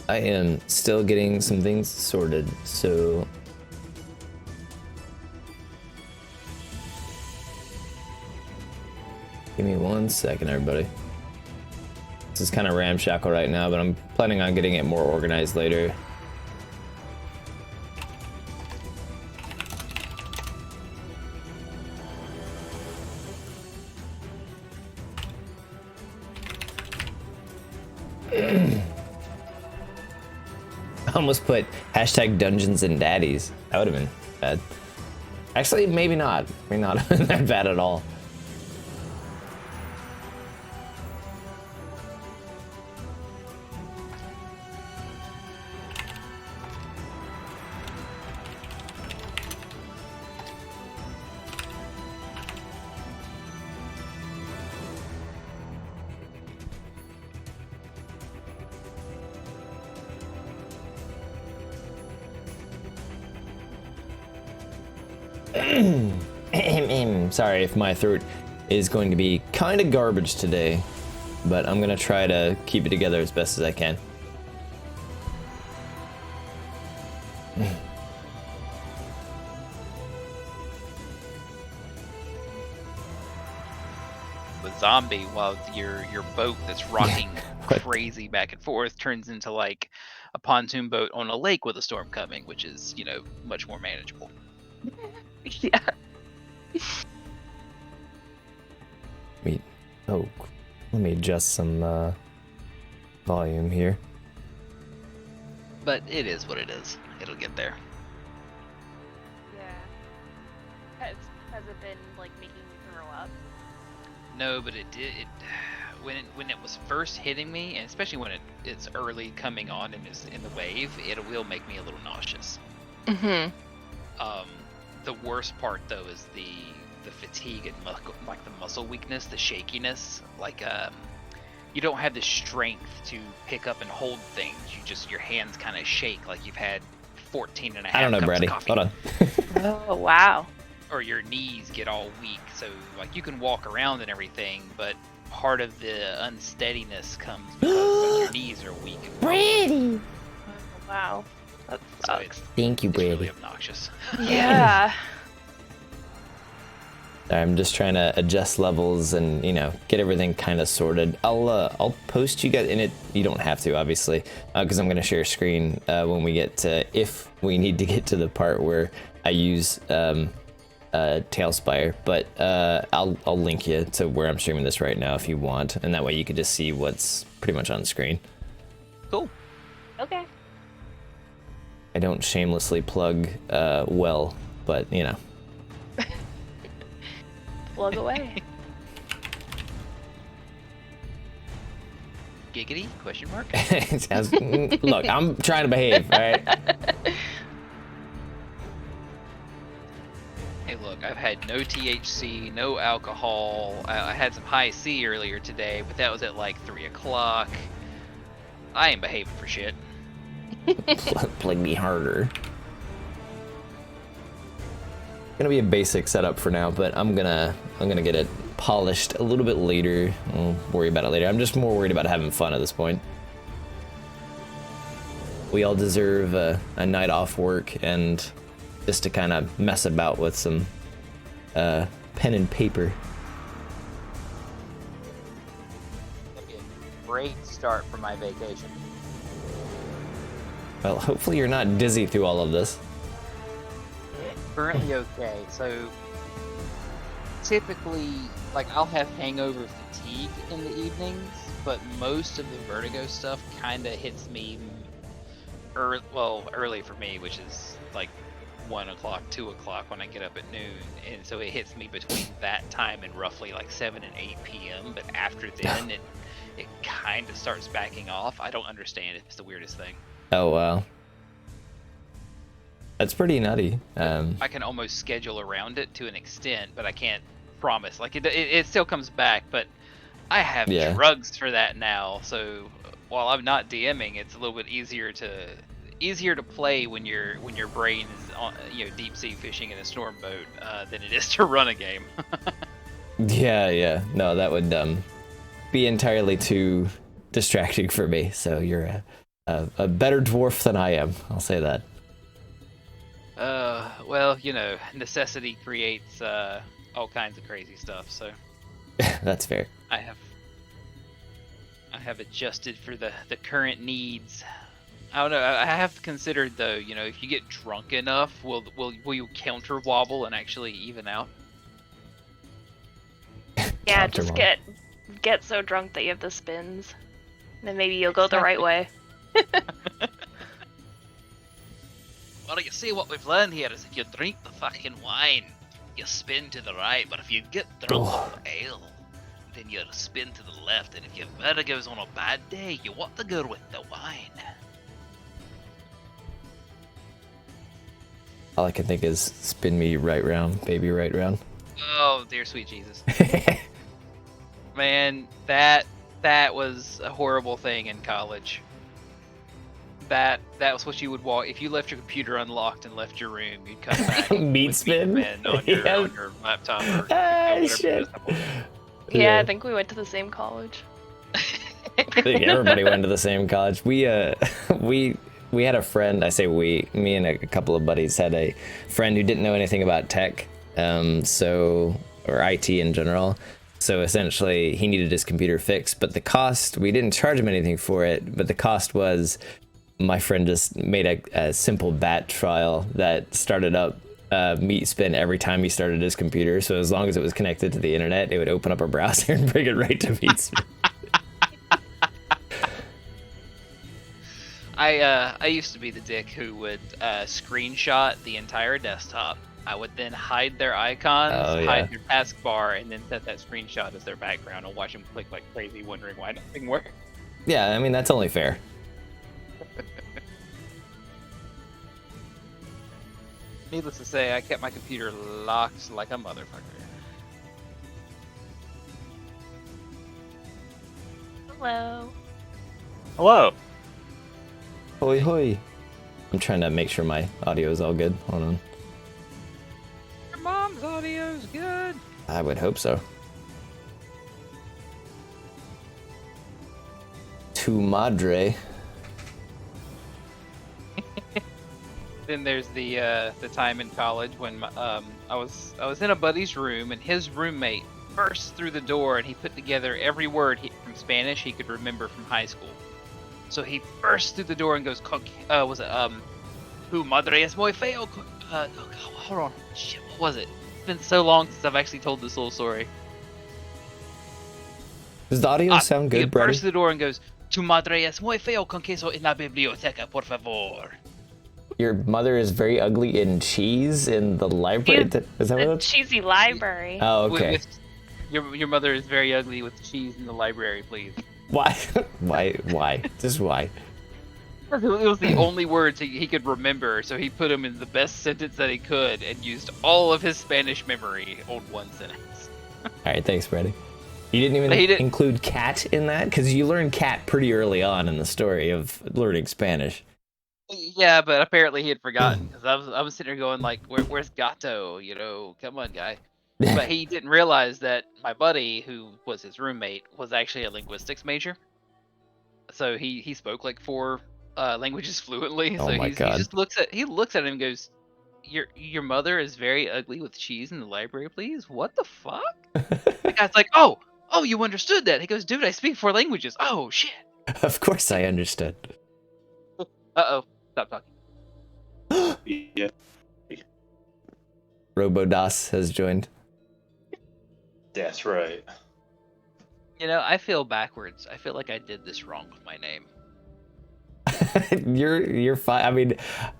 I am still getting some things sorted, so give me 1 second, everybody. This is kind of ramshackle right now, but I'm planning on getting it more organized later. I almost put hashtag Dungeons and Daddies. That would have been bad. Actually, maybe not. Maybe not that bad at all. Sorry if my throat is going to be kind of garbage today, but I'm gonna try to keep it together as best as I can. With zombie, while your boat that's rocking crazy back and forth turns into like a pontoon boat on a lake with a storm coming, which is, you know, much more manageable. Yeah. Let me adjust some volume here. But it is what it is. It'll get there. Yeah. Has it been like making you throw up? No, but it did. When it was first hitting me, and especially when it's early coming on and is in the wave, it will make me a little nauseous. Mm-hmm. The worst part though is the fatigue and like the muscle weakness, the shakiness. Like you don't have the strength to pick up and hold things. Your hands kind of shake like you've had 14 and a half I don't know, cups Brady. of coffee. Hold on. Oh, wow. Or your knees get all weak, so like you can walk around and everything, but part of the unsteadiness comes because like, your knees are weak. Brady! Oh, wow. That So sucks. Thank you, it's Brady. really obnoxious. Yeah. I'm just trying to adjust levels and, you know, get everything kind of sorted. I'll post you guys in it. You don't have to, obviously, because I'm going to share screen when we get to, if we need to get to the part where I use Tailspire. But I'll link you to where I'm streaming this right now if you want, and that way you can just see what's pretty much on screen. Cool. Okay. I don't shamelessly plug well, but you know. Plug away. Giggity? Question mark? Look, I'm trying to behave, all right? Hey, look, I've had no THC, no alcohol. I had some high C earlier today, but that was at like 3 o'clock. I ain't behaving for shit. Play me harder. Gonna be a basic setup for now, but I'm gonna get it polished a little bit later. I'll worry about it later. I'm just more worried about having fun at this point. We all deserve a night off work and just to kind of mess about with some pen and paper. That'd be a great start for my vacation. Well, hopefully you're not dizzy through all of this. Currently okay, so typically, like, I'll have hangover fatigue in the evenings, but most of the vertigo stuff kind of hits me early for me, which is like 1 o'clock, 2 o'clock when I get up at noon, and so it hits me between that time and roughly like 7 and 8 p.m., but after then it kind of starts backing off. I don't understand, it's the weirdest thing. Oh, wow. That's pretty nutty. I can almost schedule around it to an extent, but I can't promise. Like it still comes back, but I have drugs for that now. So while I'm not DMing, it's a little bit easier to play when your brain is on, you know, deep sea fishing in a storm boat than it is to run a game. Yeah. No, that would be entirely too distracting for me. So you're a better dwarf than I am. I'll say that. Well, necessity creates all kinds of crazy stuff. So That's fair. I have adjusted for the current needs. I don't know. I have considered though. If you get drunk enough, will you counter wobble and actually even out? Yeah, just get so drunk that you have the spins. Then maybe you'll go the right way. Well, you see what we've learned here is if you drink the fucking wine, you spin to the right, but if you get drunk on ale, then you spin to the left, and if your vertigo's on a bad day, you want to go with the wine. All I can think is spin me right round, baby right round. Oh, dear sweet Jesus. Man, that was a horrible thing in college. That was what you would walk if you left your computer unlocked and left your room. You'd come back meat spin on your laptop. Or, shit. Yeah, I think we went to the same college. I think everybody went to the same college. We had a friend. I say we. Me and a couple of buddies had a friend who didn't know anything about tech, or IT in general. So essentially, he needed his computer fixed. But the cost, we didn't charge him anything for it. But the cost was, my friend just made a simple bat trial that started up meat spin every time he started his computer. So as long as it was connected to the internet, it would open up a browser and bring it right to meat spin. I used to be the dick who would screenshot the entire desktop. I would then hide their icons, hide their taskbar, and then set that screenshot as their background and watch them click like crazy, wondering why nothing worked. Yeah, I mean, that's only fair. Needless to say, I kept my computer locked like a motherfucker. Hello. Hello. Hoi hoi. I'm trying to make sure my audio is all good. Hold on. Your mom's audio's good. I would hope so. Tu madre. Then there's the time in college when I was in a buddy's room and his roommate burst through the door and he put together every word from Spanish he could remember from high school. So he burst through the door and goes, "Tu madre es muy feo." Hold on, shit, what was it? It's been so long since I've actually told this little story. Does the audio sound good, Brady? He burst through the door and goes, "Tu madre es muy feo con queso en la biblioteca, por favor." Your mother is very ugly in cheese in the library. Is that what The it's? cheesy library. Oh, okay. Your mother is very ugly with cheese in the library, please. Why? Why? Just why? It was the only words he could remember, so he put them in the best sentence that he could and used all of his Spanish memory on one sentence. All right, thanks, Brady. You didn't even include cat in that? Because you learned cat pretty early on in the story of learning Spanish. Yeah, but apparently he had forgotten, because I was sitting there going like, where's gato? Come on, guy. But he didn't realize that my buddy, who was his roommate, was actually a linguistics major. So he spoke like 4 languages fluently. Oh So my God. He just looks at him and goes, Your mother is very ugly with cheese in the library, please? What the fuck? The guy's like, oh, you understood that. He goes, dude, I speak 4 languages. Oh, shit. Of course I understood. Uh-oh. Stop talking. Yeah. Robodas has joined. That's right. I feel backwards. I feel like I did this wrong with my name. You're fine. I mean,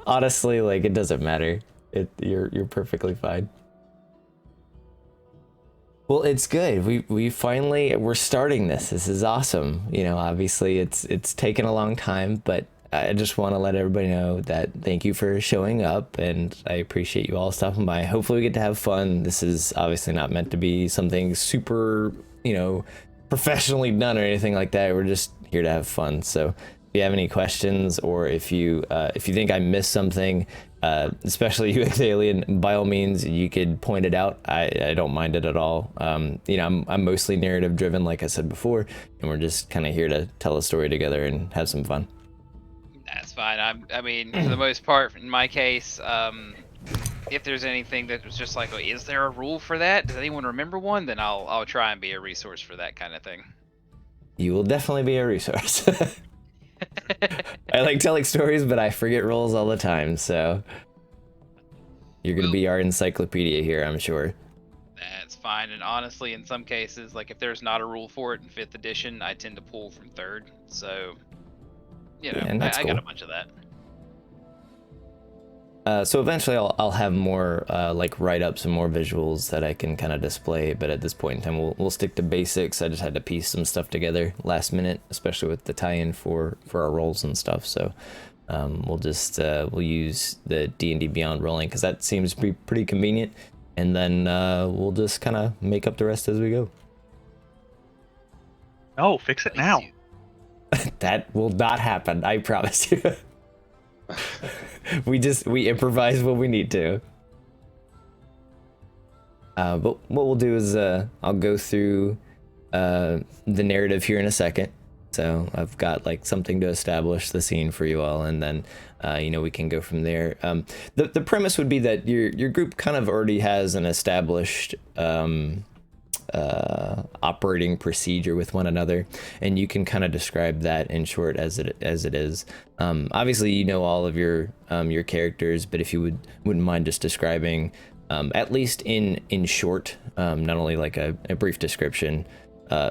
honestly, like, it doesn't matter. You're perfectly fine. Well, it's good. We're starting this. This is awesome. Obviously it's taken a long time, but I just want to let everybody know that thank you for showing up, and I appreciate you all stopping by. Hopefully we get to have fun. This is obviously not meant to be something super, professionally done or anything like that. We're just here to have fun. So if you have any questions, or if you think I missed something, especially you, alien, by all means, you could point it out. I don't mind it at all. I'm mostly narrative driven, like I said before, and we're just kind of here to tell a story together and have some fun. That's fine. I mean, for the most part, in my case, if there's anything that was just like, oh, is there a rule for that? Does anyone remember one? Then I'll try and be a resource for that kind of thing. You will definitely be a resource. I like telling stories, but I forget rules all the time, so you're gonna be our encyclopedia here, I'm sure. That's fine, and honestly, in some cases, like if there's not a rule for it in 5th edition, I tend to pull from 3rd, so, you know, Yeah, I got a bunch of that. So eventually I'll have more like write-ups and more visuals that I can kind of display, but at this point in time we'll stick to basics. I just had to piece some stuff together last minute, especially with the tie-in for our roles and stuff, so we'll use the D&D Beyond rolling because that seems to be pretty convenient, and then we'll just kind of make up the rest as we go. Oh, fix it now. That will not happen, I promise you. we improvise when we need to. But what we'll do is I'll go through the narrative here in a second. So I've got like something to establish the scene for you all, and then we can go from there. The premise would be that your group kind of already has an established operating procedure with one another, and you can kind of describe that in short as it is. Obviously, you know all of your characters, but if you wouldn't mind just describing, at least in short, not only like a brief description,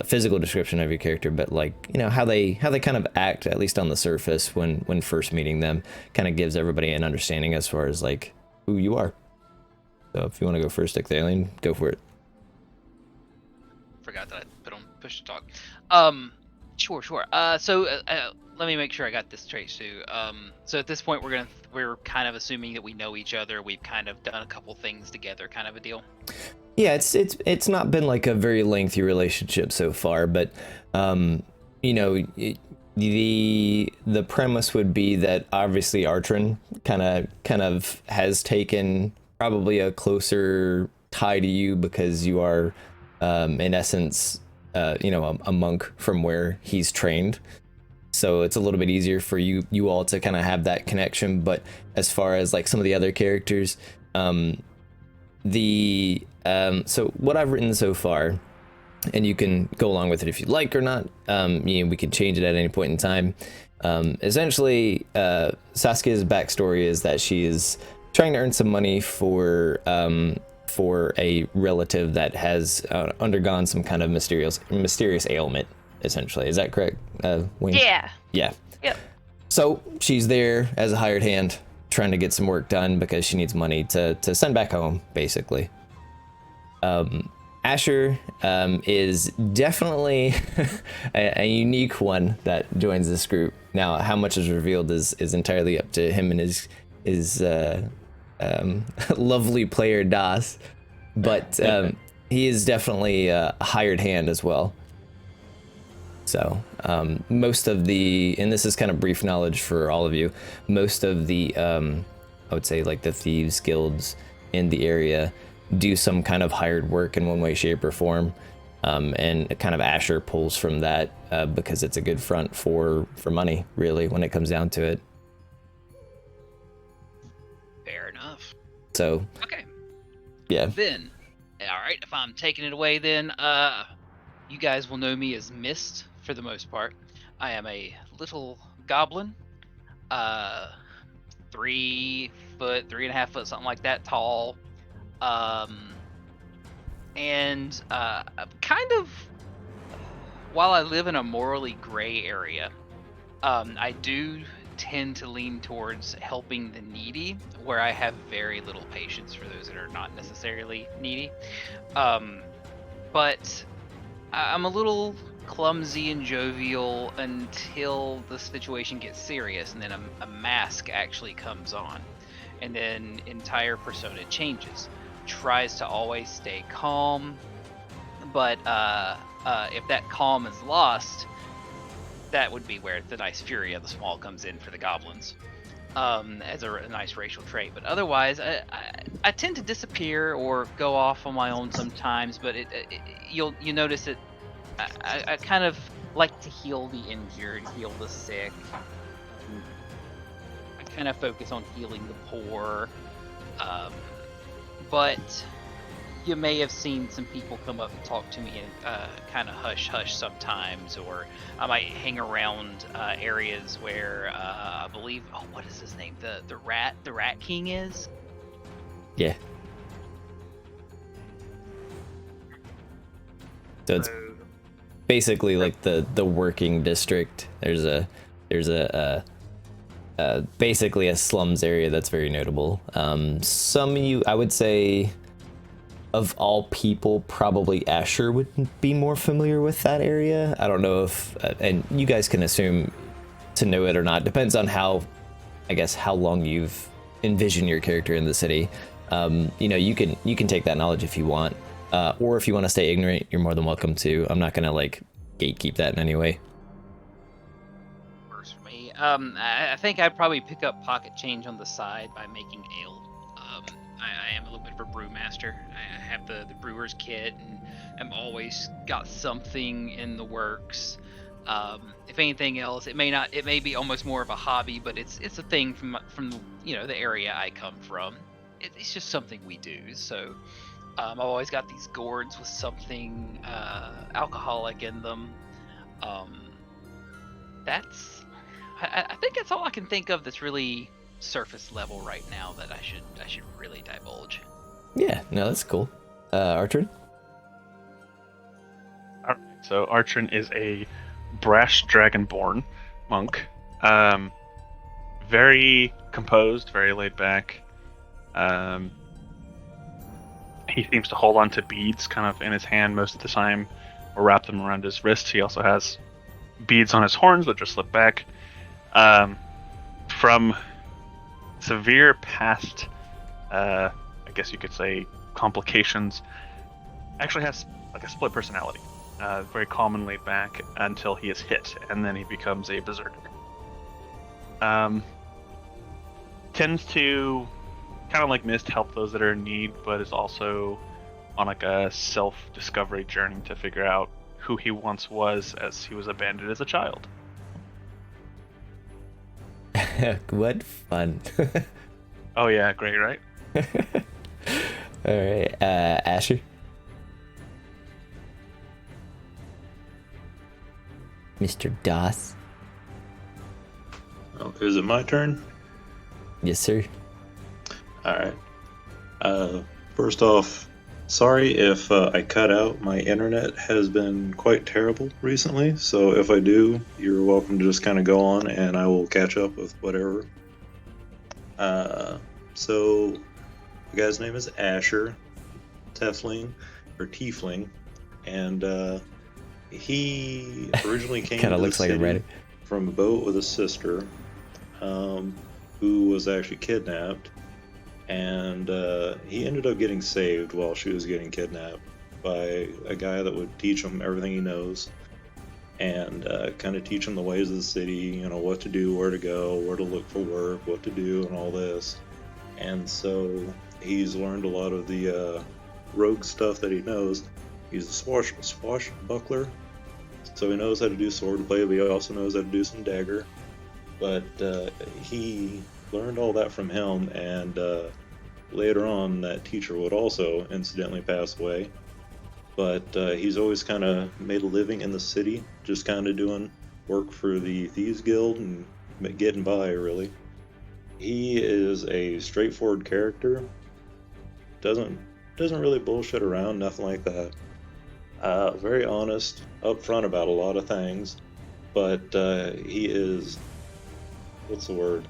physical description of your character, but like how they kind of act, at least on the surface when first meeting them, kind of gives everybody an understanding as far as like who you are. So if you want to go first, Icthalion, go for it. Forgot that I put on push to talk. Sure. So let me make sure I got this straight too. So at this point we're kind of assuming that we know each other. We've kind of done a couple things together, kind of a deal. Yeah, it's not been like a very lengthy relationship so far, but the premise would be that obviously Artrin kind of has taken probably a closer tie to you because you are in essence a monk from where he's trained, so it's a little bit easier for you all to kind of have that connection. But as far as like some of the other characters, so what I've written so far, and you can go along with it if you'd like or not, we can change it at any point in time. Essentially, Saskia's backstory is that she is trying to earn some money for a relative that has undergone some kind of mysterious ailment, essentially. Is that correct, Wayne? Yeah. Yeah. Yep. So she's there as a hired hand, trying to get some work done because she needs money to send back home, basically. Ashur is definitely a unique one that joins this group. Now, how much is revealed is entirely up to him and his lovely player Das, but he is definitely a hired hand as well. So most of the, and this is kind of brief knowledge for all of you, most of the I would say like the thieves guilds in the area do some kind of hired work in one way, shape, or form, and kind of Ashur pulls from that because it's a good front for money, really, when it comes down to it. Fair enough. So okay, yeah. Then, all right, if I'm taking it away, then you guys will know me as Mist for the most part. I am a little goblin, 3 foot, 3.5 foot, something like that tall. And kind of, while I live in a morally gray area, I do tend to lean towards helping the needy, where I have very little patience for those that are not necessarily needy. But I'm a little clumsy and jovial until the situation gets serious, and then a mask actually comes on, and then entire persona changes. Tries to always stay calm, but if that calm is lost, that would be where the nice fury of the small comes in for the goblins, as a nice racial trait. But otherwise, I tend to disappear or go off on my own sometimes. But you notice that I kind of like to heal the injured, heal the sick, kind of focus on healing the poor. But you may have seen some people come up and talk to me and kind of hush sometimes, or I might hang around areas where I believe, what is his name? The Rat King is? Yeah. So it's basically like the working district. There's a basically a slums area that's very notable. Some of you, I would say, of all people, probably Ashur would be more familiar with that area. I don't know if, and you guys can assume to know it or not. Depends on how, I guess, how long you've envisioned your character in the city. You can take that knowledge if you want, or if you want to stay ignorant, you're more than welcome to. I'm not gonna like gatekeep that in any way. Works for me. I think I'd probably pick up pocket change on the side by making ale. I am a little bit of a brewmaster. I have the brewer's kit, and I'm always got something in the works. If anything else, it may be almost more of a hobby, but it's a thing from the area I come from. It's just something we do. So I've always got these gourds with something alcoholic in them. I think that's all I can think of that's really surface level right now that I should really divulge. Yeah, no, that's cool. Artrin? Alright, so Artrin is a brash dragonborn monk. Very composed, very laid back. He seems to hold on to beads kind of in his hand most of the time, or wrap them around his wrist. He also has beads on his horns that just slip back. From severe past, I guess you could say, complications, actually has like a split personality. Very calm and laid back until he is hit, and then he becomes a berserker. Tends to kind of like Mist help those that are in need, but is also on like a self-discovery journey to figure out who he once was, as he was abandoned as a child. What fun. Oh yeah, great, right? All right, Ashur? Mr. Doss? Oh, is it my turn? Yes, sir. Alright. First off, sorry if I cut out. My internet has been quite terrible recently, so if I do, you're welcome to just kind of go on and I will catch up with whatever. So, the guy's name is Ashur, Tiefling, and he originally came Kind to of the looks like a city Reddit. from a boat with a sister, who was actually kidnapped, and he ended up getting saved while she was getting kidnapped by a guy that would teach him everything he knows, and kind of teach him the ways of the city, what to do, where to go, where to look for work, what to do, and all this. And so he's learned a lot of the rogue stuff that he knows. He's a swashbuckler, so he knows how to do swordplay, but he also knows how to do some dagger. But he learned all that from him, and later on that teacher would also incidentally pass away. But he's always kind of made a living in the city, just kind of doing work for the Thieves Guild and getting by, really. He is a straightforward character, doesn't really bullshit around, nothing like that. Very honest, upfront about a lot of things, but he is, what's the word?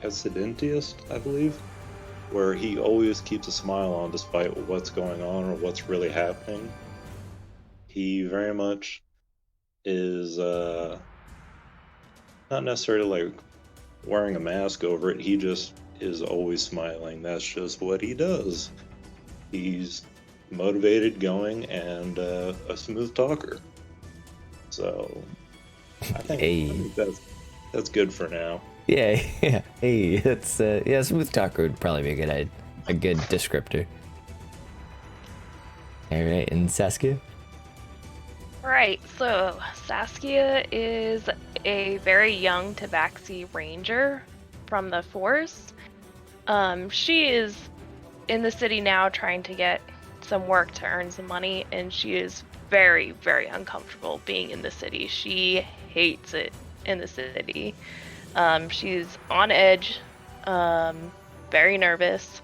Accidentist, I believe, where he always keeps a smile on despite what's going on or what's really happening. He very much is not necessarily like wearing a mask over it. He just is always smiling. That's just what he does. He's motivated, going, and a smooth talker. So I think that's good for now. Yeah. Hey, that's smooth talker would probably be a good descriptor. All right, and Saskia? Right, so Saskia is a very young Tabaxi ranger. from the forest. She is in the city now trying to get some work to earn some money, and she is very, very uncomfortable being in the city. She hates it in the city. She's on edge, very nervous,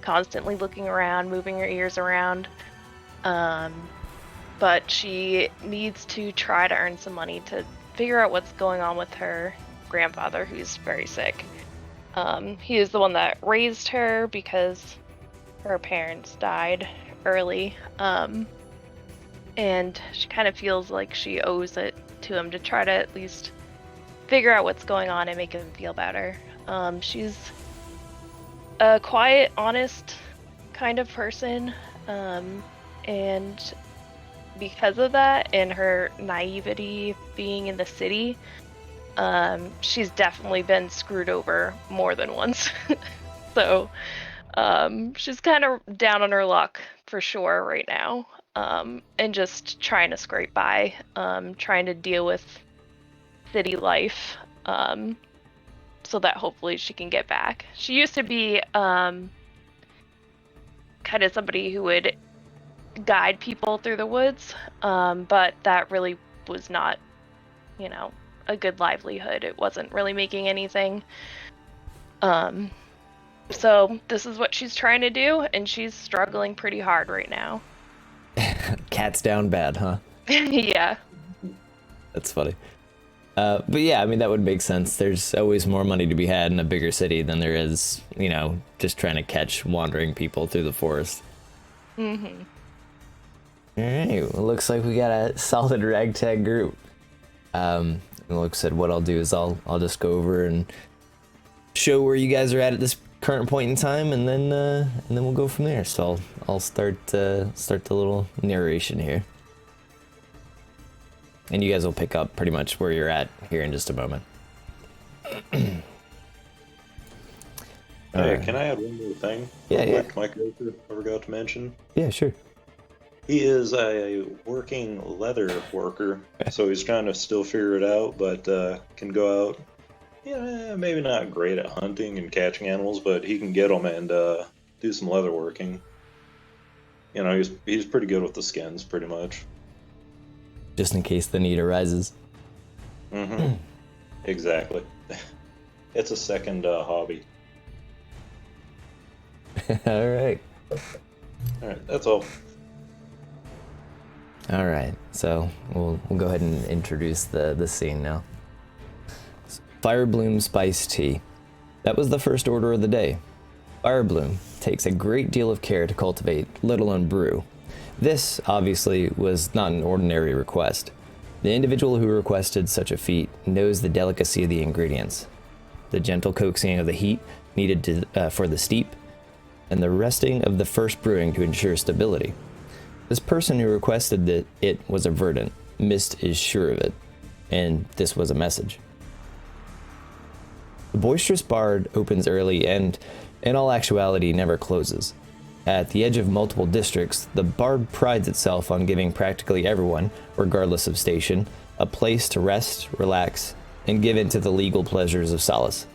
constantly looking around, moving her ears around. But she needs to try to earn some money to figure out what's going on with her grandfather, who's very sick. He is the one that raised her because her parents died early. And she kind of feels like she owes it to him to try to at least figure out what's going on and make him feel better. She's a quiet, honest kind of person. And because of that and her naivety being in the city, she's definitely been screwed over more than once. So she's kind of down on her luck for sure right now, and just trying to scrape by, trying to deal with city life, so that hopefully she can get back. She used to be kind of somebody who would guide people through the woods, but that really was not, a good livelihood. It wasn't really making anything. So this is what she's trying to do, and she's struggling pretty hard right now. Cat's down bad, huh? Yeah. That's funny. But yeah, I mean, that would make sense. There's always more money to be had in a bigger city than there is, just trying to catch wandering people through the forest. Mm-hmm. All right, well, looks like we got a solid ragtag group. Like I said, what I'll do is I'll just go over and show where you guys are at this current point in time, and then we'll go from there. So I'll start the little narration here, and you guys will pick up pretty much where you're at here in just a moment. Hey, can I add one more thing? Yeah. My character I forgot to mention. Yeah, sure. He is a working leather worker, so he's trying to still figure it out, but can go out. Yeah, maybe not great at hunting and catching animals, but he can get them and do some leather working. He's pretty good with the skins, pretty much. Just in case the need arises. Mm-hmm. Exactly. It's a second hobby. All right. All right, that's all. All right, so we'll go ahead and introduce the scene now. Firebloom spiced tea. That was the first order of the day. Firebloom takes a great deal of care to cultivate, let alone brew. This, obviously, was not an ordinary request. The individual who requested such a feat knows the delicacy of the ingredients, the gentle coaxing of the heat needed for the steep, and the resting of the first brewing to ensure stability. This person who requested that it was a Verdant. Mist is sure of it, and this was a message. The boisterous bard opens early and, in all actuality, never closes. At the edge of multiple districts, the bard prides itself on giving practically everyone, regardless of station, a place to rest, relax, and give in to the legal pleasures of solace.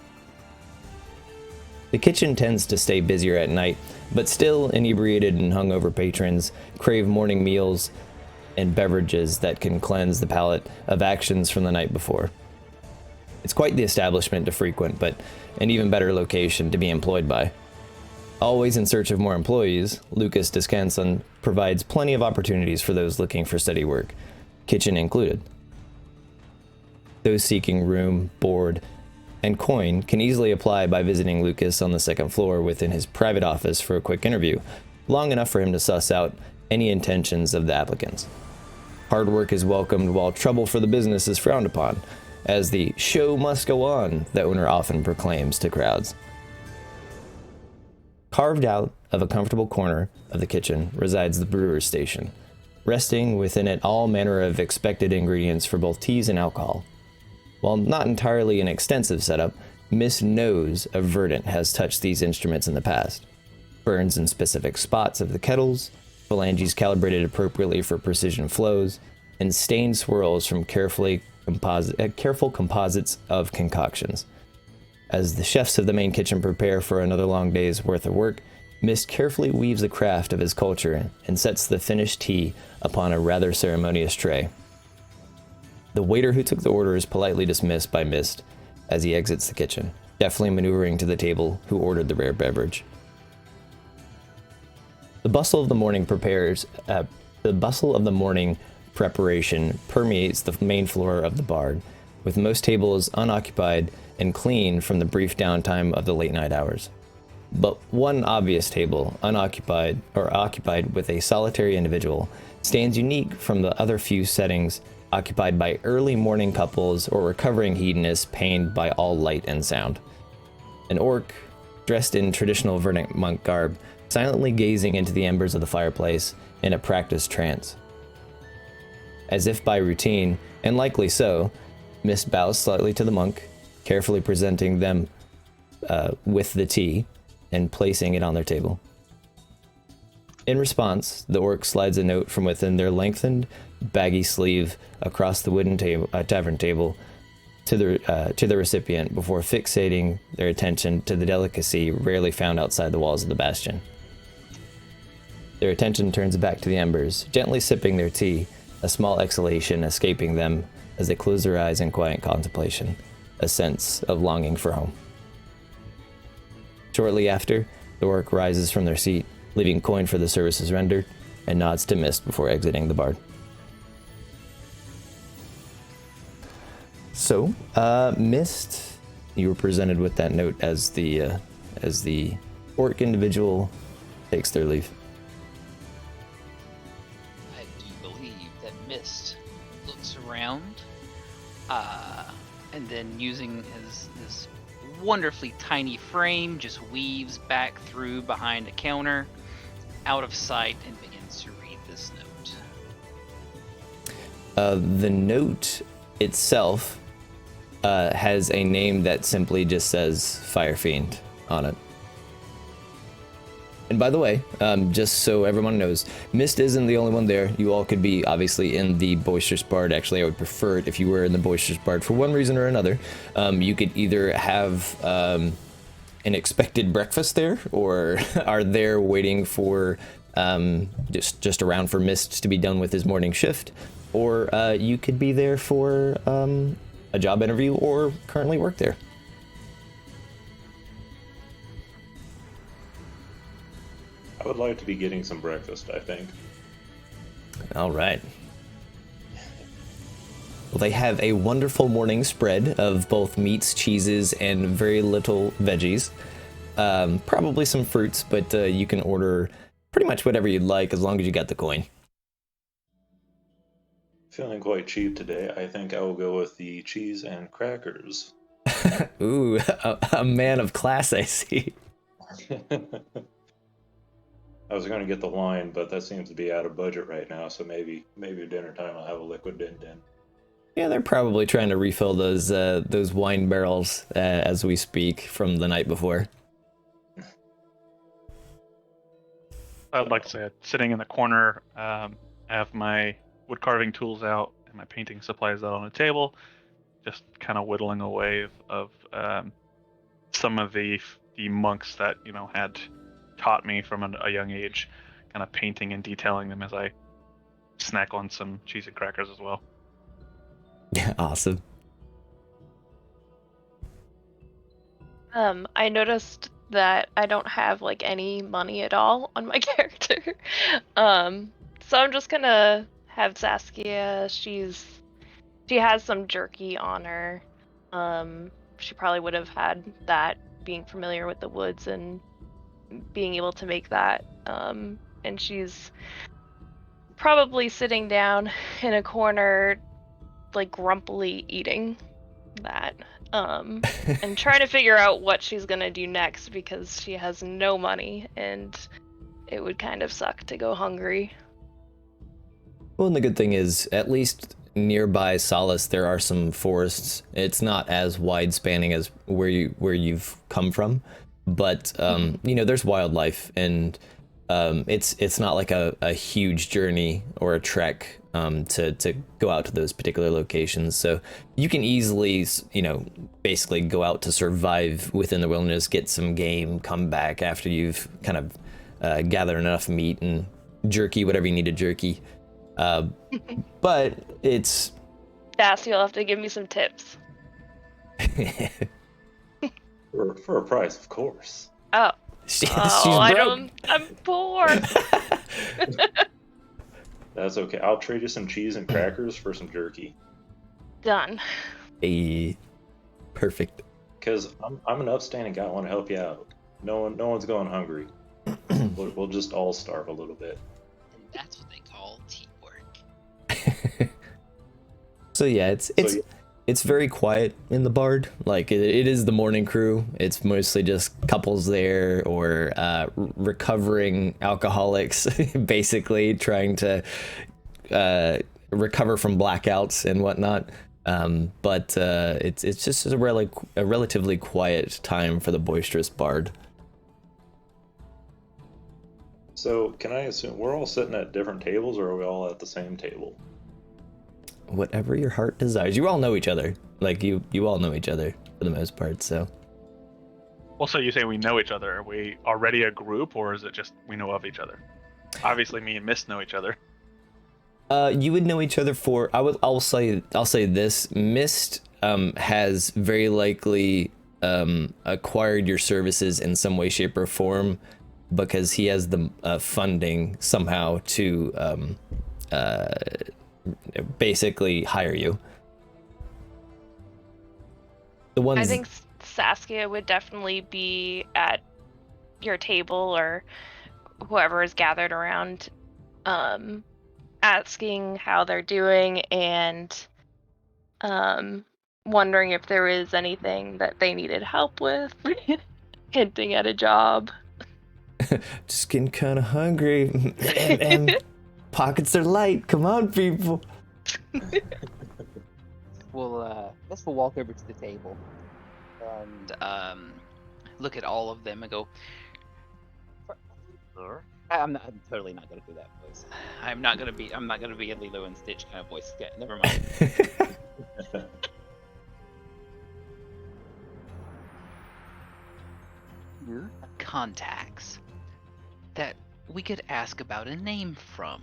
The kitchen tends to stay busier at night, but still inebriated and hungover patrons crave morning meals and beverages that can cleanse the palate of actions from the night before. It's quite the establishment to frequent, but an even better location to be employed by. Always in search of more employees, Lucas Descanson provides plenty of opportunities for those looking for steady work, kitchen included. Those seeking room, board, and coin can easily apply by visiting Lucas on the second floor within his private office for a quick interview, long enough for him to suss out any intentions of the applicants. Hard work is welcomed while trouble for the business is frowned upon, as the show must go on the owner often proclaims to crowds. Carved out of a comfortable corner of the kitchen resides the brewer's station, resting within it all manner of expected ingredients for both teas and alcohol. While not entirely an extensive setup, Miss knows a Verdant has touched these instruments in the past. Burns in specific spots of the kettles, phalanges calibrated appropriately for precision flows, and stained swirls from careful composites of concoctions. As the chefs of the main kitchen prepare for another long day's worth of work, Mist carefully weaves the craft of his culture and sets the finished tea upon a rather ceremonious tray. The waiter who took the order is politely dismissed by Mist as he exits the kitchen, deftly maneuvering to the table who ordered the rare beverage. The bustle of the morning preparation permeates the main floor of the bar, with most tables unoccupied and clean from the brief downtime of the late night hours. But one obvious table, unoccupied or occupied with a solitary individual, stands unique from the other few settings occupied by early morning couples or recovering hedonists pained by all light and sound. An orc, dressed in traditional Verdant monk garb, silently gazing into the embers of the fireplace in a practiced trance. As if by routine, and likely so, Mist bows slightly to the monk, carefully presenting them with the tea and placing it on their table. In response, the orc slides a note from within their lengthened, baggy sleeve across the wooden tavern table to the recipient before fixating their attention to the delicacy rarely found outside the walls of the bastion. Their attention turns back to the embers, gently sipping their tea, a small exhalation escaping them as they close their eyes in quiet contemplation, a sense of longing for home. Shortly after, the orc rises from their seat, leaving coin for the services rendered, and nods to Mist before exiting the bar. So, Mist, you were presented with that note as the orc individual takes their leave. I do believe that Mist looks around, and then using his wonderfully tiny frame, just weaves back through behind a counter, out of sight, and begins to read this note. The note itself has a name that simply just says Fire Fiend on it. And by the way, just so everyone knows, Mist isn't the only one there. You all could be obviously in the Boisterous Bard. Actually, I would prefer it if you were in the Boisterous Bard for one reason or another. You could either have an expected breakfast there, or are there waiting for just around for Mist to be done with his morning shift, or you could be there for a job interview or currently work there. I would like to be getting some breakfast, I think. All right. Well, they have a wonderful morning spread of both meats, cheeses, and very little veggies. Probably some fruits, but you can order pretty much whatever you'd like as long as you got the coin. Feeling quite cheap today. I think I will go with the cheese and crackers. Ooh, a man of class, I see. I was going to get the wine, but that seems to be out of budget right now, so maybe dinner time I'll have a liquid din. Yeah, they're probably trying to refill those wine barrels as we speak from the night before. I'd like to say, sitting in the corner, I have my wood carving tools out and my painting supplies out on a table, just kind of whittling away of some of the monks that had taught me from a young age, kind of painting and detailing them as I snack on some cheese and crackers as well. Yeah, awesome. I noticed that I don't have any money at all on my character. So I'm just gonna have Saskia. She has some jerky on her. She probably would have had that, being familiar with the woods and being able to make that. And she's probably sitting down in a corner, grumpily eating that. And trying to figure out what she's gonna do next, because she has no money and it would kind of suck to go hungry. Well, and the good thing is, at least nearby Solace, there are some forests. It's not as wide spanning as where you've come from, but there's wildlife, and it's not like a huge journey or a trek to go out to those particular locations. So you can easily, basically go out to survive within the wilderness, get some game, come back after you've kind of gathered enough meat and jerky, whatever you need to jerky. But it's... Sass, you'll have to give me some tips. For a price, of course. Oh. She's I broke. don't. I'm poor. That's okay. I'll trade you some cheese and crackers for some jerky. Done. Hey, perfect. Because I'm an upstanding guy. I want to help you out. No one's going hungry. We'll just all starve a little bit. And that's what they call teamwork. So yeah, it's very quiet in the Bard. Like it is the morning crew. It's mostly just couples there or recovering alcoholics, basically trying to recover from blackouts and whatnot. But it's just a relatively quiet time for the boisterous Bard. So can I assume we're all sitting at different tables, or are we all at the same table? Whatever your heart desires. You all know each other. Like you all know each other for the most part. So. Also, you say we know each other. Are we already a group, or is it just we know of each other? Obviously, me and Mist know each other. You would know each other for. I'll say this. Mist has very likely acquired your services in some way, shape, or form because he has the funding somehow to basically hire you. The ones I think Saskia would definitely be at your table or whoever is gathered around, asking how they're doing and wondering if there is anything that they needed help with, hinting at a job. Just getting kind of hungry and pockets are light. Come on, people. We'll walk over to the table and look at all of them and go, I'm totally not gonna do that voice. I'm not gonna be a Lilo and Stitch kind of voice. Yeah, never mind. Contacts that we could ask about a name from.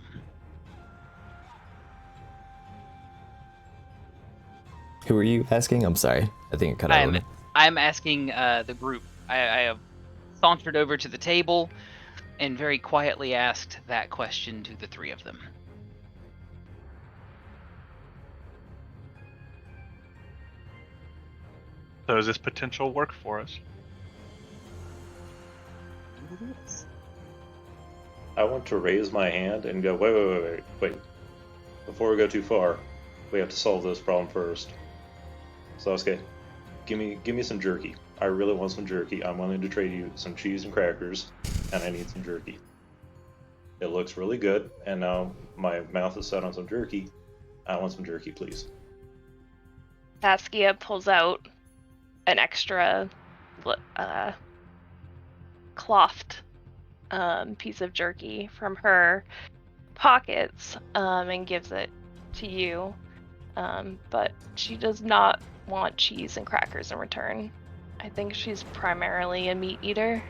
Who are you asking? I'm sorry. I think it cut out. I'm asking the group. I have sauntered over to the table and very quietly asked that question to the three of them. So is this potential work for us? I want to raise my hand and go, wait. Before we go too far, we have to solve this problem first. Saskia, give me some jerky. I really want some jerky. I'm willing to trade you some cheese and crackers, and I need some jerky. It looks really good, and now my mouth is set on some jerky. I want some jerky, please. Saskia pulls out an extra clothed piece of jerky from her pockets and gives it to you. But she does not want cheese and crackers in return. I think she's primarily a meat eater.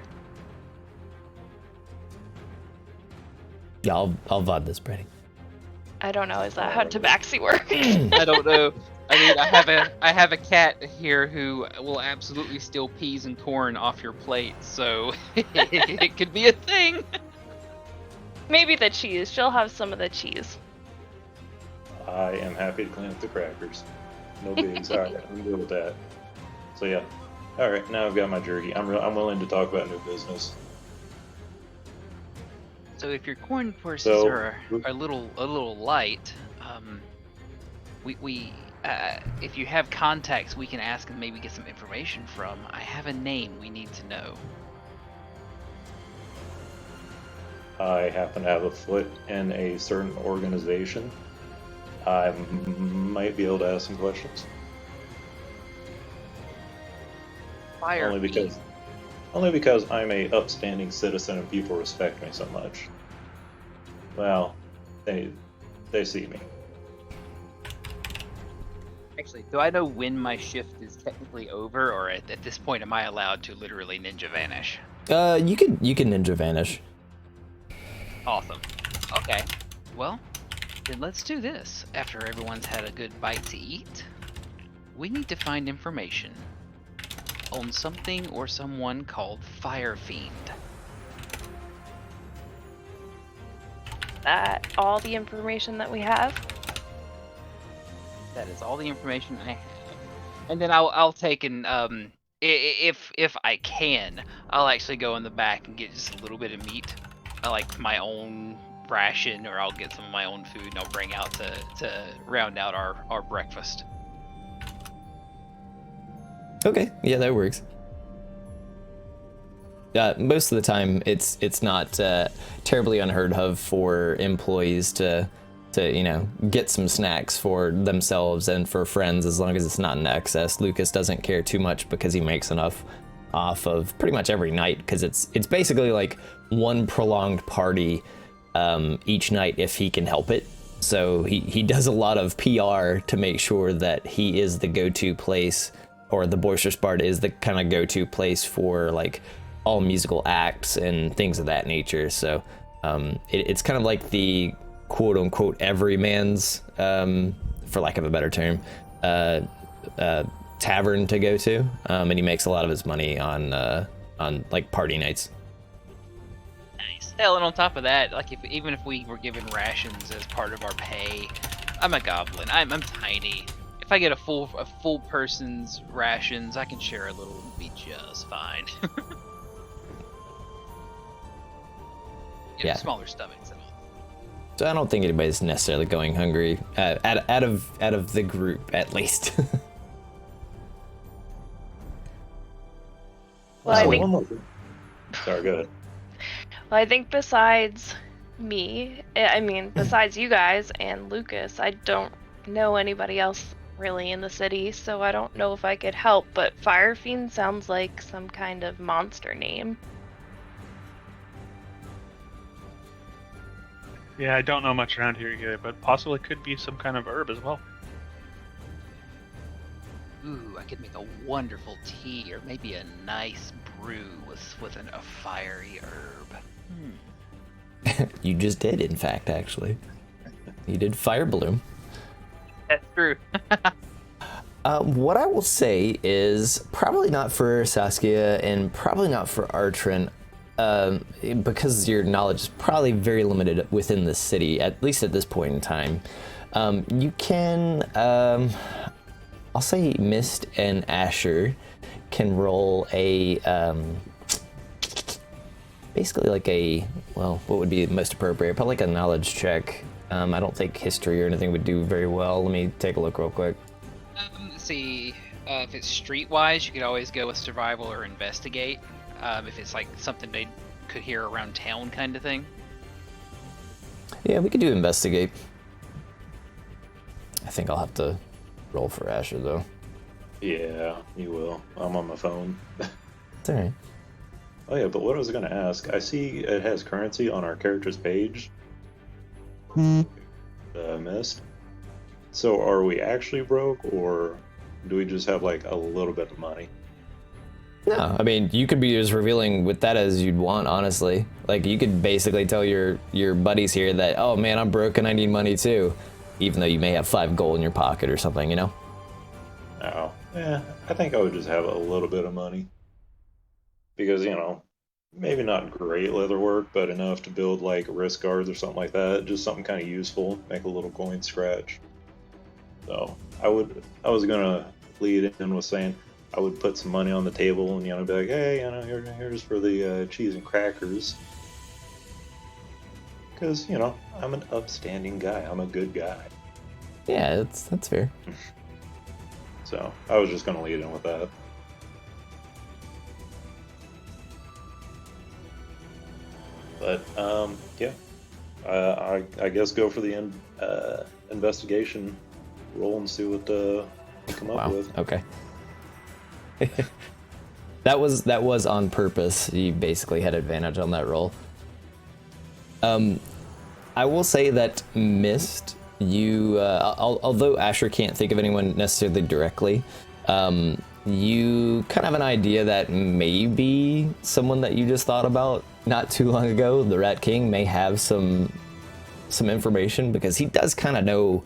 Yeah, I'll VOD this, Brady. I don't know. Is that how Tabaxi works? I don't know. I mean, I have a cat here who will absolutely steal peas and corn off your plate, so it could be a thing. Maybe the cheese. She'll have some of the cheese. I am happy to clean up the crackers. No bigs. All right, I'm good with that. So yeah. All right, now I've got my jerky. I'm willing to talk about new business. So if your corn courses are a little light, if you have contacts we can ask and maybe get some information from. I have a name we need to know. I happen to have a foot in a certain organization. I might be able to ask some questions. Fire. Only because I'm a upstanding citizen and people respect me so much. Well, they see me. Actually, do I know when my shift is technically over, or at this point am I allowed to literally ninja vanish? You can ninja vanish. Awesome. Okay. Well, then let's do this. After everyone's had a good bite to eat, we need to find information on something or someone called Fire Fiend. That all the information that we have? That is all the information I have. And then I'll take and if I can, I'll actually go in the back and get just a little bit of meat, like my own ration, or I'll get some of my own food and I'll bring out to round out our breakfast. Okay, yeah, that works. Most of the time, it's not terribly unheard of for employees to get some snacks for themselves and for friends, as long as it's not in excess. Lucas doesn't care too much because he makes enough off of pretty much every night, because it's basically like one prolonged party each night if he can help it. So he does a lot of PR to make sure that he is the go-to place, or the Boisterous Bard is the kind of go-to place for like all musical acts and things of that nature. So it's kind of like the quote-unquote everyman's, for lack of a better term, tavern to go to, and he makes a lot of his money on like party nights. Nice. Hell, and on top of that, like even if we were given rations as part of our pay, I'm a goblin. I'm tiny. If I get a full person's rations, I can share a little and be just fine. Yeah. Smaller stomachs and all. So I don't think anybody's necessarily going hungry, out of the group at least. Well, I think, one more thing. Sorry, go ahead. well, I think besides me, I mean, besides you guys and Lucas, I don't know anybody else really in the city, so I don't know if I could help, but Fire Fiend sounds like some kind of monster name. Yeah, I don't know much around here either, but possibly could be some kind of herb as well. Ooh, I could make a wonderful tea, or maybe a nice brew with a fiery herb. You just did, in fact, actually. You did Fire Bloom. That's true. What I will say is probably not for Saskia and probably not for Artrin, because your knowledge is probably very limited within the city, at least at this point in time. You can, I'll say Mist and Ashur can roll a, basically like a, well, what would be most appropriate? Probably like a knowledge check. I don't think history or anything would do very well. Let me take a look real quick. Let's see, if it's streetwise, you could always go with survival or investigate. If it's like something they could hear around town kind of thing. Yeah, we could do investigate. I think I'll have to roll for Ashur though. Yeah, you will. I'm on my phone. It's alright. Oh yeah, but what I was going to ask, I see it has currency on our character's page. Missed. So are we actually broke, or do we just have like a little bit of money? No, I mean, you could be as revealing with that as you'd want, honestly. Like, you could basically tell your buddies here that, oh man, I'm broke and I need money too, even though you may have 5 gold in your pocket or something, you know? Oh, yeah, I think I would just have a little bit of money. Because, you know, maybe not great leather work, but enough to build like wrist guards or something like that. Just something kind of useful, make a little coin scratch. So I was gonna lead in with saying I would put some money on the table and, you know, be like, hey, you know, here's for the cheese and crackers. Because, you know, I'm an upstanding guy. I'm a good guy. Yeah, that's fair. So I was just gonna lead in with that. But yeah, I guess go for the investigation roll and see what you come up with. Okay. that was on purpose. You basically had advantage on that roll. I will say that Mist you, although Ashur can't think of anyone necessarily directly, you kind of have an idea that maybe someone that you just thought about not too long ago, the Rat King, may have some information, because he does kind of know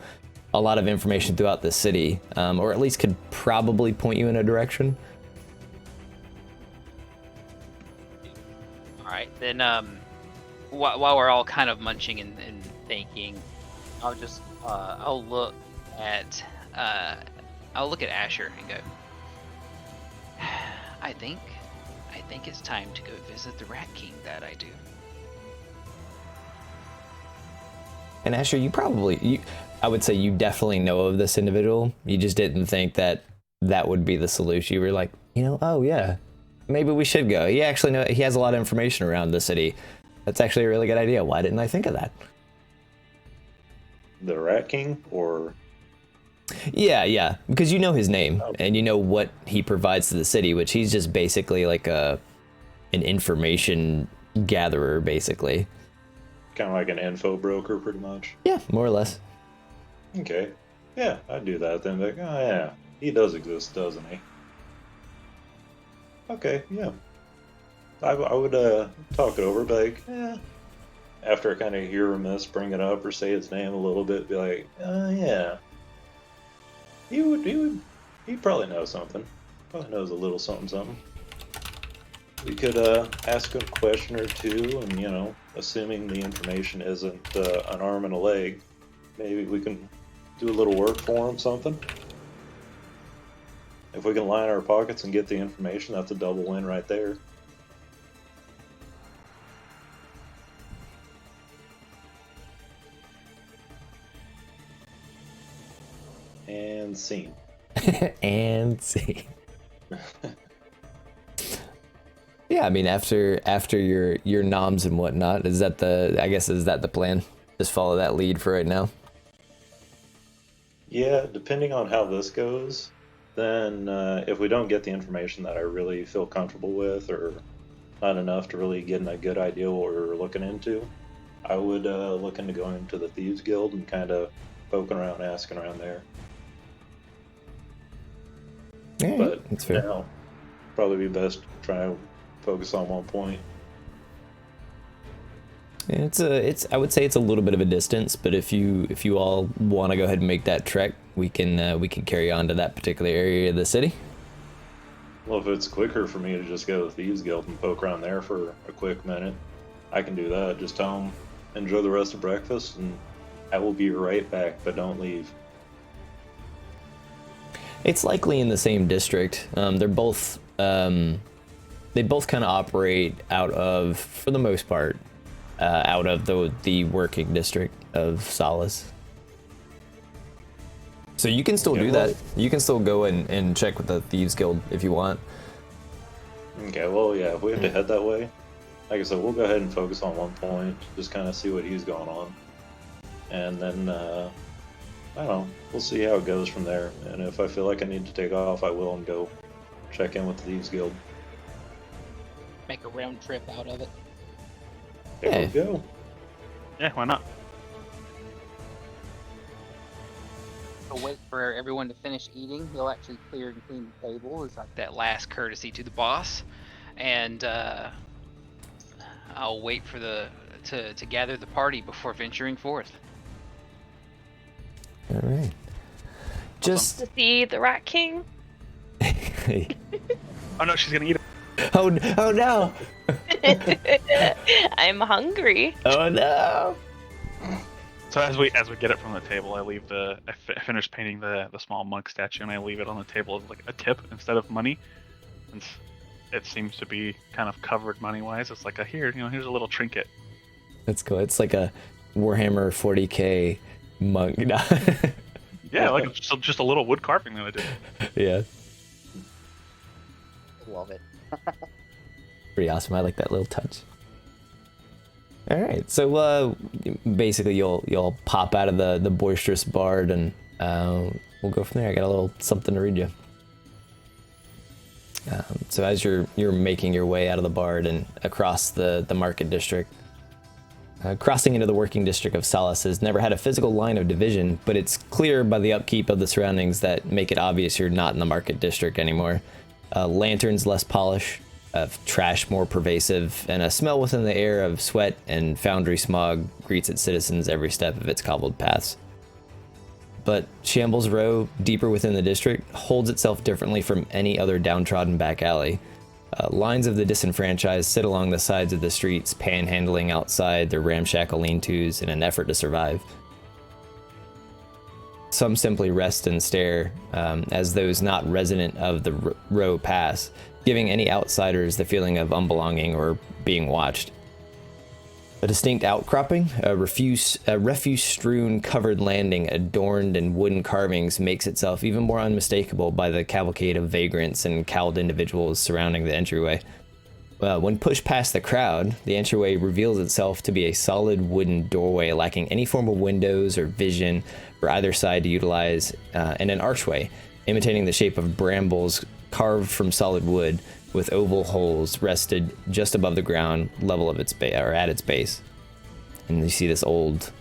a lot of information throughout the city, or at least could probably point you in a direction. All right, then. While we're all kind of munching and thinking, I'll just I'll look at Ashur and go, I think it's time to go visit the Rat King that I do. And Ashur, I would say you definitely know of this individual. You just didn't think that would be the solution. You were like, oh yeah, maybe we should go. He has a lot of information around the city. That's actually a really good idea. Why didn't I think of that? The Rat King, or? Yeah, because you know his name, and you know what he provides to the city, which he's just basically like an information gatherer, basically. Kind of like an info broker, pretty much. Yeah, more or less. Okay. Yeah, I'd do that then. Like, oh yeah, he does exist, doesn't he? Okay, yeah. I would talk it over, be like, after I kind of hear him bring it up or say his name a little bit, be like, yeah. He'd probably know something. Probably knows a little something. We could ask him a question or two, and assuming the information isn't an arm and a leg, maybe we can do a little work for him, something. If we can line our pockets and get the information, that's a double win right there. And scene. And scene. Yeah, I mean, after your noms and whatnot, is that the plan? Just follow that lead for right now? Yeah, depending on how this goes, then if we don't get the information that I really feel comfortable with, or not enough to really get a good idea what we're looking into, I would look into going to the Thieves Guild and kind of poking around, asking around there. Yeah, but that's fair. Now, probably be best to try to focus on one point. It's I would say it's a little bit of a distance, but if you all want to go ahead and make that trek, we can carry on to that particular area of the city. Well, if it's quicker for me to just go to the Thieves Guild and poke around there for a quick minute, I can do that. Just tell them, enjoy the rest of breakfast, and I will be right back, but don't leave. It's likely in the same district. They both kind of operate out of, for the most part, out of the working district of Solace. So you can still do that. You can still go and check with the Thieves Guild if you want. Okay, well, yeah, if we have to head that way, like I said, we'll go ahead and focus on one point, just kind of see what he's going on. And then, I don't know, we'll see how it goes from there. And if I feel like I need to take off, I will, and go check in with the Thieves Guild. Make a round trip out of it. There we go. Yeah, why not? I'll wait for everyone to finish eating. He'll actually clear and clean the table. It's like that last courtesy to the boss. And I'll wait for to gather the party before venturing forth. All right. Just to see the Rat King. Oh no, she's gonna eat it. Oh no! I'm hungry. Oh no! So as we get it from the table, I finish painting the small monk statue, and I leave it on the table as like a tip instead of money. And it seems to be kind of covered money-wise. It's like here's a little trinket. That's cool. It's like a Warhammer 40k monk. Yeah, like just a little wood carving that I did. Yeah. Love it. Pretty awesome. I like that little touch. All right, so basically you'll pop out of the boisterous bard, and we'll go from there. I got a little something to read you. So as you're making your way out of the bard and across the market district, Crossing into the working district of Solace has never had a physical line of division, but it's clear by the upkeep of the surroundings that make it obvious you're not in the market district anymore. Lanterns less polished, trash more pervasive, and a smell within the air of sweat and foundry smog greets its citizens every step of its cobbled paths. But Shambles Row, deeper within the district, holds itself differently from any other downtrodden back alley. Lines of the disenfranchised sit along the sides of the streets, panhandling outside their ramshackle lean-tos in an effort to survive. Some simply rest and stare as those not resident of the row pass, giving any outsiders the feeling of unbelonging or being watched. A distinct outcropping, a refuse-strewn covered landing adorned in wooden carvings makes itself even more unmistakable by the cavalcade of vagrants and cowled individuals surrounding the entryway. When pushed past the crowd, the entryway reveals itself to be a solid wooden doorway lacking any form of windows or vision for either side to utilize, and an archway, imitating the shape of brambles carved from solid wood, with oval holes rested just above the ground level of its at its base. And you see this old,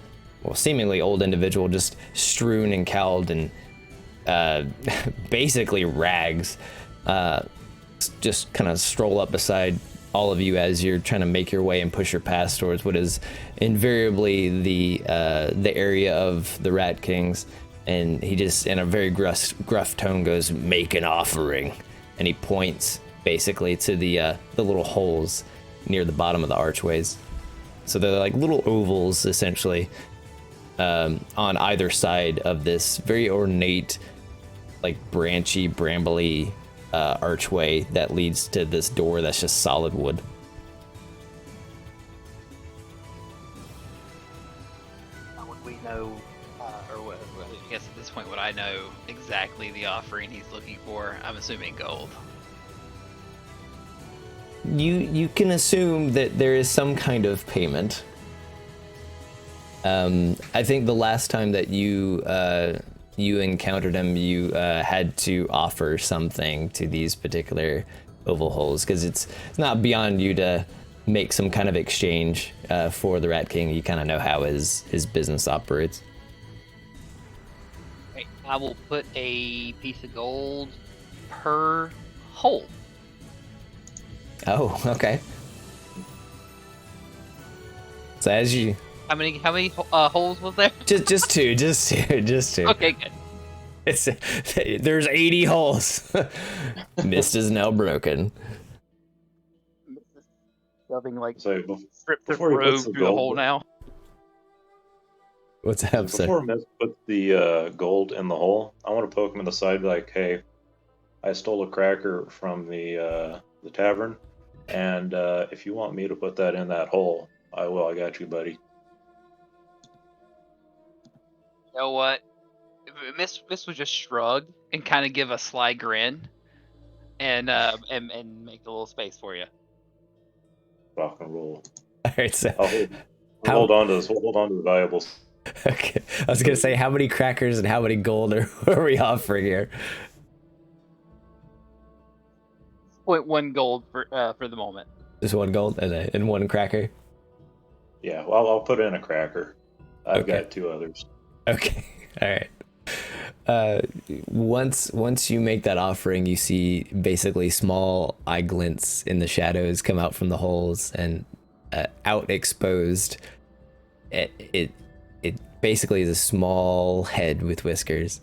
well, seemingly old individual just strewn and cowled in basically rags, just kind of stroll up beside all of you as you're trying to make your way and push your path towards what is invariably the area of the Rat Kings. And he just, in a very gruff tone, goes, "Make an offering," and he points basically to the little holes near the bottom of the archways. So they're like little ovals, essentially, on either side of this very ornate, like branchy, brambly archway that leads to this door that's just solid wood. Would we know, I guess at this point, would I know exactly the offering he's looking for? I'm assuming gold. You can assume that there is some kind of payment. I think the last time that you encountered him, you had to offer something to these particular oval holes, because it's not beyond you to make some kind of exchange for the Rat King. You kind of know how his business operates. Right. I will put a piece of gold per hole. Oh, okay. So as you... How many holes was there? Just two. Okay, good. There's 80 holes. Mist is now broken. Shoving like So strip the before he robe puts the through the gold- hole now. What's up, sir? Before Mist puts the gold in the hole, I want to poke him in the side, be like, "Hey, I stole a cracker from the tavern, and if you want me to put that in that hole, I will. I got you, buddy." You know what? Miss would just shrug and kind of give a sly grin, and make a little space for you. Rock and roll. All right, so I'll hold on to this. We'll hold on to the valuables. okay. I was gonna say, how many crackers and how many gold are we offering here? 0.1 gold for the moment. Just one gold and one cracker. Yeah, well, I'll put in a cracker. I've Okay. got two others. Okay. All right. Once you make that offering, you see basically small eye glints in the shadows come out from the holes, and out exposed, it basically is a small head with whiskers,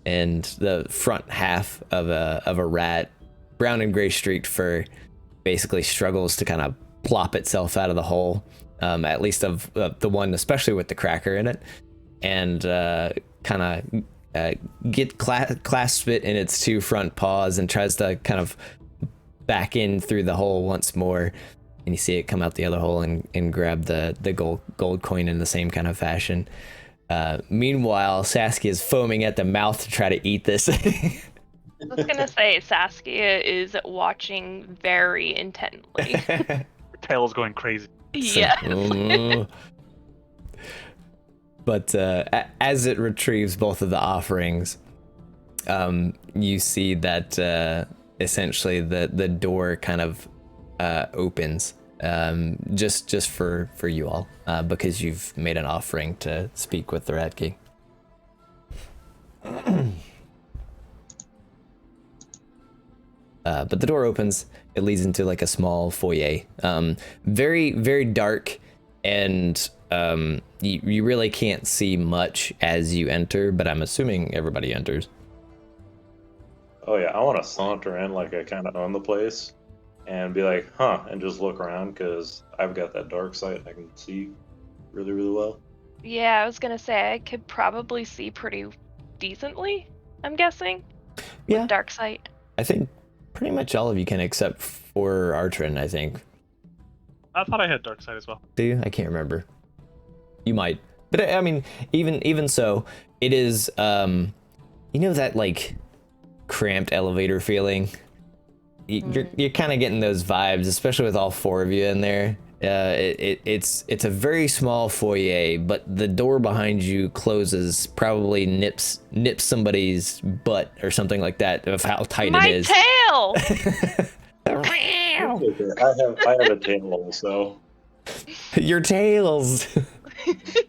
and the front half of a rat, brown and gray streaked fur, basically struggles to kind of plop itself out of the hole, at least of the one, especially with the cracker in it, and kind of clasps it in its two front paws and tries to kind of back in through the hole once more. And you see it come out the other hole and grab the gold coin in the same kind of fashion. Meanwhile, Saskia is foaming at the mouth to try to eat this. I was gonna say Saskia is watching very intently. Her tail is going crazy. Yeah. But as it retrieves both of the offerings, you see that essentially the door kind of opens just for you all, because you've made an offering to speak with the Rat King. But the door opens. It leads into like a small foyer. Very, very dark, and you really can't see much as you enter, but I'm assuming everybody enters. Oh yeah, I want to saunter in like I kind of own the place and be like, huh, and just look around because I've got that dark sight. I can see really, really well. Yeah, I was gonna say I could probably see pretty decently, I'm guessing. Yeah. With dark sight. I think pretty much all of you can, except for Artrin, I think. I thought I had dark sight as well. Do you? I can't remember. You might. But I mean, even so, it is, you know that, like, cramped elevator feeling? You're kind of getting those vibes, especially with all four of you in there. It's a very small foyer, but the door behind you closes, probably nips somebody's butt or something like that of how tight My it is. tail! I have a tail also. Your tails.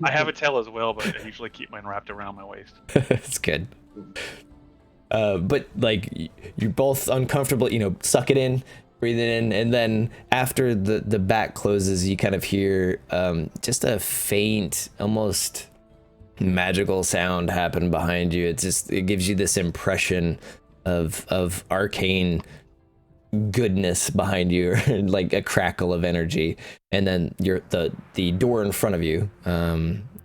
I have a tail as well, but I usually keep mine wrapped around my waist. It's good. But like you're both uncomfortable, suck it in, breathe it in, and then after the back closes, you kind of hear just a faint, almost magical sound happen behind you. It gives you this impression of arcane goodness behind you, like a crackle of energy, and then the door in front of you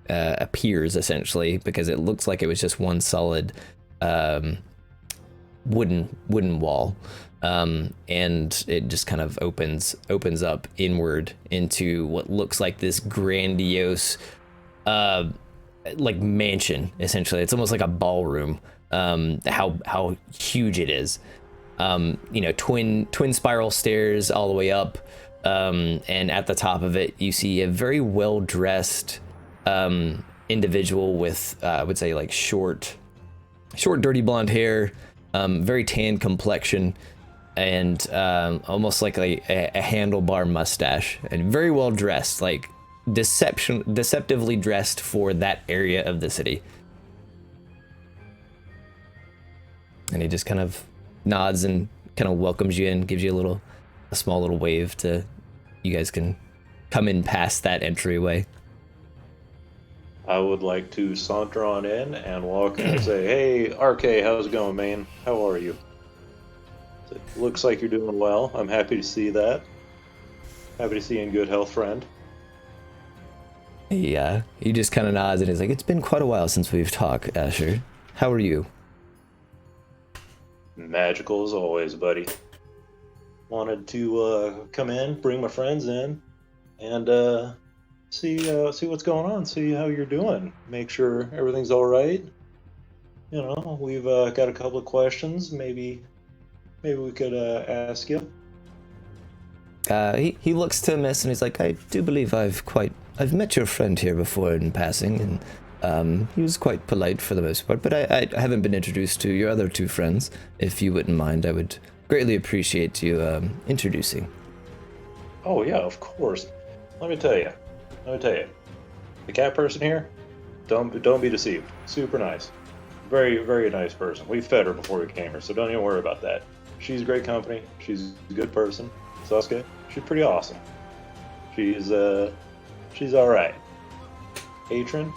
appears essentially, because it looks like it was just one solid wooden wall, and it just kind of opens up inward into what looks like this grandiose like mansion. Essentially, it's almost like a ballroom. How huge it is. Twin spiral stairs all the way up, and at the top of it you see a very well dressed individual with I would say like short dirty blonde hair, very tan complexion, and almost like a handlebar mustache, and very well dressed, like deceptively dressed for that area of the city. And he just kind of nods and kind of welcomes you in, gives you a small little wave to, you guys can come in past that entryway. I would like to saunter on in and walk in and say, hey, RK, how's it going, man? How are you? It looks like you're doing well. I'm happy to see that. Happy to see you in good health, friend. He just kind of nods and he's like, it's been quite a while since we've talked, Ashur. How are you? Magical as always, buddy. Wanted to come in, bring my friends in, and see what's going on, see how you're doing, make sure everything's all right. We've got a couple of questions. Maybe we could ask you. He looks to Miss and he's like, I do believe I've met your friend here before in passing, and he was quite polite for the most part, but I haven't been introduced to your other two friends. If you wouldn't mind, I would greatly appreciate you introducing. Oh yeah, of course. Let me tell you, the cat person here, don't be deceived. Super nice, very, very nice person. We fed her before we came here, so don't even worry about that. She's great company. She's a good person. Saskia, she's pretty awesome. She's all right. Artrin,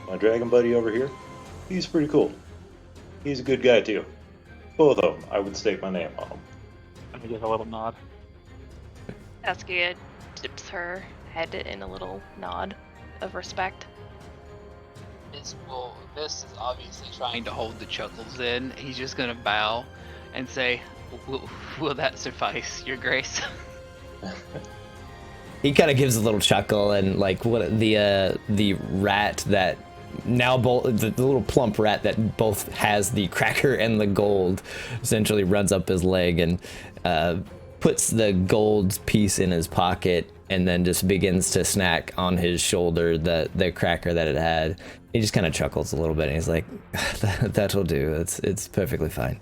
my dragon buddy over here, he's pretty cool. He's a good guy too. Both of them, I would stake my name on them. Let me give a little nod. Saskia dips her head in a little nod of respect. This is obviously trying to hold the chuckles in. He's just gonna bow and say, will that suffice, Your Grace? He kind of gives a little chuckle, and like what the rat that now the little plump rat that both has the cracker and the gold essentially runs up his leg and puts the gold piece in his pocket, and then just begins to snack on his shoulder the cracker that it had. He just kind of chuckles a little bit and he's like, that'll do. It's perfectly fine.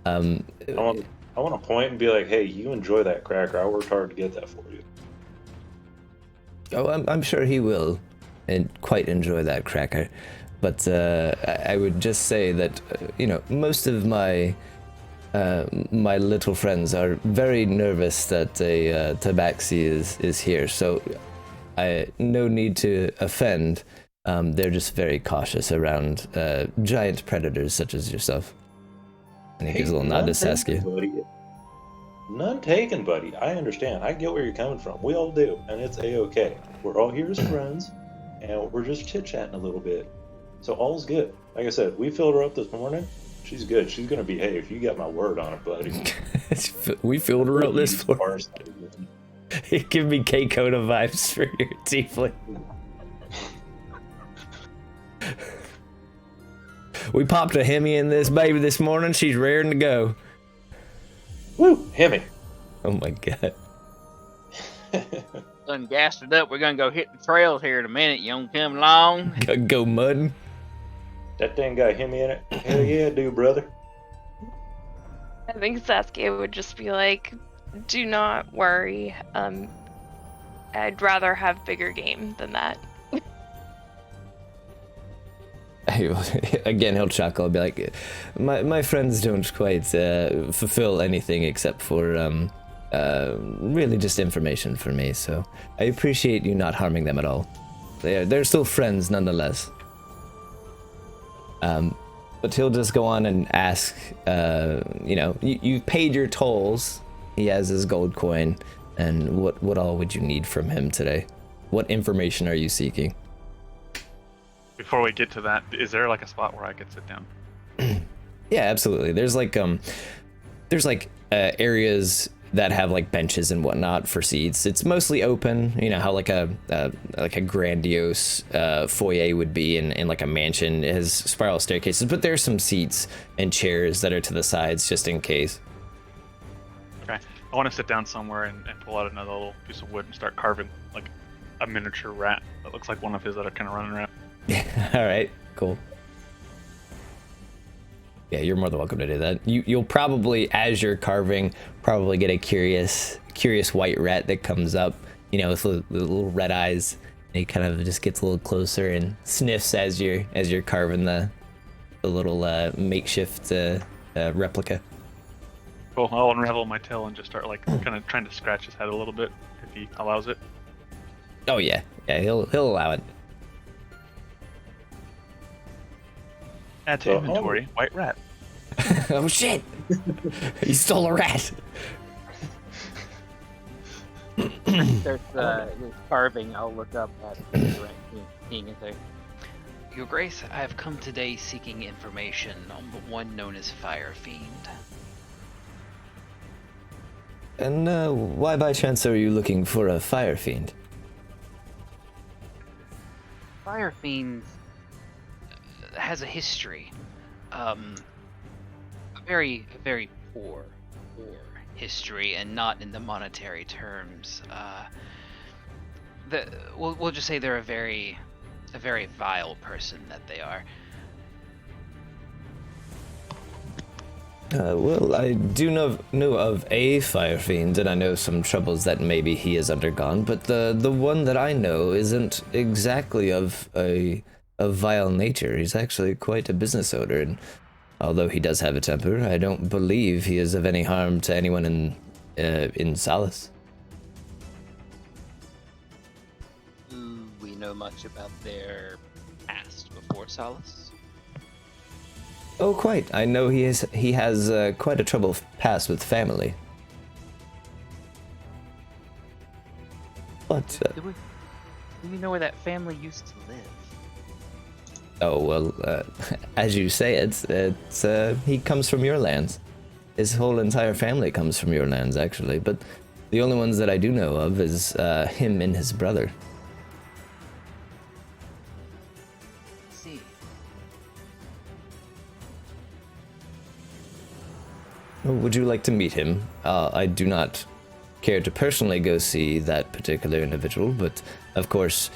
I want to point and be like, hey, you enjoy that cracker. I worked hard to get that for you. Oh, I'm sure he will, and quite enjoy that cracker. But I would just say that most of my my little friends are very nervous that a Tabaxia is here. So no need to offend. They're just very cautious around giant predators such as yourself. And he gives a little nod to Saskia. None taken, buddy. I understand. I get where you're coming from. We all do, and it's a-okay. We're all here as friends, and we're just chit-chatting a little bit. So all's good. Like I said, we filled her up this morning. She's good. She's gonna behave. You got my word on it, buddy. We filled her up this morning. Give me K-Coda vibes for your tiefling. We popped a Hemi in this baby this morning. She's raring to go. Woo, Hemi. Oh my god. Done gassed it up. We're gonna go hit the trails here in a minute. You don't come along. Go mudding. That thing got Hemi in it? Hell yeah, dude, brother. I think Saskia would just be like, do not worry. I'd rather have bigger game than that. Again, he'll chuckle and be like, my friends don't quite fulfill anything except for really just information for me, so I appreciate you not harming them at all. They're still friends nonetheless. But he'll just go on and ask, you've paid your tolls. He has his gold coin, and what all would you need from him today? What information are you seeking? Before we get to that, is there like a spot where I could sit down? Yeah, absolutely. There's areas that have like benches and whatnot for seats. It's mostly open. You know how like a grandiose foyer would be in like a mansion. It has spiral staircases, but there's some seats and chairs that are to the sides just in case. Okay, I want to sit down somewhere and pull out another little piece of wood and start carving like a miniature rat that looks like one of his that are kind of running around. All right, cool. Yeah, you're more than welcome to do that. You'll probably, as you're carving, probably get a curious white rat that comes up, with little red eyes. And he kind of just gets a little closer and sniffs as you're carving the little makeshift replica. Cool. I'll unravel my tail and just start like kind of trying to scratch his head a little bit if he allows it. Oh yeah, he'll allow it. Add to inventory, white rat. Oh shit! He stole a rat. There's carving. I'll look up at the king and say, Your Grace, I have come today seeking information on the one known as Fire Fiend. And why by chance are you looking for a fire fiend? Fire Fiend has a history. A very poor history, and not in the monetary terms. We'll just say they're a very vile person that they are. Well, I do know of a fire fiend, and I know some troubles that maybe he has undergone, but the one that I know isn't exactly of a vile nature. He's actually quite a business owner, and although he does have a temper, I don't believe he is of any harm to anyone in Solace. do we know much about their past before Solace? Oh, quite. I know he has quite a troubled past with family. But Do you know where that family used to live? oh well, as you say, it's he comes from your lands. His whole entire family comes from your lands, actually. But the only ones that I do know of is him and his brother. See. Would you like to meet him? I do not care to personally go see that particular individual, but of course,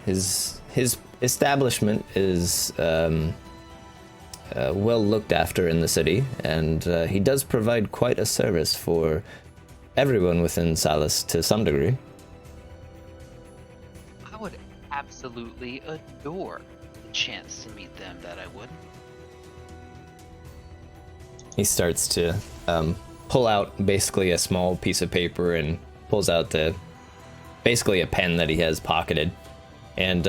his establishment is well looked after in the city, and he does provide quite a service for everyone within Solace to some degree. absolutely adore the chance to meet them, that I would. He starts to pull out basically a small piece of paper and pulls out basically a pen that he has pocketed, and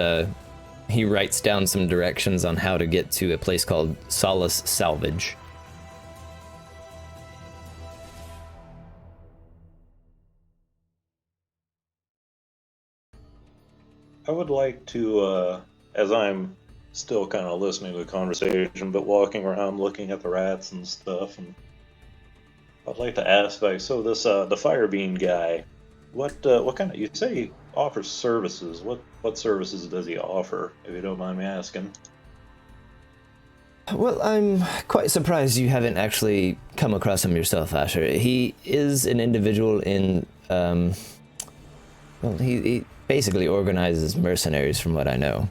he writes down some directions on how to get to a place called Solace Salvage. I would like to, as I'm still kind of listening to the conversation, but walking around looking at the rats and stuff, and I'd like to ask, like, so this the fire bean guy, what kind of, you say he offers services? What services does he offer, if you don't mind me asking? Well, I'm quite surprised you haven't actually come across him yourself, Ashur. He is an individual in, he basically organizes mercenaries, from what I know.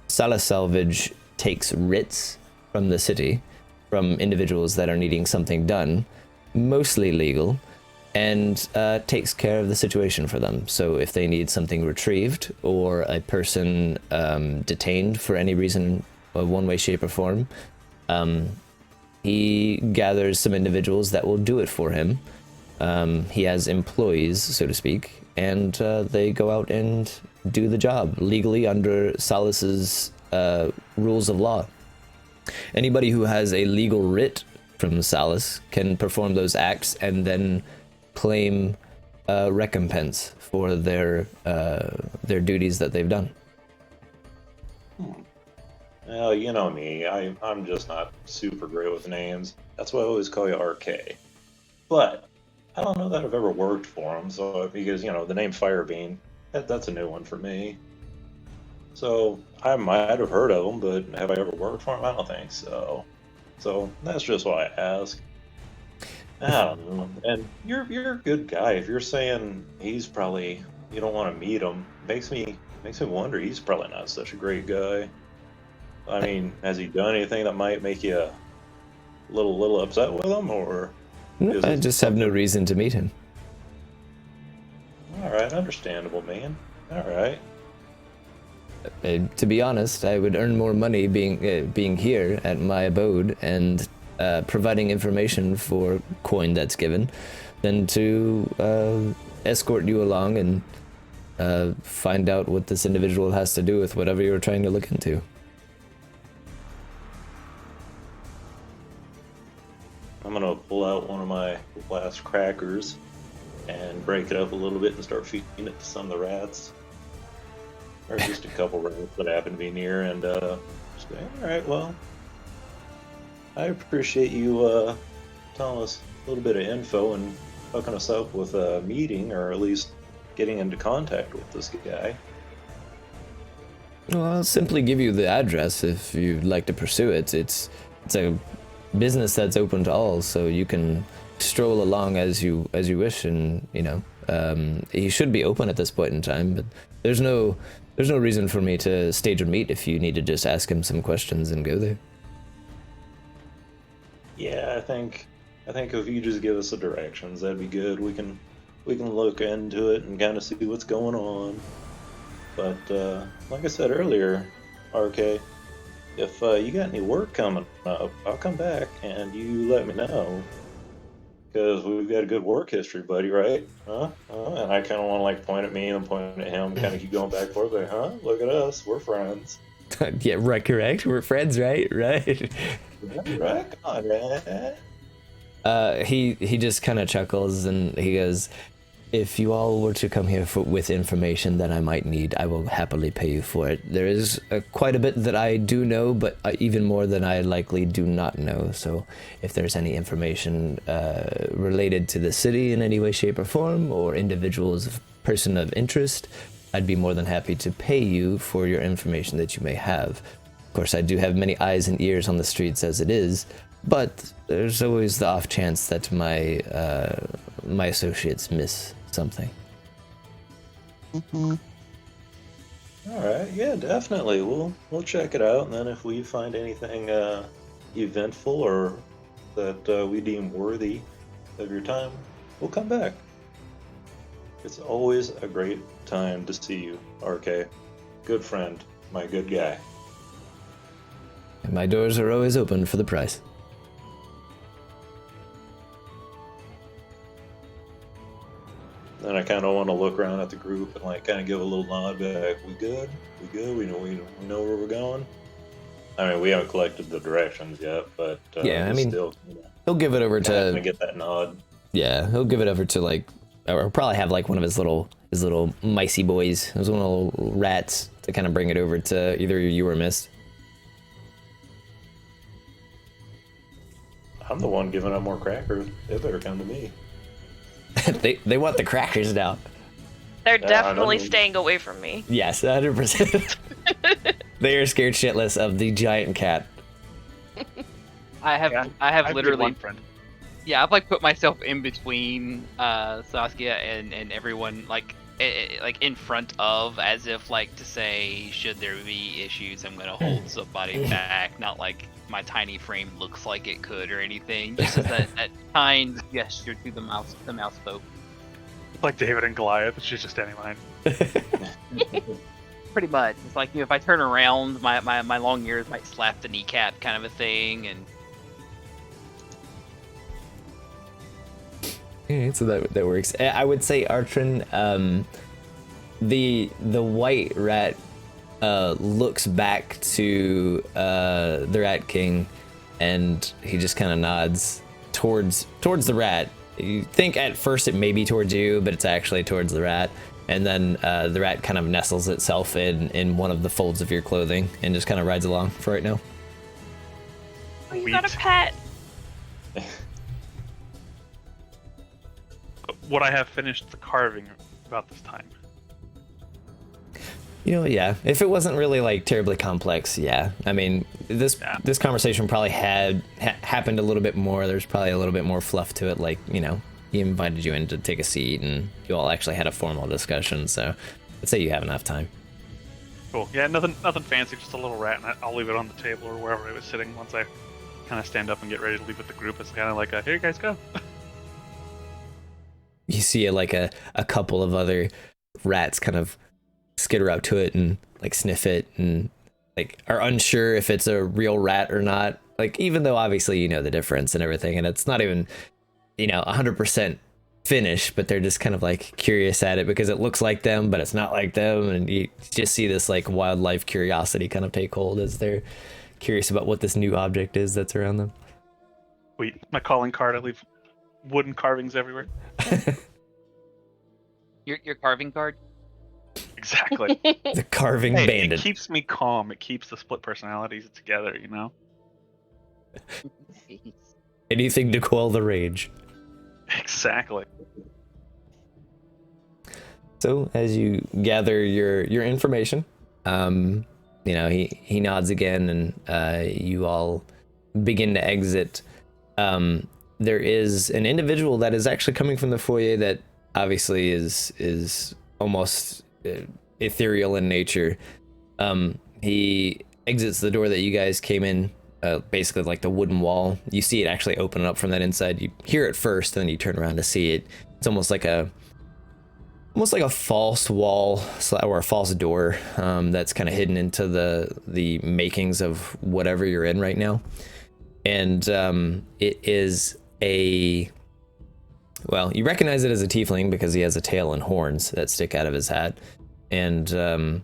Solace Salvage takes writs from the city, from individuals that are needing something done, mostly legal, and takes care of the situation for them. So if they need something retrieved, or a person detained for any reason, one way, shape, or form, he gathers some individuals that will do it for him. He has employees, so to speak, and they go out and do the job legally under Solace's rules of law. Anybody who has a legal writ from Solace can perform those acts and then claim recompense for their duties that they've done. Well, you know me, I'm just not super great with names. That's why I always call you RK. But I don't know that I've ever worked for him, so because, you know, the name Firebean, that's a new one for me. So I might have heard of him, but have I ever worked for him? I don't think so. So that's just why I ask. I don't know. And you're a good guy. If you're saying he's probably, you don't want to meet him, makes me wonder he's probably not such a great guy. I mean, has he done anything that might make you a little upset with him, or? No, I just have no reason to meet him. All right, understandable, man. All right. To be honest, I would earn more money being here at my abode and providing information for coin that's given than to escort you along and find out what this individual has to do with whatever you're trying to look into. I'm gonna pull out one of my last crackers and break it up a little bit and start feeding it to some of the rats. Or just a couple rats that happen to be near, and just go, all right, well, I appreciate you telling us a little bit of info and hooking us up with a meeting, or at least getting into contact with this guy. Well, I'll simply give you the address if you'd like to pursue it. It's a business that's open to all, so you can stroll along as you wish, and you know, he should be open at this point in time, but there's no reason for me to stage a meet if you need to just ask him some questions and go there. Yeah, I think if you just give us the directions, that'd be good. We can look into it and kind of see what's going on. But like I said earlier, RK, if you got any work coming up, I'll come back and you let me know. Because we've got a good work history, buddy, right? Huh? And I kind of want to like point at me and point at him, kind of keep going back and forth, like, huh? Look at us, we're friends. Yeah, right, correct. We're friends, right? Right. Right on, man. He just kind of chuckles and he goes, if you all were to come here with information that I might need, I will happily pay you for it. There is quite a bit that I do know, but even more than I likely do not know. So if there's any information related to the city in any way, shape, or form, or individuals, person of interest, I'd be more than happy to pay you for your information that you may have. Of course, I do have many eyes and ears on the streets as it is, but there's always the off chance that my associates miss something. Mm-hmm. All right, yeah, definitely. We'll check it out, and then if we find anything eventful or that we deem worthy of your time, we'll come back. It's always a great time to see you, RK. Good friend, my good guy. And my doors are always open for the price. And I kind of want to look around at the group and like kind of give a little nod back. We good? We good? We know where we're going. I mean, we haven't collected the directions yet, but yeah, I mean, still, he'll give it over to get that nod. Yeah, he'll give it over to like, or probably have like one of his little micey boys, his one of the little rats, to kind of bring it over to either you or Mist. I'm the one giving out more crackers. They better come to me. they want the crackers now. They're definitely staying away from me. Yes, 100%. They are scared shitless of the giant cat. I have literally one friend. Yeah, I've like put myself in between Saskia and everyone, like in front of, as if like to say, should there be issues, I'm gonna hold somebody back. Not like my tiny frame looks like it could or anything. Just as that kind gesture to the mouse folk. Like David and Goliath, she's just standing behind. Pretty much. It's like, if I turn around, my long ears might slap the kneecap, kind of a thing, and. Yeah, so that works. I would say Artrin, the white rat looks back to the Rat King, and he just kind of nods towards the rat. You think at first it may be towards you, but it's actually towards the rat. And then the rat kind of nestles itself in one of the folds of your clothing and just kind of rides along for right now. Oh, you got a pet. Would I have finished the carving about this time? You know, yeah. If it wasn't really like terribly complex, yeah. I mean, this conversation probably had happened a little bit more. There's probably a little bit more fluff to it. Like, you know, he invited you in to take a seat, and you all actually had a formal discussion. So, I'd say you have enough time. Cool. Yeah, nothing fancy. Just a little rat, and I'll leave it on the table or wherever I was sitting. Once I kind of stand up and get ready to leave with the group, it's kind of like, here you guys go. You see a couple of other rats kind of skitter up to it and like sniff it and like are unsure if it's a real rat or not. Like, even though obviously you know the difference and everything, and it's not even, you know, 100% finished, but they're just kind of like curious at it because it looks like them, but it's not like them. And you just see this like wildlife curiosity kind of take hold as they're curious about what this new object is that's around them. Wait, my calling card, I leave wooden carvings everywhere. Your carving card? Exactly. The carving bandit. It keeps me calm. It keeps the split personalities together, you know? Anything to quell the rage. Exactly. So as you gather your information, you know, he nods again, and you all begin to exit. There is an individual that is actually coming from the foyer that obviously is almost ethereal in nature. He exits the door that you guys came in, basically like the wooden wall. You see it actually open up from that inside. You hear it first, then you turn around to see it. It's almost like a false wall or a false door that's kind of hidden into the makings of whatever you're in right now. And it is well, you recognize it as a tiefling because he has a tail and horns that stick out of his hat. And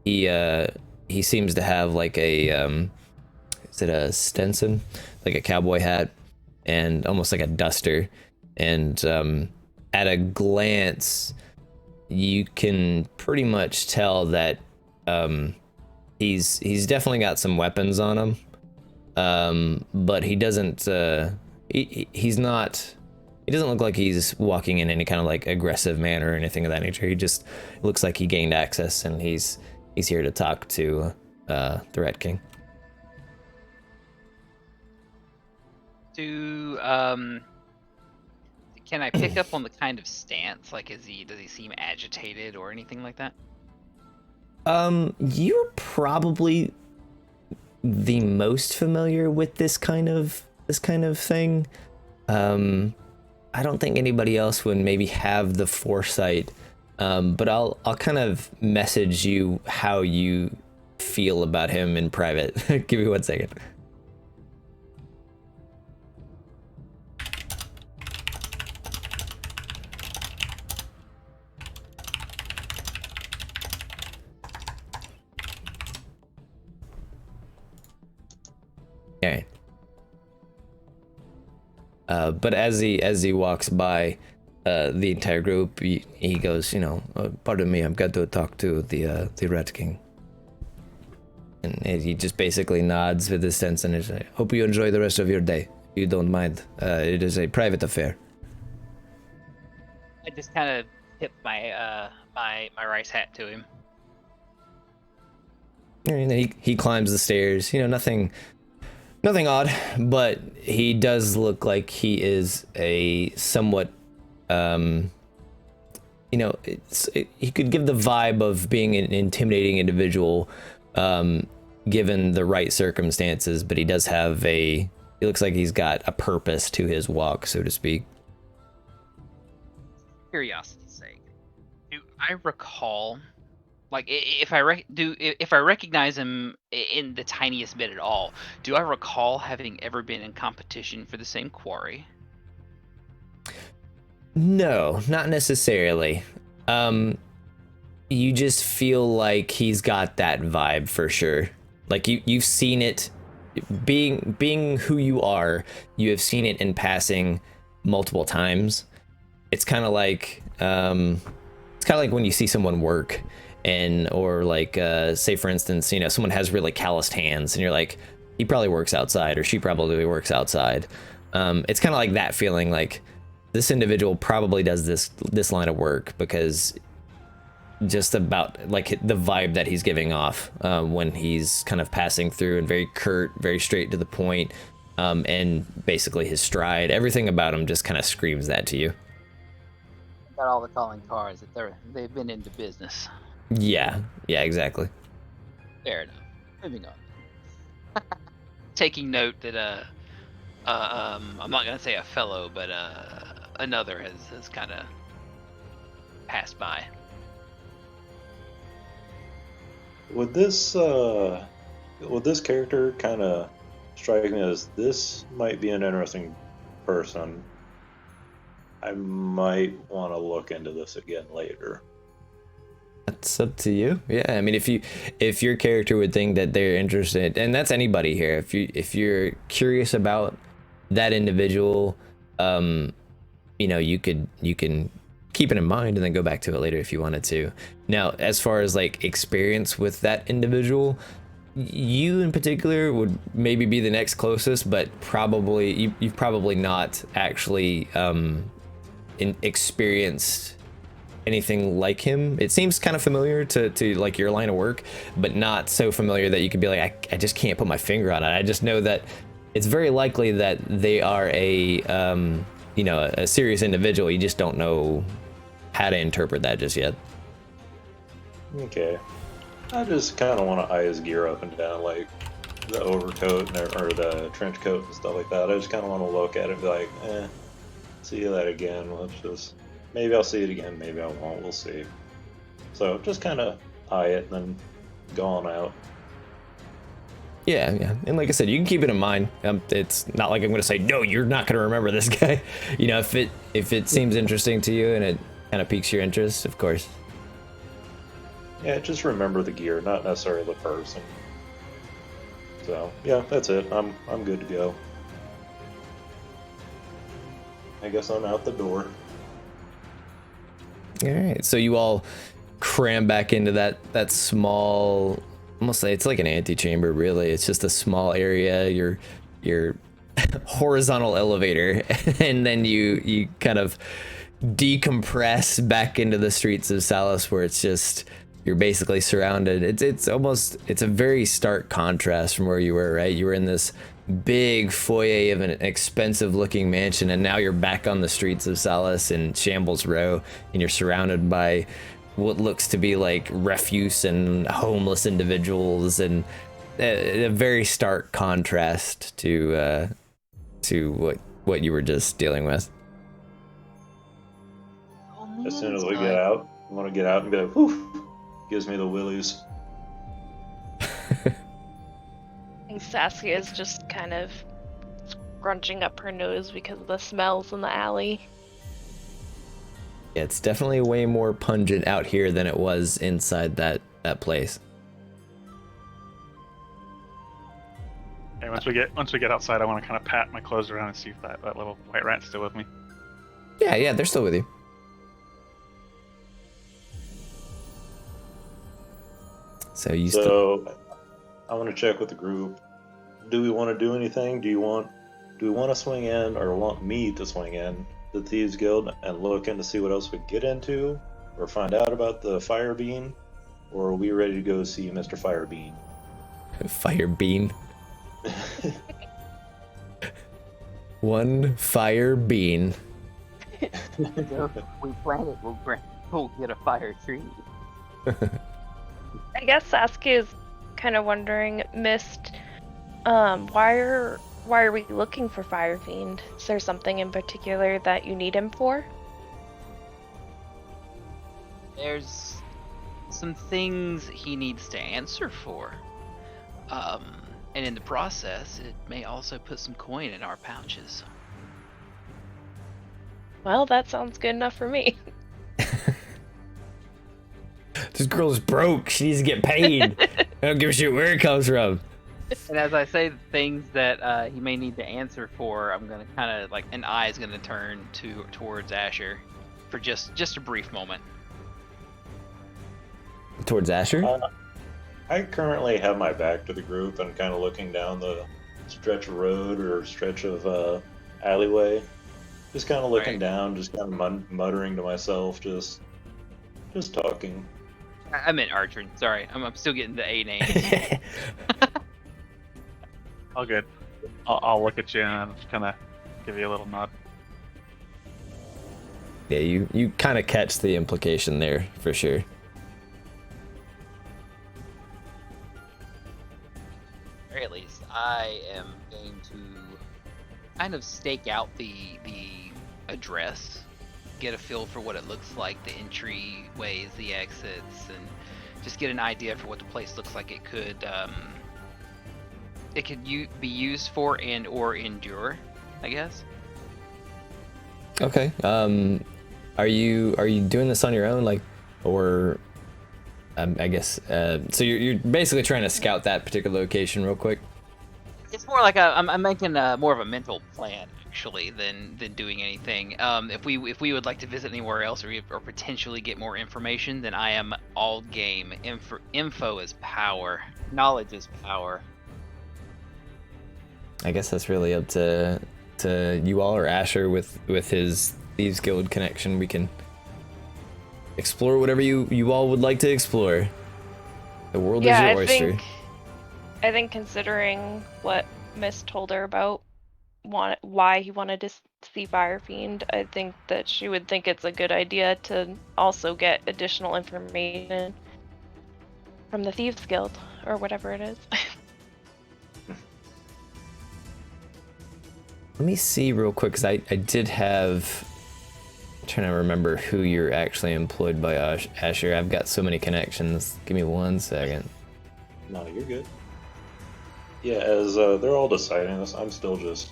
he seems to have like a is it a Stetson, like a cowboy hat, and almost like a duster. And at a glance, you can pretty much tell that he's definitely got some weapons on him, but he doesn't he's not. He doesn't look like he's walking in any kind of like aggressive manner or anything of that nature. He just looks like he gained access, and he's here to talk to the Rat King. Can I pick up on the kind of stance? Like, does he seem agitated or anything like that? You're probably the most familiar with this kind of thing. I don't think anybody else would maybe have the foresight, but I'll kind of message you how you feel about him in private. Give me 1 second. All right. But as he walks by the entire group, he goes, pardon me, I've got to talk to the Rat King. And he just basically nods with his sense and is like, hope you enjoy the rest of your day. If you don't mind. It is a private affair. I just kind of tip my my rice hat to him. And then he climbs the stairs. Nothing odd, but he does look like he is a somewhat, he could give the vibe of being an intimidating individual, given the right circumstances, but he does have he looks like he's got a purpose to his walk, so to speak. Curiosity's sake, do I recall, like, if I recognize him in the tiniest bit at all, do I recall having ever been in competition for the same quarry? No, not necessarily. You just feel like he's got that vibe for sure. Like you've seen it, being who you are, you have seen it in passing multiple times. It's kind of like when you see someone work, or like say for instance, someone has really calloused hands and you're like, he probably works outside, or she probably works outside. It's kind of like that feeling, like this individual probably does this line of work, because just about like the vibe that he's giving off when he's kind of passing through, and very curt, very straight to the point, and basically his stride, everything about him just kind of screams that to you. Got all the calling cards that they've been into business. Yeah, exactly. Fair enough. Moving on. Taking note that I'm not gonna say a fellow, but another has kind of passed by. Would this character kind of strike me as, this might be an interesting person? I might want to look into this again later. That's up to you. Yeah, I mean, if your character would think that they're interested, and that's anybody here, if you're curious about that individual, you can keep it in mind and then go back to it later if you wanted to. Now, as far as like experience with that individual, you in particular would maybe be the next closest, but probably you've probably not actually experienced anything like him. It seems kind of familiar to like your line of work, but not so familiar that you could be like, I just can't put my finger on it. I just know that it's very likely that they are a serious individual. You just don't know how to interpret that just yet. Okay. I just kind of want to eye his gear up and down, like the overcoat or the trench coat and stuff like that. I just kind of want to look at it and be like, see that again. Maybe I'll see it again, maybe I won't, we'll see. So just kind of eye it and then go on out. Yeah, and like I said, you can keep it in mind. It's not like I'm going to say, no, you're not going to remember this guy. If it seems interesting to you and it kind of piques your interest, of course. Yeah, just remember the gear, not necessarily the person. So yeah, that's it. I'm good to go. I guess I'm out the door. All right, so you all cram back into that small, almost say it's like an antechamber, really. It's just a small area, your horizontal elevator, and then you kind of decompress back into the streets of Salas, where it's just, you're basically surrounded. It's a very stark contrast from where you were, right? You were in this big foyer of an expensive looking mansion, and now you're back on the streets of Salas in Shambles Row, and you're surrounded by what looks to be like refuse and homeless individuals, and a very stark contrast to what you were just dealing with. As soon as we get out, I want to get out and be like, whew, gives me the willies. And Saskia is just kind of scrunching up her nose because of the smells in the alley. Yeah, it's definitely way more pungent out here than it was inside that place. And once we get outside, I want to kind of pat my clothes around and see if that little white rat's still with me. Yeah, they're still with you. So I want to check with the group. Do we want to do anything? Do we want to swing in, or want me to swing in the Thieves Guild and look in to see what else we get into, or find out about the Fire Bean, or are we ready to go see Mr. Fire Bean? Fire Bean. One fire bean. So if we plant it, we'll get a fire tree. I guess Saskia is kind of wondering, Mist, why are we looking for Fire Fiend? Is there something in particular that you need him for? There's some things he needs to answer for. And in the process, it may also put some coin in our pouches. Well, that sounds good enough for me. This girl's broke. She needs to get paid. I don't give a shit where it comes from. And as I say the things that he may need to answer for, I'm gonna kind of like An eye is going to turn towards Ashur for just a brief moment. Towards Ashur? I currently have my back to the group and kind of looking down the stretch of road or stretch of alleyway. Just kind of looking down, just kind of muttering to myself, just talking. I meant Artrin. Sorry, I'm still getting the A names. All good. I'll look at you and just kind of give you a little nod. Yeah, you kind of catch the implication there, for sure. At least I am going to kind of stake out the address, get a feel for what it looks like, the entryways, the exits, and just get an idea for what the place looks like. It could be used for and or endure, I guess. Okay. Are you doing this on your own, like, or? I guess, so you're basically trying to scout that particular location real quick? It's more like I'm making more of a mental plan, actually, than doing anything. If we would like to visit anywhere else or potentially get more information, then I am all game. Info is power. Knowledge is power. I guess that's really up to you all, or Ashur with his Thieves Guild connection. We can explore whatever you all would like to explore. The world is your oyster. I think considering what Mist told her about why he wanted to see Fire Fiend, I think that she would think it's a good idea to also get additional information from the Thieves Guild, or whatever it is. Let me see real quick, because I did have... I'm trying to remember who you're actually employed by, Ashur. I've got so many connections. Give me 1 second. No, you're good. Yeah, as they're all deciding this, I'm still just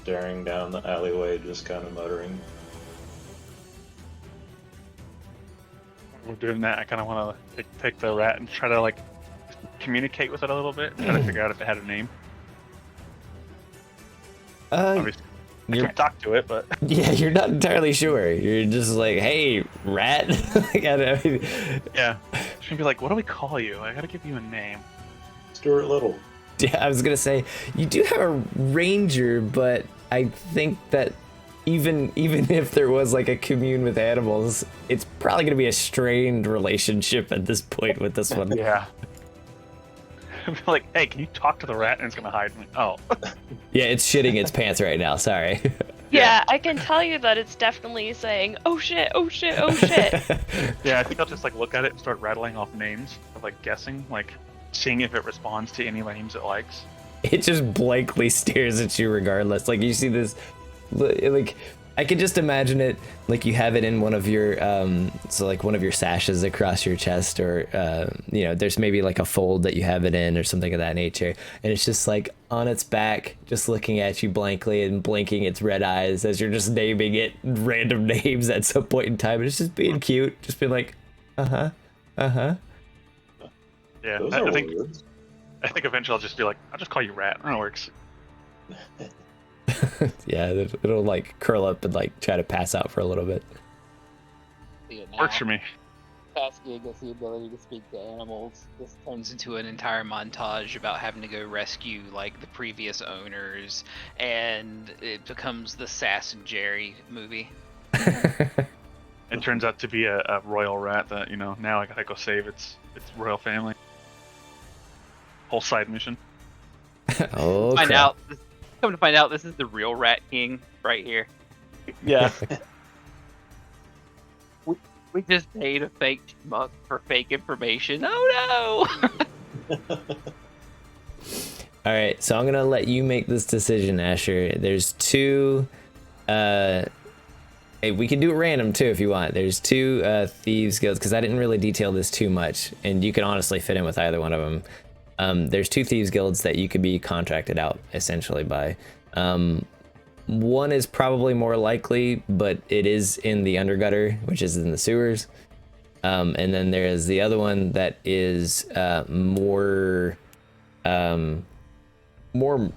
staring down the alleyway, just kind of muttering. We're doing that. I kind of want to take the rat and try to like communicate with it a little bit, try to figure out if it had a name. Obviously, I can talk to it, but yeah, you're not entirely sure. You're just like, hey, rat. Yeah, she'd be like, what do we call you? I gotta give you a name. Stuart Little. Yeah, I was gonna say you do have a ranger, but I think that even if there was like a commune with animals, it's probably gonna be a strained relationship at this point with this one. Yeah. I'd be like, hey, can you talk to the rat? And it's gonna hide me. Oh. Yeah, it's shitting its pants right now. Sorry. Yeah, I can tell you that it's definitely saying, oh shit, oh shit, oh shit. Yeah, I think I'll just like look at it and start rattling off names of like guessing, like seeing if it responds to any names it likes. It just blankly stares at you regardless. Like you see this, like I could just imagine it like you have it in one of your so like one of your sashes across your chest, or you know, there's maybe like a fold that you have it in or something of that nature, and it's just like on its back, just looking at you blankly and blinking its red eyes as you're just naming it random names at some point in time. And it's just being cute, just being like, yeah, Those I are think words. eventually I'll just be like, I'll just call you Rat. That works. yeah, it'll like curl up and like try to pass out for a little bit. See it now. Works for me. Saskia gets the ability to speak to animals. This Turns into an entire montage about having to go rescue like the previous owners, and it becomes the Sass and Jerry movie. It turns out to be a royal rat that, you know, now I gotta go save its royal family. Whole side mission. Oh, Find crap. out. Come to find out, this is the real Rat King right here. Yeah. We just paid a fake schmuck for fake information. Oh no! All right, so I'm gonna let you make this decision, Ashur. There's two. Hey, we can do it random too if you want. There's two thieves guilds, because I didn't really detail this too much, and you can honestly fit in with either one of them. There's two thieves guilds that you could be contracted out essentially by. One is probably more likely, but it is in the undergutter, which is in the sewers. And then there is the other one that is more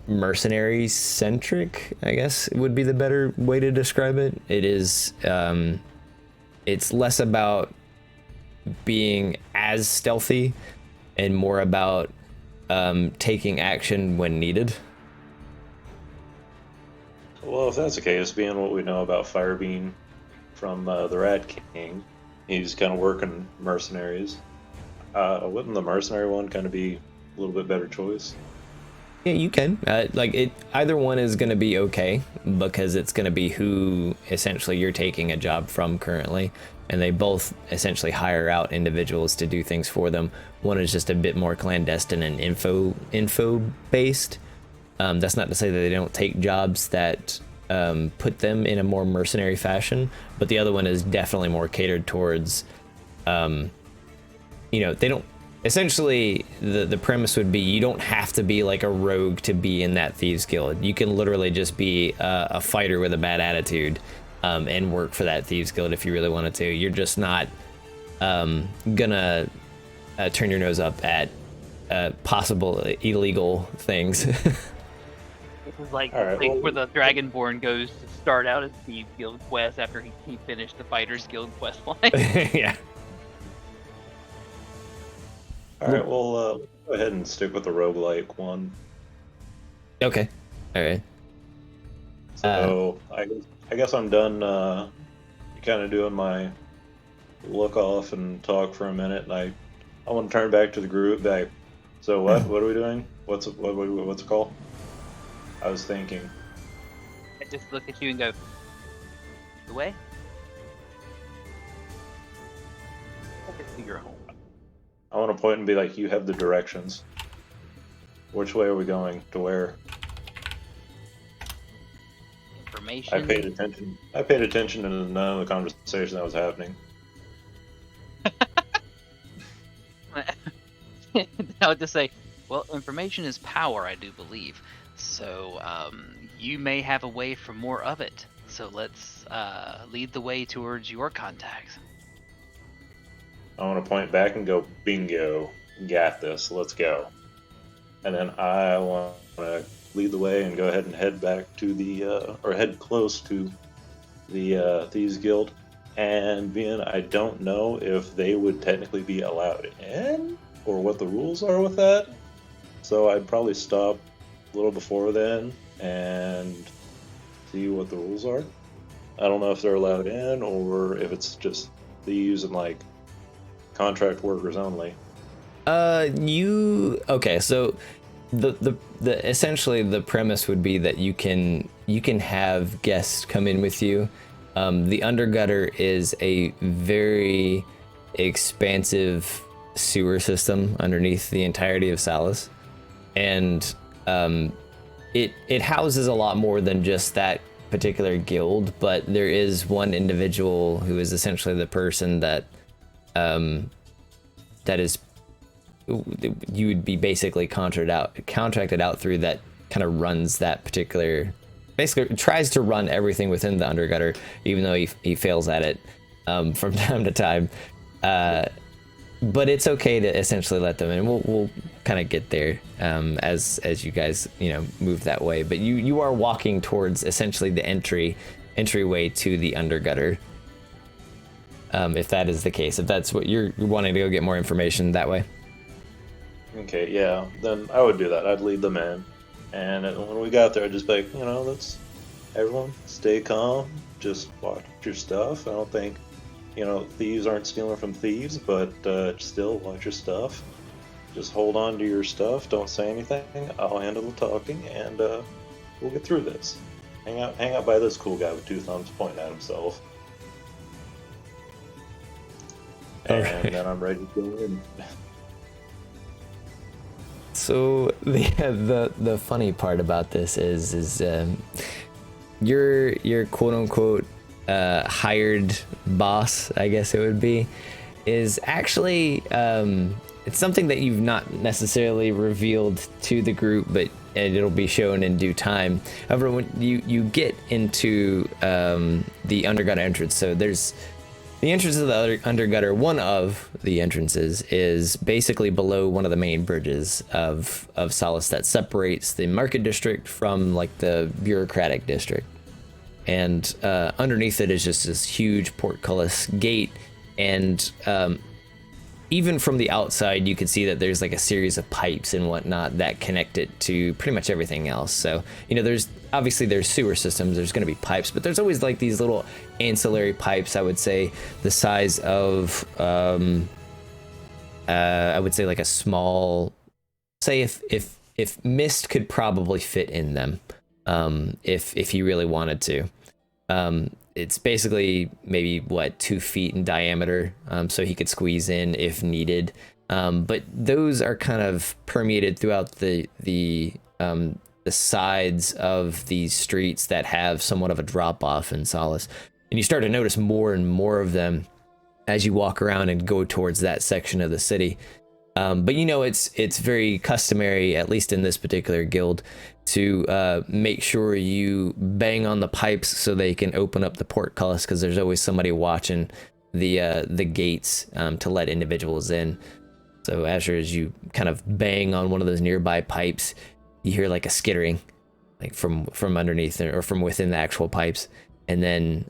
mercenary centric, I guess would be the better way to describe it. It is it's less about being as stealthy and more about taking action when needed. Well, if that's the case, being what we know about Firebean from the Rat King, he's kind of working mercenaries. Wouldn't the mercenary one kind of be a little bit better choice? Yeah, you can. Like it, either one is going to be okay, because it's going to be who essentially you're taking a job from currently, and they both essentially hire out individuals to do things for them. One is just a bit more clandestine and info based. That's not to say that they don't take jobs that put them in a more mercenary fashion, but the other one is definitely more catered towards, you know, they don't. Essentially, the premise would be you don't have to be like a rogue to be in that thieves guild. You can literally just be a fighter with a bad attitude and work for that thieves guild if you really wanted to. You're just not gonna turn your nose up at possible illegal things. This is like, All right, well- where the Dragonborn goes to start out as Thieves Guild quest after he finished the Fighters Guild quest line. Yeah. All right, well, go ahead and stick with the roguelike one. Okay. All right. So I guess I'm done kind of doing my look off and talk for a minute, and I want to turn back to the group. Back. So what are we doing? What's it called? I was thinking. I just look at you and go, the way? Take it to your home. I want to point and be like, you have the directions. Which way are we going? To where? Information. I paid attention to none of the conversation that was happening. I would just say, well, information is power, I do believe. So you may have a way for more of it. So let's lead the way towards your contacts. I want to point back and go, bingo, got this, let's go. And then I want to lead the way and go ahead and head back to the, or head close to the Thieves Guild. And being I don't know if they would technically be allowed in, or what the rules are with that. So I'd probably stop a little before then and see what the rules are. I don't know if they're allowed in, or if it's just thieves and like contract workers only. Okay, so the essentially the premise would be that you can have guests come in with you. The undergutter is a very expansive sewer system underneath the entirety of Salas, and it houses a lot more than just that particular guild, but there is one individual who is essentially the person that that is you would be basically contracted out through, that kind of runs that particular, basically tries to run everything within the Undergutter, even though he fails at it from time to time. But it's okay to essentially let them in. We'll kind of get there as you guys move that way. But you are walking towards essentially the entryway to the Undergutter. If that is the case, if that's what you're wanting to go get more information that way. Okay, yeah, then I would do that. I'd lead them in, and when we got there, I'd just be like, let's everyone stay calm, just watch your stuff. I don't think, thieves aren't stealing from thieves, but still watch your stuff. Just hold on to your stuff. Don't say anything. I'll handle the talking, and we'll get through this. Hang out by this cool guy with two thumbs pointing at himself. And then I'm ready to go in. So the funny part about this is your quote unquote hired boss, I guess it would be, is actually it's something that you've not necessarily revealed to the group, but it'll be shown in due time. However, when you get into the Undergutter entrance, so there's the entrance of the Undergutter. One of the entrances is basically below one of the main bridges of Solace that separates the market district from like the bureaucratic district. And underneath it is just this huge portcullis gate. And even from the outside, you can see that there's like a series of pipes and whatnot that connect it to pretty much everything else. So, there's sewer systems, there's going to be pipes, but there's always like these little ancillary pipes, I would say the size of, I would say like a small, say if Mist could probably fit in them, if he really wanted to. It's basically maybe 2 feet in diameter, so he could squeeze in if needed. But those are kind of permeated throughout the sides of these streets that have somewhat of a drop off in Solace, and you start to notice more and more of them as you walk around and go towards that section of the city. But it's very customary, at least in this particular guild, to make sure you bang on the pipes so they can open up the portcullis, because there's always somebody watching the gates to let individuals in. So Ashur, as you kind of bang on one of those nearby pipes, you hear like a skittering, like from underneath or from within the actual pipes, and then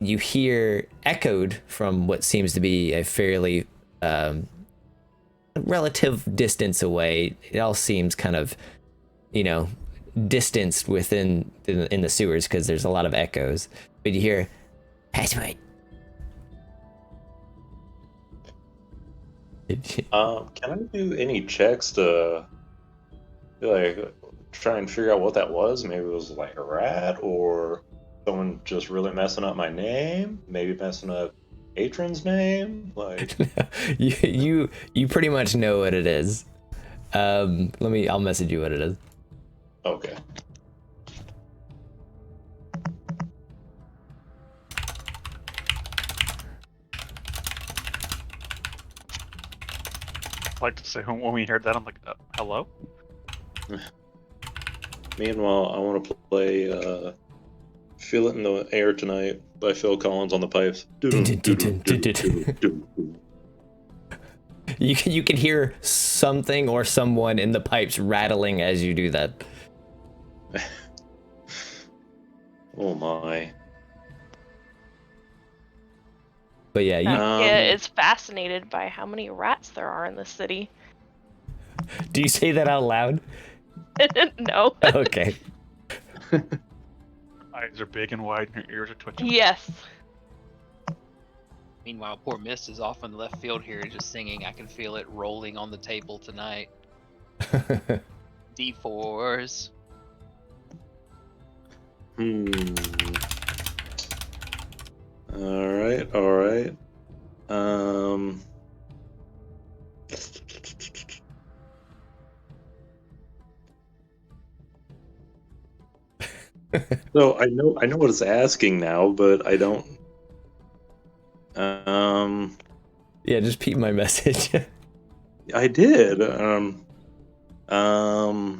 you hear echoed from what seems to be a fairly relative distance away. It all seems kind of, distanced in the sewers because there's a lot of echoes. But you hear password. Can I do any checks to try and figure out what that was? Maybe it was like a rat, or someone just really messing up my name. Maybe messing up Atrin's name. Like you pretty much know what it is. I'll message you what it is. Okay. I'd like to say when we heard that, I'm like, hello? Meanwhile, I want to play Feel It in the Air Tonight by Phil Collins on the pipes. You can hear something or someone in the pipes rattling as you do that. Oh my. But yeah, Saskia is fascinated by how many rats there are in the city. Do you say that out loud? No. Okay. Eyes are big and wide and your ears are twitching. Yes. Meanwhile, poor Mist is off in the left field here, just singing "I Can Feel It Rolling on the Table Tonight." D4s. All right. So I know what it's asking now, but I don't. Yeah, just peep my message. I did. So I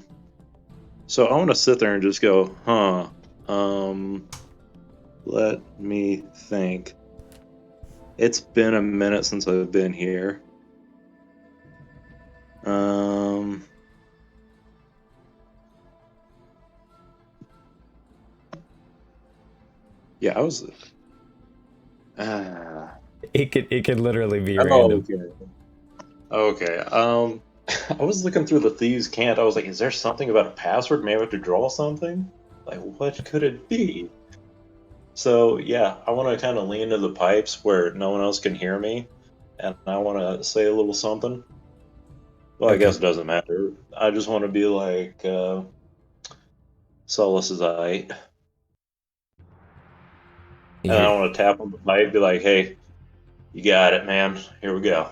want to sit there and just go, huh? Let me think. It's been a minute since I've been here. Yeah, I was. It could literally be Oh, random. okay. I was looking through the thieves' cant. I was like, is there something about a password? Maybe I have to draw something. Like, what could it be? So yeah, I want to kind of lean into the pipes where no one else can hear me, and I want to say a little something. Well, I Okay. guess it doesn't matter. I just want to be like, Solus is aight. You And I hear, want to tap on the pipe, be like, hey, you got it, man. Here we go.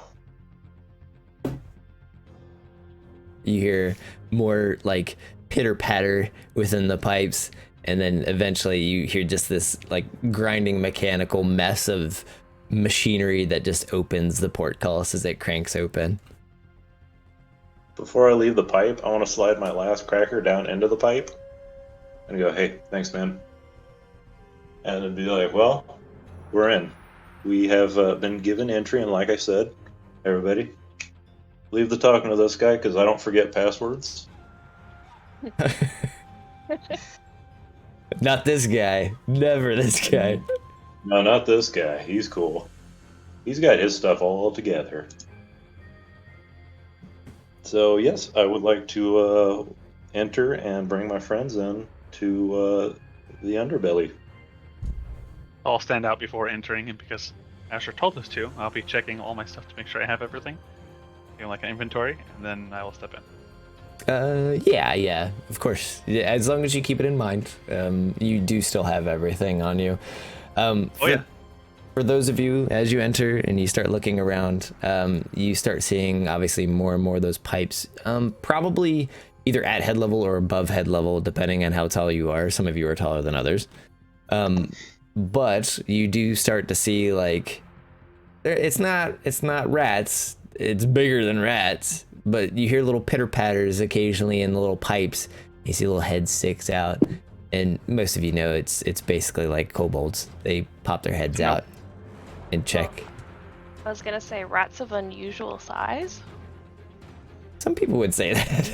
you hear more like pitter patter within the pipes, and then eventually you hear just this like grinding mechanical mess of machinery that just opens the portcullis as it cranks open. Before I leave the pipe, I want to slide my last cracker down into the pipe and go, hey, thanks, man. And then be like, well, we're in. We have been given entry, and like I said, everybody, leave the talking to this guy because I don't forget passwords. Not this guy. Never this guy. No, not this guy. He's cool. He's got his stuff all together. So yes, I would like to enter and bring my friends in to the underbelly. I'll stand out before entering, and because Ashur told us to, I'll be checking all my stuff to make sure I have everything. Doing like an inventory, and then I will step in. Yeah, of course. Yeah, as long as you keep it in mind, you do still have everything on you. For those of you, as you enter and you start looking around, you start seeing obviously more and more of those pipes, probably either at head level or above head level, depending on how tall you are. Some of you are taller than others. But you do start to see like, it's not rats. It's bigger than rats, but you hear little pitter patters occasionally in the little pipes. You see little heads sticks out, and most of you know it's basically like kobolds. They pop their heads out and check. I was gonna say rats of unusual size. Some people would say that.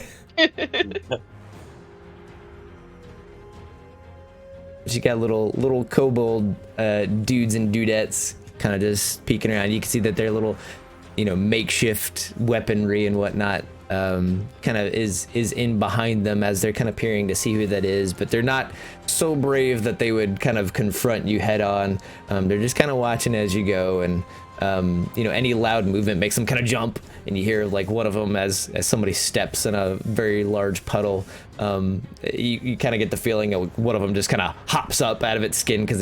You got little kobold dudes and dudettes kind of just peeking around. You can see that their little, makeshift weaponry and whatnot kind of is in behind them as they're kind of peering to see who that is, but they're not so brave that they would kind of confront you head on. They're just kind of watching as you go, and any loud movement makes them kind of jump, and you hear like one of them as somebody steps in a very large puddle. You kind of get the feeling of one of them just kind of hops up out of its skin because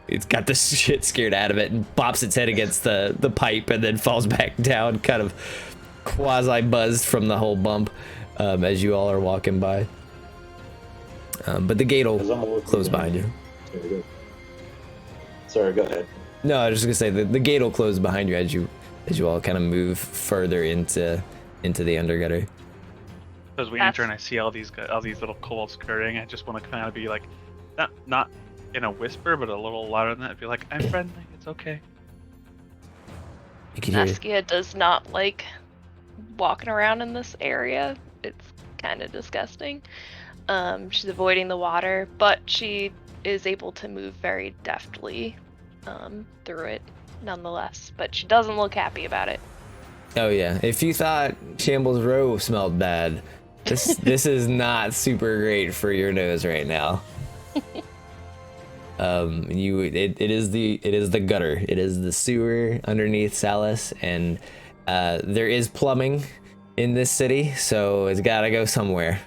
it's got the shit scared out of it and bops its head against the pipe and then falls back down, kind of quasi buzzed from the whole bump as you all are walking by. But the gate will close behind you. Sorry, go ahead. No, I was just gonna say the gate will close behind you as you all kind of move further into the undergutter. As we enter and I see all these little kobolds skirting, I just want to kind of be like, not in a whisper, but a little louder than that. Be like, I'm friendly. It's okay. You can hear. Saskia does not like walking around in this area. It's kind of disgusting. She's avoiding the water, but she is able to move very deftly through it nonetheless. But she doesn't look happy about it. Oh yeah, if you thought Shambles Row smelled bad, this is not super great for your nose right now. It is the gutter. It is the sewer underneath Salus, and there is plumbing in this city, so it's gotta go somewhere.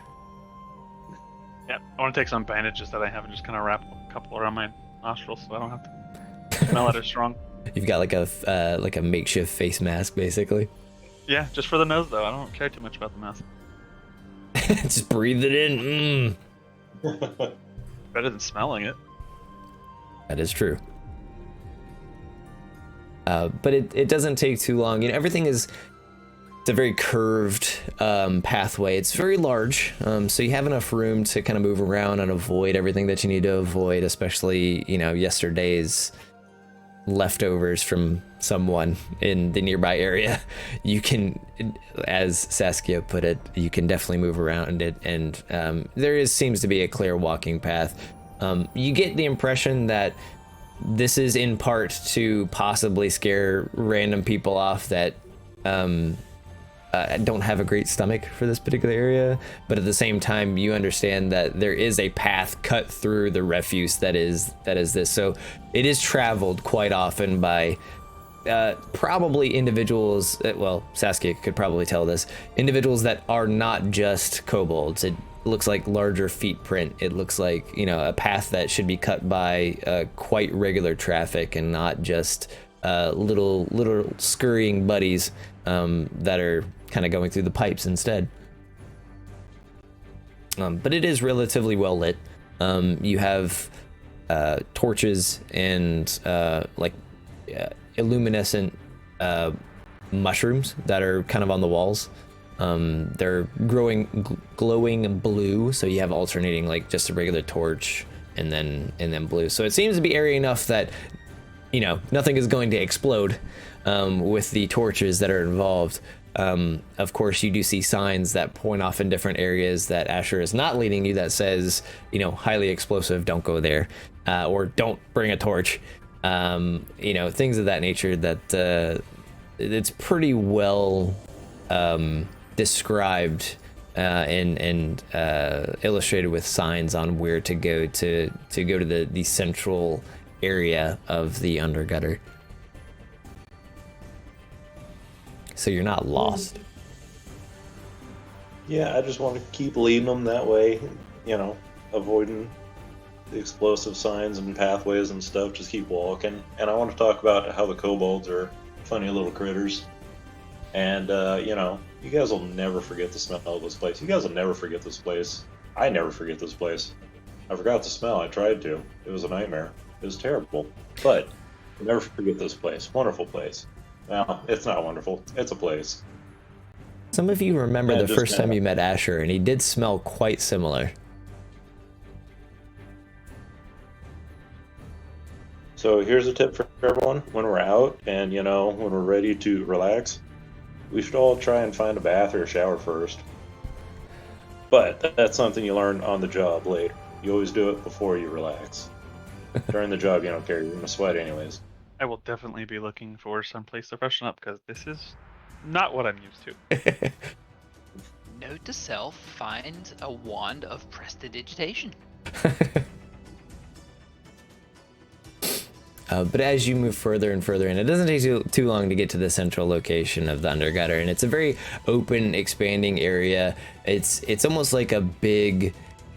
Yeah, I want to take some bandages that I have and just kind of wrap a couple around my nostrils so I don't have to smell it as strong. You've got like a makeshift face mask, basically. Yeah, just for the nose though. I don't care too much about the mouth. Just breathe it in. Better than smelling it. That is true. But it doesn't take too long. You know, everything is, it's a very curved pathway. It's very large, so you have enough room to kind of move around and avoid everything that you need to avoid, especially, you know, yesterday's leftovers from someone in the nearby area. You can, as Saskia put it, you can definitely move around it, and seems to be a clear walking path. You get the impression that this is in part to possibly scare random people off that don't have a great stomach for this particular area, but at the same time you understand that there is a path cut through the refuse that is this. So it is traveled quite often by probably individuals, well, Saskia could probably tell this, individuals that are not just kobolds. It looks like larger feet print. It looks like, you know, a path that should be cut by quite regular traffic and not just little scurrying buddies that are kind of going through the pipes instead. But it is relatively well lit. You have torches and illuminescent mushrooms that are kind of on the walls. They're glowing blue, so you have alternating like just a regular torch and then blue. So it seems to be airy enough that, you know, nothing is going to explode with the torches that are involved. Of course, you do see signs that point off in different areas that Ashur is not leading you that says, you know, highly explosive, don't go there, or don't bring a torch, you know, things of that nature that it's pretty well described and illustrated with signs on where to go to go to the central area of the undergutter. So you're not lost. Yeah, I just want to keep leading them that way, you know, avoiding the explosive signs and pathways and stuff, just keep walking. And I want to talk about how the kobolds are funny little critters. And, you know, you guys will never forget the smell of this place. You guys will never forget this place. I never forget this place. I forgot the smell. I tried to. It was a nightmare. It was terrible. But I'll never forget this place. Wonderful place. Well, it's not wonderful. It's a place. Some of you remember the first time you met Ashur, and he did smell quite similar. So here's a tip for everyone. When we're out and, you know, when we're ready to relax, we should all try and find a bath or a shower first. But that's something you learn on the job later. You always do it before you relax. During the job, you don't care. You're going to sweat anyways. I will definitely be looking for some place to freshen up, because this is not what I'm used to. Note to self, find a wand of prestidigitation. But as you move further and further in, it doesn't take too long to get to the central location of the undergutter, and it's a very open, expanding area. It's almost like a big...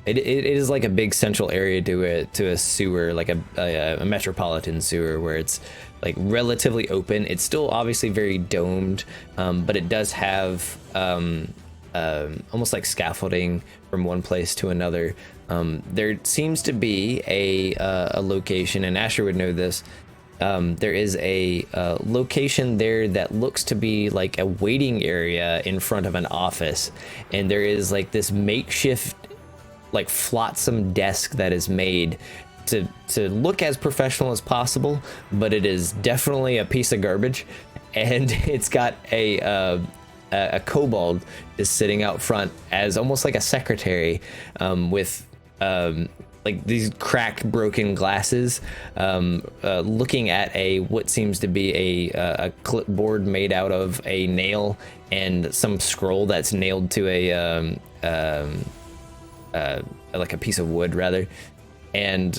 It is like a big central area to a sewer, like a metropolitan sewer, where it's like relatively open. It's still obviously very domed, but it does have almost like scaffolding from one place to another. There seems to be a location, and Ashur would know this. There is a location there that looks to be like a waiting area in front of an office, and there is like this makeshift like flotsam desk that is made to look as professional as possible, but it is definitely a piece of garbage, and it's got a kobold is sitting out front as almost like a secretary, with like these cracked, broken glasses, looking at what seems to be a clipboard made out of a nail and some scroll that's nailed to like a piece of wood rather, and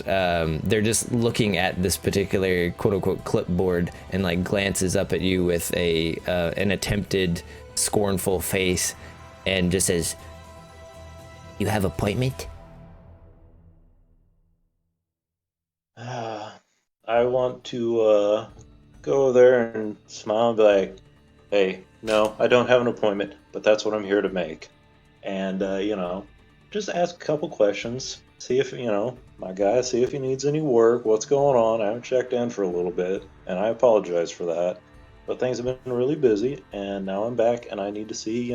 they're just looking at this particular quote-unquote clipboard, and like glances up at you with an attempted scornful face and just says, "You have appointment?" I want to go there and smile and be like, "Hey, no, I don't have an appointment, but that's what I'm here to make." And, you know, just ask a couple questions. see if, my guy, see if he needs any work, what's going on. I haven't checked in for a little bit, and I apologize for that. But things have been really busy, and now I'm back, and I need to see,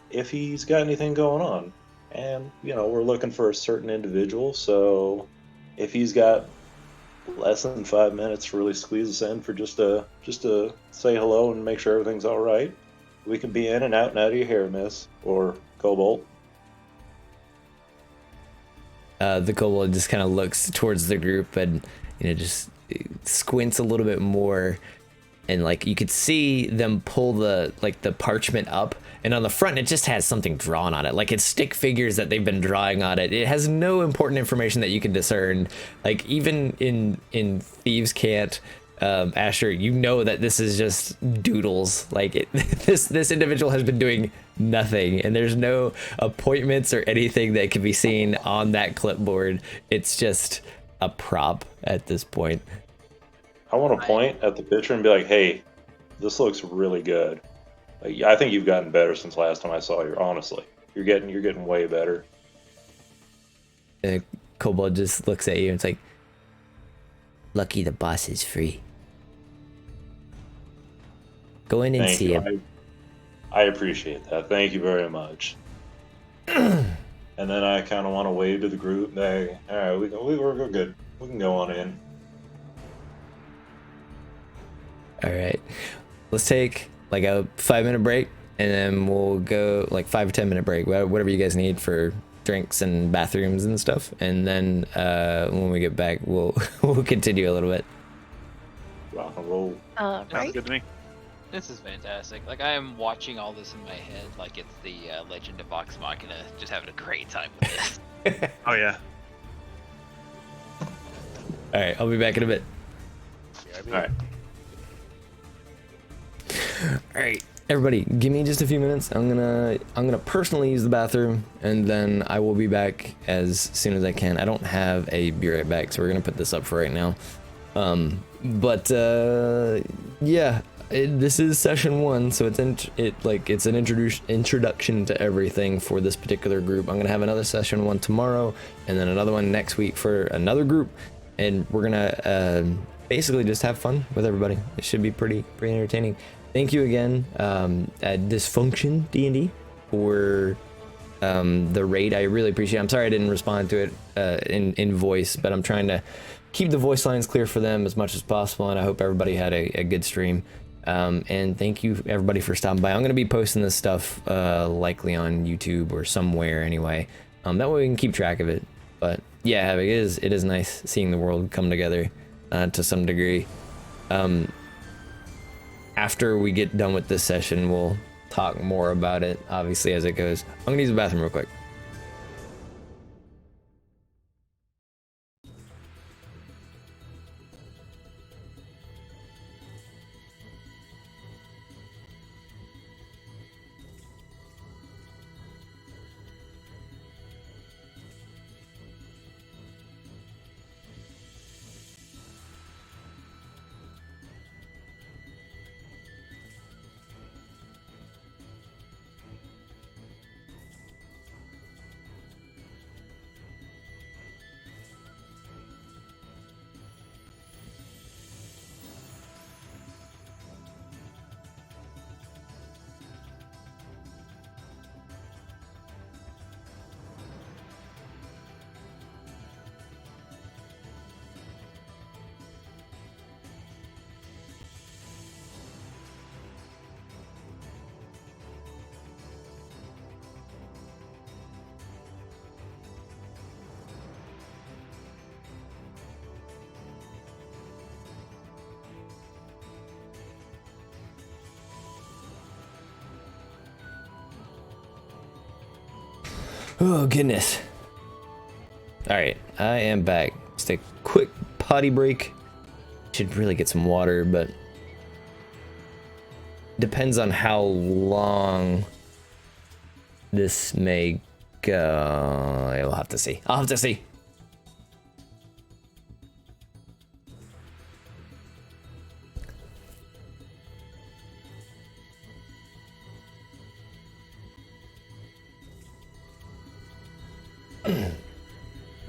if he's got anything going on. And, we're looking for a certain individual, so if he's got less than 5 minutes to really squeeze us in for just to say hello and make sure everything's all right, we can be in and out of your hair, miss, or Cobalt. The kobold just kind of looks towards the group and just squints a little bit more, and like you could see them pull the parchment up, and on the front it just has something drawn on it, like it's stick figures that they've been drawing on it. It has no important information that you can discern, like even in Thieves' Cant, Ashur, that this is just doodles. Like this individual has been doing nothing, and there's no appointments or anything that can be seen on that clipboard. It's just a prop at this point. I want to point at the picture and be like, hey, this looks really good. Like, I think you've gotten better since last time I saw you, honestly. You're getting way better. Kobold just looks at you and it's like, lucky the boss is free. Go in and see him. I appreciate that. Thank you very much. And then I kind of want to wave to the group. Hey, all right, we're good. We can go on in. All right, let's take like a 5-minute break, and then we'll go like 5 or 10 minute break, whatever you guys need for drinks and bathrooms and stuff. And then when we get back, we'll continue a little bit. Rock and roll. Right. Sounds good to me. This is fantastic. Like, I am watching all this in my head like it's the Legend of Vox Machina, just having a great time with this. Oh yeah. All right, I'll be back in a bit. All right. All right, everybody, give me just a few minutes. I'm gonna personally use the bathroom, and then I will be back as soon as I can. I don't have a be right back, so we're gonna put this up for right now. Yeah, this is session 1, so it's an introduction to everything for this particular group. I'm gonna have another session 1 tomorrow, and then another one next week for another group, and we're gonna basically just have fun with everybody. It should be pretty entertaining. Thank you again at Dysfunction D&D for the raid. I really appreciate it. I'm sorry I didn't respond to it in voice, but I'm trying to keep the voice lines clear for them as much as possible, and I hope everybody had a good stream. And thank you everybody for stopping by. I'm going to be posting this stuff likely on YouTube or somewhere anyway. That way we can keep track of it. But yeah, it is nice seeing the world come together to some degree. After we get done with this session, we'll talk more about it, obviously, as it goes. I'm gonna use the bathroom real quick. Oh, goodness. Alright, I am back. Just a quick potty break. Should really get some water, but depends on how long this may go. I'll have to see. I'll have to see.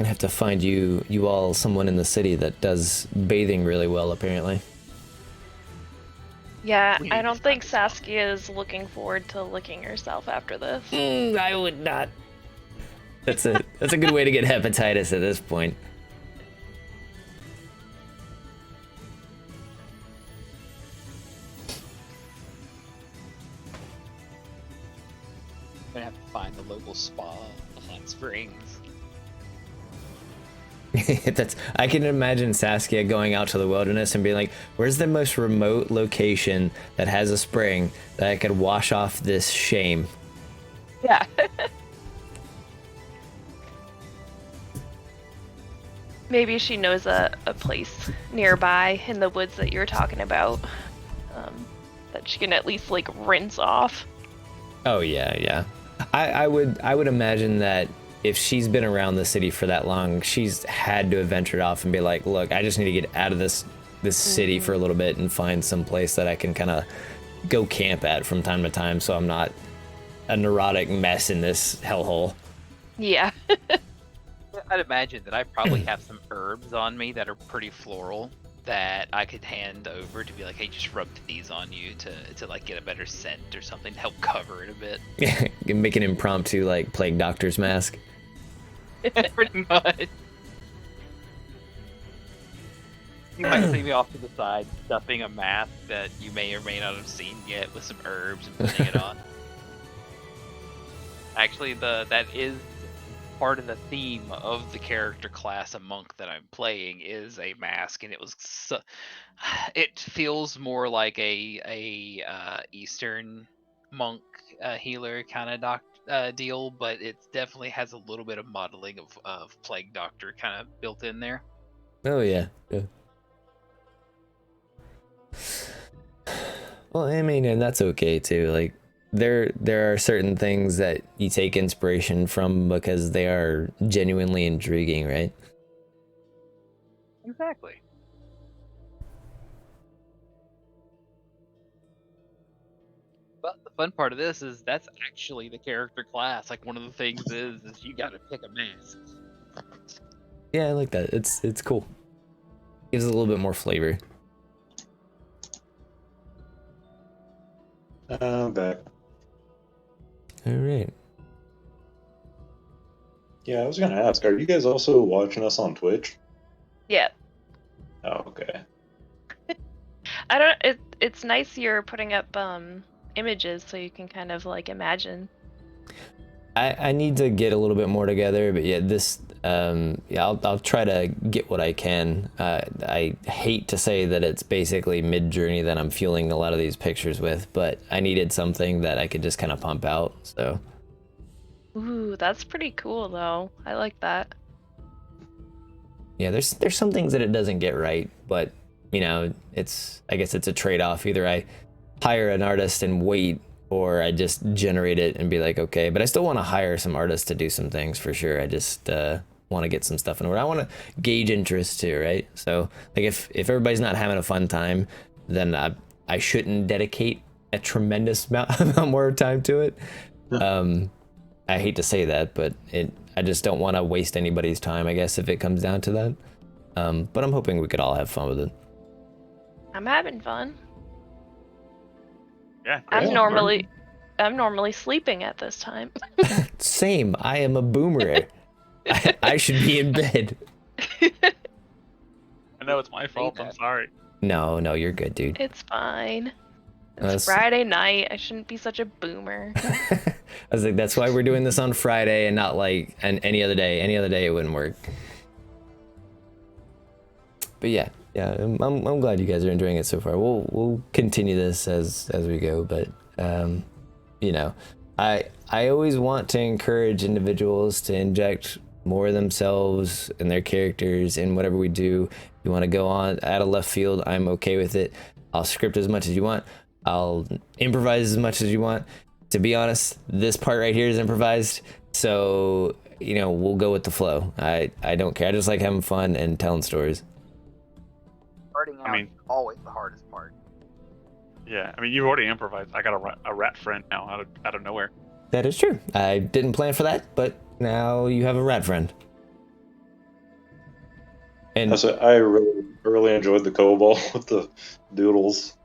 gonna have to find you all someone in the city that does bathing really well, apparently. Yeah, We I need don't to think find this Saskia is looking forward to licking herself after this. I would not. That's a good way to get hepatitis at this point. I'm gonna have to find the local spa, the hot springs. I can imagine Saskia going out to the wilderness and being like, where's the most remote location that has a spring that I could wash off this shame? Yeah. Maybe she knows a place nearby in the woods that you're talking about, that she can at least like rinse off. Oh yeah. I would imagine that if she's been around the city for that long, she's had to have ventured off and be like, look, I just need to get out of this city for a little bit and find some place that I can kind of go camp at from time to time, so I'm not a neurotic mess in this hellhole. Yeah. I'd imagine that I probably have some herbs on me that are pretty floral that I could hand over to be like, hey, just rub these on you to like get a better scent or something to help cover it a bit. Make an impromptu like plague doctor's mask. Pretty much. You might see me off to the side stuffing a mask that you may or may not have seen yet with some herbs and putting it on. Actually, that is part of the theme of the character class, a monk that I'm playing, is a mask, and it feels more like a Eastern monk healer kind of deal, but it definitely has a little bit of modeling of plague doctor kind of built in there. Oh yeah. Well, I mean, and that's okay too. Like there are certain things that you take inspiration from because they are genuinely intriguing, right? Exactly. But the fun part of this is that's actually the character class. Like one of the things is you got to pick a mask. Yeah, I like that. It's cool. Gives it a little bit more flavor. I'm back. All right. Yeah, I was gonna ask, are you guys also watching us on Twitch? Yeah. Oh, okay. It's nice you're putting up images so you can kind of like imagine. I need to get a little bit more together, but yeah, I'll try to get what I can. I hate to say that it's basically mid-journey that I'm fueling a lot of these pictures with, but I needed something that I could just kind of pump out, so. Ooh, that's pretty cool though. I like that. Yeah, there's some things that it doesn't get right, but you know, I guess it's a trade-off. Either I hire an artist and wait, or I just generate it and be like, okay. But I still want to hire some artists to do some things for sure. I just want to get some stuff in order. I want to gauge interest too, right? So like if everybody's not having a fun time, then I shouldn't dedicate a tremendous amount more time to it. I hate to say that, but I just don't want to waste anybody's time, I guess, if it comes down to that. But I'm hoping we could all have fun with it. I'm having fun. Yeah, I'm great. normally sleeping at this time. Same. I am a boomer. I should be in bed. I know it's my fault. I'm sorry. No, you're good, dude. It's fine. It's Friday night. I shouldn't be such a boomer. I was like, that's why we're doing this on Friday and not like any other day. Any other day it wouldn't work. But yeah, I'm glad you guys are enjoying it so far. We'll continue this as we go, but you know, I always want to encourage individuals to inject more of themselves and their characters in whatever we do. If you want to go on out of left field, I'm okay with it. I'll script as much as you want. I'll improvise as much as you want. To be honest, this part right here is improvised, so you know, we'll go with the flow. I don't care. I just like having fun and telling stories. Starting out is always the hardest part. Yeah, I mean, you've already improvised. I got a rat friend now out of nowhere. That is true. I didn't plan for that, but now you have a rat friend. And I really enjoyed the kobold with the doodles.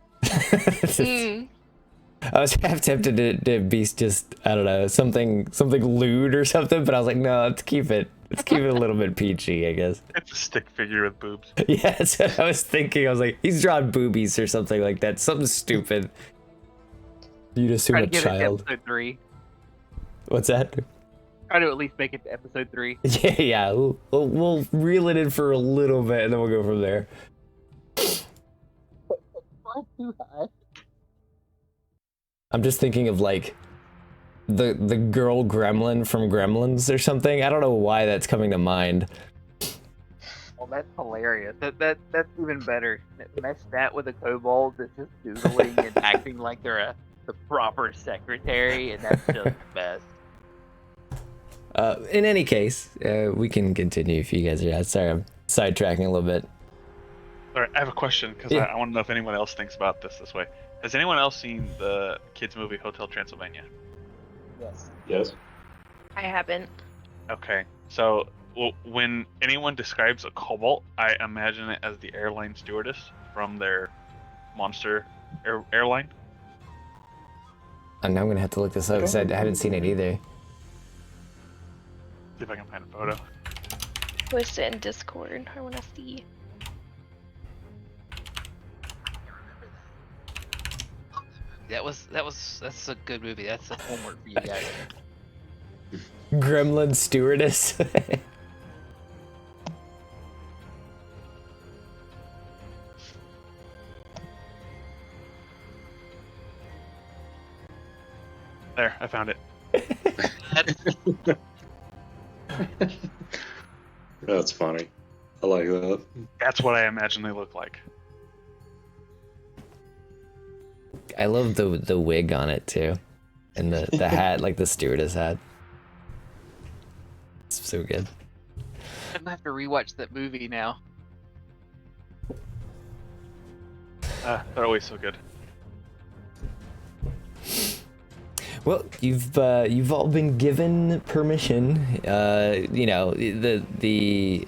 I was half tempted to be just, I don't know, something lewd or something, but I was like, no, let's keep it a little bit peachy, I guess. It's a stick figure with boobs. Yeah, that's what I was thinking. I was like, he's drawing boobies or something like that, something stupid. You'd assume Try a to get it to child. episode 3. What's that? Try to at least make it to episode 3. Yeah. We'll reel it in for a little bit, and then we'll go from there. Too high. I'm just thinking of like the girl gremlin from Gremlins or something. I don't know why that's coming to mind. Well, that's hilarious. That's even better. Mesh that with a kobold that's just doodling and acting like they're the proper secretary, and that's just the best. In any case, we can continue if you guys are. Sorry, I'm sidetracking a little bit. All right, I have a question because Yeah. I want to know if anyone else thinks about this way. Has anyone else seen the kids movie Hotel Transylvania? Yes. Yes. I haven't. Okay, so when anyone describes a kobold, I imagine it as the airline stewardess from their monster airline. And now I'm gonna have to look this up because I haven't seen it either. See if I can find a photo. Post it in Discord. I want to see. That's a good movie. That's a homework for you guys. Gremlin stewardess. There, I found it. That's funny. I like that. That's what I imagine they look like. I love the wig on it too, and the hat, like the stewardess hat. It's so good. I'm gonna have to rewatch that movie now. They're always so good. Well, you've all been given permission. You know, the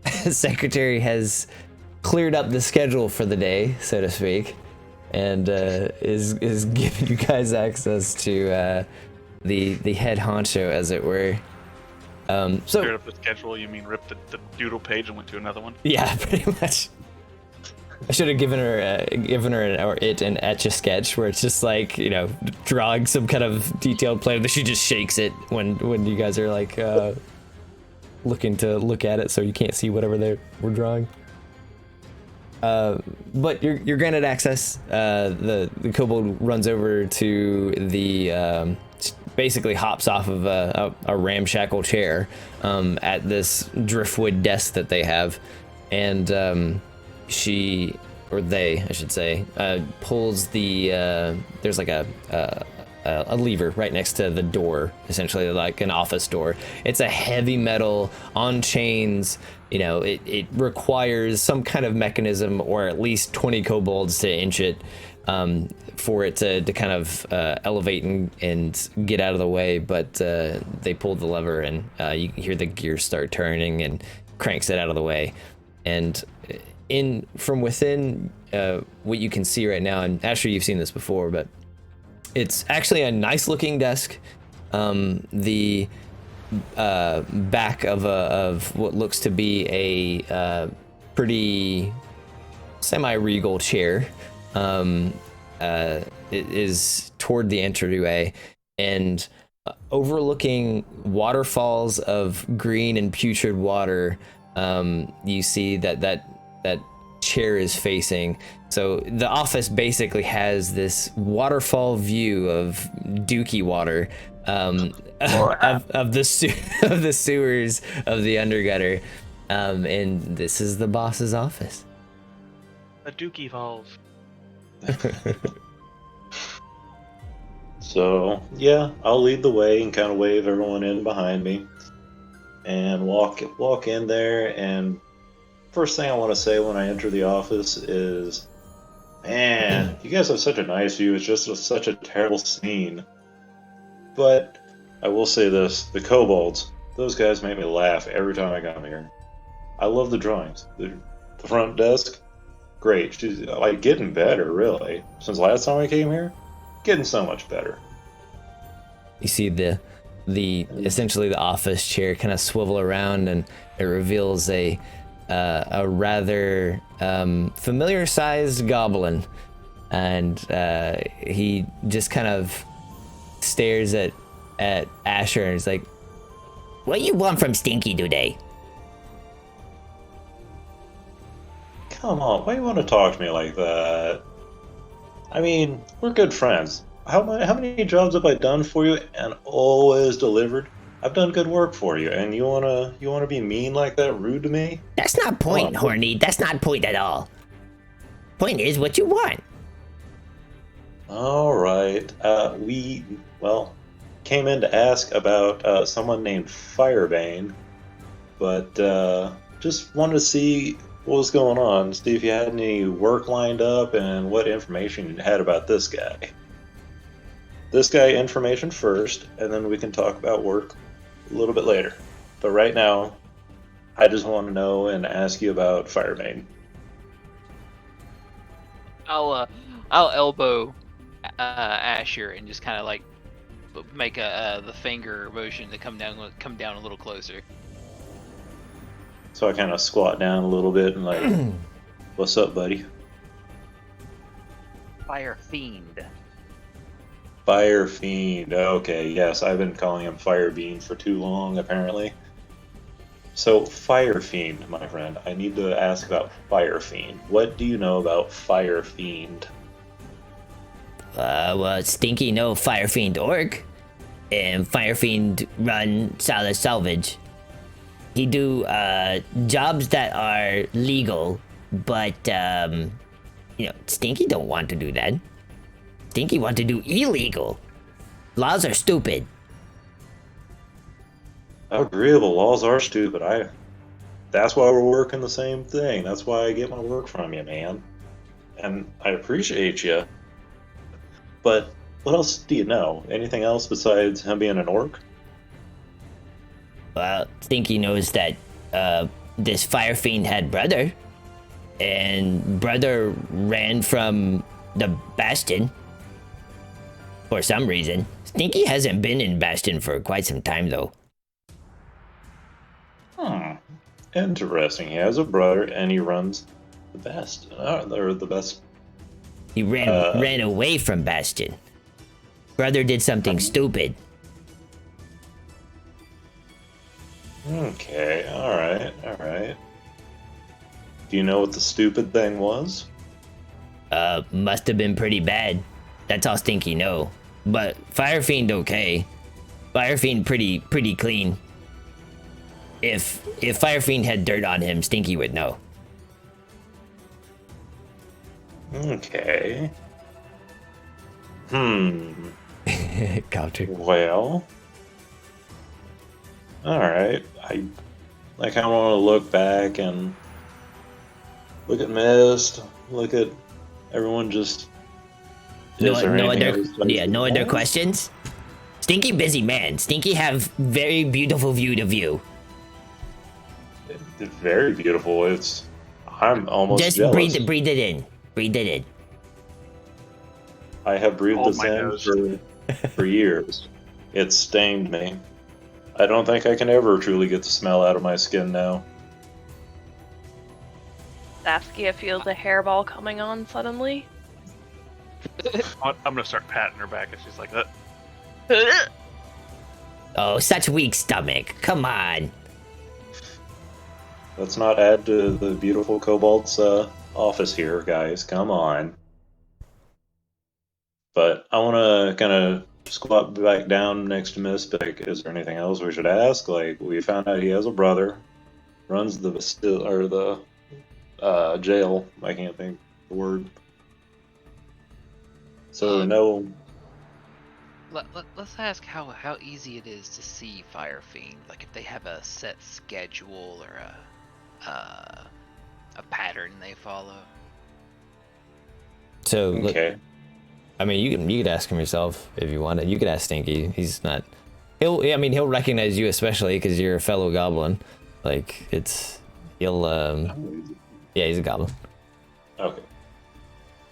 secretary has cleared up the schedule for the day, so to speak, and is giving you guys access to the head honcho, as it were. So Cleared up the schedule. You mean ripped the doodle page and went to another one? yeah, pretty much. I should have given her an etch-a-sketch where it's just like, you know, drawing some kind of detailed plan, but she just shakes it when you guys are like looking to look at it, so you can't see whatever we're drawing. But you're granted access. The kobold runs over to the basically hops off of a ramshackle chair at this driftwood desk that they have, and she, or they, I should say, pulls the, there's like a lever right next to the door, essentially like an office door. It's a heavy metal on chains. You know, it requires some kind of mechanism, or at least 20 kobolds to inch it, for it to kind of elevate and get out of the way. But they pull the lever, and you can hear the gears start turning, and cranks it out of the way. And from within, what you can see right now, and Ashur, you've seen this before, but it's actually a nice looking desk. The back of what looks to be a pretty semi-regal chair it is toward the entryway, and overlooking waterfalls of green and putrid water. You see that chair is facing. So the office basically has this waterfall view of dookie water, of the sewers of the undergutter, and this is the boss's office. The Dookie Falls. So yeah, I'll lead the way and kind of wave everyone in behind me, and walk in there. And first thing I want to say when I enter the office is, man, you guys have such a nice view. It's just such a terrible scene. But I will say this, the kobolds, those guys make me laugh every time I come here. I love the drawings. The front desk, great. She's like getting better, really. Since last time I came here, getting so much better. You see the essentially the office chair kind of swivel around, and it reveals a rather familiar sized goblin, and he just kind of stares at Ashur and is like, "What you want from Stinky today?" Come on, why you want to talk to me like that? I mean, we're good friends. How many jobs have I done for you and always delivered? I've done good work for you, and you wanna be mean like that, rude to me? That's not point, Horny. That's not point at all. Point is what you want. All right. We came in to ask about someone named Firebane, but just wanted to see what was going on, see if you had any work lined up and what information you had about this guy. This guy information first, and then we can talk about work a little bit later. But right now, I just want to know and ask you about Firebane. I'll elbow Ashur and just kind of like make the finger motion to come down a little closer. So I kind of squat down a little bit and like, what's up, buddy? Fire Fiend. Fire Fiend. Okay, yes, I've been calling him Firebean for too long, apparently. So, Fire Fiend, my friend, I need to ask about Fire Fiend. What do you know about Fire Fiend? Well, Stinky know Fire Fiend org, and Fire Fiend run Solid Salvage. He do jobs that are legal, but Stinky don't want to do that. Stinky want to do illegal. Laws are stupid. Agreeable, laws are stupid. That's why we're working the same thing. That's why I get my work from you, man. And I appreciate you. But what else do you know? Anything else besides him being an orc? Well, Stinky knows that this Fire Fiend had brother, and brother ran from the Bastion for some reason. Stinky hasn't been in Bastion for quite some time, though. Interesting. He has a brother, and he runs the best, or the best. He ran away from Bastion. Brother did something stupid. Okay, alright. Do you know what the stupid thing was? Must have been pretty bad. That's all Stinky know. But Fire Fiend okay. Fire Fiend pretty clean. If Fire Fiend had dirt on him, Stinky would know. Okay. Counter. Well. Alright. I kind of want to look back and look at Mist, look at everyone just... No other questions? Stinky busy man. Stinky have very beautiful view to view. It's very beautiful. I'm almost just jealous. breathe it in. Breathe it in. I have breathed this in for years. It stained me. I don't think I can ever truly get the smell out of my skin now. Saskia feels a hairball coming on suddenly. I'm gonna start patting her back, and she's like, Oh, such weak stomach. Come on. Let's not add to the beautiful Cobalt's office here, guys. Come on. But I want to kind of squat back down next to Mispick. Is there anything else we should ask? Like, we found out he has a brother, runs the jail. I can't think the word. So no. Let's ask how easy it is to see Fire Fiend. Like if they have a set schedule or a pattern they follow. So okay. I mean, you could ask him yourself if you wanted. You could ask Stinky. He's not. He'll recognize you, especially because you're a fellow goblin. Like He'll yeah, he's a goblin. Okay.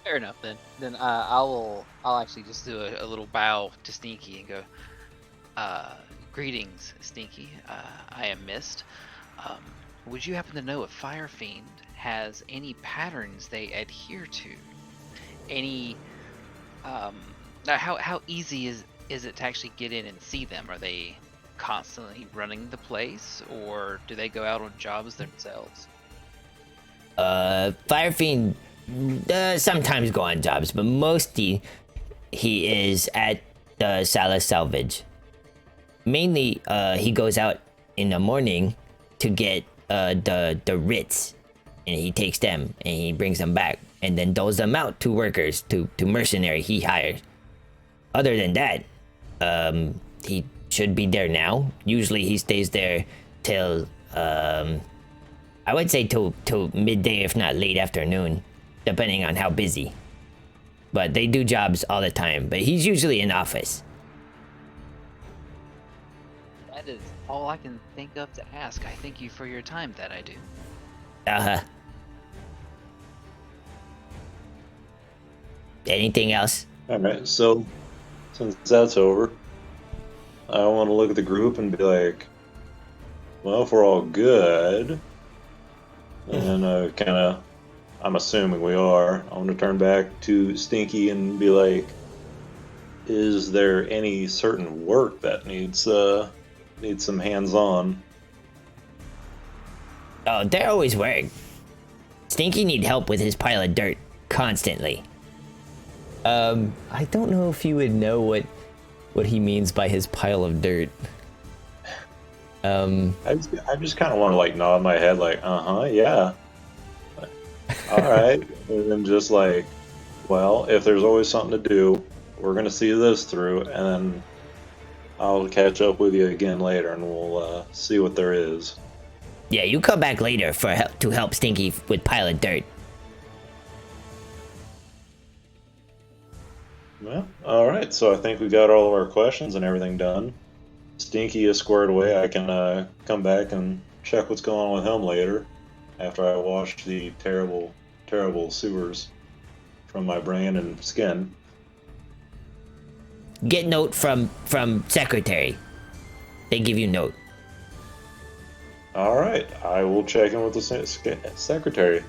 Fair enough then. Then I'll actually just do a little bow to Stinky and go, greetings, Stinky. I am Mist. Would you happen to know if Fire Fiend has any patterns they adhere to? Any how easy is it to actually get in and see them? Are they constantly running the place, or do they go out on jobs themselves? Fire Fiend sometimes go on jobs, but mostly he is at the Salas Salvage. Mainly, he goes out in the morning to get the writs, and he takes them and he brings them back and then doles them out to workers, to mercenary he hires. Other than that, he should be there now. Usually he stays there till I would say till midday, if not late afternoon, depending on how busy. But they do jobs all the time, but he's usually in office. That is all I can think of to ask. I thank you for your time, that I do. Uh-huh. Anything else? Alright, so since that's over, I want to look at the group and be like, well, if we're all good, and I'm assuming we are, I want to turn back to Stinky and be like, is there any certain work that needs some hands-on? Oh, they're always work. Stinky need help with his pile of dirt constantly. I don't know if you would know what he means by his pile of dirt. I just kind of want to like nod my head like, yeah. All right. And then just like, well, if there's always something to do, we're going to see this through, and then I'll catch up with you again later, and we'll see what there is. Yeah, you come back later to help Stinky with pile of dirt. Well, all right. So I think we got all of our questions and everything done. Stinky is squared away. I can come back and check what's going on with him later, after I wash the terrible, terrible sewers from my brain and skin. Get note from secretary. They give you note. All right. I will check in with the secretary.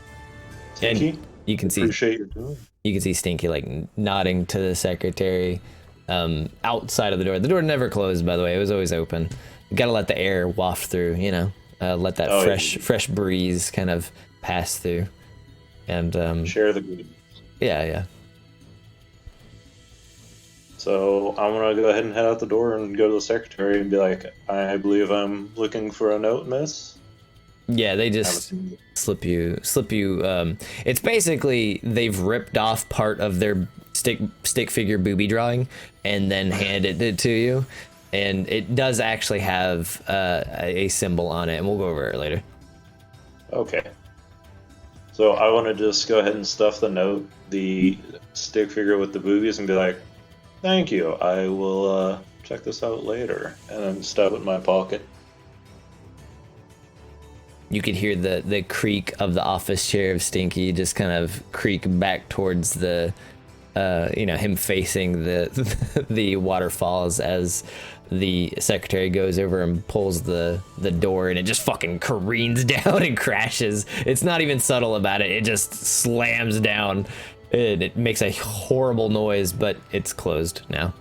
Stinky, And you can see appreciate your time. You can see Stinky like nodding to the secretary outside of the door. The door never closed, by the way. It was always open. You gotta let the air waft through, let that fresh breeze kind of pass through. And Share the good. yeah. So I'm gonna go ahead and head out the door and go to the secretary and be like, I believe I'm looking for a note, miss. Yeah, they just slip you. It's basically they've ripped off part of their stick figure booby drawing and then handed it to you, and it does actually have a symbol on it, and we'll go over it later. Okay. So I want to just go ahead and stuff the stick figure with the boobies, and be like, thank you. I will check this out later, and then stuff it in my pocket. You could hear the creak of the office chair of Stinky just kind of creak back towards the, him facing the the waterfalls as the secretary goes over and pulls the door, and it just fucking careens down and crashes. It's not even subtle about it. It just slams down. It makes a horrible noise, but it's closed now.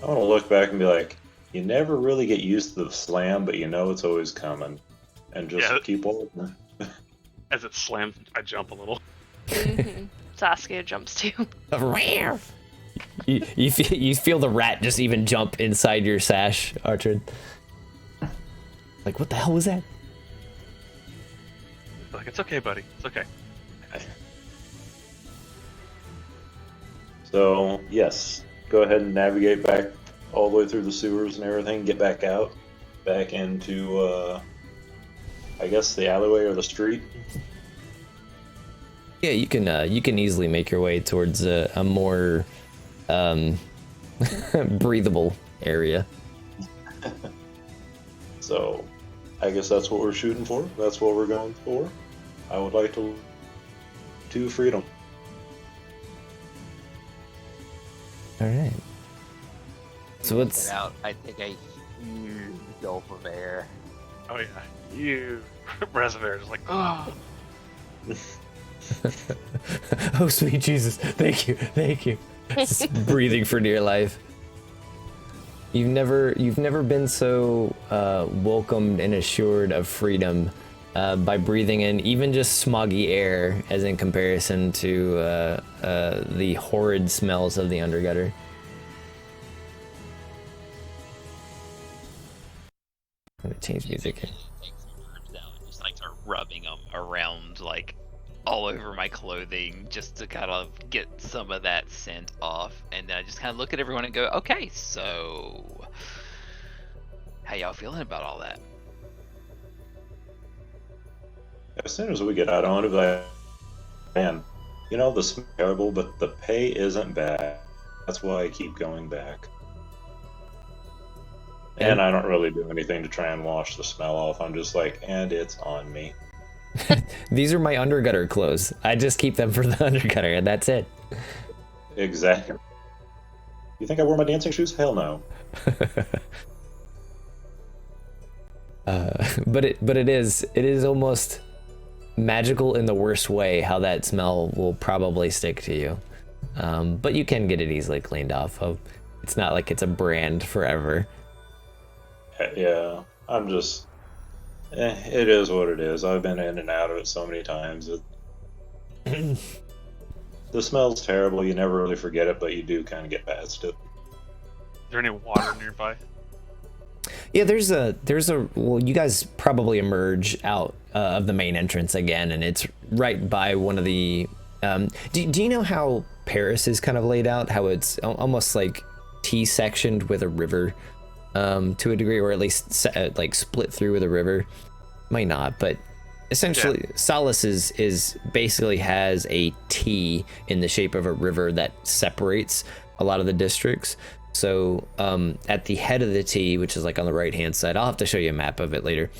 I want to look back and be like, you never really get used to the slam, but you know it's always coming. And just keep on. As it slams, I jump a little. Mm-hmm. Saskia jumps too. You feel the rat just even jump inside your sash, Artrin. Like, what the hell was that? Like, it's okay, buddy. It's okay. So, yes. Go ahead and navigate back all the way through the sewers and everything. Get back out. Back into, I guess, the alleyway or the street. Yeah, you can easily make your way towards a more breathable area. So, I guess that's what we're shooting for. That's what we're going for. I would like to freedom. All right. So what's Get out. I take a huge gulp of air. Oh yeah, you reservoir is like, oh. oh sweet Jesus, thank you. Just breathing for dear life. You've never been so welcomed and assured of freedom by breathing in even just smoggy air, as in comparison to the horrid smells of the undergutter. I'm gonna change music here. Take some herbs out and just like start rubbing them around like all over my clothing just to kind of get some of that scent off, and then I just kind of look at everyone and go, okay, so how y'all feeling about all that? As soon as we get out on it, like, man, you know, the smell's terrible, but the pay isn't bad. That's why I keep going back. And I don't really do anything to try and wash the smell off. I'm just like, and it's on me. These are my undergutter clothes. I just keep them for the undergutter, and that's it. Exactly. You think I wore my dancing shoes? Hell no. But it is almost magical in the worst way how that smell will probably stick to you. But you can get it easily cleaned off. It's not like it's a brand forever. Yeah, I'm just... it is what it is. I've been in and out of it so many times. The smell's terrible. You never really forget it, but you do kind of get past it. Is there any water nearby? Yeah, there's a well, you guys probably emerge out of the main entrance again, and it's right by one of the do you know how Paris is kind of laid out, how it's almost like T-sectioned with a river to a degree, or at least like split through with a river? Might not, but essentially Solace is basically has a T in the shape of a river that separates a lot of the districts. So at the head of the T, which is like on the right hand side, I'll have to show you a map of it later.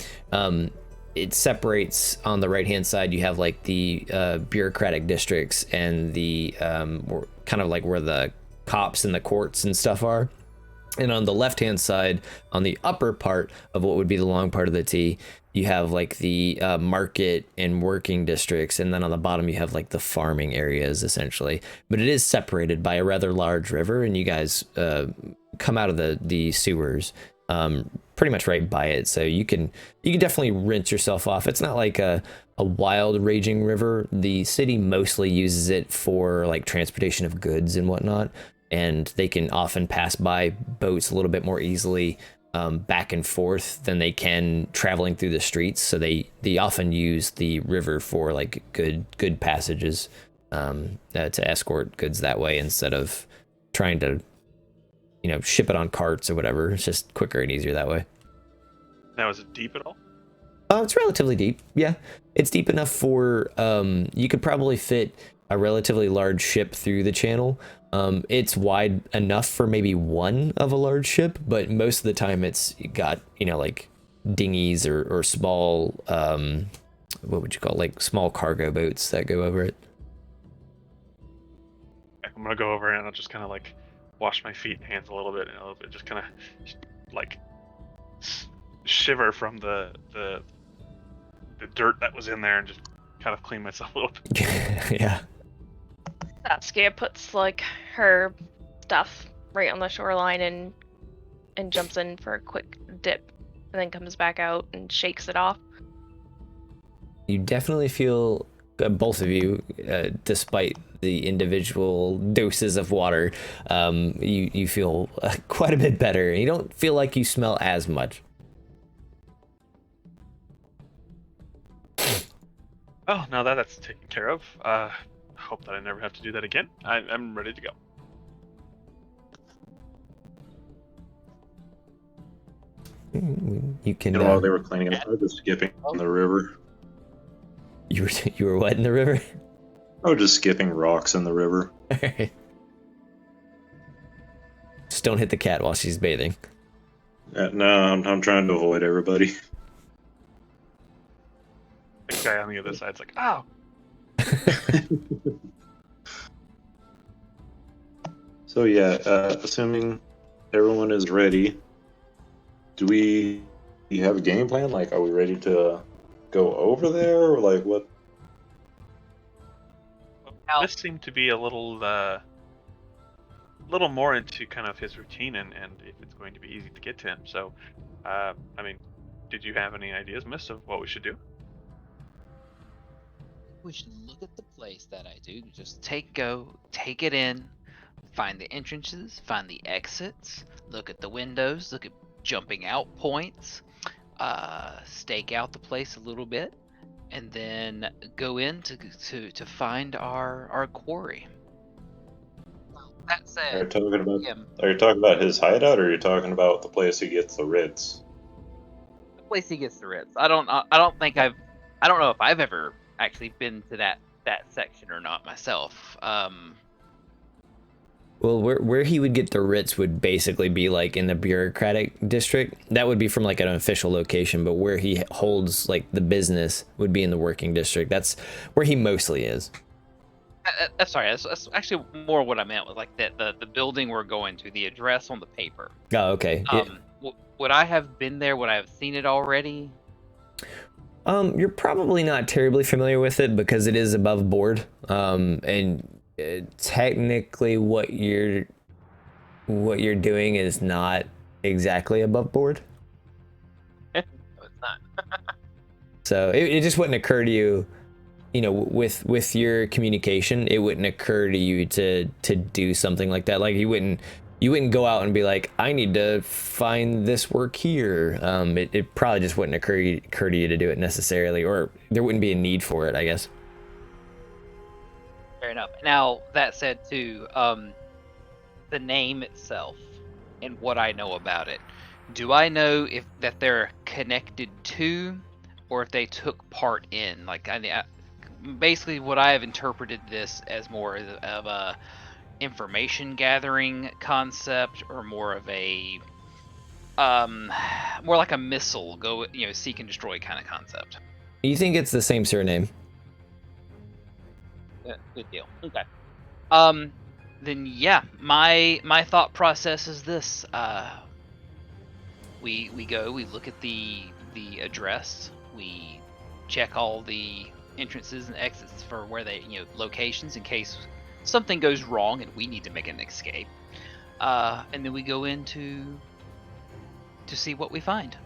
It separates on the right hand side. You have like the bureaucratic districts and the kind of like where the cops and the courts and stuff are. And on the left hand side, on the upper part of what would be the long part of the T, you have like the market and working districts, and then on the bottom you have like the farming areas essentially. But it is separated by a rather large river, and you guys come out of the sewers pretty much right by it, so you can definitely rinse yourself off. It's not like a wild raging river. The city mostly uses it for like transportation of goods and whatnot, and they can often pass by boats a little bit more easily back and forth than they can traveling through the streets. So they often use the river for like good passages to escort goods that way, instead of trying to ship it on carts or whatever. It's just quicker and easier that way. Now, is it deep at all? It's relatively deep. Yeah, it's deep enough for you could probably fit a relatively large ship through the channel. It's wide enough for maybe one of a large ship, but most of the time it's got like dinghies or small what would you call, like small cargo boats that go over it. I'm gonna go over and I'll just kind of like wash my feet and hands a little bit, just kind of like shiver from the dirt that was in there, and just kind of clean myself a little bit. Yeah. Saskia puts like her stuff right on the shoreline and jumps in for a quick dip, and then comes back out and shakes it off. You definitely feel, both of you, despite the individual doses of water, you feel quite a bit better. You don't feel like you smell as much. Oh, now that's taken care of. Hope that I never have to do that again. I'm ready to go. You can. While they were cleaning up, I was skipping on the river. You were what in the river? I was just skipping rocks in the river. Just don't hit the cat while she's bathing. No, I'm trying to avoid everybody. The guy on the other side's like, oh. So yeah, assuming everyone is ready, do we have a game plan? Like, are we ready to go over there, or like what? This seemed to be a little more into kind of his routine and if it's going to be easy to get to him. So, I mean, did you have any ideas, Miss, of what we should do? We should look at the place that I do. Just take it in, find the entrances, find the exits, look at the windows, look at jumping out points, stake out the place a little bit, and then go in to find our quarry. That said, Are you talking about his hideout, or are you talking about the place he gets the Ritz? the place he gets the Ritz. I don't know if I've ever actually been to that section or not myself. Well, where he would get the Ritz would basically be like in the bureaucratic district. That would be from like an official location, but where he holds like the business would be in the working district. That's where he mostly is. Sorry, that's actually more what I meant was like the building we're going to, the address on the paper. Oh, okay. Would I have been there? Would I have seen it already? You're probably not terribly familiar with it because it is above board. And technically what you're doing is not exactly above board. No, it's not. So it just wouldn't occur to you, with your communication, it wouldn't occur to you to do something like that. Like you wouldn't go out and be like, I need to find this work here. It probably just wouldn't occur to you to do it necessarily, or there wouldn't be a need for it, I guess. Fair enough. Now, that said, too, the name itself and what I know about it, do I know if that they're connected to, or if they took part in? Like, basically, what I have interpreted this as more of a information gathering concept, or more of a more like a missile, seek and destroy kind of concept. You think it's the same surname? Yeah, good deal. Okay. Then yeah, my thought process is this: we look at the address, we check all the entrances and exits for where they, locations in case something goes wrong and we need to make an escape, and then we go in to see what we find.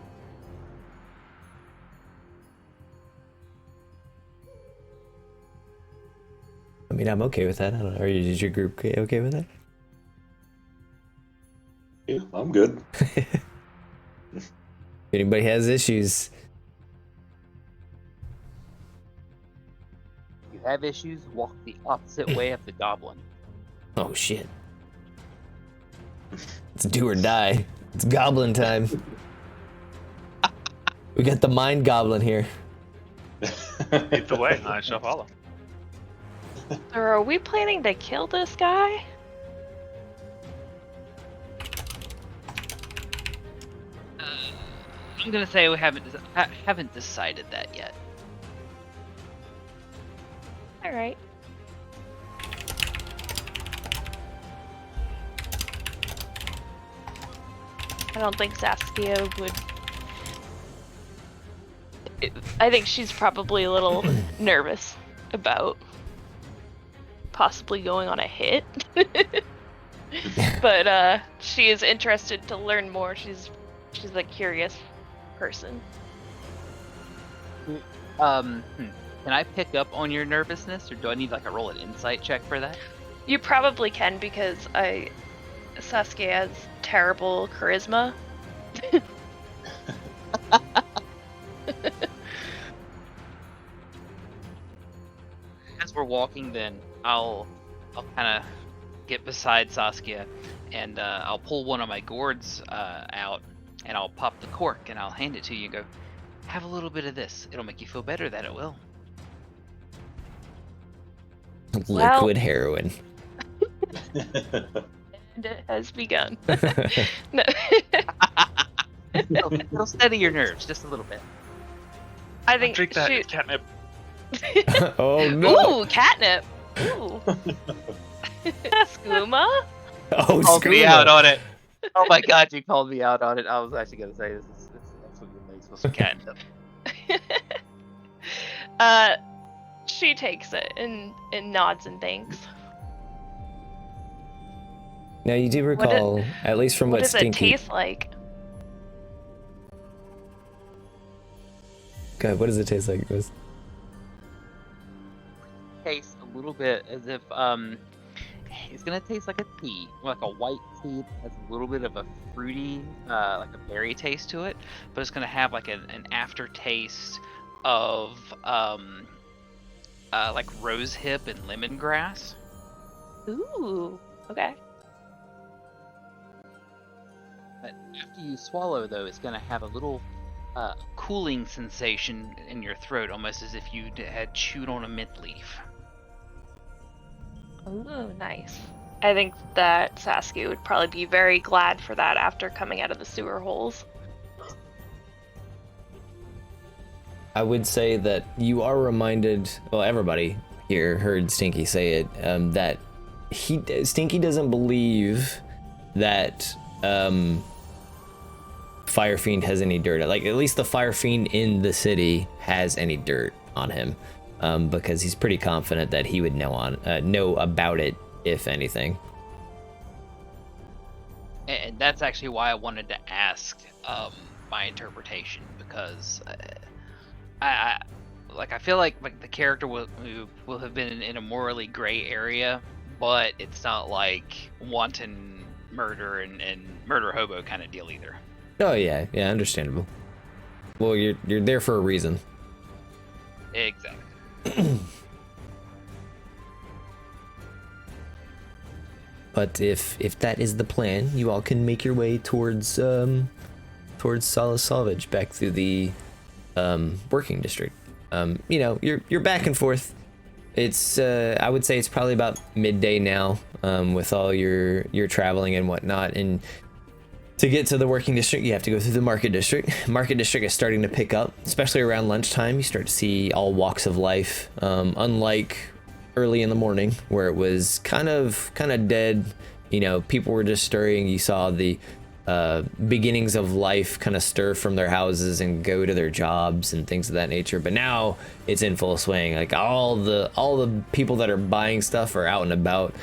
I mean, I'm okay with that. I don't know. Is your group okay with that? Yeah, I'm good. If anybody has issues, If you have issues, walk the opposite way of the goblin. oh shit. It's do or die. It's goblin time. We got the mind goblin here. Lead the way, I shall follow. So are we planning to kill this guy? I'm gonna say we haven't decided that yet. All right. I don't think Saskia would. I think she's probably a little nervous about possibly going on a hit. But she is interested to learn more. She's a curious person. Can I pick up on your nervousness, or do I need like a roll an insight check for that? You probably can, because Saskia has terrible charisma. As we're walking, then I'll kind of get beside Saskia, and I'll pull one of my gourds out, and I'll pop the cork, and I'll hand it to you and go, have a little bit of this. It'll make you feel better, that it will. Liquid heroin. And it has begun. No. It'll steady your nerves just a little bit. I think Drink that she... catnip. Oh no! Ooh, catnip. Ooh. Skooma? Oh, Called me Skooma. out on it. Oh my god, you called me out on it. I was actually gonna say this is what you makes with some catnip. She takes it and nods and thanks. Now you do recall, at least from What what does it Stinky. taste like? God, what does it taste like? Liz? Tastes a little bit as if it's gonna taste like a tea, like a white tea that has a little bit of a fruity, like a berry taste to it, but it's gonna have like an aftertaste of like rose hip and lemongrass. Ooh, okay. But after you swallow, though, it's gonna have a little cooling sensation in your throat, almost as if you had chewed on a mint leaf. Ooh, nice. I think that Saskia would probably be very glad for that after coming out of the sewer holes. I would say that you are reminded. Well, everybody here heard Stinky say it. That Stinky doesn't believe that Fire Fiend has any dirt. Like, at least the Fire Fiend in the city has any dirt on him, because he's pretty confident that he would know about it, if anything. And that's actually why I wanted to ask my interpretation, because I feel like the character will have been in a morally gray area, but it's not like wanton murder and murder hobo kind of deal either. Oh yeah, understandable. Well, you're there for a reason. Exactly. But if that is the plan, you all can make your way towards Sala Salvage, back through the working district. You're back and forth. It's I would say it's probably about midday now, with all your traveling and whatnot. And to get to the working district, you have to go through the market district. Market district is starting to pick up, especially around lunchtime. You start to see all walks of life, unlike early in the morning where it was kind of dead. People were just stirring. You saw the beginnings of life kind of stir from their houses and go to their jobs and things of that nature. But now it's in full swing. Like all the people that are buying stuff are out and about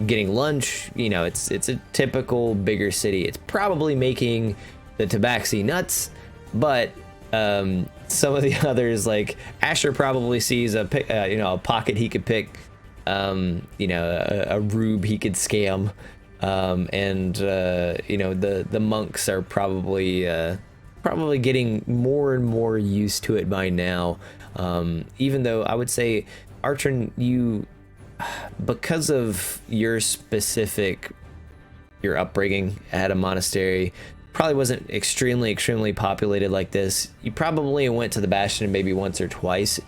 getting lunch. It's a typical bigger city. It's probably making the Tabaxia nuts, but some of the others, like Ashur, probably sees a pocket he could pick, a rube he could scam. The monks are probably getting more and more used to it by now. Even though I would say, Artrin, you, because of your upbringing at a monastery, probably wasn't extremely populated like this. You probably went to the Bastion maybe once or twice.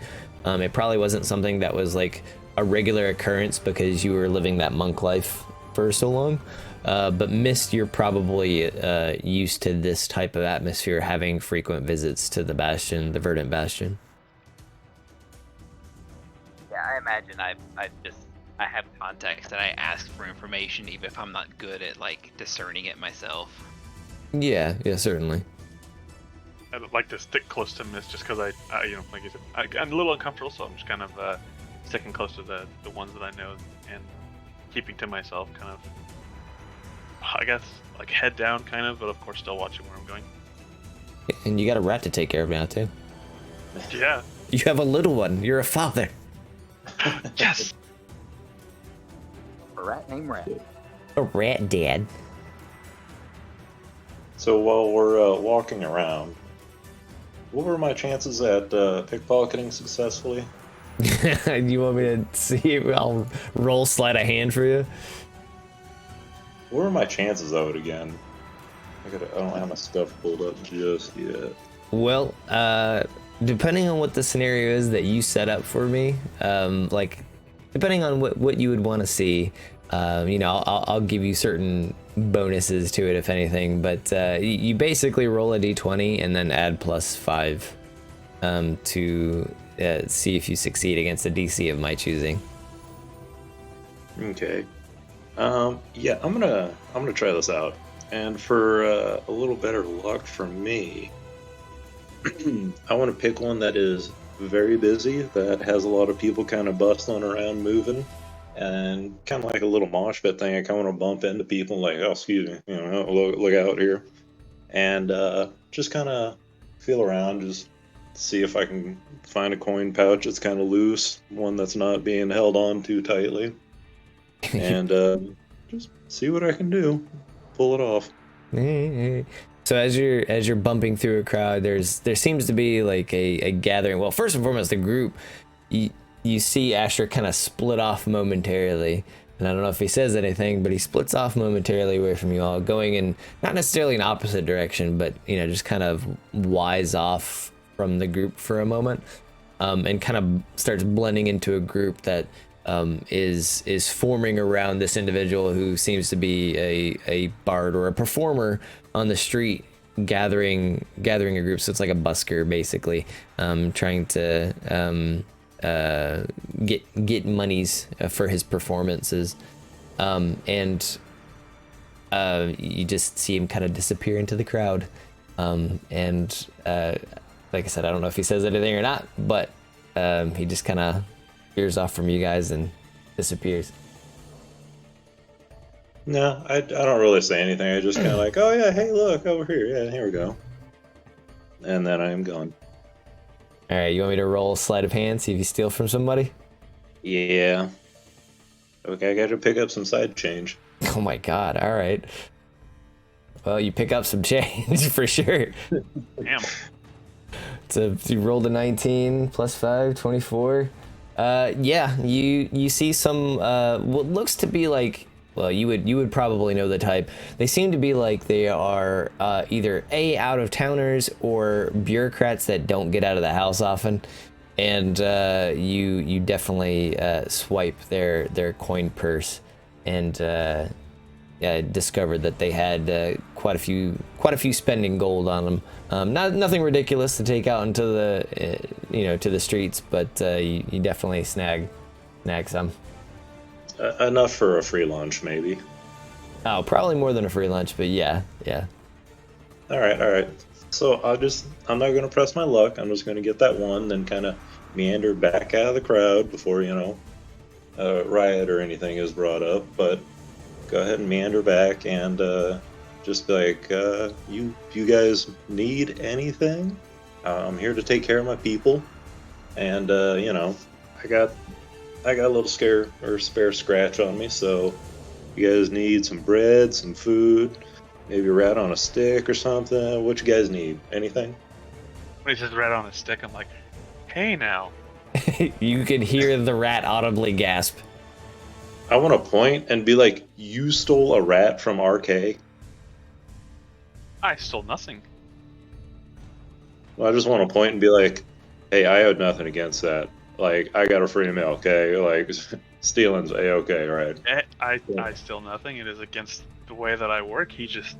It probably wasn't something that was like a regular occurrence because you were living that monk life for so long. But Mist, you're probably used to this type of atmosphere, having frequent visits to the Bastion, the Verdant Bastion. Yeah, I imagine I have context and I ask for information even if I'm not good at like discerning it myself. Yeah, certainly. I'd like to stick close to Mist just because like you said, I'm a little uncomfortable, so I'm just kind of sticking close to the ones that I know and keeping to myself, kind of, I guess, like head down, kind of, but of course still watching where I'm going. And you got a rat to take care of now too. Yeah. You have a little one. You're a father. Yes. A rat named Rat. A rat dad. So while we're walking around, what were my chances at pickpocketing successfully? You want me to see? I'll roll slide a hand for you. What were my chances of it again? I don't have my stuff pulled up just yet. Well, depending on what the scenario is that you set up for me, like depending on what you would want to see, I'll give you certain bonuses to it if anything, but you basically roll a d20 and then add +5 to see if you succeed against a DC of my choosing. Okay. Yeah, I'm gonna try this out, and for a little better luck for me, I want to pick one that is very busy, that has a lot of people kind of bustling around, moving, and kind of like a little mosh pit thing. I kind of want to bump into people, like, oh, excuse me, look out here, and just kind of feel around, just see if I can find a coin pouch that's kind of loose, one that's not being held on too tightly. And just see what I can do, pull it off. So as you're bumping through a crowd, there seems to be like a gathering. Well, first and foremost, the group, you see Ashur kind of split off momentarily, and I don't know if he says anything, but he splits off momentarily away from you all, going in not necessarily an opposite direction, but just kind of wise off from the group for a moment, and kind of starts blending into a group that is forming around this individual who seems to be a bard or a performer on the street, gathering a group. So it's like a busker, basically, trying to get monies for his performances, and you just see him kind of disappear into the crowd, and like I said, I don't know if he says anything or not, but he just kind of veers off from you guys and disappears. No, I don't really say anything. I just kind of like, oh yeah, hey, look over here. Yeah, here we go. And then I am gone. All right, you want me to roll sleight of hand, see if you steal from somebody? Yeah. Okay, I got to pick up some side change. Oh my god! All right. Well, you pick up some change for sure. Damn. So you rolled a 19 +5, 24. Yeah, you see some what looks to be like, well, you would probably know the type. They seem to be like they are either out of towners or bureaucrats that don't get out of the house often, and you definitely swipe their coin purse and discovered that they had quite a few spending gold on them. Nothing ridiculous to take out into the to the streets, but you definitely snag some. Enough for a free lunch, maybe. Oh, probably more than a free lunch, but yeah. All right. So I'm not gonna press my luck. I'm just gonna get that one, then kind of meander back out of the crowd before riot or anything is brought up. But go ahead and meander back and just be like, you guys need anything? I'm here to take care of my people, and I got a little spare scratch on me, so you guys need some bread, some food, maybe a rat on a stick or something. What you guys need? Anything? When he says rat on a stick, I'm like, hey now. You could hear the rat audibly gasp. I want to point and be like, you stole a rat from RK? I stole nothing. Well, I just want to point and be like, hey, I had nothing against that. Like, I got a free meal, okay? Like, stealing's A-okay, right? I steal nothing. It is against the way that I work. He just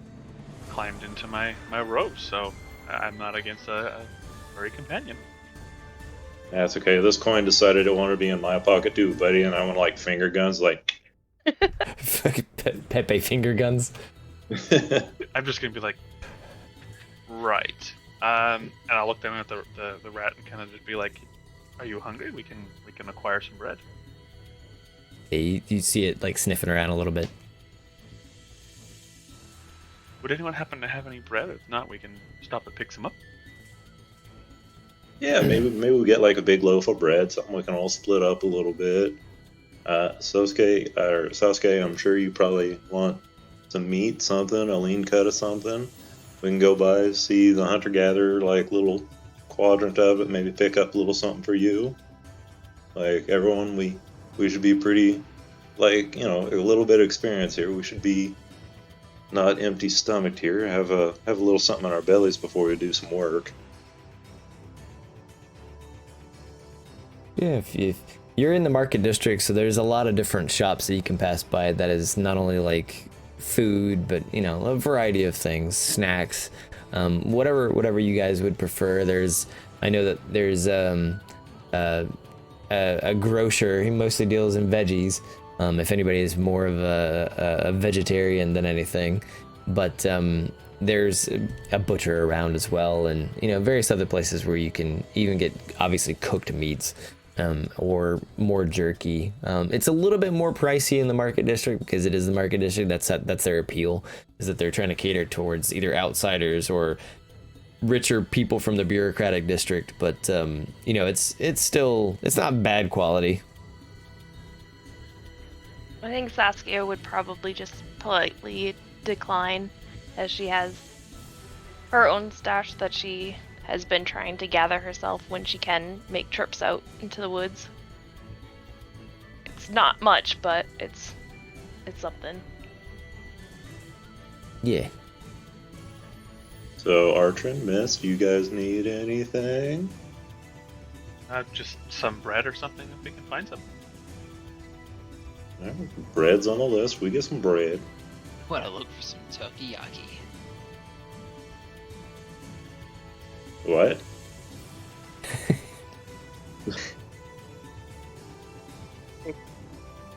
climbed into my robe, so I'm not against a furry companion. That's okay. This coin decided it wanted to be in my pocket too, buddy, and I want like finger guns, like Pepe finger guns. I'm just gonna be like, right. And I'll look down at the rat and kind of just be like, "Are you hungry? We can acquire some bread." Yeah, you see it like sniffing around a little bit. Would anyone happen to have any bread? If not, we can stop and pick some up. Yeah, maybe we get like a big loaf of bread, something we can all split up a little bit. Saskia, I'm sure you probably want some meat, something, a lean cut of something. We can go by, see the hunter-gatherer, like little quadrant of it, maybe pick up a little something for you. Like everyone, we should be pretty, like, a little bit of experience here. We should be not empty stomached here. Have a little something in our bellies before we do some work. Yeah, if you're in the market district, so there's a lot of different shops that you can pass by that is not only like food, but you know, a variety of things, snacks, whatever you guys would prefer. I know that there's a grocer. He mostly deals in veggies. If anybody is more of a vegetarian than anything, but there's a butcher around as well, and you know, various other places where you can even get obviously cooked meats, or more jerky. It's a little bit more pricey in the market district because it is the market district. That's their appeal, is that they're trying to cater towards either outsiders or richer people from the bureaucratic district. But you know, it's not bad quality. I think Saskia would probably just politely decline, as she has her own stash that she has been trying to gather herself when she can make trips out into the woods. It's not much, but it's something. Yeah. So, Artrin, Miss, do you guys need anything? Just some bread or something if we can find some. Well, bread's on the list. We get some bread. Want to look for some takoyaki. What?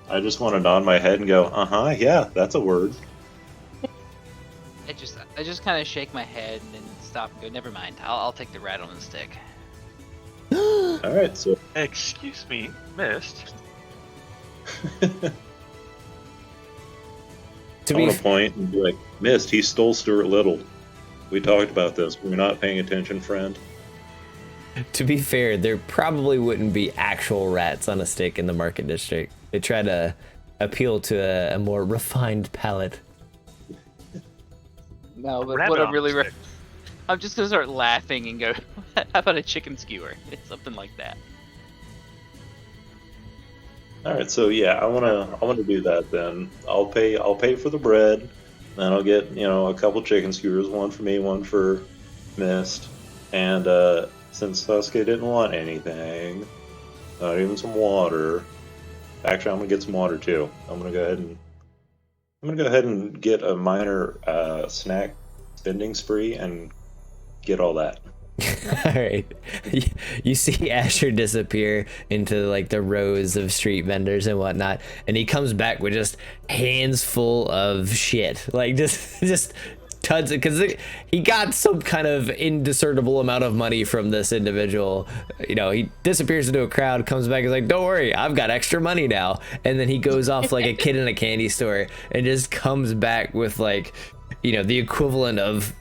I just want to nod my head and go, yeah, that's a word. I just kind of shake my head and then stop and go, never mind. I'll take the rat on the stick. All right, so Excuse me, missed. I want to point and be like, Mist, he stole Stuart Little. We talked about this. We're not paying attention, friend. To be fair, there probably wouldn't be actual rats on a stick in the market district. They try to appeal to a more refined palate. No, but Rabbit what on I'm really... a stick. I'm just gonna start laughing and go, how about a chicken skewer? It's something like that. All right, so yeah, I wanna do that then. I'll pay for the bread, then I'll get a couple chicken skewers, one for me, one for Mist, and since Saskia didn't want anything, not even some water. Actually, I'm gonna get some water too. I'm gonna go ahead and get a minor snack spending spree and get all that. All right. You see Ashur disappear into like the rows of street vendors and whatnot, and he comes back with just hands full of shit, like just tons of, because he got some kind of indiscernible amount of money from this individual. You know, he disappears into a crowd, comes back, is like, don't worry, I've got extra money now, and then he goes off like a kid in a candy store and just comes back with like, the equivalent of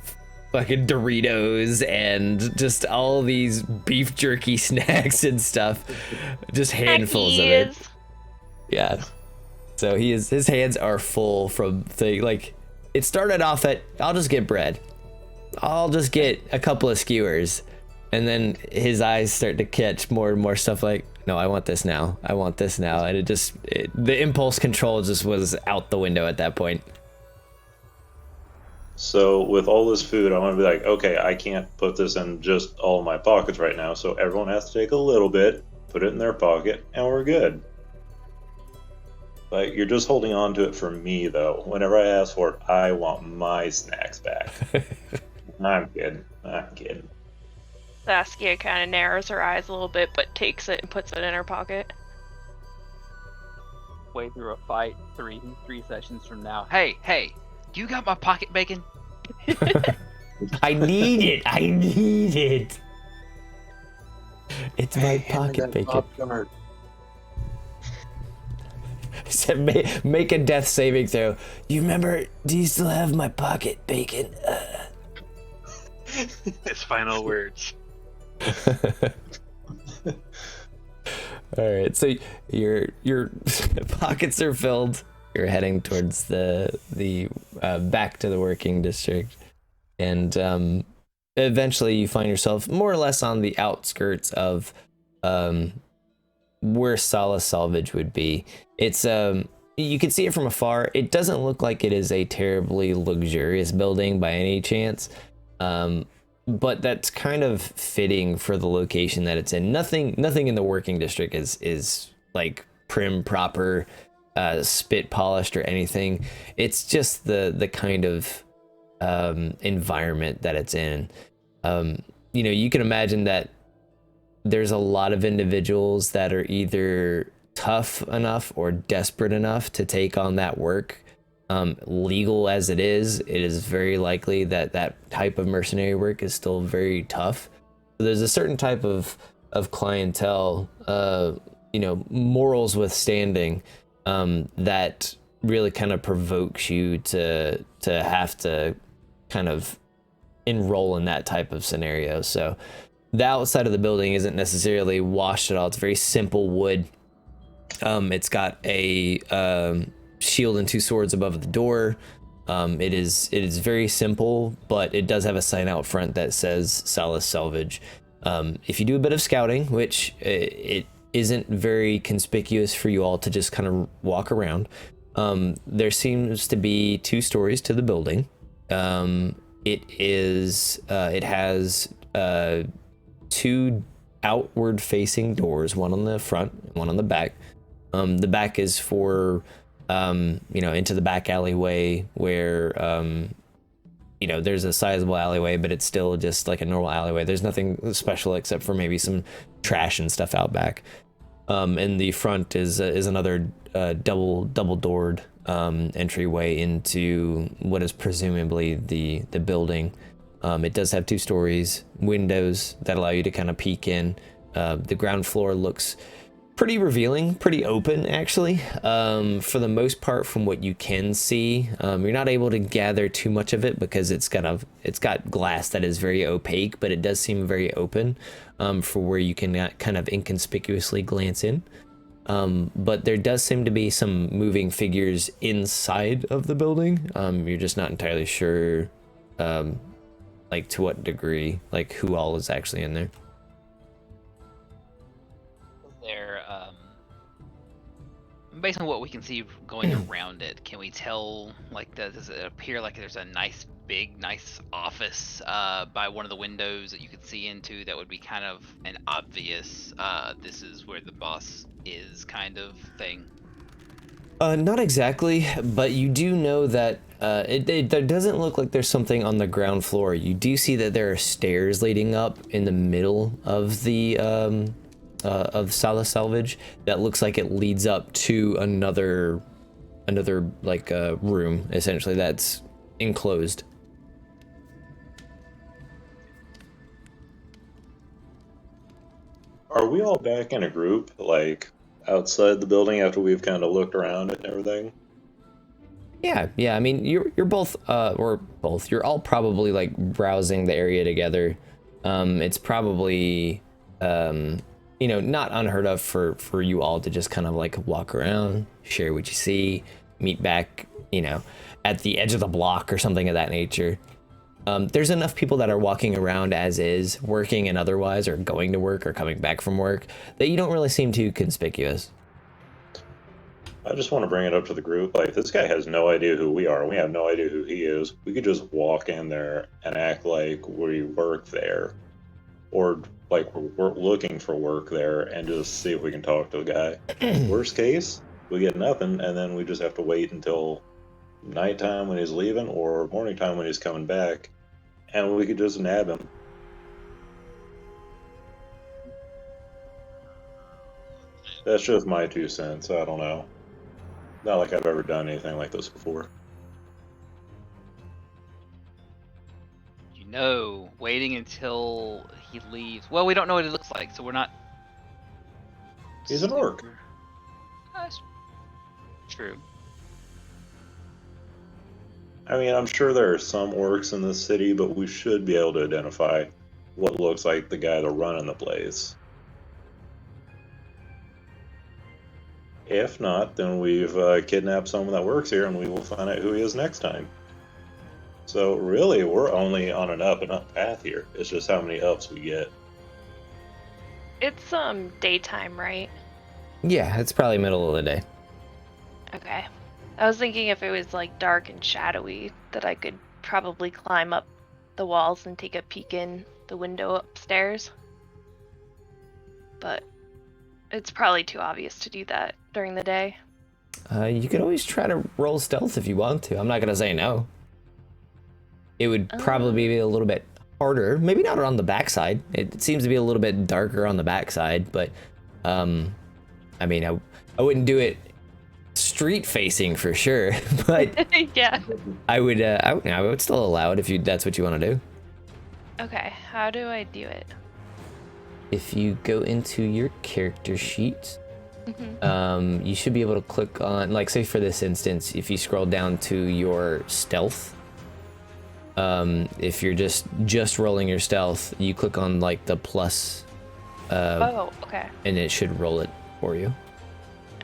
fucking Doritos and just all these beef jerky snacks and stuff, just handfuls of it. Yeah. So his hands are full from like, it started off at, I'll just get bread, I'll just get a couple of skewers, and then his eyes start to catch more and more stuff like, no, I want this now, and the impulse control just was out the window at that point. So with all this food, I want to be like, okay, I can't put this in just all of my pockets right now, so everyone has to take a little bit, put it in their pocket, and we're good. Like, you're just holding on to it for me, though. Whenever I ask for it, I want my snacks back. I'm kidding. Saskia kind of narrows her eyes a little bit, but takes it and puts it in her pocket. Way through a fight, three sessions from now. Hey, you got my pocket bacon? I need it. It's my pocket bacon. He said, make a death saving throw. You remember, do you still have my pocket bacon? His final words. All right, so your pockets are filled. You're heading towards the back to the working district, and eventually you find yourself more or less on the outskirts of where Sala Salvage would be. It's you can see it from afar. It doesn't look like it is a terribly luxurious building by any chance, but that's kind of fitting for the location that it's in. Nothing in the working district is like prim, proper, spit polished or anything. It's just the kind of environment that it's in. You know, you can imagine that there's a lot of individuals that are either tough enough or desperate enough to take on that work. Legal as it is very likely that that type of mercenary work is still very tough. So there's a certain type of clientele, you know, morals withstanding, that really kind of provokes you to have to kind of enroll in that type of scenario. So the outside of the building isn't necessarily washed at all. It's very simple wood. It's got a shield and 2 swords above the door. It is very simple, but it does have a sign out front that says Salas Salvage. If you do a bit of scouting, which it isn't very conspicuous for you all to just kind of walk around, there seems to be 2 stories to the building. It has 2 outward facing doors, one on the front and one on the back. The back is for you know, into the back alleyway where you know, there's a sizable alleyway, but it's still just like a normal alleyway. There's nothing special except for maybe some trash and stuff out back. And the front is another double doored entryway into what is presumably the building. It does have 2 stories, windows that allow you to kind of peek in. The ground floor looks pretty revealing, pretty open actually. For the most part, from what you can see, you're not able to gather too much of it because it's got glass that is very opaque, but it does seem very open for where you can kind of inconspicuously glance in. But there does seem to be some moving figures inside of the building. You're just not entirely sure like to what degree, like who all is actually in there. There, based on what we can see going around it, can we tell, like, does it appear like there's a nice office by one of the windows that you could see into that would be kind of an obvious this is where the boss is kind of thing? Not exactly, but you do know that it doesn't look like there's something on the ground floor. You do see that there are stairs leading up in the middle of the of Salas Salvage that looks like it leads up to another like room essentially that's enclosed. Are we all back in a group, like outside the building after we've kind of looked around it and everything? Yeah. I mean, you're both you're all probably like browsing the area together. It's probably you know, not unheard of for you all to just kind of like walk around, share what you see, meet back, you know, at the edge of the block or something of that nature. There's enough people that are walking around as is, working and otherwise, or going to work or coming back from work, that you don't really seem too conspicuous. I just want to bring it up to the group. Like, this guy has no idea who we are. We have no idea who he is. We could just walk in there and act like we work there. Or like we're looking for work there and just see if we can talk to the guy. Worst case, we get nothing, and then we just have to wait until nighttime when he's leaving or morning time when he's coming back, and we could just nab him. That's just my 2 cents. I don't know. Not like I've ever done anything like this before. You know, waiting until he leaves. Well, we don't know what it looks like, so we're not. He's an orc. That's true. I mean, I'm sure there are some orcs in this city, but we should be able to identify what looks like the guy that's running the place. If not, then we've kidnapped someone that works here, and we will find out who he is next time. So really, we're only on an up and up path here. It's just how many ups we get. It's daytime, right? Yeah, it's probably middle of the day. Okay. I was thinking if it was like dark and shadowy that I could probably climb up the walls and take a peek in the window upstairs. But it's probably too obvious to do that during the day. You could always try to roll stealth if you want to. I'm not gonna say no. It would probably be a little bit harder. Maybe not on the backside. It seems to be a little bit darker on the backside, but I mean, I wouldn't do it street facing for sure, but Yeah. I would still allow it if that's what you want to do. Okay, how do I do it? If you go into your character sheet, you should be able to click on, like, say for this instance, if you scroll down to your stealth, if you're just rolling your stealth, you click on like the plus, okay. and it should roll it for you.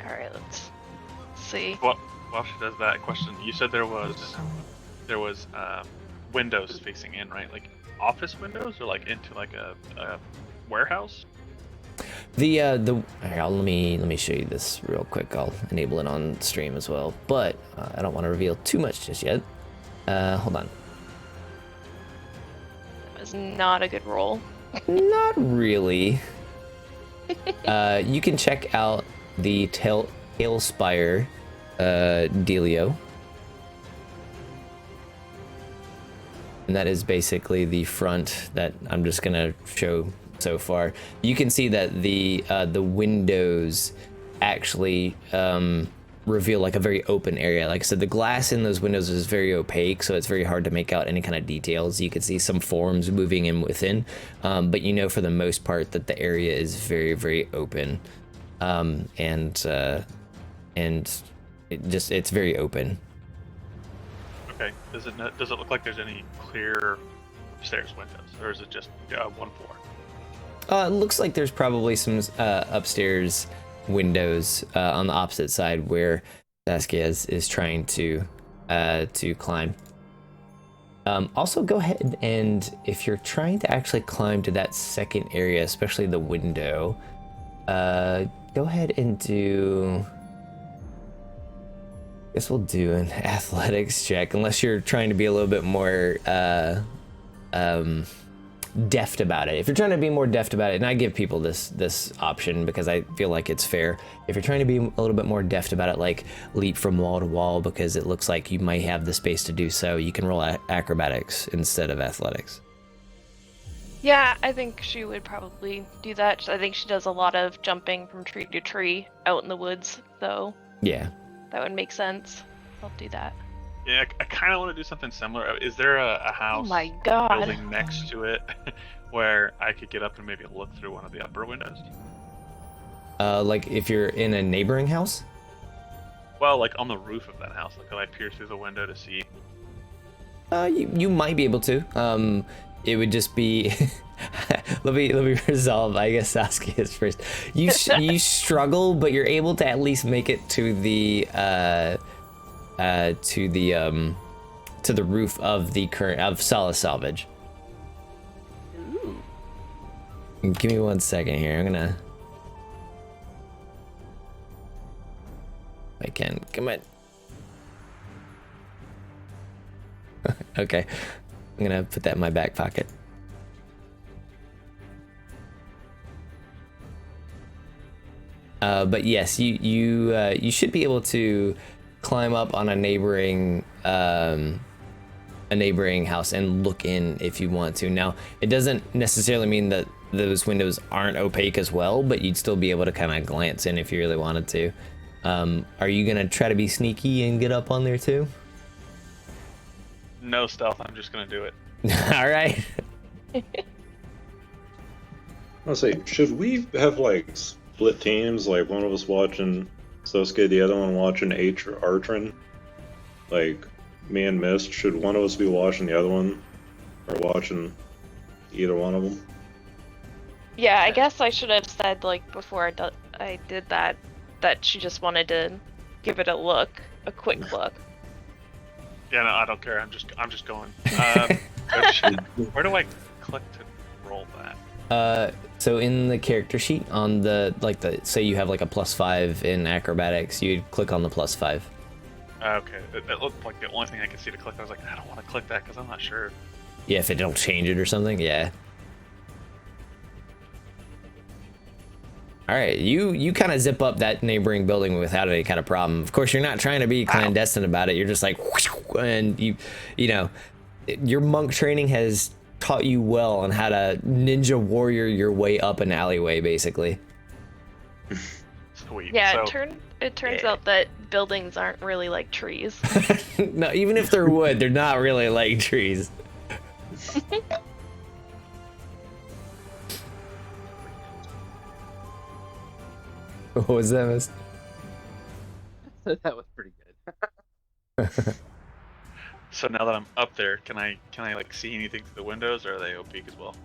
All right, let's see. While she does that, question: you said there was windows facing in, right? Like office windows, or like into like a warehouse? Here, let me show you this real quick. I'll enable it on stream as well, but I don't want to reveal too much just yet. Hold on. That was not a good roll. Not really. You can check out the Tailspire dealio. And that is basically the front that I'm just gonna show so far. You can see that the windows actually reveal like a very open area. Like I said, the glass in those windows is very opaque, so it's very hard to make out any kind of details. You can see some forms moving in within, but you know for the most part that the area is very, very open, and it's very open. Okay. Does it look like there's any clear upstairs windows, or is it just one floor? It looks like there's probably some upstairs windows on the opposite side where Saskia is trying to climb. Also, go ahead and if you're trying to actually climb to that second area, especially the window, go ahead and do. I guess we'll do an athletics check, unless you're trying to be a little bit more deft about it. If you're trying to be more deft about it, and I give people this option because I feel like it's fair. If you're trying to be a little bit more deft about it, like leap from wall to wall because it looks like you might have the space to do so, you can roll acrobatics instead of athletics. Yeah, I think she would probably do that. I think she does a lot of jumping from tree to tree out in the woods, so Yeah. that would make sense. I'll do that. Yeah, I kind of want to do something similar. Is there a house Oh my god. building next to it where I could get up and maybe look through one of the upper windows? Like if you're in a neighboring house? Well, like on the roof of that house. Like, could I peer through the window to see? You might be able to. It would just be. let me resolve. I guess Saskia's first. You struggle, but you're able to at least make it to the roof of the current of Solace Salvage. Ooh. Give me 1 second here. I'm gonna. I can. Come on. Okay. I'm gonna put that in my back pocket. But yes, you should be able to climb up on a neighboring house and look in if you want to. Now, it doesn't necessarily mean that those windows aren't opaque as well, but you'd still be able to kind of glance in if you really wanted to. Are you gonna try to be sneaky and get up on there too? No stealth. I'm just gonna do it. All right. I'll say, should we have like split teams? Like one of us watching Saskia, the other one watching Artrin? Like me and Mist, should one of us be watching the other one, or watching either one of them? Yeah, I guess I should have said like before I did that she just wanted to give it a quick look. Yeah, no, I don't care. I'm just going. Where do I click to roll that? So in the character sheet on say you have like a +5 in acrobatics, you'd click on the +5. Okay, it looked like the only thing I could see to click. I was like, I don't want to click that because I'm not sure. Yeah, if it don't change it or something, yeah. All right, you kind of zip up that neighboring building without any kind of problem. Of course, you're not trying to be clandestine about it. You're just like, and you know, your monk training has taught you well on how to ninja warrior your way up an alleyway, basically. Sweet. Yeah, So, it turns out that buildings aren't really like trees. No, even if they're wood, they're not really like trees. What was that, miss? That was pretty good. so now that I'm up there, can I like see anything through the windows, or are they opaque as well?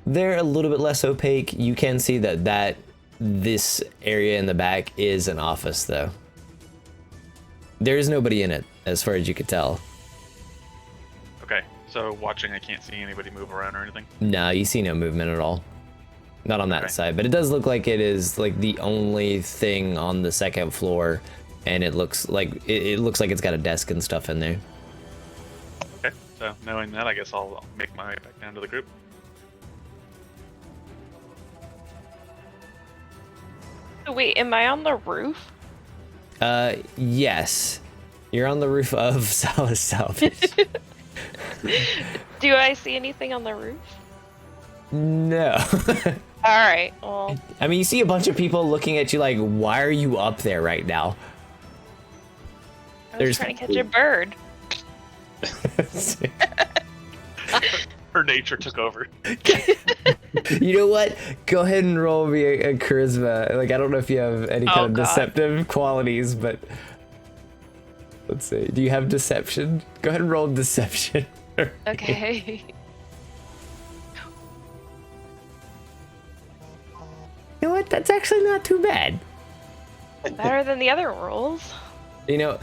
They're a little bit less opaque. You can see that this area in the back is an office, though. There is nobody in it, as far as you could tell. Okay, so watching, I can't see anybody move around or anything. No, you see no movement at all. Not on that Okay. side, but it does look like it is like the only thing on the second floor, and it looks like it looks like it's got a desk and stuff in there. Okay, so knowing that, I guess I'll make my way back down to the group. So wait, am I on the roof? Yes. You're on the roof of Salas Salvage. Do I see anything on the roof? No. All right. Well, I mean, you see a bunch of people looking at you like, why are you up there right now? I was There's- trying to catch a bird. Her nature took over. You know what? Go ahead and roll me a charisma. Like, I don't know if you have any kind of God. deceptive qualities, but let's see. Do you have deception? Go ahead and roll deception. Okay. You know what? That's actually not too bad. Better than the other rolls. You know,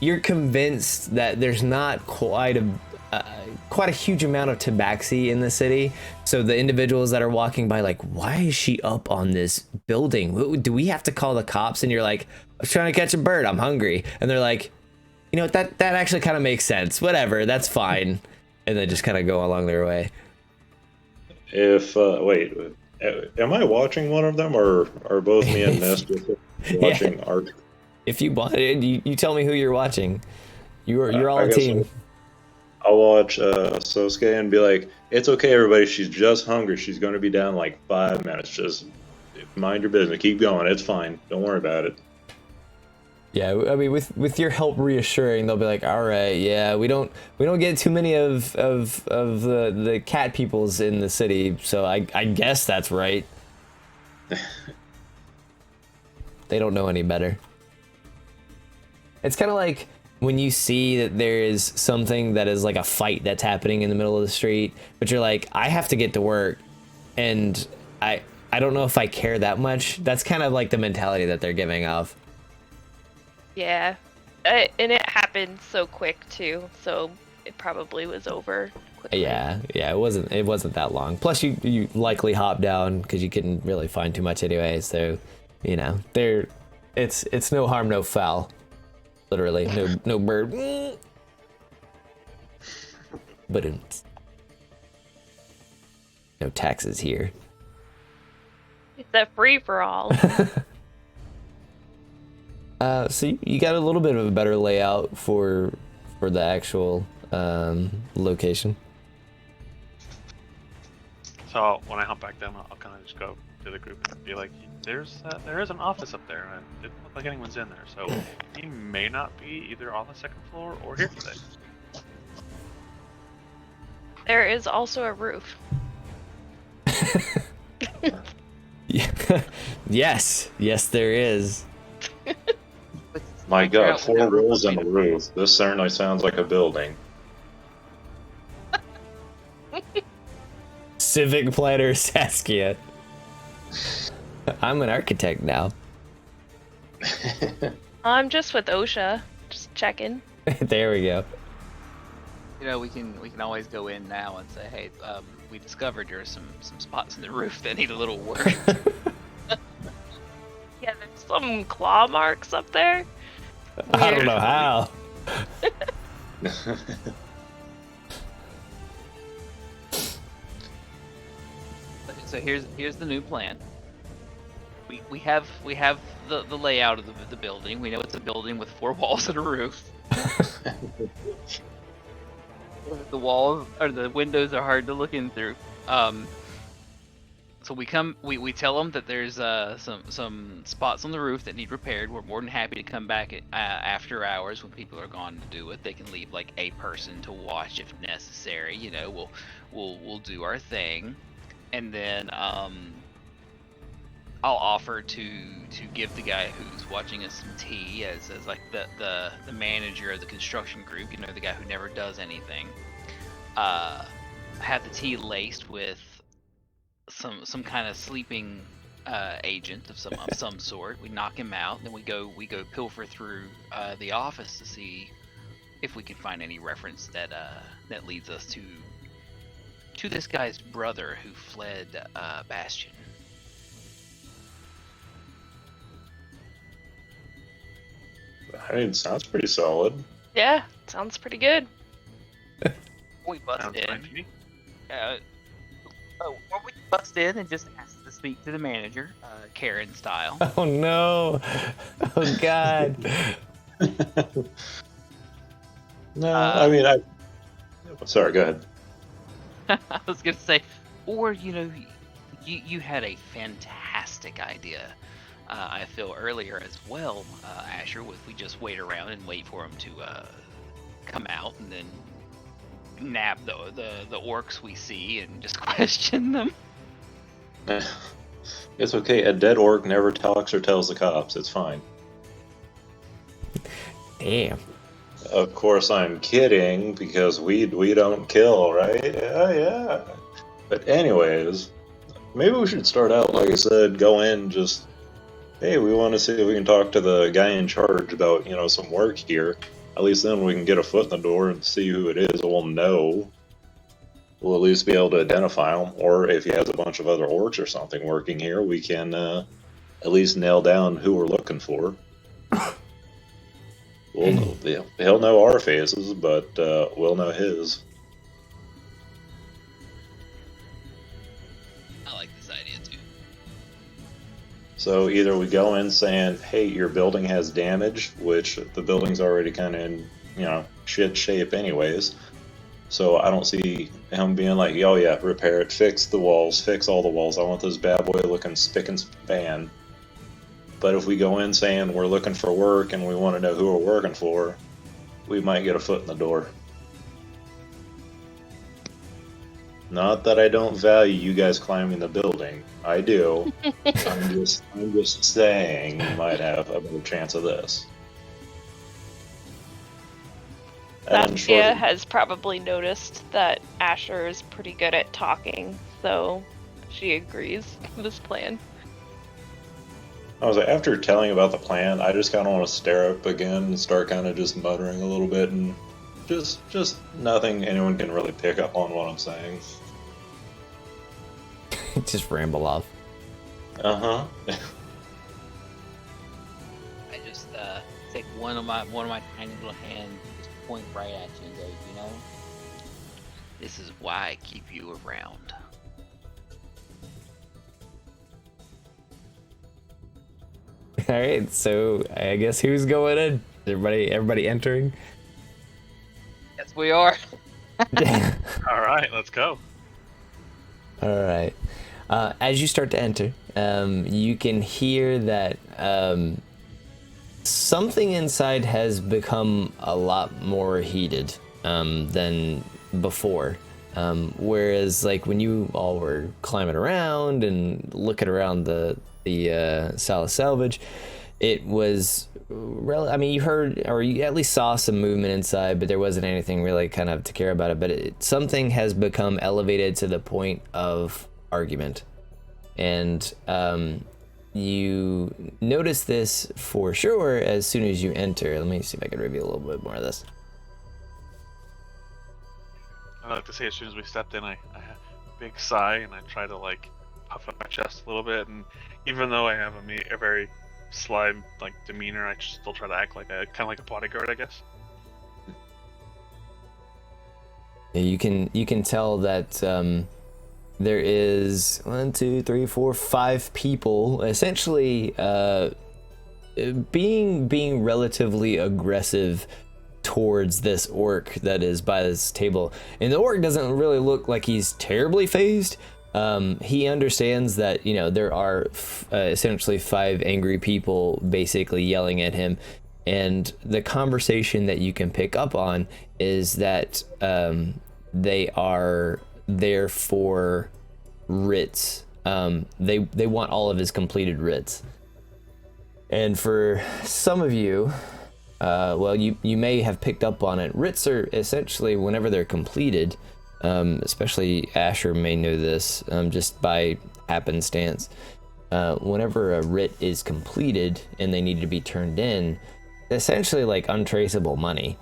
you're convinced that there's not quite a huge amount of tabaxi in the city. So the individuals that are walking by, like, why is she up on this building? Do we have to call the cops? And you're like, I was trying to catch a bird. I'm hungry. And they're like, you know, that actually kind of makes sense. Whatever, that's fine. And they just kind of go along their way. If wait, am I watching one of them, or are both me and Mist watching Art? If you wanted, you tell me who you're watching. You're all I a guess team. I'll watch Saskia and be like, "It's okay, everybody. She's just hungry. She's going to be down in like 5 minutes. Just mind your business. Keep going. It's fine. Don't worry about it." Yeah, I mean, with your help reassuring, they'll be like, all right, yeah, we don't get too many of the cat peoples in the city, so I guess that's right. They don't know any better. It's kind of like when you see that there is something that is like a fight that's happening in the middle of the street, but you're like, I have to get to work, and I don't know if I care that much. That's kind of like the mentality that they're giving off. Yeah. And it happened so quick too, so it probably was over quickly. Yeah, it wasn't that long. Plus, you likely hopped down because you couldn't really find too much anyway. So, you know, it's no harm, no foul. Literally, no bird. But no taxes here. It's a free for all. So you got a little bit of a better layout for the actual location. So when I hop back down, I'll kind of just go to the group and be like, there is an office up there, and it didn't look like anyone's in there, so he may not be either on the second floor or here today. There is also a roof. Yeah. Yes, there is. My God, 4 rolls on the roof. This certainly sounds like a building. Civic planner Saskia. I'm an architect now. I'm just with OSHA, just checking. There we go. You know, we can always go in now and say, hey, we discovered there's some spots in the roof that need a little work. Yeah, there's some claw marks up there. I don't know how. So here's the new plan. We have the layout of the building. We know it's a building with 4 walls and a roof. The walls or the windows are hard to look in through. So we tell them that there's some spots on the roof that need repaired. We're more than happy to come back after hours when people are gone to do it. They can leave like a person to watch if necessary. You know, we'll do our thing, and then I'll offer to give the guy who's watching us some tea as like the manager of the construction group. You know, the guy who never does anything. Have the tea laced with some kind of sleeping agent of some sort. We knock him out, then we go pilfer through the office to see if we can find any reference that leads us to this guy's brother who fled Bastion. I mean, it sounds pretty solid. Yeah, sounds pretty good. We bust Sounds in. fine to me. Or we bust in and just ask to speak to the manager, Karen style. Oh no! Oh god! No, I mean, sorry, go ahead. I was gonna say, or you had a fantastic idea. I feel earlier as well, Ashur. If we just wait around and wait for him to come out, and then nab the orcs we see and just question them. It's okay. A dead orc never talks or tells the cops. It's fine. Damn. Of course, I'm kidding because we don't kill, right? Yeah. But anyways, maybe we should start out, like I said, go in just, hey, we want to see if we can talk to the guy in charge about, some work here. At least then we can get a foot in the door and see who it is, and we'll know. We'll at least be able to identify him. Or if he has a bunch of other orcs or something working here, we can at least nail down who we're looking for. He'll know our faces, but we'll know his. I like this idea too. So either we go in saying, hey, your building has damage, which the building's already kind of in, shit shape anyways. So I don't see him being like, oh yeah, repair it, fix the walls, fix all the walls. I want this bad boy looking spick and span. But if we go in saying we're looking for work and we want to know who we're working for, we might get a foot in the door. Not that I don't value you guys climbing the building. I do. I'm just saying you might have a better chance of this. Saskia has probably noticed that Ashur is pretty good at talking, so she agrees with this plan. I was like, after telling about the plan, I just kind of want to stare up again and start kind of just muttering a little bit and just nothing anyone can really pick up on what I'm saying. Just ramble off. Uh-huh. I just take one of my tiny little hands, just point right at you and go, this is why I keep you around. All right, so I guess who's going in? Everybody entering? Yes, we are. All right, let's go. All right. As you start to enter, you can hear that something inside has become a lot more heated than before. Whereas, like, when you all were climbing around and looking around the Sala Salvage, it was you heard, or you at least saw some movement inside, but there wasn't anything really kind of to care about it. But something has become elevated to the point of argument, and you notice this for sure as soon as you enter. Let me see if I can reveal a little bit more of this. I like to say, as soon as we stepped in, I had a big sigh and I try to puff up my chest a little bit, and even though I have a very sly demeanor, I still try to act like a bodyguard, I guess. You can tell that there is 1, 2, 3, 4, 5 people essentially being relatively aggressive towards this orc that is by this table. And the orc doesn't really look like he's terribly phased. He understands that, you know, there are essentially 5 angry people basically yelling at him. And the conversation that you can pick up on is that they are there for writs. They want all of his completed writs. And for some of you, well, you may have picked up on it. Writs are essentially, whenever they're completed, especially Ashur may know this just by happenstance, whenever a writ is completed and they need to be turned in, essentially like untraceable money.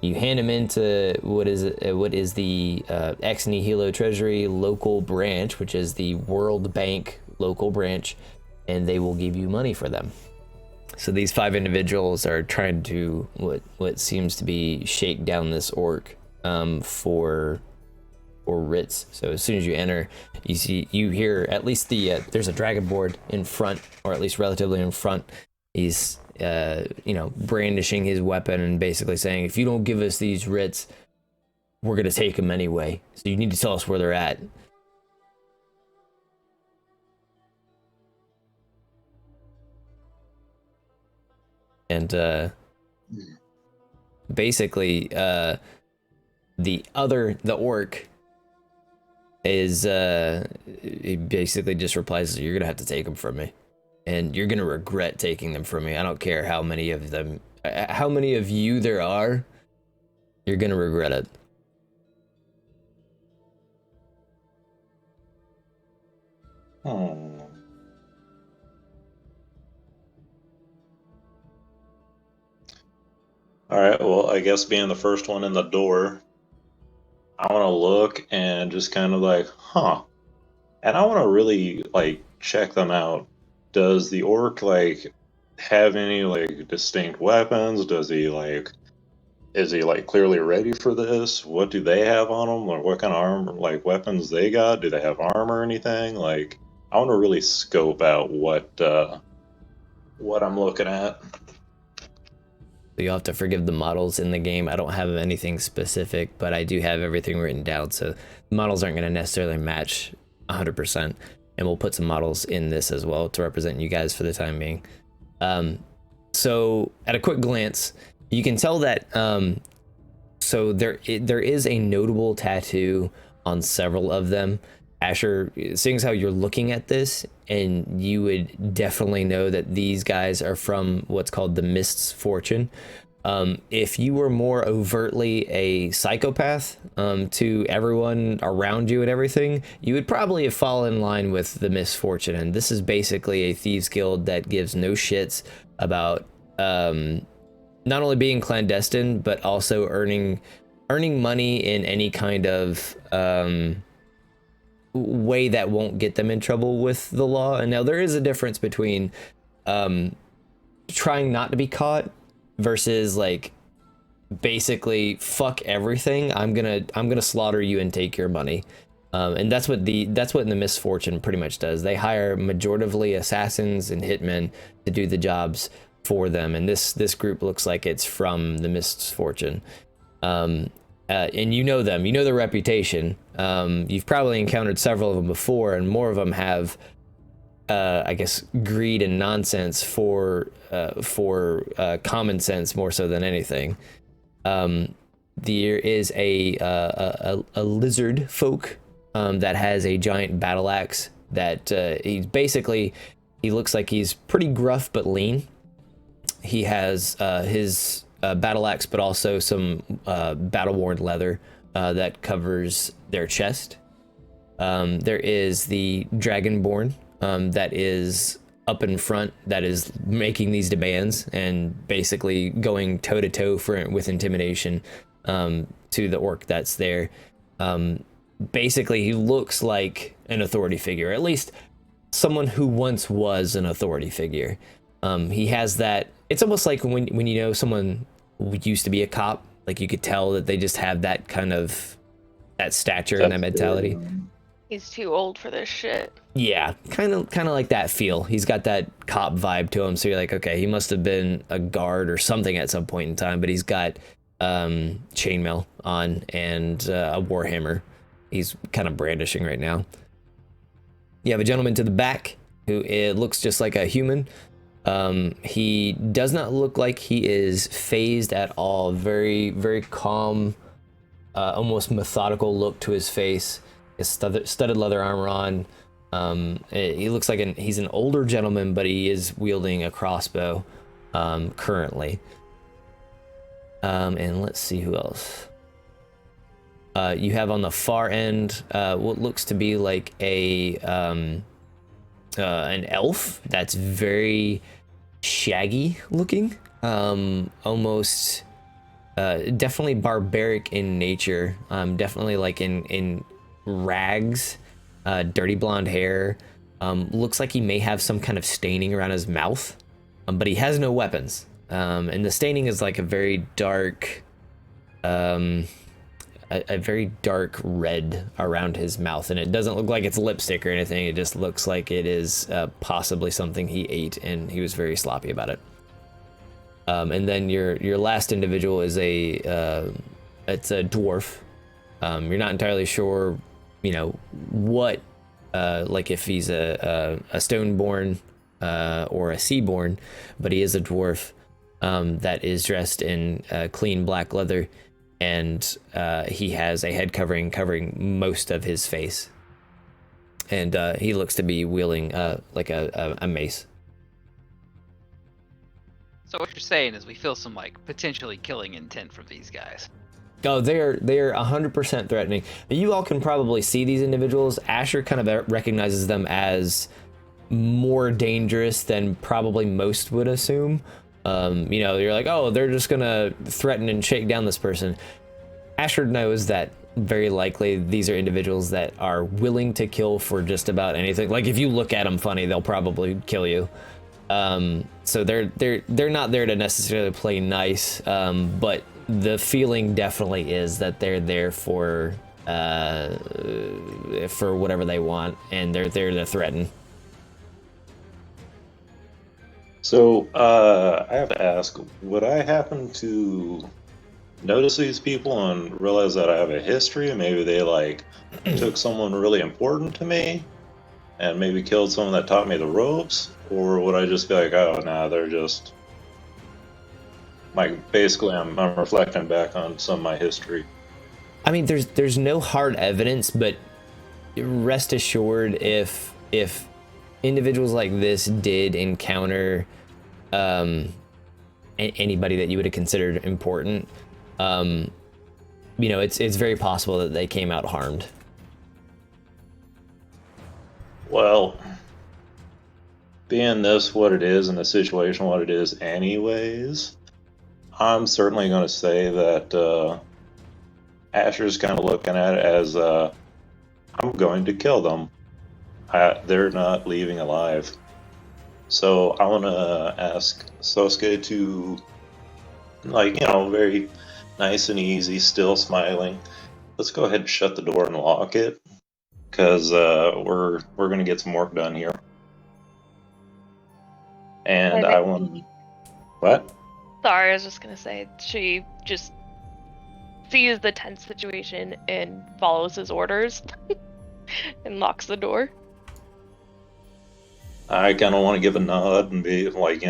You hand them into what is the Ex Nihilo Treasury local branch, which is the World Bank local branch, and they will give you money for them. So these 5 individuals are trying to what seems to be shake down this orc for writs. So as soon as you enter, you hear at least there's a dragonborn in front, or at least relatively in front. He's brandishing his weapon and basically saying, if you don't give us these writs, we're gonna take them anyway. So you need to tell us where they're at. And basically, the orc is he basically just replies, "You're gonna have to take them from me, and you're gonna regret taking them from me. I don't care how many of you there are. You're gonna regret it." Oh. Alright, well, I guess being the first one in the door, I want to look and just kind of like, huh. And I want to really, like, check them out. Does the orc, like, have any, like, distinct weapons? Is he, like, clearly ready for this? What do they have on them? Or what kind of armor, like, weapons they got? Do they have armor or anything? Like, I want to really scope out what I'm looking at. You'll have to forgive the models in the game. I don't have anything specific, but I do have everything written down, so the models aren't going to necessarily match 100%. And we'll put some models in this as well to represent you guys for the time being. So at a quick glance, you can tell that so there is a notable tattoo on several of them. Ashur, seeing as how you're looking at this, and you would definitely know that these guys are from what's called the Mist's Fortune. If you were more overtly a psychopath to everyone around you and everything, you would probably have fallen in line with the Misfortune. And this is basically a thieves guild that gives no shits about not only being clandestine, but also earning money in any kind of way that won't get them in trouble with the law. And now there is a difference between trying not to be caught versus like basically fuck everything, I'm gonna slaughter you and take your money. And that's what the Misfortune pretty much does. They hire majoritively assassins and hitmen to do the jobs for them, and this group looks like it's from the Misfortune. And you know them, you know their reputation. You've probably encountered several of them before, and more of them have, I guess, greed and nonsense for common sense more so than anything. There is a lizard folk that has a giant battle axe that he looks like he's pretty gruff but lean. He has his battle axe, but also some battle-worn leather that covers their chest. There is the Dragonborn that is up in front, that is making these demands and basically going toe-to-toe with intimidation to the orc that's there. Basically, he looks like an authority figure, at least someone who once was an authority figure. He has that. It's almost like when you know someone used to be a cop, like you could tell that they just have that kind of that stature and that mentality. He's too old for this shit. Yeah, kind of like that feel. He's got that cop vibe to him, so you're like, okay, he must have been a guard or something at some point in time, but he's got chainmail on and a warhammer he's kind of brandishing right now. You have a gentleman to the back who looks just like a human. He does not look like he is phased at all. Very, very calm, almost methodical look to his face. His studded leather armor on. He looks like he's an older gentleman, but he is wielding a crossbow currently. And let's see who else. You have on the far end what looks to be like an elf that's very shaggy looking, almost definitely barbaric in nature, definitely like in rags, dirty blonde hair, looks like he may have some kind of staining around his mouth, but he has no weapons, and the staining is like a very dark a very dark red around his mouth, and it doesn't look like it's lipstick or anything. It just looks like it is possibly something he ate, and he was very sloppy about it. And then your last individual is it's a dwarf. You're not entirely sure, what, like if he's a stoneborn or a seaborn, but he is a dwarf that is dressed in clean black leather. And he has a head covering most of his face, and he looks to be wielding like a mace. So what you're saying is we feel some like potentially killing intent from these guys. Oh, they are 100% threatening. You all can probably see these individuals. Ashur kind of recognizes them as more dangerous than probably most would assume. You're like, oh, they're just gonna threaten and shake down this person. Ashur knows that very likely these are individuals that are willing to kill for just about anything. Like if you look at them funny, they'll probably kill you. So they're not there to necessarily play nice, but the feeling definitely is that they're there for whatever they want, and they're there to threaten. So, I have to ask, would I happen to notice these people and realize that I have a history, and maybe they, took someone really important to me, and maybe killed someone that taught me the ropes? Or would I just be like, oh, no, they're just... basically, I'm reflecting back on some of my history. I mean, there's no hard evidence, but rest assured, if individuals like this did encounter anybody that you would have considered important, it's very possible that they came out harmed. Well, being this what it is and the situation what it is anyways, I'm certainly going to say that Ashur's kind of looking at it as I'm going to kill them. They're not leaving alive. So I want to ask Saskia to, very nice and easy, still smiling. Let's go ahead and shut the door and lock it, because we're going to get some work done here. And I want to... What? Sorry, I was just going to say, she just sees the tense situation and follows his orders and locks the door. I kind of want to give a nod and be like,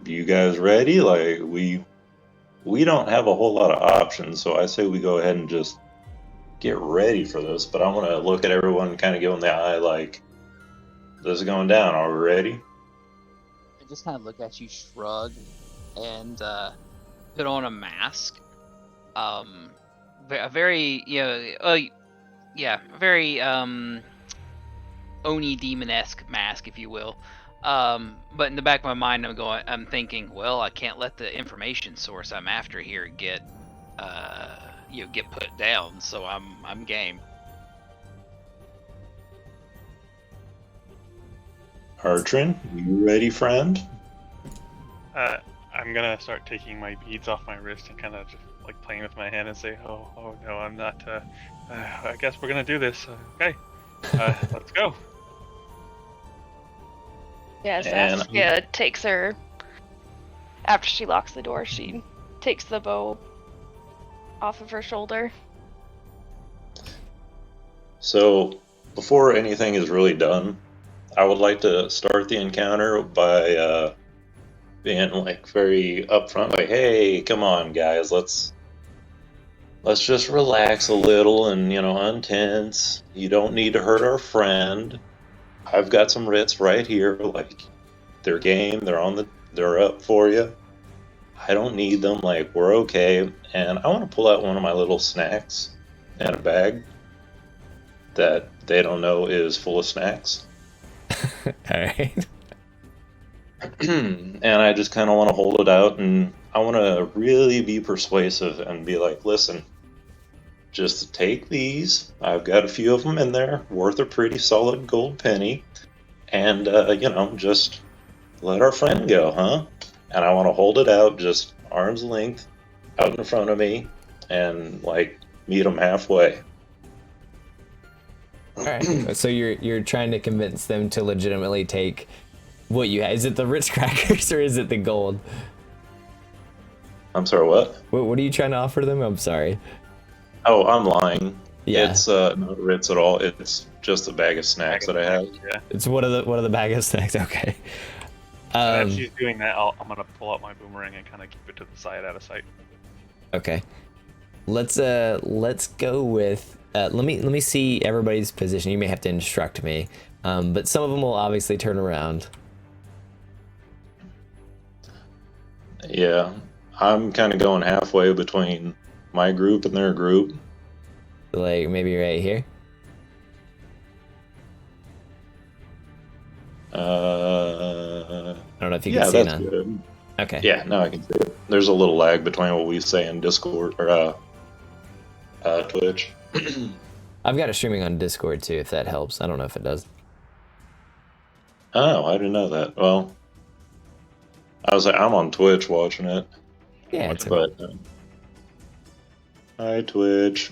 you guys ready? Like, we don't have a whole lot of options, so I say we go ahead and just get ready for this. But I want to look at everyone and kind of give them the eye, like, this is going down. Are we ready? I just kind of look at you, shrug, and put on a mask. A very, very Oni demon-esque mask, if you will. But in the back of my mind, I'm thinking, well, I can't let the information source I'm after here get put down. So I'm game. Artrin, you ready, friend? I'm gonna start taking my beads off my wrist and kind of just playing with my hand and say, oh no, I'm not. I guess we're gonna do this. Okay. Let's go. Yeah, And- Saskia takes her. After she locks the door, she takes the bow off of her shoulder. So, before anything is really done, I would like to start the encounter by being like very upfront, like, "Hey, come on, guys, let's just relax a little and untense. You don't need to hurt our friend. I've got some writs right here. Like, they're game. They're up for you. I don't need them. Like, we're okay." And I want to pull out one of my little snacks in a bag that they don't know is full of snacks. All right. And I just kind of want to hold it out, and I want to really be persuasive and be like, "Listen, just take these. I've got a few of them in there, worth a pretty solid gold penny, and just let our friend go, huh?" And I want to hold it out, just arm's length, out in front of me, and like meet them halfway. All right. So you're trying to convince them to legitimately take what you have. Is it the Ritz crackers or is it the gold? I'm sorry, what? What are you trying to offer them? I'm sorry. Oh, I'm lying. Yeah. It's not Ritz at all. It's just a bag of snacks that I have. Yeah. It's one of the bag of snacks. Okay. And if she's doing that, I'm gonna pull out my boomerang and kind of keep it to the side, out of sight. Okay. Let's go with let me see everybody's position. You may have to instruct me, but some of them will obviously turn around. Yeah, I'm kind of going halfway between my group and their group. Like maybe right here. I don't know if you can see that's now. good. Okay. Yeah, now I can see it. There's a little lag between what we say in Discord or Twitch. I've got it streaming on Discord too, if that helps. I don't know if it does. Oh, I didn't know that. Well, I was like, I'm on Twitch watching it. Yeah, it's But hi, Twitch.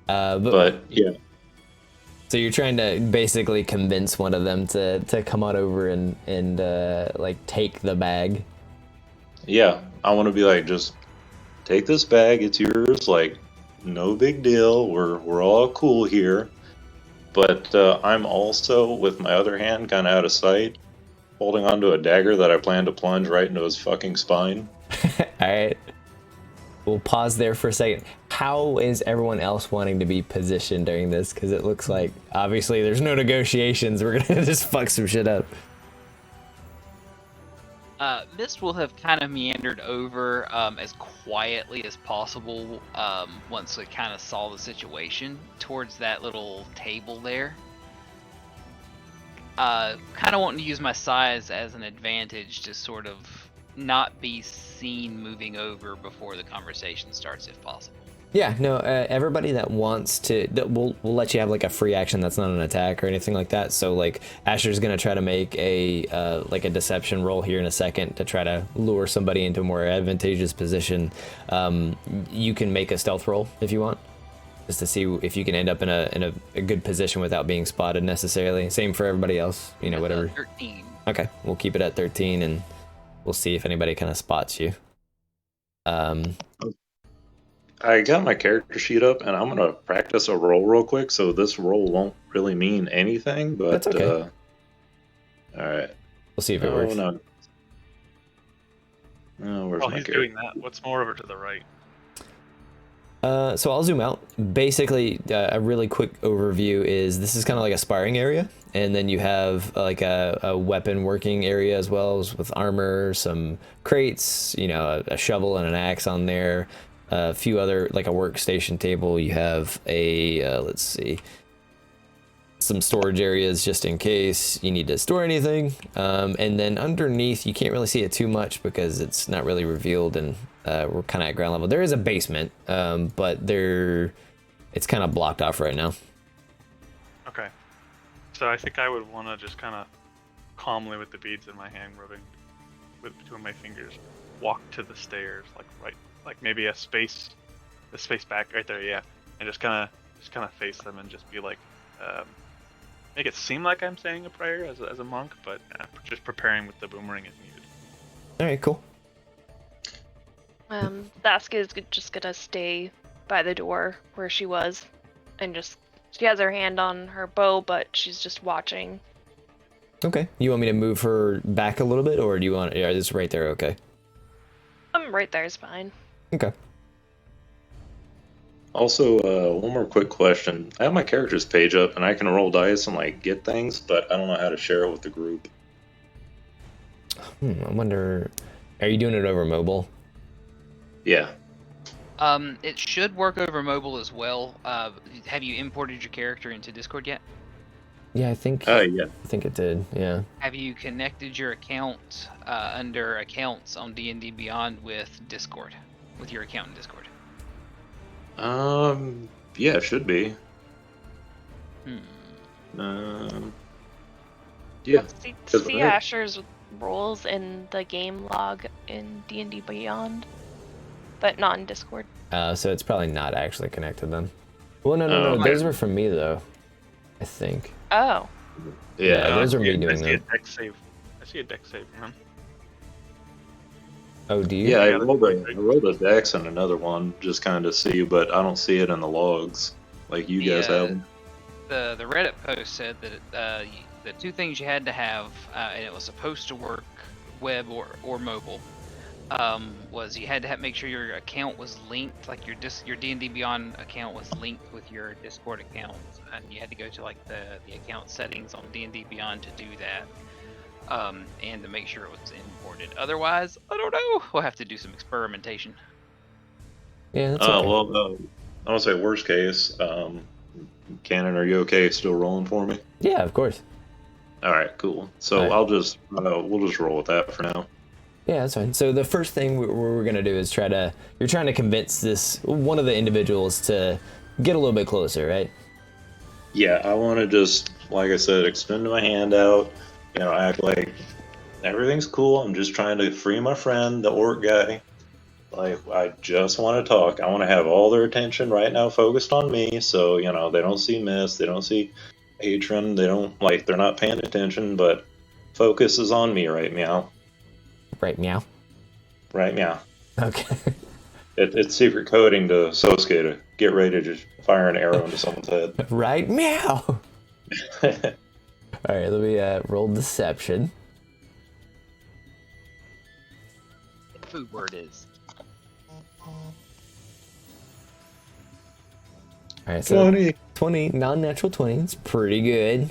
But yeah. So you're trying to basically convince one of them to come on over and like take the bag. Yeah, I want to be like, just take this bag, it's yours. Like, no big deal. We're all cool here. But I'm also, with my other hand kind of out of sight, holding onto a dagger that I plan to plunge right into his fucking spine. All right. We'll pause there for a second. How is everyone else wanting to be positioned during this? Because it looks like, obviously, there's no negotiations. We're going to just fuck some shit up. Mist will have kind of meandered over as quietly as possible once we kind of saw the situation towards that little table there. Kind of wanting to use my size as an advantage to sort of not be seen moving over before the conversation starts if possible. Yeah, no, everybody that wants to, we'll let you have like a free action that's not an attack or anything like that. So like Ashur's gonna try to make a like a deception roll here in a second to try to lure somebody into a more advantageous position. You can make a stealth roll if you want, just to see if you can end up in a good position without being spotted necessarily. Same for everybody else, you know, whatever. 13. Okay, we'll keep it at 13 and we'll see if anybody kind of spots you. I got my character sheet up, and I'm gonna practice a roll real quick, so this roll won't really mean anything. But That's okay. All right. We'll see if it works. No. Oh, where's While my he's character? doing that, what's more over to the right? So I'll zoom out. Basically, a really quick overview is this is kind of like a sparring area, and then you have like a weapon working area as well, as with armor, some crates, you know, a shovel and an axe on there, a few other, like a workstation table. You have a let's see, some storage areas just in case you need to store anything, and then underneath you can't really see it too much because it's not really revealed, and we're kind of at ground level. There is a basement, but it's kind of blocked off right now. Okay. So I think I would want to just kind of calmly, with the beads in my hand, rubbing between my fingers, walk to the stairs, like maybe a space back right there, yeah, and just kind of just kind of face them and just be like, make it seem like I'm saying a prayer as a monk, but just preparing with the boomerang if needed. All right, cool. Saskia is just gonna stay by the door where she was, and she has her hand on her bow, but she's just watching. Okay. You want me to move her back a little bit, or do you want? Yeah, this right there. Okay. Right there is fine. Okay. Also, one more quick question. I have my character's page up, and I can roll dice and like get things, but I don't know how to share it with the group. I wonder. Are you doing it over mobile? Yeah. It should work over mobile as well. Have you imported your character into Discord yet? Yeah, I think. Yeah. I think it did. Yeah. Have you connected your account under accounts on D&D Beyond with Discord, with your account in Discord? Yeah, it should be. Yeah. See Ashur's roles in the game log in D&D Beyond, but not in Discord. So it's probably not actually connected then. Well, no. Those were from me though. I think. Oh. Yeah, those are me doing I see them. a deck save. I see a deck save, man. Oh, do you? Yeah, I rolled a dex and another one just kind of to see, but I don't see it in the logs like you guys have them. The Reddit post said that the two things you had to have, and it was supposed to work web or mobile, was you had to make sure your account was linked, like your D&D Beyond account was linked with your Discord account, and you had to go to like the account settings on D&D Beyond to do that. And to make sure it was imported. Otherwise, I don't know. We'll have to do some experimentation. Yeah, that's okay. Well, I would say worst case, Cannon, are you okay still rolling for me? Yeah, of course. All right, cool. So All right. we'll just roll with that for now. Yeah, that's fine. So the first thing we're gonna do is you're trying to convince one of the individuals to get a little bit closer, right? Yeah, I want to just, like I said, extend my hand out. Act like everything's cool. I'm just trying to free my friend, the orc guy. Like, I just want to talk. I want to have all their attention right now focused on me. So, they don't see Mist, they don't see Artrin, they're not paying attention, but focus is on me, right, meow? Right, meow? Right, meow. Okay. It's secret coding to Saskia to get ready to just fire an arrow into someone's head. Right, meow! All right, let me roll deception. The food word is. All right, so 20. 20, non-natural 20. It's pretty good.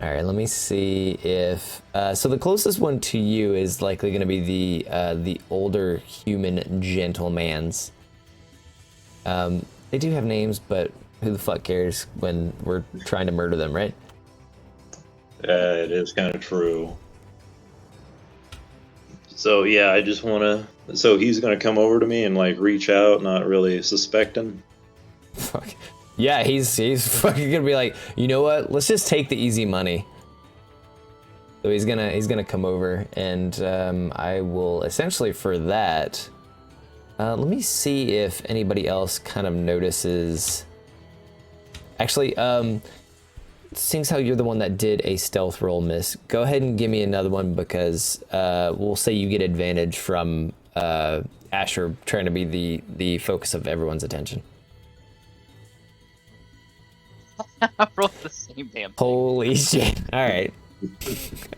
All right, let me see if so the closest one to you is likely going to be the older human gentlemans. They do have names, but who the fuck cares when we're trying to murder them, right? It is kind of true. So yeah, I just want to. So he's gonna come over to me and like reach out, not really suspecting. Fuck. Yeah, he's fucking gonna be like, you know what? Let's just take the easy money. So he's gonna come over, and I will essentially for that. Let me see if anybody else kind of notices. Actually, seeing how you're the one that did a stealth roll, Miss, go ahead and give me another one because we'll say you get advantage from Ashur trying to be the focus of everyone's attention. I rolled the same damn thing. Holy shit. All right.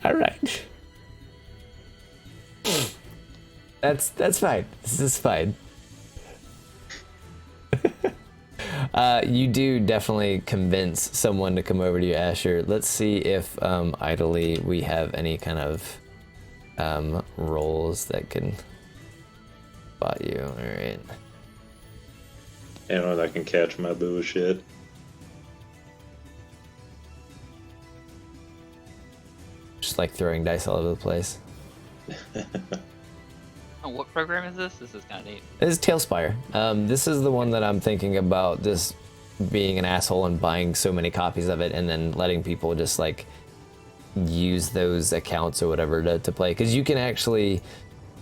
All right. That's fine. This is fine. You do definitely convince someone to come over to you, Ashur. Let's see if idly we have any kind of roles that can spot you. All right. Anyone that can catch my bullshit. Just like throwing dice all over the place. Oh, what program is this? This is kind of neat. This is Tailspire. This is the one that I'm thinking about just being an asshole and buying so many copies of it and then letting people just like use those accounts or whatever to play. Because you can actually,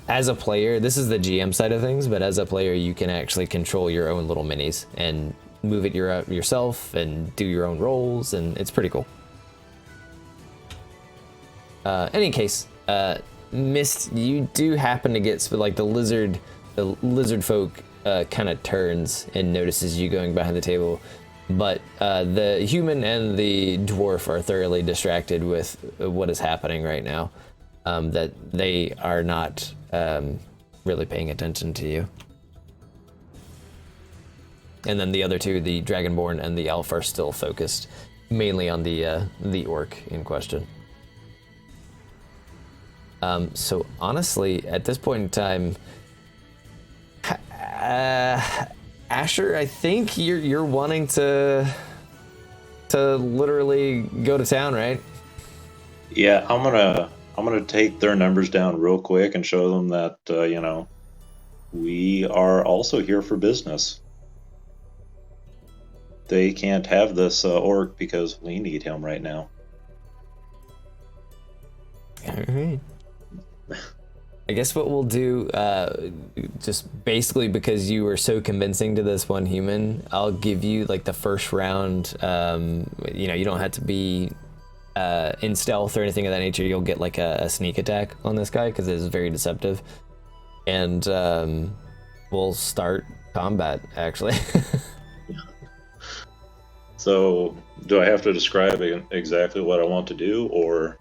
as a player, this is the GM side of things, but as a player, you can actually control your own little minis and move it yourself and do your own rolls, and it's pretty cool. Any case, Mist, you do happen to get like the lizard folk kind of turns and notices you going behind the table, but the human and the dwarf are thoroughly distracted with what is happening right now. That they are not really paying attention to you. And then the other two, the Dragonborn and the Elf, are still focused mainly on the orc in question. So honestly, at this point in time, Ashur, I think you're wanting to literally go to town, right? Yeah, I'm gonna take their numbers down real quick and show them that you know, we are also here for business. They can't have this orc because we need him right now. All right. I guess what we'll do, just basically because you were so convincing to this one human, I'll give you like the first round. You know, you don't have to be in stealth or anything of that nature. You'll get like a sneak attack on this guy because it is very deceptive. And we'll start combat, actually. So, do I have to describe exactly what I want to do, or?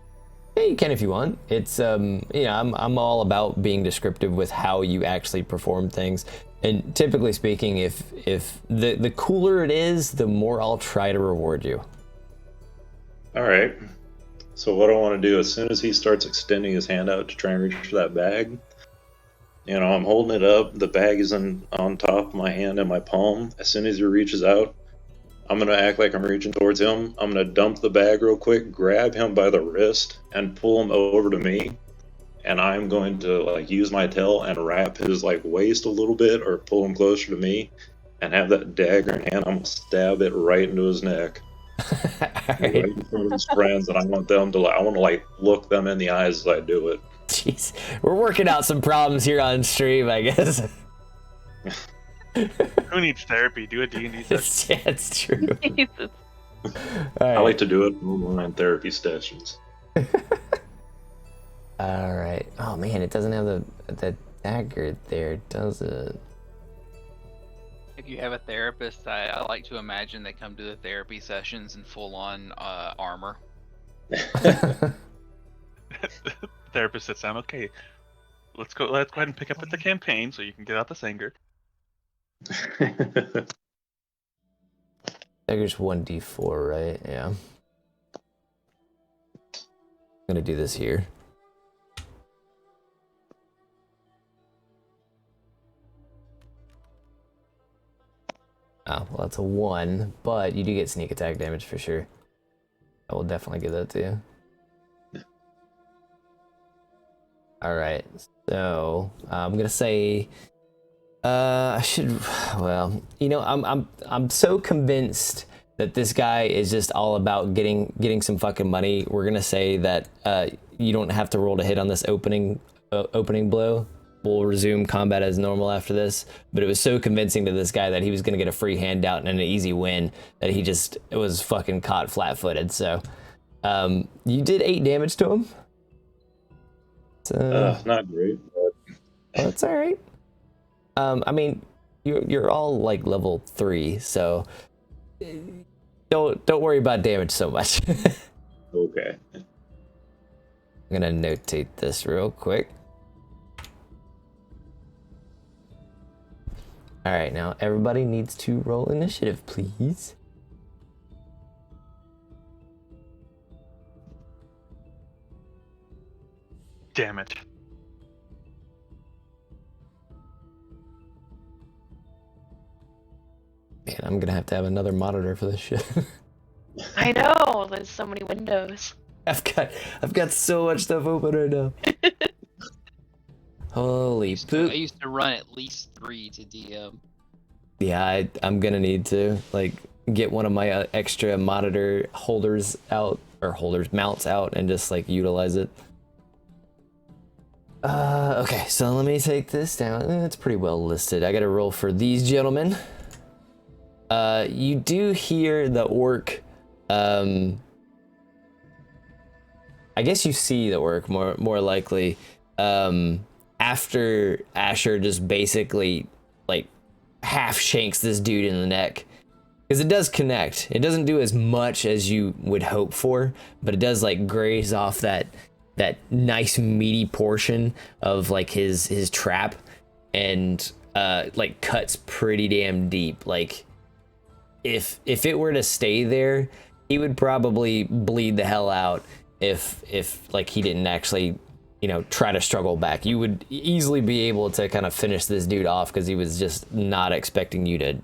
Yeah, you can if you want. It's you know, I'm all about being descriptive with how you actually perform things. And typically speaking, if the cooler it is, the more I'll try to reward you. All right. So what I want to do, as soon as he starts extending his hand out to try and reach for that bag, you know, I'm holding it up. The bag is on top of my hand and my palm. As soon as he reaches out, I'm going to act like I'm reaching towards him. I'm going to dump the bag real quick, grab him by the wrist, and pull him over to me. And I'm going to like use my tail and wrap his like waist a little bit, or pull him closer to me, and have that dagger in hand. I'm going to stab it right into his neck. Right in front of his friends, and I want them to I want to like look them in the eyes as I do it. Jeez, we're working out some problems here on stream, I guess. Who needs therapy? Do a D&D session. Yeah, it's true. Jesus. Right. I like to do it in online therapy sessions. All right. Oh man, it doesn't have the dagger there, does it? If you have a therapist, I like to imagine they come to the therapy sessions in full-on armor. Therapist sits down. Okay, let's go ahead and pick up at the campaign so you can get out this anger. Dagger's 1d4, right? Yeah. I'm gonna do this here. Oh, well, that's a 1, but you do get sneak attack damage for sure. I will definitely give that to you. All right, so I'm gonna say I should. Well, you know, I'm so convinced that this guy is just all about getting some fucking money. We're gonna say that you don't have to roll to hit on this opening blow. We'll resume combat as normal after this. But it was so convincing to this guy that he was gonna get a free handout and an easy win that it was fucking caught flat-footed. So you did 8 damage to him. Not great, but that's all right. I mean, you're all like level 3, so don't worry about damage so much. Okay. I'm gonna notate this real quick. All right, now everybody needs to roll initiative, please. Damn it. Man, I'm gonna have to have another monitor for this shit. I know. There's so many windows. I've got so much stuff open right now. Holy poop. I used to run at least 3 to DM. Yeah, I'm gonna need to like get one of my extra monitor holders out, or mounts out, and just like utilize it. Okay, so let me take this down. It's pretty well listed. I gotta roll for these gentlemen. You do hear the orc. I guess you see the orc more likely. After Ashur just basically like half shanks this dude in the neck. Because it does connect. It doesn't do as much as you would hope for, but it does like graze off that nice meaty portion of like his trap, and like cuts pretty damn deep. Like if it were to stay there, he would probably bleed the hell out if like he didn't actually, you know, try to struggle back. You would easily be able to kind of finish this dude off because he was just not expecting you to.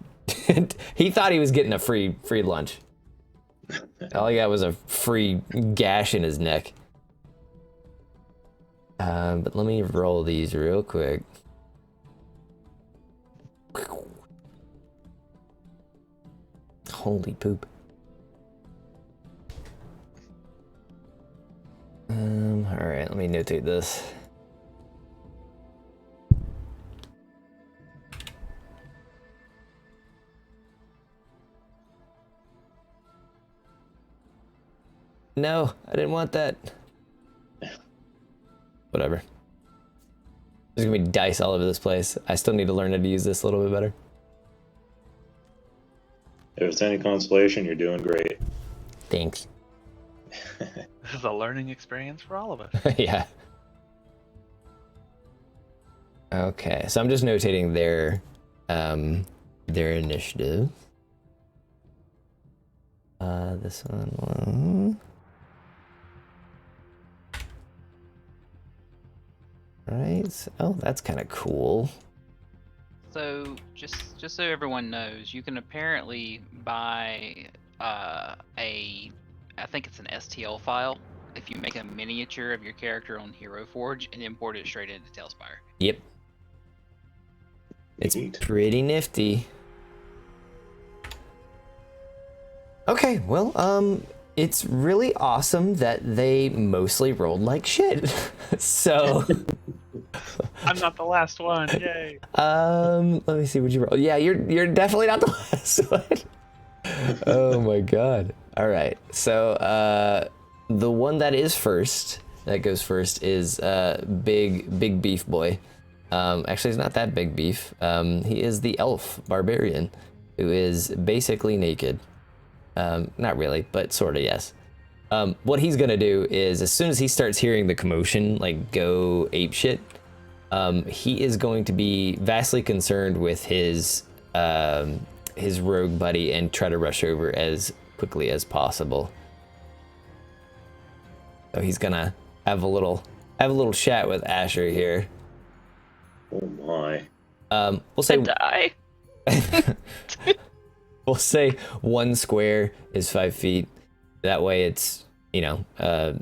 He thought he was getting a free lunch. All he got was a free gash in his neck. But let me roll these real quick. Holy poop. Alright, let me notate this. No, I didn't want that. Whatever. There's gonna be dice all over this place. I still need to learn how to use this a little bit better. If it's any consolation, you're doing great. Thanks. This is a learning experience for all of us. Yeah. Okay, so I'm just notating their initiative. This one. Right. Oh, that's kind of cool. So just so everyone knows, you can apparently buy I think it's an STL file if you make a miniature of your character on Hero Forge and import it straight into Tailspire. Yep. It's Neat. pretty nifty. Okay, well, it's really awesome that they mostly rolled like shit. So I'm not the last one. Yay. let me see what you roll. Yeah, you're definitely not the last one. Oh my god. All right. So the one that goes first is big beef boy. Actually, he's not that big beef. He is the elf barbarian who is basically naked. Not really, but sort of, yes. What he's gonna do is, as soon as he starts hearing the commotion, like go ape shit, he is going to be vastly concerned with his rogue buddy and try to rush over as quickly as possible. So he's gonna have a little chat with Ashur here. Oh my. We'll say Die. we'll say 1 square is 5 feet. That way it's, you know,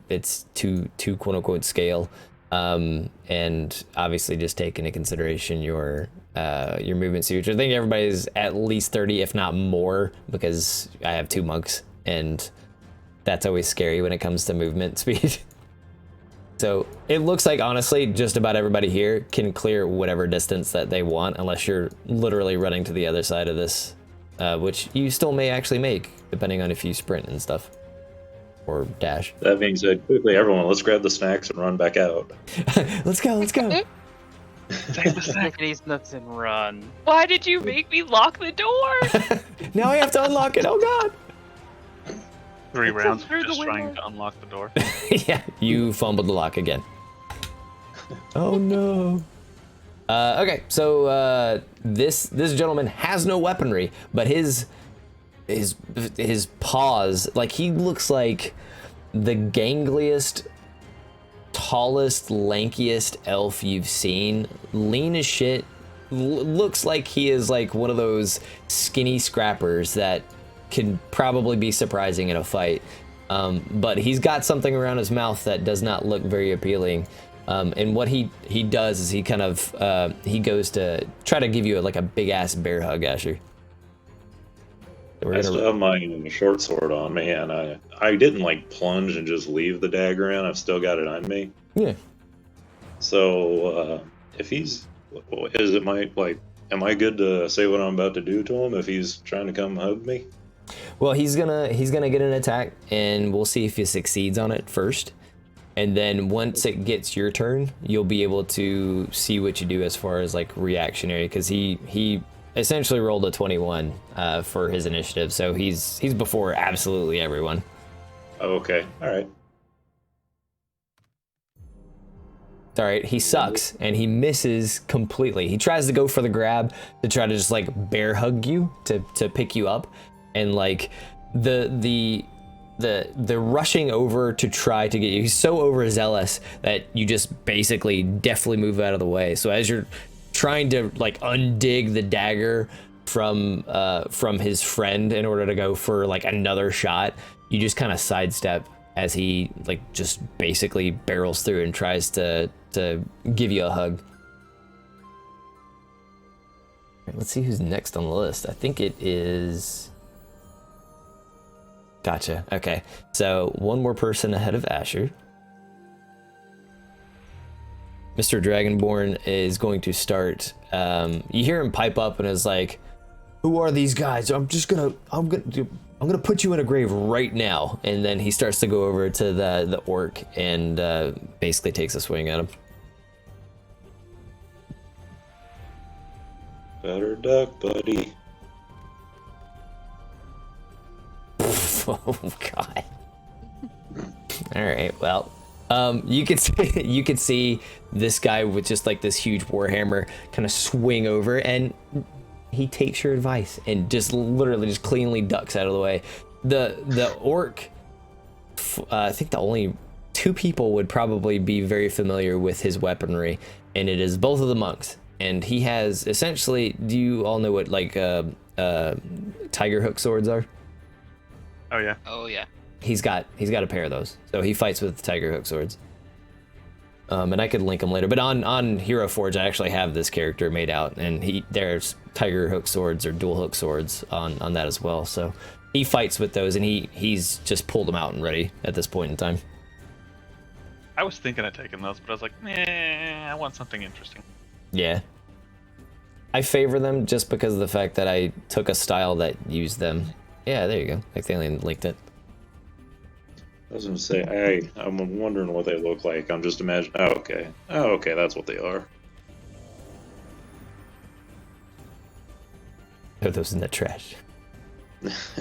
it's two quote unquote scale. And obviously just take into consideration your movement speed, which I think everybody's at least 30, if not more, because I have 2 monks and that's always scary when it comes to movement speed. So it looks like, honestly, just about everybody here can clear whatever distance that they want, unless you're literally running to the other side of this, which you still may actually make, depending on if you sprint and stuff. Or dash. That being said, quickly, everyone, let's grab the snacks and run back out. Let's go. Take the snack. These nuts and run. Why did you make me lock the door? Now I have to unlock it. Oh god. 3 rounds through of just the trying window. to unlock the door. Yeah, you fumbled the lock again. Oh no. Okay, so this gentleman has no weaponry, but his paws, like, he looks like the gangliest, tallest, lankiest elf you've seen. Lean as shit. Looks like he is like one of those skinny scrappers that can probably be surprising in a fight. But he's got something around his mouth that does not look very appealing. And what he does is he kind of he goes to try to give you like a big ass bear hug, Ashur. I still have my short sword on me, and I didn't like plunge and just leave the dagger in. I've still got it on me. Yeah. So if he's, is it my like Am I good to say what I'm about to do to him if he's trying to come hug me? Well, he's gonna get an attack, and we'll see if he succeeds on it first. And then once it gets your turn, you'll be able to see what you do as far as like reactionary, because he essentially rolled a 21 for his initiative, so he's before absolutely everyone. Oh, okay. All right. All right, he sucks and he misses completely. He tries to go for the grab to try to just like bear hug you to pick you up, and like the rushing over to try to get you, he's so overzealous that you just basically deftly move out of the way. So as you're trying to like undig the dagger from his friend in order to go for like another shot, you just kind of sidestep as he like just basically barrels through and tries to give you a hug. All right, let's see who's next on the list. I think it is... Gotcha. Okay. So one more person ahead of Ashur. Mr. Dragonborn is going to start. You hear him pipe up and is like, "Who are these guys? I'm gonna put you in a grave right now." And then he starts to go over to the orc and basically takes a swing at him. Better duck, buddy. Oh God. All right. Well, you could see this guy with just like this huge warhammer kind of swing over, and he takes your advice and just literally just cleanly ducks out of the way. The orc, I think the only two people would probably be very familiar with his weaponry, and it is both of the monks. And he has essentially, do you all know what like tiger hook swords are? Oh yeah. Oh yeah. He's got a pair of those, so he fights with tiger hook swords. And I could link him later, but on Hero Forge I actually have this character made out, and there's tiger hook swords or dual hook swords on that as well. So he fights with those, and he's just pulled them out and ready at this point in time. I was thinking of taking those, but I was like, I want something interesting. Yeah. I favor them just because of the fact that I took a style that used them. Yeah, there you go. I think they linked it. I was gonna say, I'm wondering what they look like. I'm just imagining. Oh, okay, that's what they are. Throw those in the trash. It's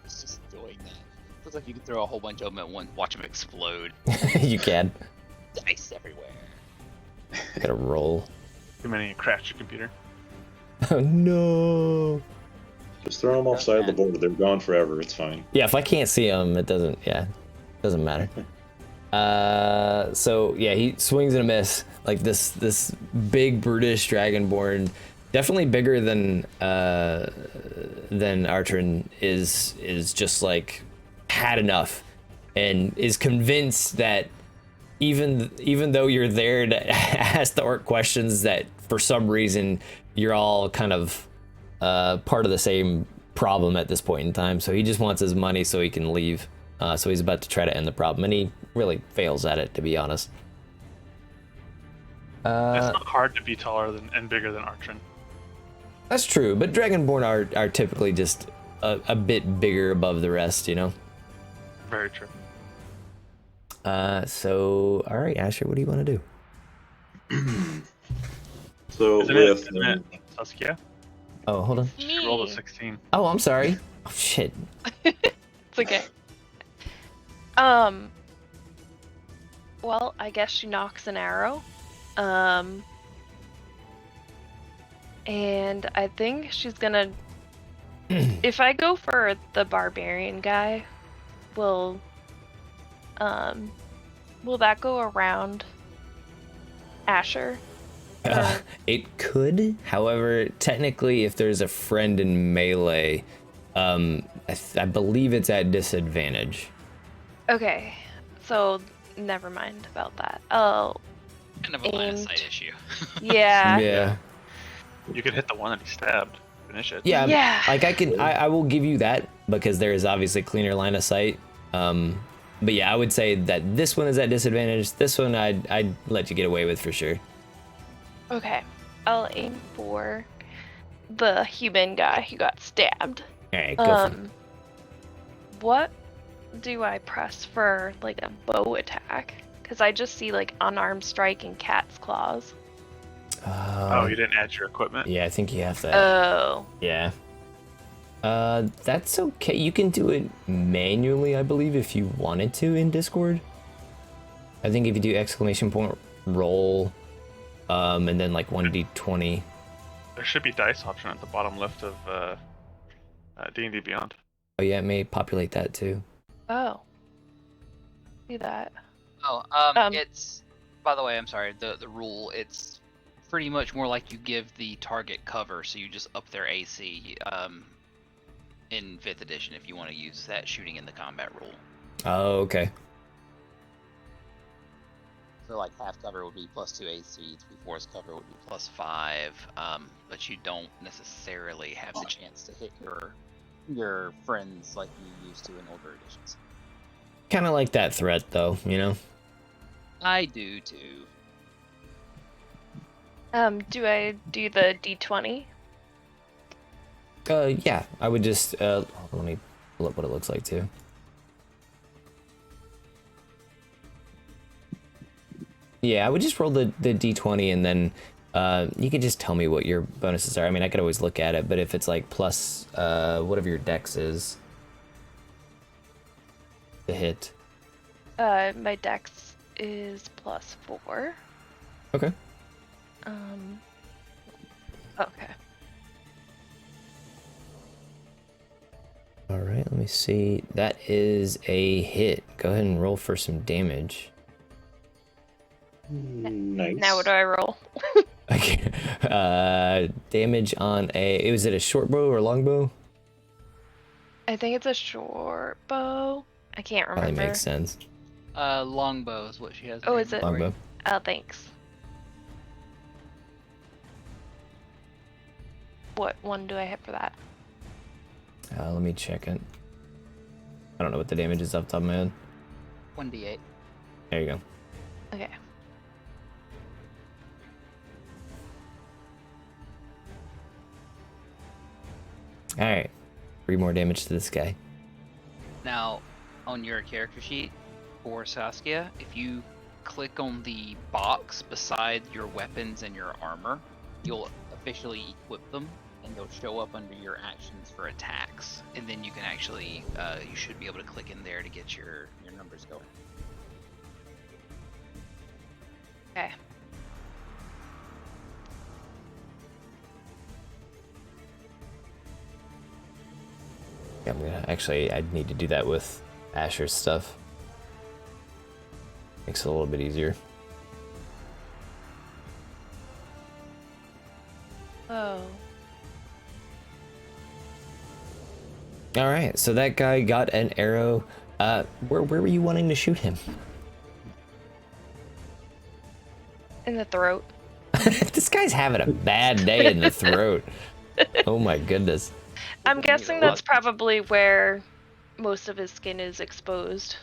just doing that. Looks like you could throw a whole bunch of them at once, watch them explode. You can. Dice everywhere. Gotta roll. Too many crashed your computer. Oh no. Just throw them offside the board. They're gone forever. It's fine. Yeah, if I can't see them, it doesn't matter. So yeah, he swings and a miss. Like this big brutish dragonborn, definitely bigger than Artrin is just like had enough, and is convinced that even though you're there to ask the orc questions, that for some reason you're all kind of part of the same problem at this point in time. So he just wants his money so he can leave. So he's about to try to end the problem, and he really fails at it, to be honest. It's not hard to be taller and bigger than Artrin. That's true, but Dragonborn are typically just a bit bigger above the rest, you know? Very true. So, all right, Ashur, what do you want to do? So Isn't with it Saskia? Oh, hold on. She rolled a 16. Oh, I'm sorry. Oh, shit. It's okay. Well, I guess she knocks an arrow. And I think she's gonna... If I go for the barbarian guy, will that go around Ashur? It could. However, technically, if there's a friend in melee, I believe it's at disadvantage. Okay, so never mind about that. Oh, Kind of a line of sight issue. yeah. Yeah. You could hit the one that he stabbed. Finish it. Yeah. Yeah. Like I will give you that because there is obviously cleaner line of sight. But yeah, I would say that this one is at disadvantage. This one I'd let you get away with for sure. Okay. I'll aim for the human guy who got stabbed. Alright, go for it. What do I press for, like, a bow attack? Because I just see, like, unarmed strike and cat's claws. Oh, you didn't add your equipment? Yeah, I think you have that. Oh. Yeah. That's okay. You can do it manually, I believe, if you wanted to in Discord. I think if you do exclamation point roll, and then like 1d20. There should be dice option at the bottom left of D&D Beyond. Oh yeah, it may populate that too. Oh. See that. Oh, it's, by the way, I'm sorry, the rule, it's pretty much more like you give the target cover, so you just up their AC, in 5th edition if you want to use that shooting in the combat rule. Oh, okay. So like half cover would be +2 AC, 3/4 cover would be +5, but you don't necessarily have the chance to hit your friends like you used to in older editions. Kind of like that threat, though, you know? I do too. Do I do the D20? Yeah, I would just, let me pull up what it looks like, too. Yeah, I would just roll the D20 and then, you could just tell me what your bonuses are. I mean, I could always look at it, but if it's like plus, whatever your dex is, to hit. My dex is +4. Okay. Okay. All right, let me see. That is a hit. Go ahead and roll for some damage. Nice. Now what do I roll? Okay. Damage on a. Was it a short bow or long bow? I think it's a short bow. I can't remember. Probably makes sense. Longbow is what she has. Oh, is it? Long bow. Oh, thanks. What one do I hit for that? Let me check it. I don't know what the damage is off the top of my head. 1d8. There you go. Okay. All right. 3 more damage to this guy. Now, on your character sheet for Saskia, if you click on the box beside your weapons and your armor, you'll officially equip them, and they'll show up under your actions for attacks. And then you can actually, you should be able to click in there to get your numbers going. Okay. Yeah, I'm gonna actually. I need to do that with Ashur's stuff. Makes it a little bit easier. Oh. All right, so that guy got an arrow. Where were you wanting to shoot him? In the throat. This guy's having a bad day in the throat. Oh my goodness. I'm guessing that's probably where most of his skin is exposed.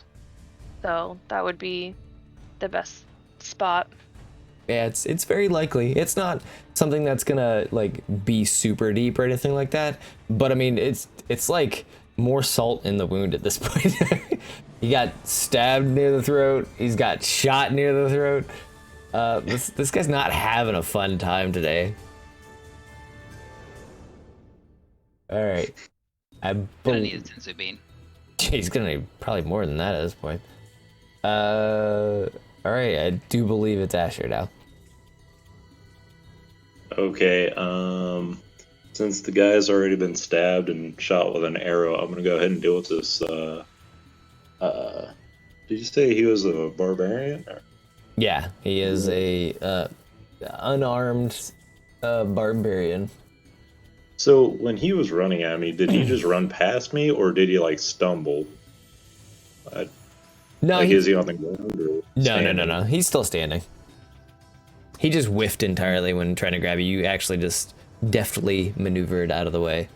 So that would be the best spot. Yeah, it's very likely. It's not something that's gonna like be super deep or anything like that. But I mean, it's like more salt in the wound at this point. He got stabbed near the throat. He's got shot near the throat. This guy's not having a fun time today. All right, Gonna need a Tensu bean. He's gonna need probably more than that at this point. All right, I do believe it's Ashur now. Okay, since the guy's already been stabbed and shot with an arrow, I'm gonna go ahead and deal with this. Did you say he was a barbarian? Or? Yeah, he is a unarmed barbarian. So when he was running at me, did he just run past me, or did he like stumble? No, like, is he on the ground? Or no. He's still standing. He just whiffed entirely when trying to grab you. You actually just deftly maneuvered out of the way.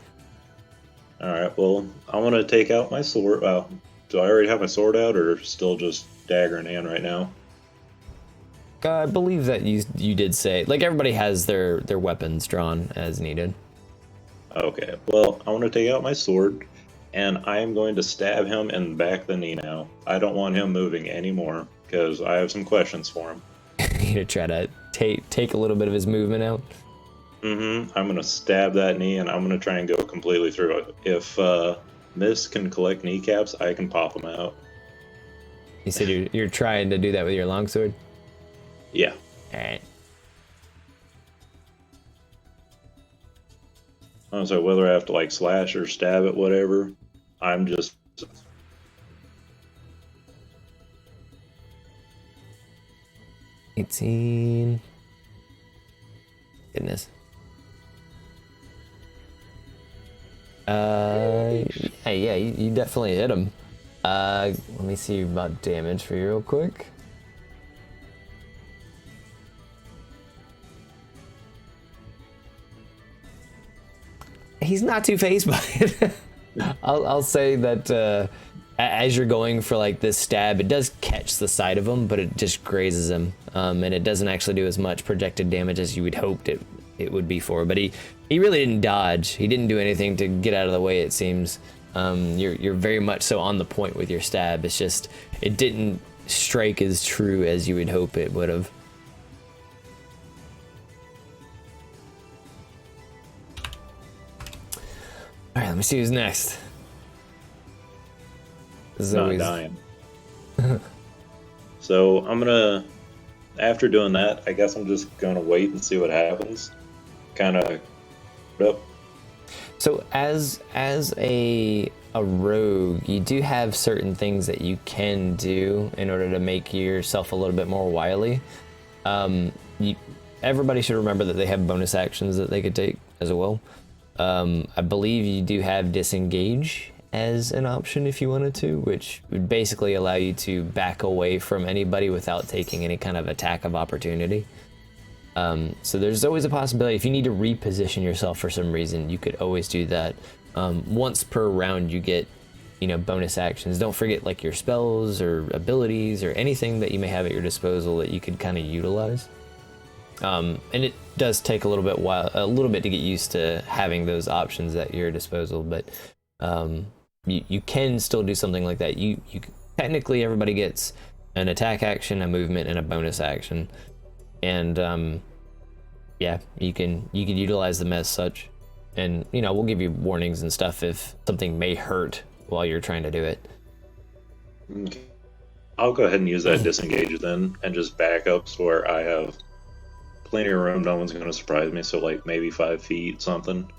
All right. Well, I want to take out my sword. Do I already have my sword out, or still just dagger in hand right now? I believe that you did say, like, everybody has their weapons drawn as needed. Okay, well, I want to take out my sword, and I am going to stab him in the back of the knee now. I don't want him moving anymore, because I have some questions for him. You to try to take a little bit of his movement out? I'm going to stab that knee, and I'm going to try and go completely through it. If Mist can collect kneecaps, I can pop them out. You said you're trying to do that with your longsword? Yeah. Alright. So whether I have to like slash or stab it, whatever, I'm just... 18. Goodness. Yeah, you definitely hit him. Let me see about damage for you real quick. He's not too phased by it. I'll say that as you're going for like this stab, it does catch the side of him, but it just grazes him, and it doesn't actually do as much projected damage as you would hoped it would be for. But he really didn't dodge. He didn't do anything to get out of the way, it seems. You're very much so on the point with your stab. It's just it didn't strike as true as you would hope it would have. All right, let me see who's next. This is not always... dying. So I'm gonna, after doing that, I guess I'm just gonna wait and see what happens. Kind of up. So as a rogue, you do have certain things that you can do in order to make yourself a little bit more wily. Everybody should remember that they have bonus actions that they could take as well. I believe you do have disengage as an option if you wanted to, which would basically allow you to back away from anybody without taking any kind of attack of opportunity. So there's always a possibility if you need to reposition yourself for some reason, you could always do that. Once per round you get, bonus actions. Don't forget like your spells or abilities or anything that you may have at your disposal that you could kind of utilize. And it does take a little bit to get used to having those options at your disposal, but you can still do something like that. You technically everybody gets an attack action, a movement, and a bonus action, and yeah, you can utilize them as such. And we'll give you warnings and stuff if something may hurt while you're trying to do it. Okay. I'll go ahead and use that disengage then, and just back up so where I have plenty of room. No one's going to surprise me. So like maybe 5 feet, something.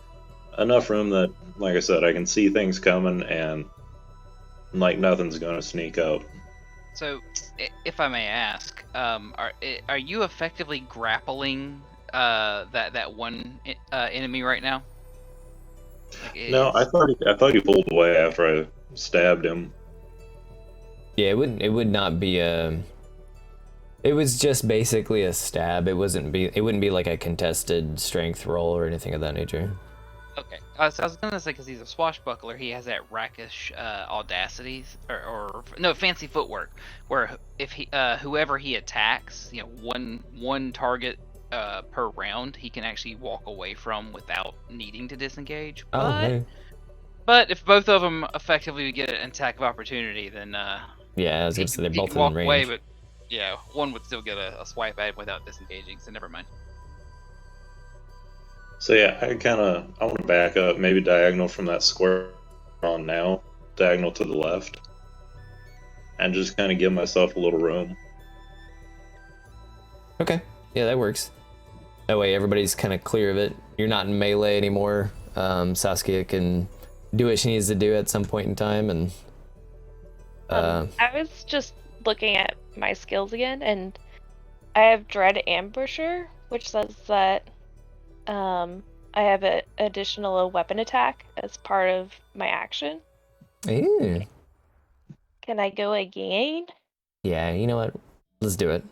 Enough room that, like I said, I can see things coming and like nothing's going to sneak up. So, if I may ask, are you effectively grappling that one enemy right now? No, I thought he pulled away after I stabbed him. Yeah, it would not be a. It was just basically a stab. It wouldn't be like a contested strength roll or anything of that nature. Okay, I was gonna say because he's a swashbuckler, he has that rakish audacity or no fancy footwork, where if he whoever he attacks, one target per round, he can actually walk away from without needing to disengage. But if both of them effectively get an attack of opportunity, then yeah, I was gonna say they're both walk in range. away, but yeah, one would still get a swipe at him without disengaging. So never mind. So yeah, I want to back up, maybe diagonal from that square on now, diagonal to the left, and just kind of give myself a little room. Okay, yeah, that works. That way everybody's kind of clear of it. You're not in melee anymore. Saskia can do what she needs to do at some point in time, and I was just looking at my skills again, and I have Dread Ambusher, which says that I have an additional weapon attack as part of my action. Ew. Can I go again? Yeah, you know what? Let's do it.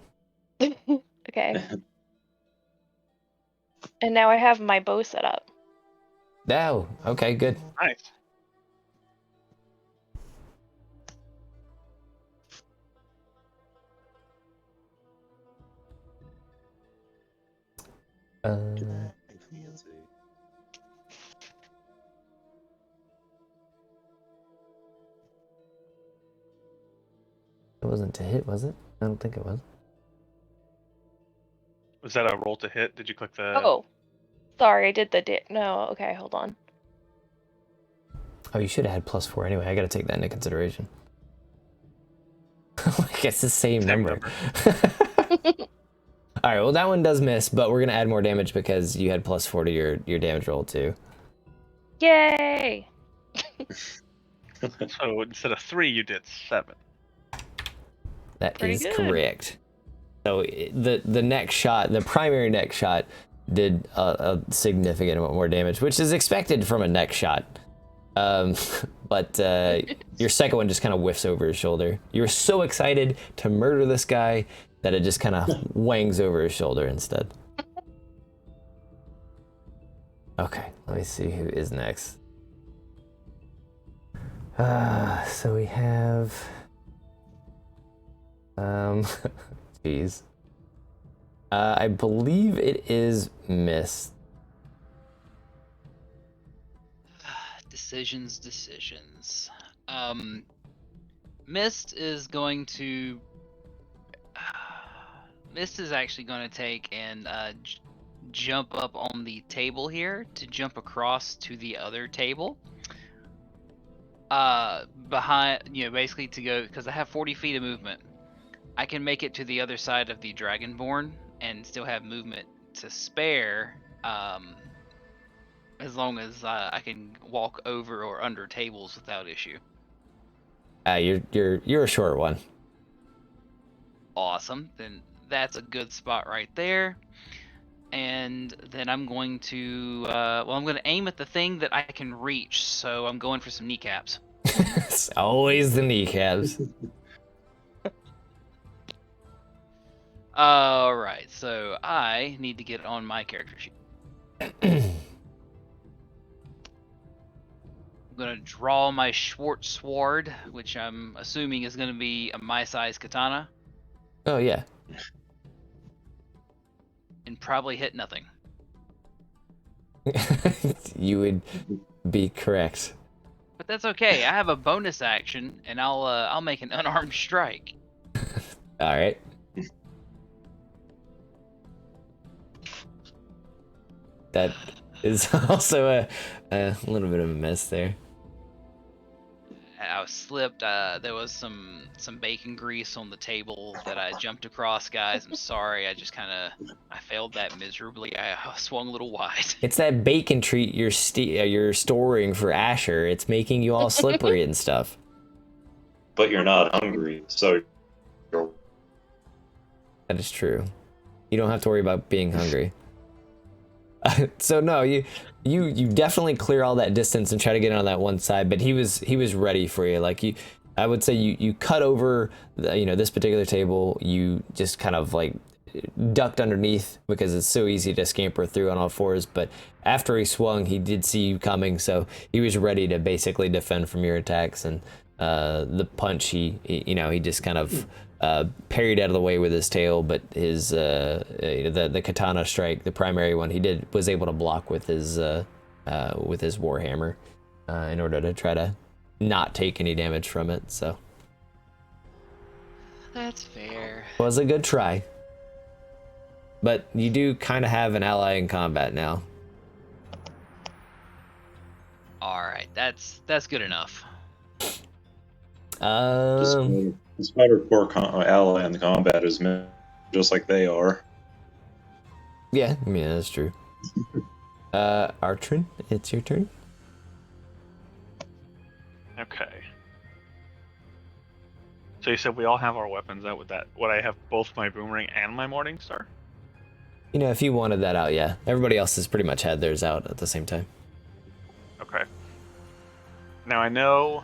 Okay. And now I have my bow set up. Oh, okay, good. Nice. Let's see. It wasn't to hit, was it? I don't think it was. Was that a roll to hit? Did you click the? Oh, sorry, I did the no. Okay, hold on. Oh, you should have had +4 anyway. I gotta take that into consideration. I guess the same number. All right, well that one does miss, but we're gonna add more damage because you had +4 to your damage roll too. Yay! So instead of 3, you did 7. That Pretty is good. correct. So the next shot, the primary next shot, did a significant amount more damage, which is expected from a next shot. But your second one just kind of whiffs over his shoulder. You were so excited to murder this guy that it just kind of wangs over his shoulder instead. Okay, let me see who is next. So we have... Jeez. I believe it is Mist. Decisions. Mist is going to. Mist is actually going to take and jump up on the table here to jump across to the other table. Behind, basically to go, because I have 40 feet of movement. I can make it to the other side of the Dragonborn and still have movement to spare. As long as I can walk over or under tables without issue. You're a short one. Awesome. Then that's a good spot right there. And then I'm going to I'm going to aim at the thing that I can reach. So I'm going for some kneecaps. It's always the kneecaps. All right. So I need to get on my character sheet. I'm going to draw my Schwartz sword, which I'm assuming is going to be a my size katana. Oh, yeah. And probably hit nothing. You would be correct. But that's okay. I have a bonus action, and I'll make an unarmed strike. All right. That is also a little bit of a miss there. I was slipped. There was some bacon grease on the table that I jumped across, guys. I'm sorry. I just I failed that miserably. I swung a little wide. It's that bacon treat you're storing for Ashur. It's making you all slippery and stuff. But you're not hungry, so you're... That is true. You don't have to worry about being hungry. So no, you definitely clear all that distance and try to get on that one side, but he was ready for you. Like I would say you cut over this particular table. You just kind of like ducked underneath because it's so easy to scamper through on all fours. But after he swung, he did see you coming, so he was ready to basically defend from your attacks. And the punch, he just kind of parried out of the way with his tail, but his the katana strike, the primary one, was able to block with his warhammer in order to try to not take any damage from it. So That's fair. was a good try, but you do kind of have an ally in combat now. All right, that's good enough. Despite our poor ally in the combat is just like they are. Yeah, I mean, that's true. Artrin, it's your turn. Okay. So you said we all have our weapons out with that. Would I have both my boomerang and my morning star? If you wanted that out, yeah. Everybody else has pretty much had theirs out at the same time. Okay. Now I know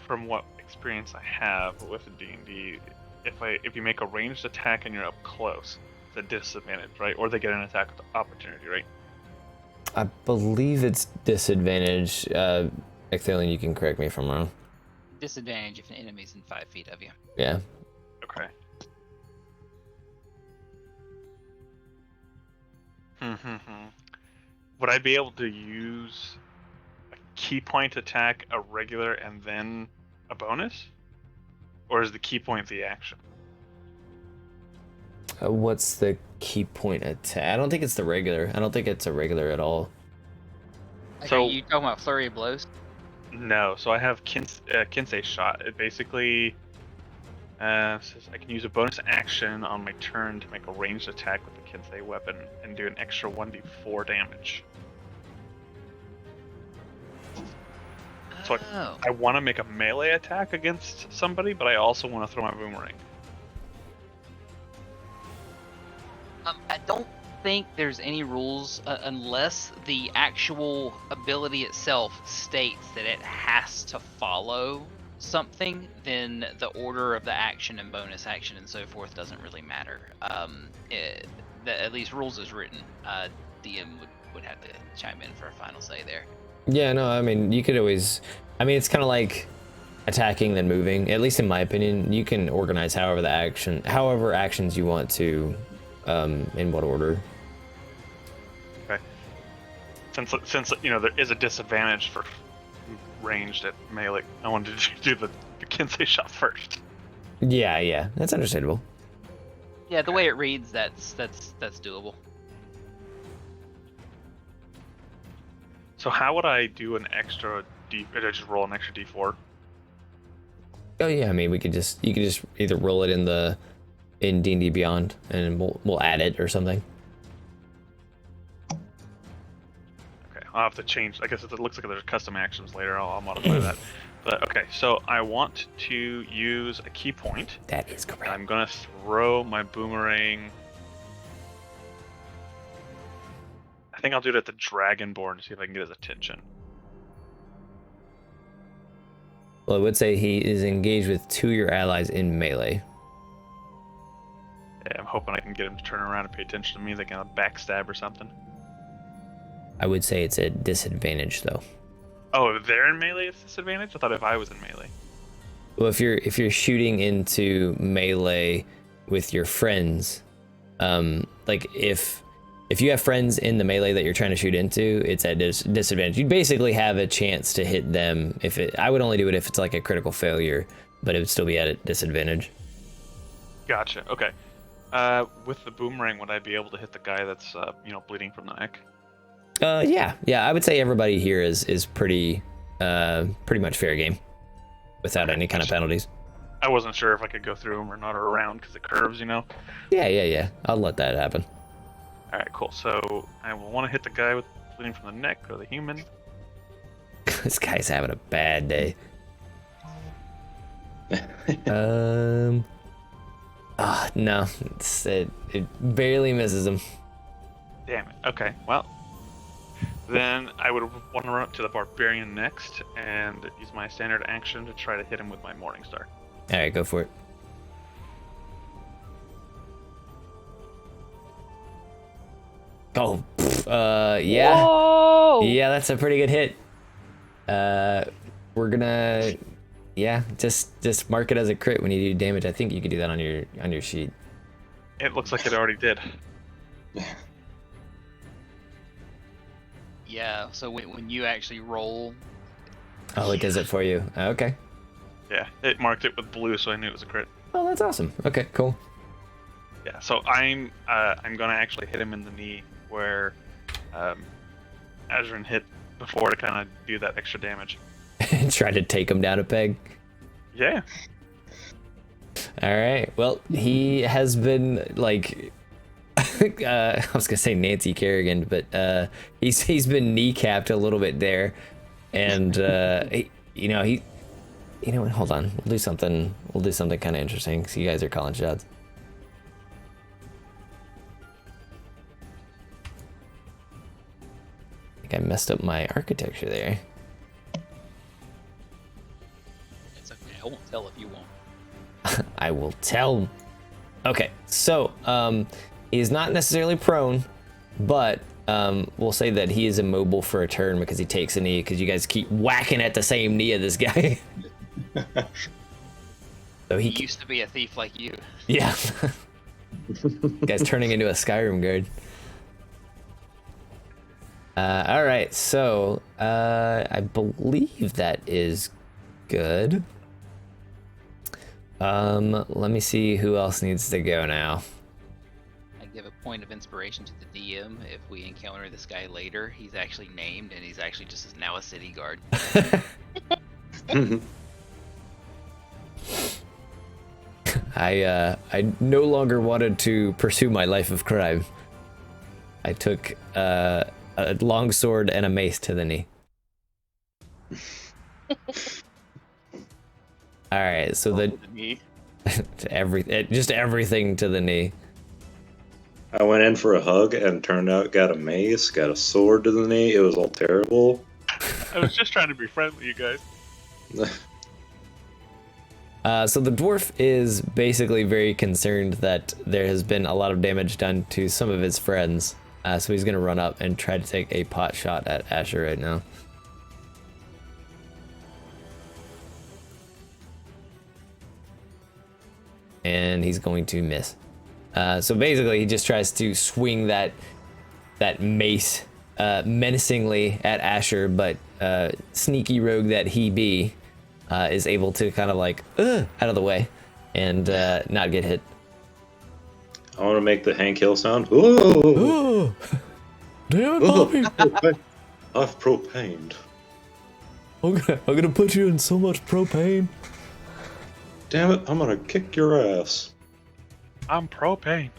from what experience I have with D&D, if you make a ranged attack and you're up close, it's a disadvantage, right? Or they get an attack opportunity, right? I believe it's disadvantage. Ecthelion, you can correct me if I'm wrong. Disadvantage if an enemy's in 5 feet of you. Yeah. Okay. Would I be able to use a key point attack, a regular, and then a bonus? Or is the key point the action? What's the key point attack? I don't think it's the regular. I don't think it's a regular at all. Like, So- are you talking about flurry of blows? No, so I have Kinsei shot. It basically says I can use a bonus action on my turn to make a ranged attack with the Kinsei weapon and do an extra 1d4 damage. So Oh. I want to make a melee attack against somebody, but I also want to throw my boomerang. I don't think there's any rules unless the actual ability itself states that it has to follow something, then the order of the action and bonus action and so forth doesn't really matter. At least rules as written, DM would have to chime in for a final say there. Yeah, no, I mean, you could always... I mean, it's kind of like attacking then moving. At least in my opinion, you can organize however actions you want to, in what order. Okay. Since there is a disadvantage for ranged at melee, I wanted to do the Kinsei shot first. Yeah, that's understandable. Yeah, the way it reads, that's doable. So how would I do an extra D? Or just roll an extra D4? Oh yeah, I mean, you could just either roll it in D&D Beyond, and we'll add it or something. Okay, I'll have to change. I guess it looks like there's custom actions later. I'll modify that. But okay, so I want to use a key point. That is correct. I'm gonna throw my boomerang. I think I'll do it at the Dragonborn to see if I can get his attention. Well, I would say he is engaged with 2 of your allies in melee. Yeah, I'm hoping I can get him to turn around and pay attention to me, like a backstab or something. I would say it's a disadvantage though. Oh, if they're in melee, it's disadvantage? I thought if I was in melee. Well, if you're shooting into melee with your friends, like if you have friends in the melee that you're trying to shoot into, it's at disadvantage. You basically have a chance to hit them. I would only do it if it's like a critical failure, but it would still be at a disadvantage. Gotcha. Okay. With the boomerang, would I be able to hit the guy that's bleeding from the neck? Yeah. I would say everybody here is pretty much fair game, without any kind of penalties. I wasn't sure if I could go through him or not, or around because it curves, Yeah. I'll let that happen. All right, cool. So I will want to hit the guy with bleeding from the neck, or the human. This guy's having a bad day. No, it barely misses him. Damn it. Okay, well, then I would want to run up to the barbarian next and use my standard action to try to hit him with my Morning Star. All right, go for it. Oh, yeah. Whoa! Yeah, that's a pretty good hit. We're gonna, just mark it as a crit when you do damage. I think you could do that on your sheet. It looks like it already did. Yeah, so when you actually roll... Oh, it does it for you. Okay. Yeah, it marked it with blue, so I knew it was a crit. Oh, that's awesome. Okay, cool. Yeah, so I'm gonna actually hit him in the knee where Artrin hit before to kind of do that extra damage. Try to take him down a peg. Yeah. All right. Well, he has been like, I was gonna say Nancy Kerrigan, but he's been kneecapped a little bit there, and you know what? Hold on. We'll do something kind of interesting. So you guys are calling shots. I think I messed up my architecture there. It's okay, I won't tell if you won't. I will tell. Okay, so he is not necessarily prone, but we'll say that he is immobile for a turn because he takes a knee because you guys keep whacking at the same knee of this guy. So He used to be a thief like you. Yeah. Guy's turning into a Skyrim guard. All right, so I believe that is good. Let me see who else needs to go now. I give a point of inspiration to the DM if we encounter this guy later. He's actually named, and he's actually just now a city guard. I no longer wanted to pursue my life of crime. I took a long sword and a mace to the knee. All right, so just everything to the knee. I went in for a hug and turned out got a mace, got a sword to the knee. It was all terrible. I was just trying to be friendly, you guys. So the dwarf is basically very concerned that there has been a lot of damage done to some of his friends. So he's going to run up and try to take a pot shot at Ashur right now. And he's going to miss. So basically he just tries to swing that mace menacingly at Ashur, but sneaky rogue that he be is able to kind of like out of the way and not get hit. I want to make the Hank Hill sound. Ooh! Damn it, Bobby! I've propaned. I'm gonna put you in so much propane. Damn it, I'm gonna kick your ass. I'm propane.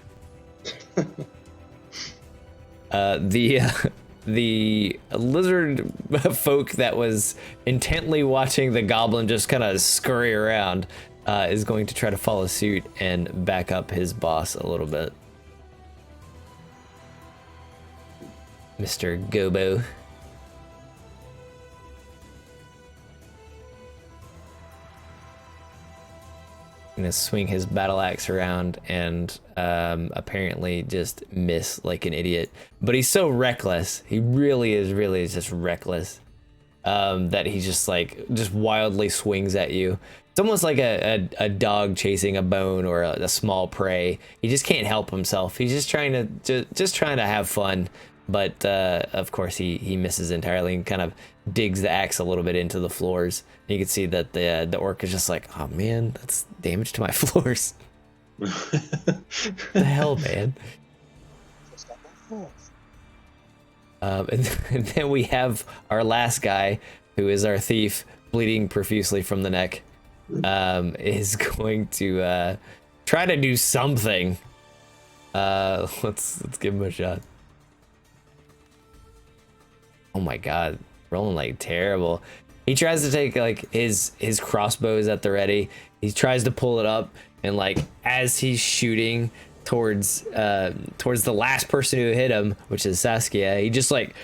The lizard folk that was intently watching the goblin just kind of scurry around is going to try to follow suit and back up his boss a little bit. Mr. Gobo. Gonna swing his battle axe around and apparently just miss like an idiot. But he's so reckless. He really is just reckless. That he just wildly swings at you. It's almost like a dog chasing a bone or a small prey. He just can't help himself. He's just trying to have fun. But of course he misses entirely and kind of digs the axe a little bit into the floors. You can see that the orc is just like, oh man, that's damage to my floors. The hell, man. And then we have our last guy, who is our thief, bleeding profusely from the neck, is going to try to do something. Let's give him a shot. Oh my god, rolling like terrible. He tries to take like his crossbows at the ready. He tries to pull it up, and like as he's shooting towards the last person who hit him, which is Saskia, he just like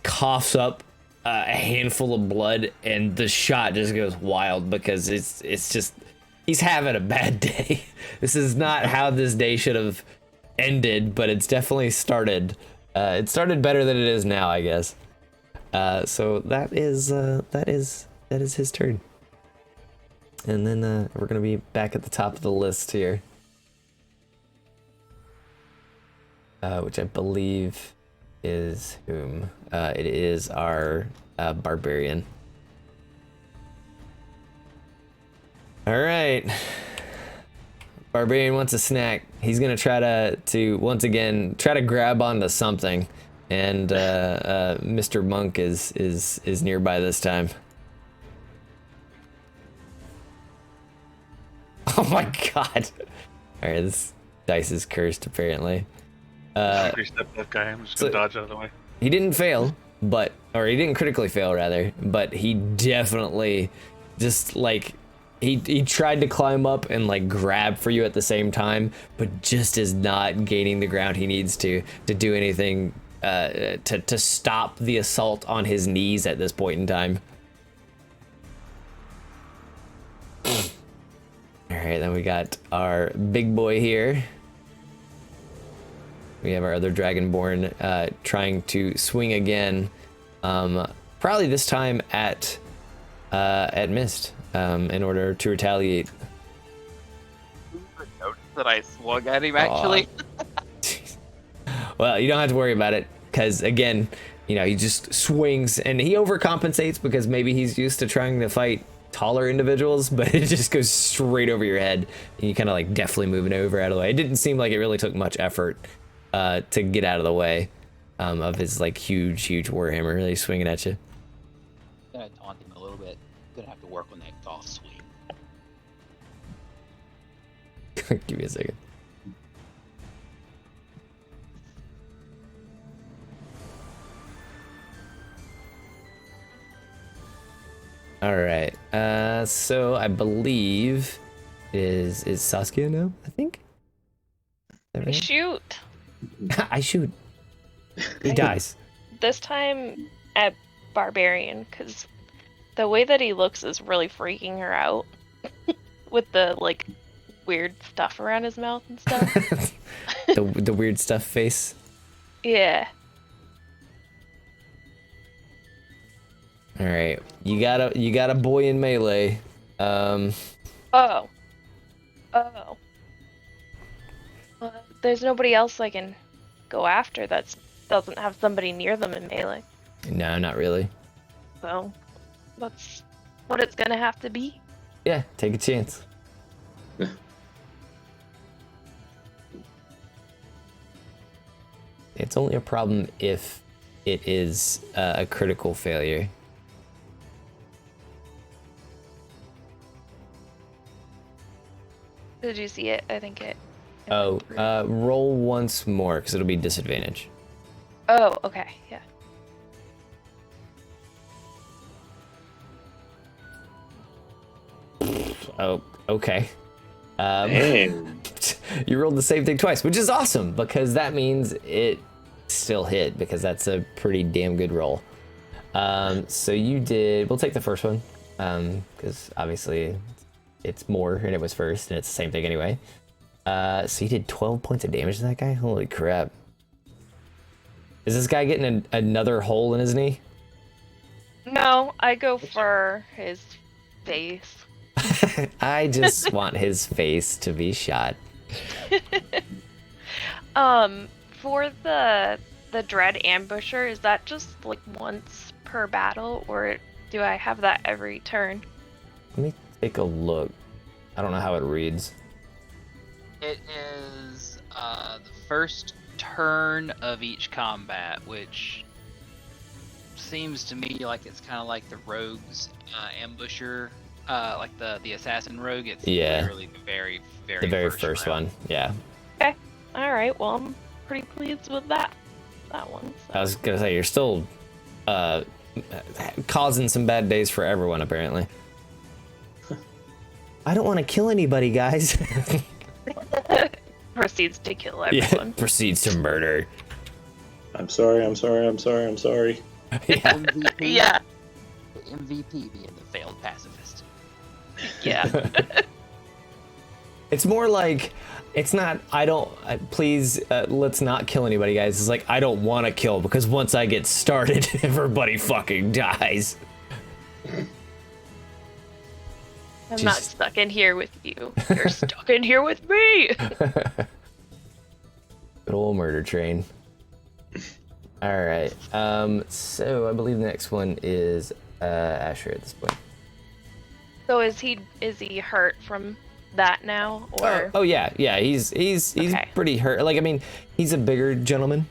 coughs up a handful of blood, and the shot just goes wild because it's just he's having a bad day. This is not how this day should have ended, but it's definitely started. It started better than it is now, I guess. So that is his turn. And then we're gonna be back at the top of the list here, which I believe is whom? It is our barbarian. All right, barbarian wants a snack. He's gonna try to once again try to grab onto something. And Mr. Monk is nearby this time. Oh my god! All right, this dice is cursed apparently. Three-step that guy. I'm just gonna dodge out of the way. He didn't fail, or he didn't critically fail rather, but he definitely just like he tried to climb up and like grab for you at the same time, but just is not gaining the ground he needs to do anything. To stop the assault on his knees at this point in time. All right, then we got our big boy here. We have our other Dragonborn trying to swing again, probably this time at Mist in order to retaliate. Notice that I swung at him actually. Well, you don't have to worry about it, because again, he just swings and he overcompensates because maybe he's used to trying to fight taller individuals, but it just goes straight over your head and you kind of like deftly moving over out of the way. It didn't seem like it really took much effort to get out of the way of his like huge warhammer really swinging at you. I'm gonna taunt him a little bit. Gonna have to work on that golf swing. Give me a second. All right. So I believe is Saskia now, I think? Is that right? Shoot. I shoot. He dies. This time at Barbarian, because the way that he looks is really freaking her out. With the, like, weird stuff around his mouth and stuff. the weird stuff face. Yeah. All right. You got a boy in melee. Oh. There's nobody else I can go after that doesn't have somebody near them in melee. No, not really. So, that's what it's gonna have to be. Yeah, take a chance. It's only a problem if it is a critical failure. Did you see it? I think it. Oh, roll once more because it'll be disadvantage. Oh, okay, yeah. Oh, okay. Damn. You rolled the same thing twice, which is awesome because that means it still hit because that's a pretty damn good roll. So you did. We'll take the first one because obviously it's more and it was first and it's the same thing anyway. So you did 12 points of damage to that guy. Holy crap! Is this guy getting another hole in his knee? No, I go for his face. I just want his face to be shot. For the Dread Ambusher, is that just like once per battle, or do I have that every turn? Let me take a look. I don't know how it reads. It is the first turn of each combat, which seems to me like it's kind of like the Rogue's Ambusher, like the Assassin Rogue. It's literally the very first one. Yeah. Okay. All right. Well, I'm pretty pleased with that one. So. I was gonna say you're still causing some bad days for everyone apparently. I don't want to kill anybody, guys. Proceeds to kill everyone. Yeah, proceeds to murder. I'm sorry. Yeah. MVP? Yeah. The MVP being the failed pacifist. Yeah. It's more like it's not. Please, let's not kill anybody, guys. It's like I don't want to kill because once I get started, everybody fucking dies. I'm not stuck in here with you. You're stuck in here with me. Good old murder train. All right. So I believe the next one is Ashur at this point. So is he hurt from that now, or? Oh yeah. He's Okay. pretty hurt. Like I mean, he's a bigger gentleman.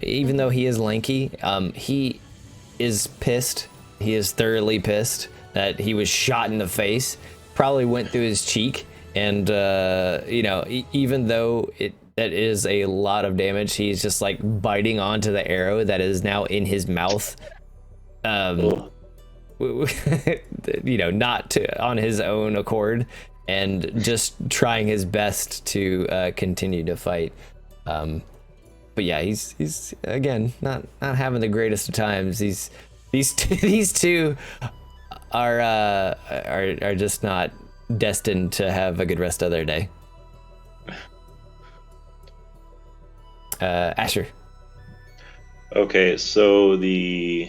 Even though he is lanky, he is pissed. He is thoroughly pissed that he was shot in the face. Probably went through his cheek, and even though that is a lot of damage, he's just like biting onto the arrow that is now in his mouth. Not on his own accord, and just trying his best to continue to fight. But yeah, he's again not having the greatest of times. These two are just not destined to have a good rest of their day. Ashur. Okay, so I'm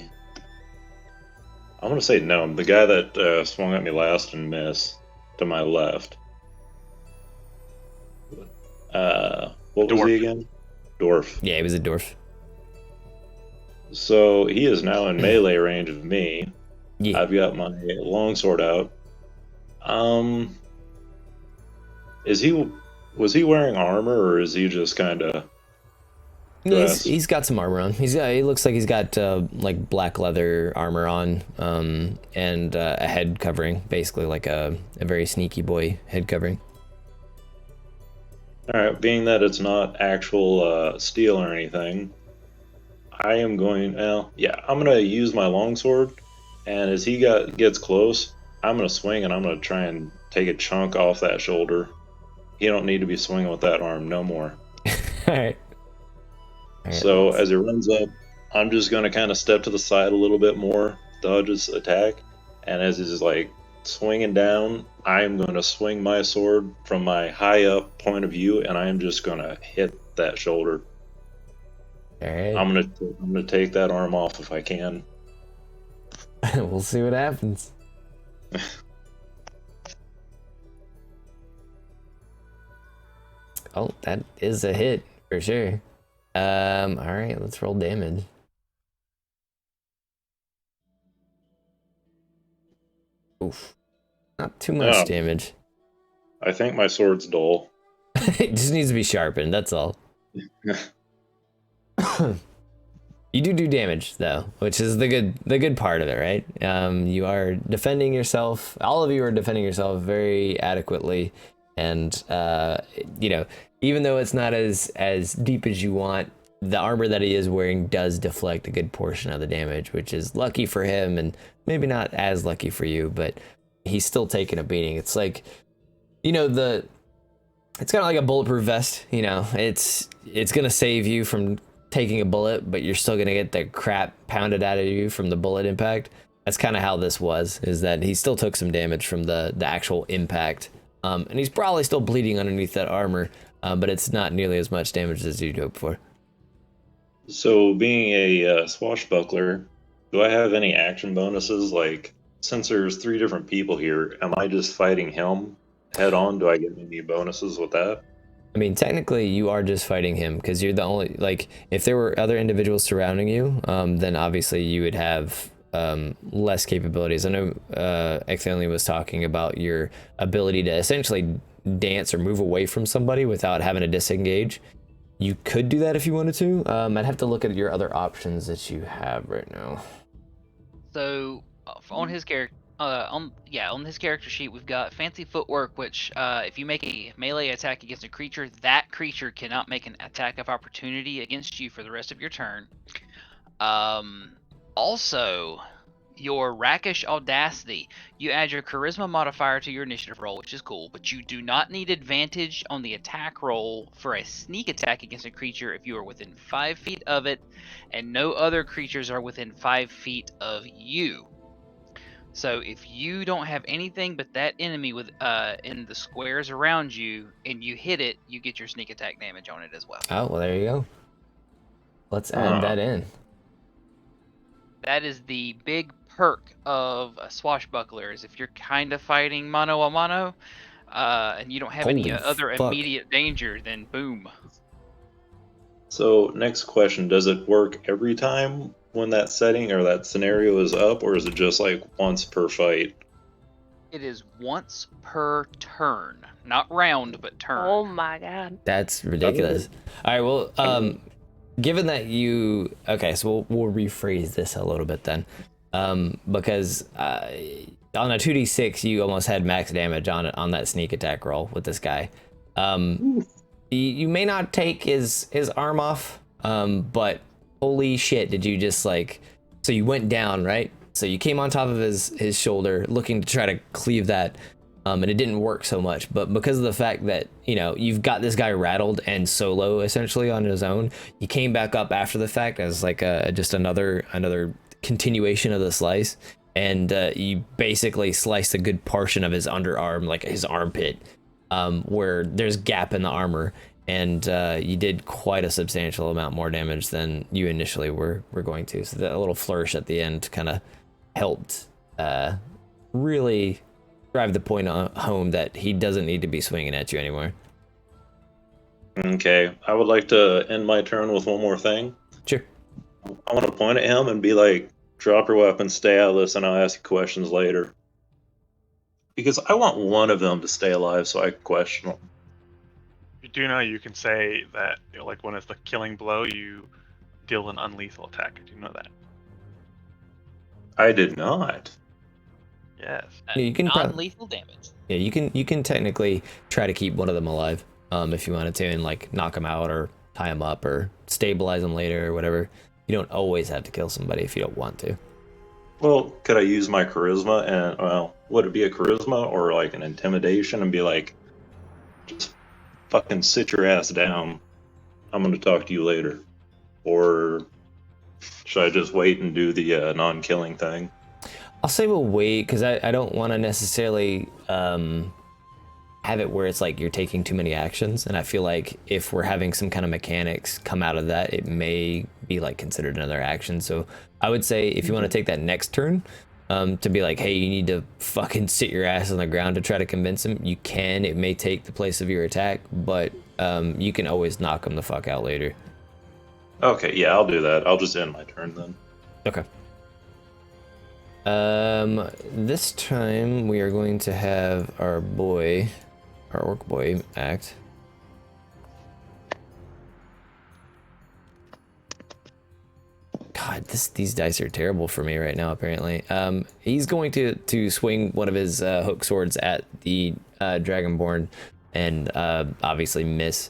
gonna say no. The guy that swung at me last and missed to my left. What was he again? Dwarf. Yeah, he was a dwarf. So he is now in melee range of me. Yeah. I've got my longsword out. Was he wearing armor, or is he just kind of Yeah, dressed? he's got some armor on. He looks like he's got like black leather armor on, and a head covering, basically like a very sneaky boy head covering. All right, being that it's not actual steel or anything, I am going. Well, yeah, I'm gonna use my longsword, and as he gets close, I'm gonna swing and I'm gonna try and take a chunk off that shoulder. He don't need to be swinging with that arm no more. All right. So as he runs up, I'm just gonna kind of step to the side a little bit more, dodge his attack, and as he's like swinging down, I am going to swing my sword from my high up point of view, and I am just gonna hit that shoulder. All right. I'm gonna take that arm off if I can. We'll see what happens. Oh, that is a hit for sure. All right, let's roll damage. Oof, not too much Oh. damage. I think my sword's dull. It just needs to be sharpened. That's all. You do damage though, which is the good part of it, right? You are defending yourself. All of you are defending yourself very adequately, and you know, even though it's not as deep as you want, the armor that he is wearing does deflect a good portion of the damage, which is lucky for him and maybe not as lucky for you, but he's still taking a beating. It's like, you know, it's kind of like a bulletproof vest, you know, it's gonna save you from taking a bullet, but you're still gonna get the crap pounded out of you from the bullet impact. That's kind of how this was, is that he still took some damage from the actual impact, and he's probably still bleeding underneath that armor, but it's not nearly as much damage as you'd hoped for. So, being a swashbuckler, do I have any action bonuses? Like, since there's 3 different people here, am I just fighting him head on? Do I get any bonuses with that? I mean, technically, you are just fighting him because you're the only, like, if there were other individuals surrounding you, then obviously you would have less capabilities. I know Ecthanli was talking about your ability to essentially dance or move away from somebody without having to disengage. You could do that if you wanted to. I'd have to look at your other options that you have right now. So on his character, on his character sheet, we've got fancy footwork, which if you make a melee attack against a creature, that creature cannot make an attack of opportunity against you for the rest of your turn. Also, your rakish audacity, you add your charisma modifier to your initiative roll, which is cool, but you do not need advantage on the attack roll for a sneak attack against a creature if you are within 5 feet of it and no other creatures are within 5 feet of you. So if you don't have anything but that enemy with in the squares around you and you hit it, you get your sneak attack damage on it as well. Oh, well, there you go. Let's add that in. That is the big perk of swashbucklers. If you're kind of fighting mano a mano, and you don't have any other immediate danger, then boom. So, next question, does it work every time when that setting or that scenario is up, or is it just like once per fight? It is once per turn. Not round, but turn. Oh my god. That's ridiculous. All right, well, given that you... Okay, so we'll rephrase this a little bit then. Because on a 2d6, you almost had max damage on that sneak attack roll with this guy. You may not take his arm off, but holy shit, did you just like... So you went down, right? So you came on top of his shoulder looking to try to cleave that, and it didn't work so much. But because of the fact that, you know, you've got this guy rattled and solo essentially on his own, he came back up after the fact as like just another continuation of the slice, and you basically sliced a good portion of his underarm, like his armpit, where there's gap in the armor, and you did quite a substantial amount more damage than you initially were going to. So that little flourish at the end kind of helped really drive the point home that he doesn't need to be swinging at you anymore. Okay, I would like to end my turn with one more thing. Sure. I want to point at him and be like, drop your weapon, stay out of this, and I'll ask you questions later. Because I want one of them to stay alive so I can question them. You do know you can say that, like when it's the killing blow, you deal an unlethal attack. Do you know that? I did not. Yes. Yeah, you can non-lethal damage. Yeah, you can technically try to keep one of them alive, if you wanted to, and like knock them out or tie them up or stabilize them later or whatever. You don't always have to kill somebody if you don't want to. Well, could I use my charisma and, well, would it be a charisma or like an intimidation and be like, just fucking sit your ass down. I'm going to talk to you later. Or should I just wait and do the non-killing thing? I'll say we'll wait, because I don't want to necessarily have it where it's like you're taking too many actions, and I feel like if we're having some kind of mechanics come out of that, it may be like considered another action. So I would say if you want to take that next turn to be like, hey, you need to fucking sit your ass on the ground to try to convince him, you can. It may take the place of your attack, but you can always knock him the fuck out later. Okay, yeah, I'll do that. I'll just end my turn then. Okay. This time we are going to have our orc boy act. God, these dice are terrible for me right now, apparently. He's going to swing one of his hook swords at the Dragonborn and obviously miss.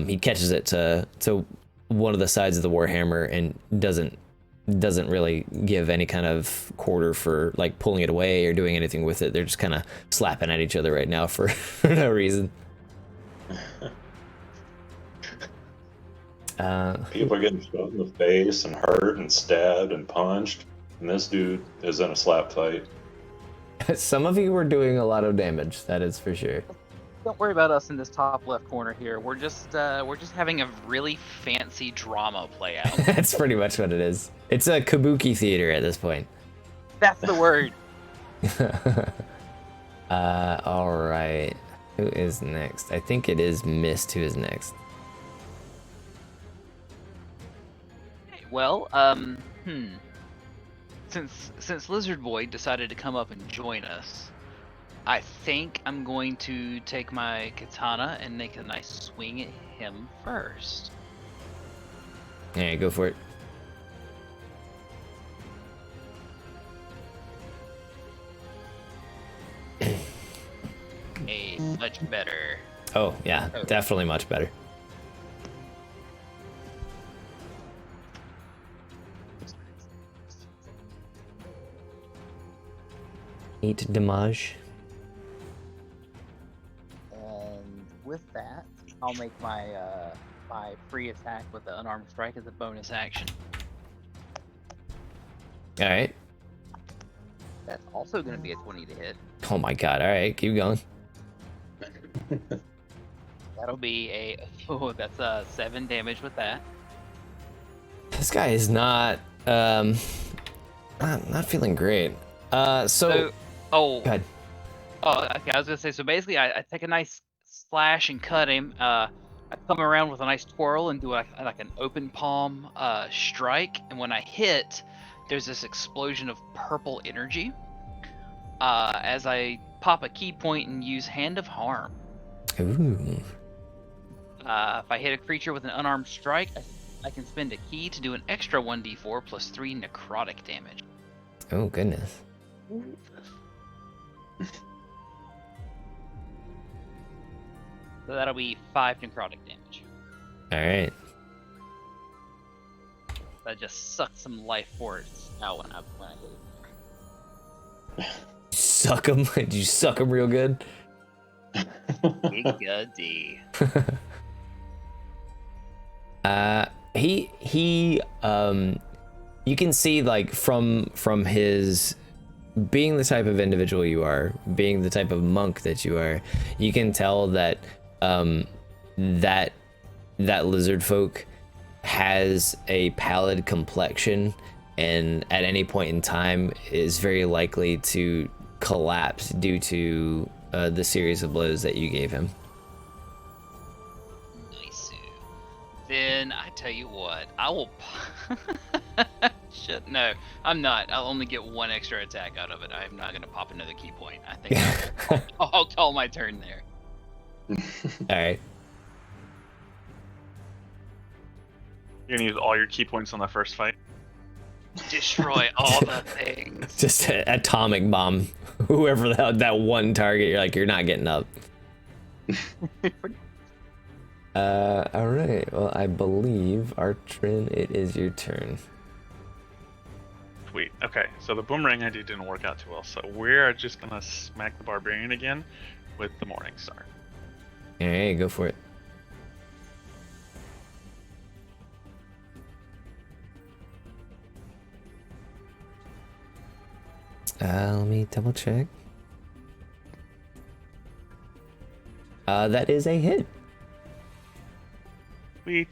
He catches it to one of the sides of the Warhammer and doesn't really give any kind of quarter for like pulling it away or doing anything with it. They're just kind of slapping at each other right now for no reason. People are getting shot in the face and hurt and stabbed and punched, and this dude is in a slap fight. Some of you were doing a lot of damage, that is for sure. Don't worry about us in this top left corner here. We're just having a really fancy drama play out. That's pretty much what it is. It's a kabuki theater at this point. That's the word. All right. Who is next? I think it is Mist who is next. Well, since Lizard Boy decided to come up and join us, I think I'm going to take my katana and make a nice swing at him first. Yeah, go for it. Much better. Oh, yeah, definitely much better. Eight damage. And with that, I'll make my my free attack with the unarmed strike as a bonus action. All right. That's also going to be a 20 to hit. Oh my god. All right, keep going. That'll be that's 7 damage with that. This guy is not feeling great. Go ahead. Oh, okay. I was gonna say. So basically, I take a nice slash and cut him. I come around with a nice twirl and do like an open palm strike. And when I hit, there's this explosion of purple energy. As I pop a key point and use Hand of Harm. Ooh. If I hit a creature with an unarmed strike, I can spend a key to do an extra 1d4 plus 3 necrotic damage. Oh goodness. So that'll be 5 necrotic damage. All right. That just sucked some life force out when I hit it. Suck him? Did you suck him real good? Big D. He you can see like from his being the type of individual you are, being the type of monk that you are, you can tell that that lizard folk has a pallid complexion and at any point in time is very likely to collapse due to the series of blows that you gave him. Nice. Then I tell you what, I will Shit, no, I'm not. I'll only get one extra attack out of it. I'm not gonna pop another key point. I think I'll call my turn there. All right. You're gonna use all your key points on the first fight. Destroy all the things. Just atomic bomb. Whoever that one target, you're like, you're not getting up. All right. Well, I believe Artrin, it is your turn. Sweet. Okay, so the boomerang idea didn't work out too well, so we're just gonna smack the barbarian again with the Morning Star. All right, go for it. Let me double check. That is a hit. Sweet.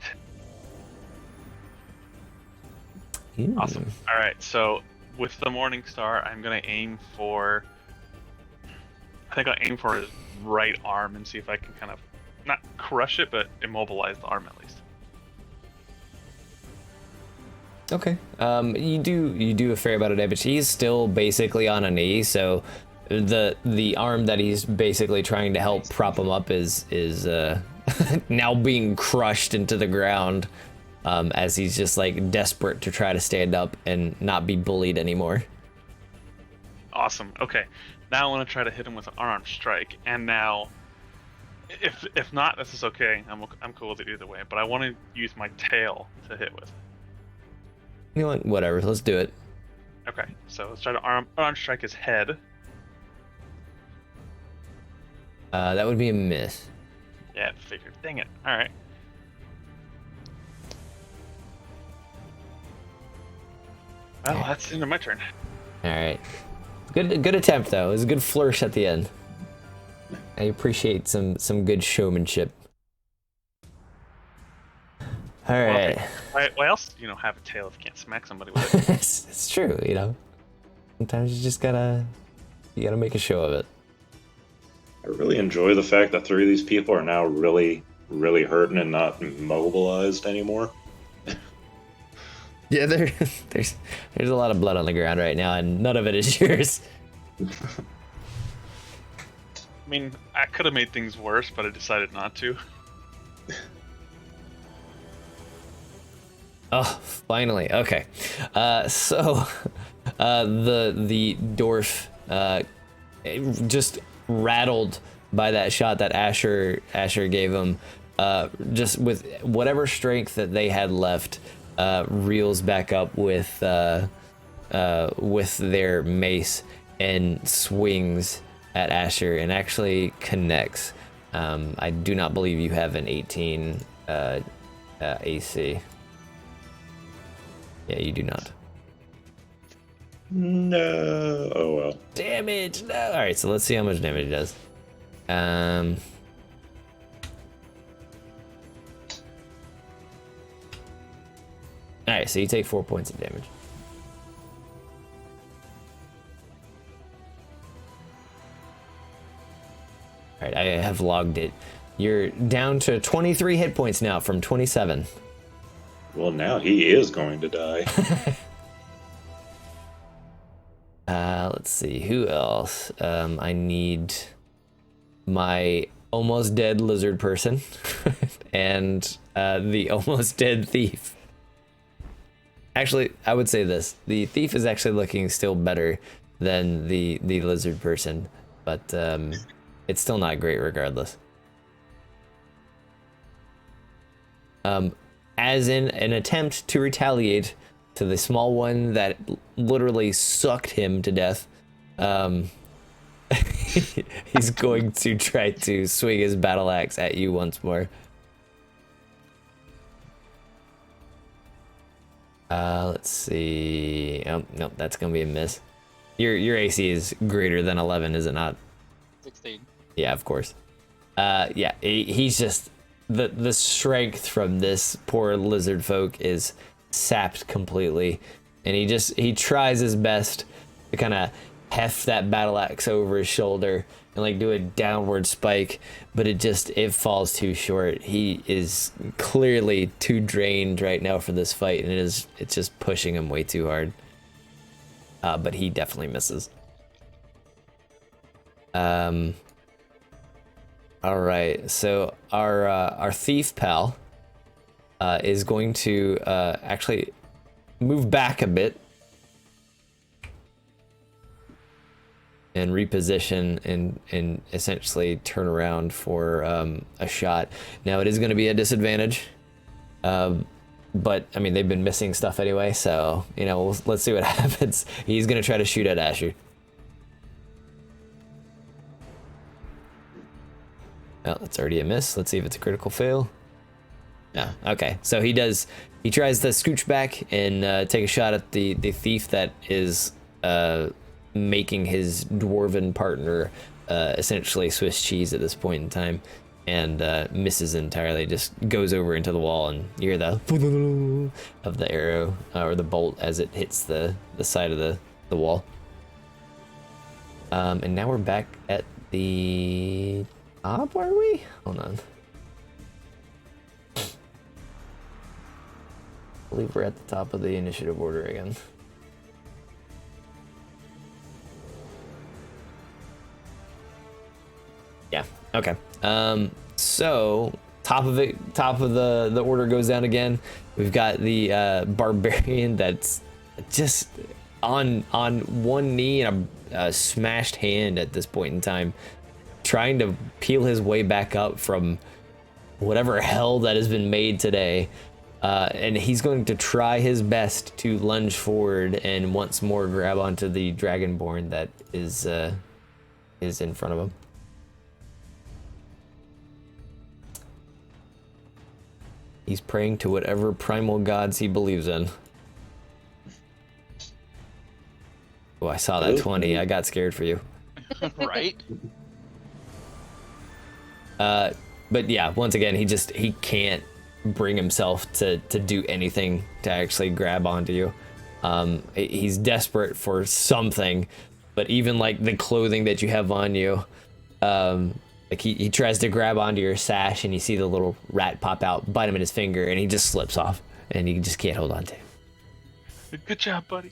Ooh. Awesome. All right, so with the Morning Star, I'm gonna aim for. I think I'll aim for his right arm and see if I can kind of not crush it, but immobilize the arm at least. Okay. You do a fair amount of damage. He's still basically on a knee, so the arm that he's basically trying to help prop him up is now being crushed into the ground, as he's just like desperate to try to stand up and not be bullied anymore. Awesome. Okay. Now I want to try to hit him with an unarmed strike, and now, if not, this is okay. I'm cool with it either way. But I want to use my tail to hit with. You know what? Whatever. Let's do it. Okay. So let's try to unarmed strike his head. That would be a miss. Yeah, figured. Dang it. All right. Well, that's the end of my turn. All right. Good attempt though. It was a good flourish at the end. I appreciate some good showmanship. All right. Why else, have a tail if you can't smack somebody with it? It's true, Sometimes you just gotta make a show of it. I really enjoy the fact that 3 of these people are now really, really hurting and not mobilized anymore. Yeah, there's a lot of blood on the ground right now, and none of it is yours. I mean, I could have made things worse, but I decided not to. Oh, finally. Okay. So the dwarf just rattled by that shot that Ashur gave him, just with whatever strength that they had left, reels back up with their mace and swings at Ashur and actually connects. I do not believe you have an 18 AC. Yeah, you do not. No. Oh well. Damage. No. All right, so let's see how much damage it does. All right, so you take 4 points of damage. All right, I have logged it. You're down to 23 hit points now from 27. Well, now he is going to die. Let's see, who else? I need my almost dead lizard person and the almost dead thief. Actually, I would say this. The thief is actually looking still better than the lizard person, but it's still not great regardless. As in an attempt to retaliate to the small one that literally sucked him to death, he's going to try to swing his battle axe at you once more. Let's see. Oh, nope, that's gonna be a miss. Your AC is greater than 11, is it not? 16. Yeah, of course. Yeah, he's just the strength from this poor lizard folk is sapped completely, and he tries his best to kind of heft that battle axe over his shoulder and like do a downward spike, but it falls too short. He is clearly too drained right now for this fight, and it's just pushing him way too hard. But he definitely misses. All right, so our thief pal is going to actually move back a bit and reposition and essentially turn around for a shot. Now it is going to be a disadvantage, but I mean they've been missing stuff anyway, so you know let's see what happens. He's going to try to shoot at Ashur. Oh, that's already a miss. Let's see if it's a critical fail. No. Okay. So he tries to scooch back and take a shot at the thief that is making his dwarven partner essentially Swiss cheese at this point in time, and misses entirely. Just goes over into the wall, and you hear the of the arrow or the bolt as it hits the side of the wall. And now we're back at the top, are we? Hold on. I believe we're at the top of the initiative order again. Yeah, okay. So top of the order goes down again. We've got the barbarian that's just on one knee and a smashed hand at this point in time, trying to peel his way back up from whatever hell that has been made today. And he's going to try his best to lunge forward and once more grab onto the dragonborn that is in front of him. He's praying to whatever primal gods he believes in. Oh, I saw that 20. I got scared for you. Right? But yeah, once again, he can't bring himself to do anything to actually grab onto you. He's desperate for something, but even like the clothing that you have on you, like he tries to grab onto your sash, and you see the little rat pop out, bite him in his finger, and he just slips off, and you just can't hold on to him. Good job, buddy.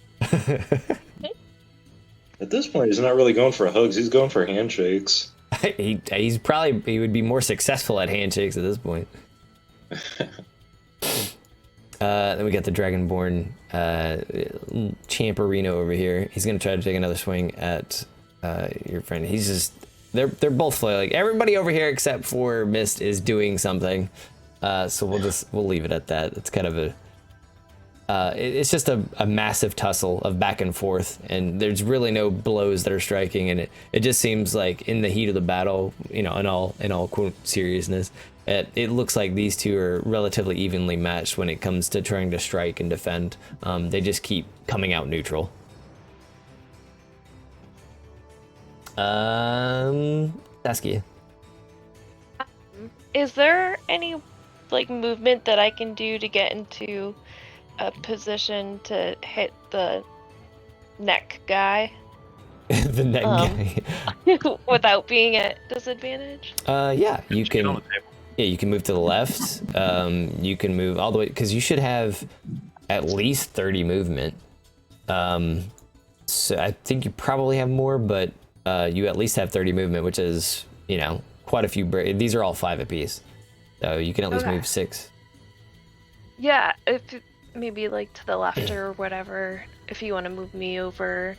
At this point, he's not really going for hugs. He's going for handshakes. He would be more successful at handshakes at this point. Then we got the Dragonborn Champerino over here. He's gonna try to take another swing at your friend. He's just they're both flailing. Everybody over here except for Mist is doing something. So we'll leave it at that. It's kind of it's just a massive tussle of back and forth, and there's really no blows that are striking, and it just seems like in the heat of the battle, you know, in all quote seriousness, it looks like these two are relatively evenly matched when it comes to trying to strike and defend. They just keep coming out neutral. Saskia. Is there any like movement that I can do to get into a position to hit the neck guy? The neck guy. Without being at disadvantage? Yeah, you can. On the table. Yeah, you can move to the left. You can move all the way because you should have at least 30 movement. So I think you probably have more, but you at least have 30 movement, which is, you know, quite a few. These are all 5 apiece, so you can at least move 6. Yeah, if maybe like to the left or whatever. If you want to move me over,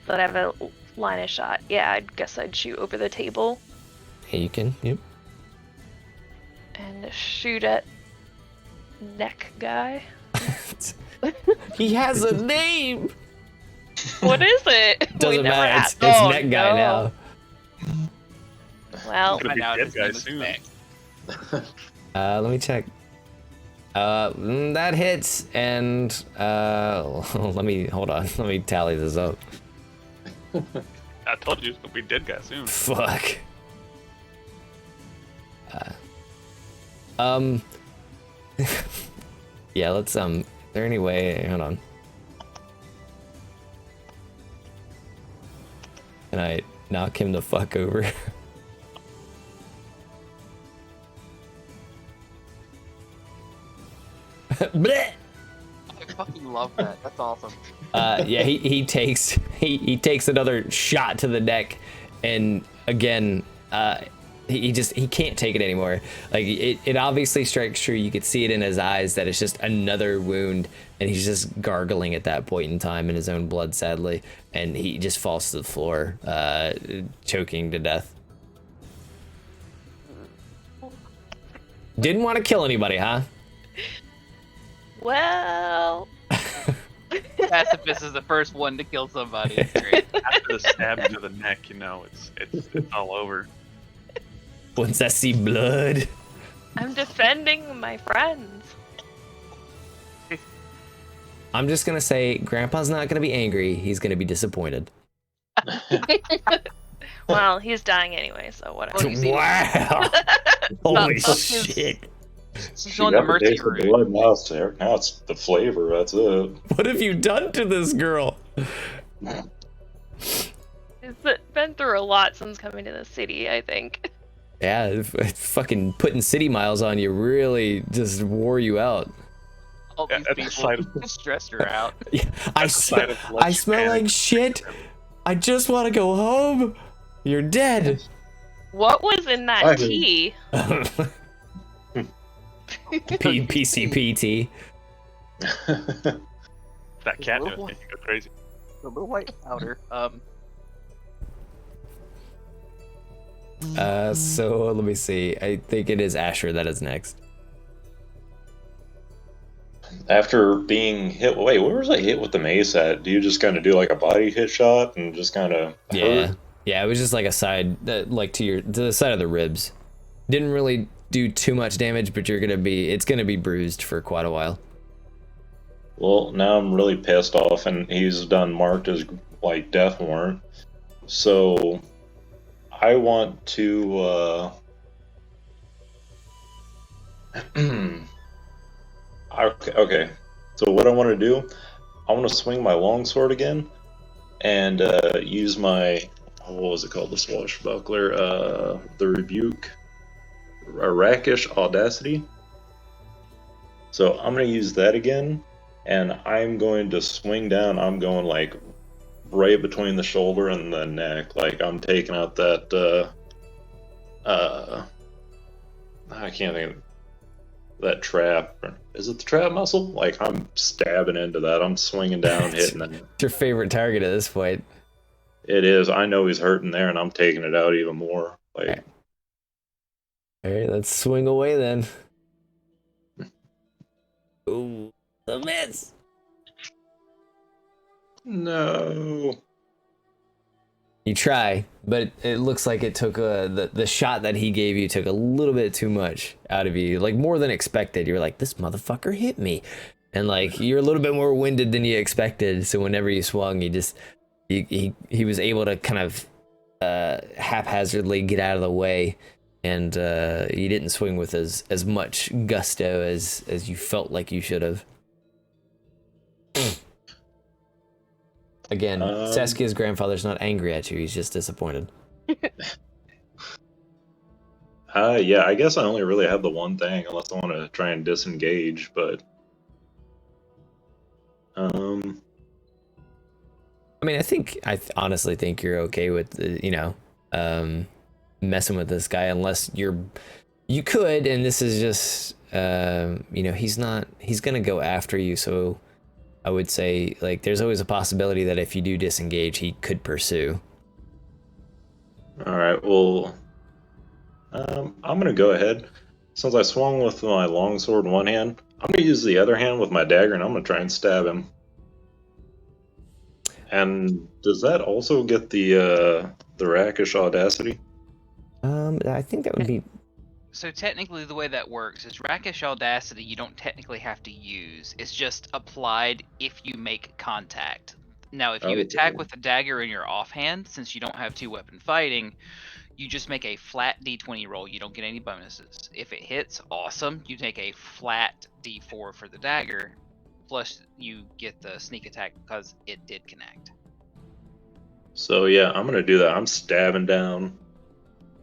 but I have a line of shot. Yeah, I guess I'd shoot over the table. Hey, you can. Yep. And shoot at neck guy. He has a name. What is it? Doesn't We never matter. asked. It's Oh, neck guy no. now. Well, Gonna be Find out dead his guy name is soon. Beck. Let me check. That hits, and let me hold on. Let me tally this up. I told you it's gonna be dead guy soon. Fuck. Yeah, let's is there any way, hold on. knock him the fuck over. Blech! I fucking love that. That's awesome. Yeah, he takes another shot to the neck, and again, he can't take it anymore. Like it obviously strikes true. You could see it in his eyes that it's just another wound, and he's just gargling at that point in time in his own blood, sadly, and he just falls to the floor, choking to death. Didn't want to kill anybody, huh? Well, Pacifist is the first one to kill somebody. It's great. After the stab to the neck, you know, it's all over. Once I see blood. I'm defending my friends. I'm just gonna say, Grandpa's not gonna be angry. He's gonna be disappointed. Well, he's dying anyway, so whatever. Wow! Holy Fuck shit! She's She on the got the mercy taste of route. blood, now it's the flavor, that's it. What have you done to this girl? He's been through a lot since coming to the city, I think. Yeah, fucking putting city miles on you really just wore you out. All these At the sight people of- stressed her out. Yeah, I sight of blood, I smell panic. like shit. I just want to go home. You're dead. What was in that I- tea? PCPT. That cat Little would make you go crazy. The little white powder. So let me see. I think it is Ashur that is next. After being hit, wait, where was I hit with the mace at? Do you just kind of do like a body hit shot and just kind of Yeah, yeah. It was just like a side, like to the side of the ribs. Didn't really do too much damage, but it's gonna be bruised for quite a while. Well, now I'm really pissed off, and he's done marked as like death warrant. So I want to. Okay. So what I want to do, I want to swing my longsword again, and use my what was it called? The swashbuckler, the rebuke, a rakish audacity. So I'm gonna use that again, and I'm going to swing down. I'm going like right between the shoulder and the neck. Like I'm taking out that I can't think of that trap. Is it the trap muscle? Like I'm stabbing into that. I'm swinging down, hitting it. It's your favorite target at this point. It is. I know he's hurting there, and I'm taking it out even more. Like, All right, let's swing away then. Ooh, the miss. no. You try, but it looks like it took the shot that he gave you took a little bit too much out of you, like more than expected. You're like, this motherfucker hit me, and like you're a little bit more winded than you expected. So whenever you swung, he was able to kind of haphazardly get out of the way, and you didn't swing with as much gusto as you felt like you should have. Again, Saskia's grandfather's not angry at you, he's just disappointed. Yeah, I guess I only really have the one thing, unless I want to try and disengage, but... I mean, I honestly think you're okay with, messing with this guy, unless you could, and this is just, he's gonna go after you, so I would say, like, there's always a possibility that if you do disengage, he could pursue. Alright, well... I'm gonna go ahead. Since I swung with my longsword in one hand, I'm gonna use the other hand with my dagger, and I'm gonna try and stab him. And does that also get the rakish audacity? I think that would be... So technically the way that works is rakish audacity you don't technically have to use. It's just applied if you make contact. Now if you attack with a dagger in your offhand, since you don't have two weapon fighting, you just make a flat d20 roll. You don't get any bonuses. If it hits, awesome. You take a flat d4 for the dagger, plus you get the sneak attack because it did connect. So yeah, I'm gonna do that. I'm stabbing down.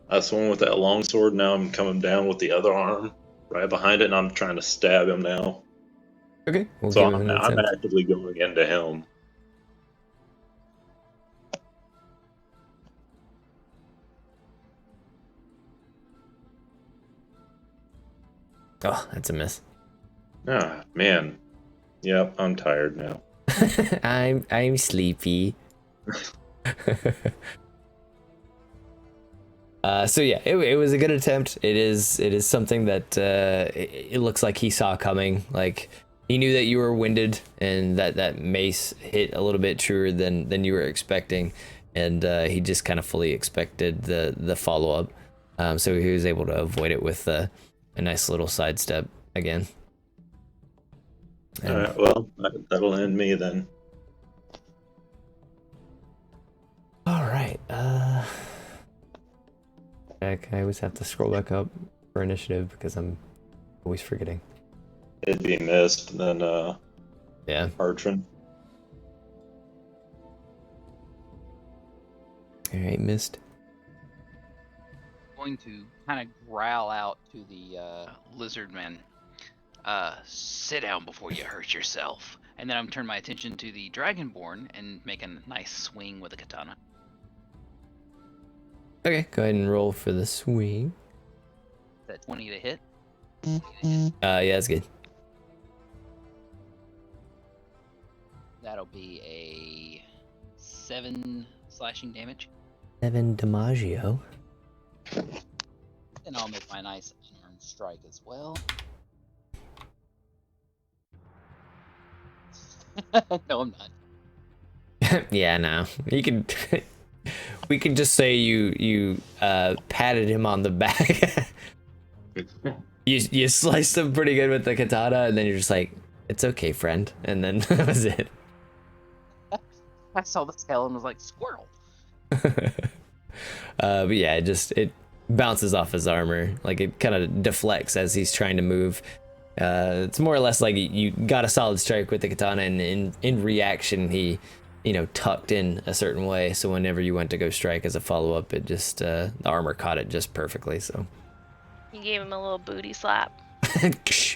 I swung with that long sword. Now I'm coming down with the other arm right behind it, and I'm trying to stab him now. Okay, we'll So give it an I'm attempt. actively going into him. Oh, that's a miss. Ah, man. Yep, I'm tired now. I'm sleepy. So yeah, it was a good attempt. It is something that it looks like he saw coming. Like he knew that you were winded and that mace hit a little bit truer than you were expecting, and he just kind of fully expected the follow up. So he was able to avoid it with a nice little sidestep again. All right, well, that'll end me then. All right. I always have to scroll back up for initiative because I'm always forgetting. It'd be missed, then Yeah. Artrin. All right, missed. Going to kind of growl out to the Lizard man. Sit down before you hurt yourself. And then I'm turn my attention to the Dragonborn and make a nice swing with a katana. Okay, go ahead and roll for the swing. that 20 to hit. Yeah, that's good. That'll be a 7 slashing damage. 7 Dimaggio. And I'll make my nice unarmed strike as well. No, I'm not. Yeah, no. You could. We could just say you patted him on the back. you sliced him pretty good with the katana, and then you're just like, "It's okay, friend," and then that was it. I saw the tail and was like, squirrel. But yeah, it bounces off his armor, like it kind of deflects as he's trying to move. It's more or less like you got a solid strike with the katana, and in reaction he, tucked in a certain way. So whenever you went to go strike as a follow up, it just the armor caught it just perfectly. So You gave him a little booty slap.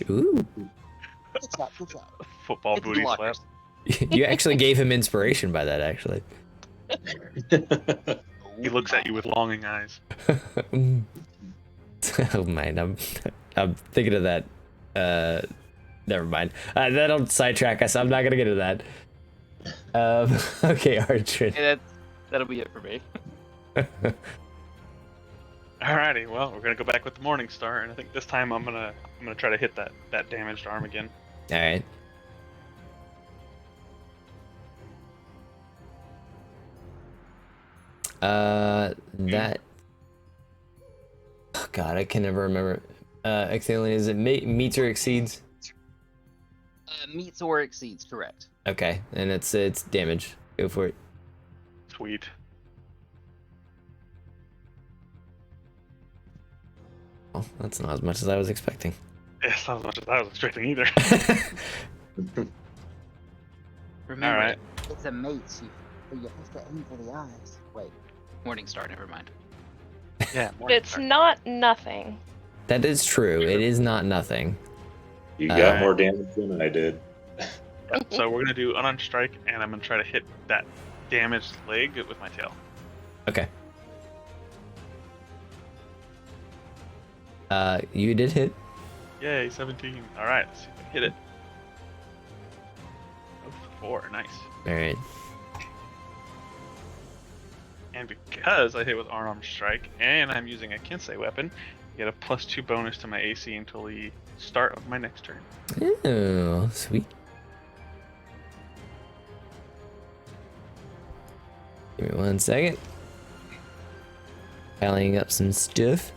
Ooh. Good job, good job. Football Hit the booty slap. blockers. You actually gave him inspiration by that, actually. He looks at you with longing eyes. Oh man, I'm thinking of that. Never mind. That'll sidetrack us. I'm not gonna get into that. Okay, Artrin. Hey, that'll be it for me. Alrighty, well, we're gonna go back with the Morning Star, and I think this time I'm gonna try to hit that damaged arm again. All right. That. Oh God, I can never remember. Ixalian, is it meets or exceeds? Meets or exceeds, correct. Okay, and it's damage. Go for it. Sweet. Oh, that's not as much as I was expecting. Yeah, it's not as much as I was expecting either. Remember, Alright. It's a mace, so you have to aim for the eyes. Wait. Morning Star, never mind. Yeah, Morning It's Star. not nothing. That is true. It is not nothing. You got more damage than I did. So we're gonna do unarmed strike, and I'm gonna try to hit that damaged leg with my tail. Okay. You did hit. Yay, 17. Alright, let's see if I can hit it. Oh, 4, nice. All right. And because I hit with unarmed strike, and I'm using a Kensei weapon, I get a +2 bonus to my AC until the start of my next turn. Oh, sweet. Give me 1 second. Tallying up some stuff.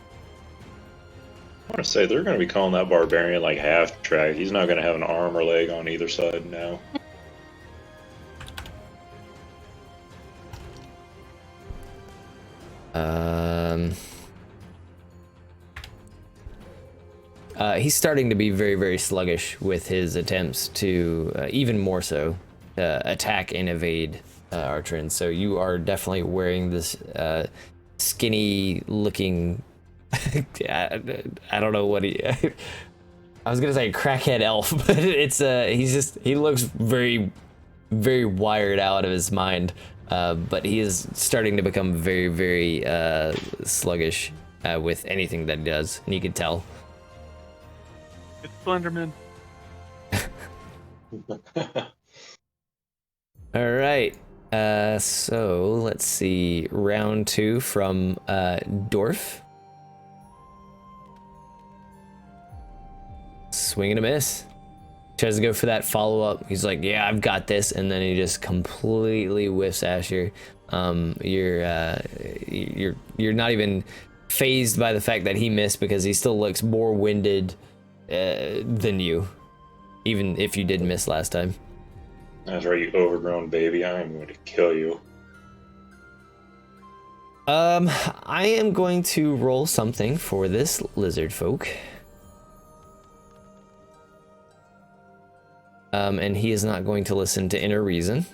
I want to say they're going to be calling that barbarian like half track. He's not going to have an arm or leg on either side now. He's starting to be very, very sluggish with his attempts to, even more so, attack and evade Artrin. So you are definitely wearing this skinny looking. I don't know what he. I was gonna say crackhead elf, but it's he looks very, very wired out of his mind. But he is starting to become very, very sluggish with anything that he does, and you can tell. It's Slenderman. All right. So let's see. Round 2 from Dorf. Swing and a miss. Tries to go for that follow up. He's like, "Yeah, I've got this," and then he just completely whiffs Ashur. You're not even phased by the fact that he missed because he still looks more winded than you, even if you did miss last time. That's right, you overgrown baby. I am going to kill you. I am going to roll something for this lizard folk. And he is not going to listen to inner reason.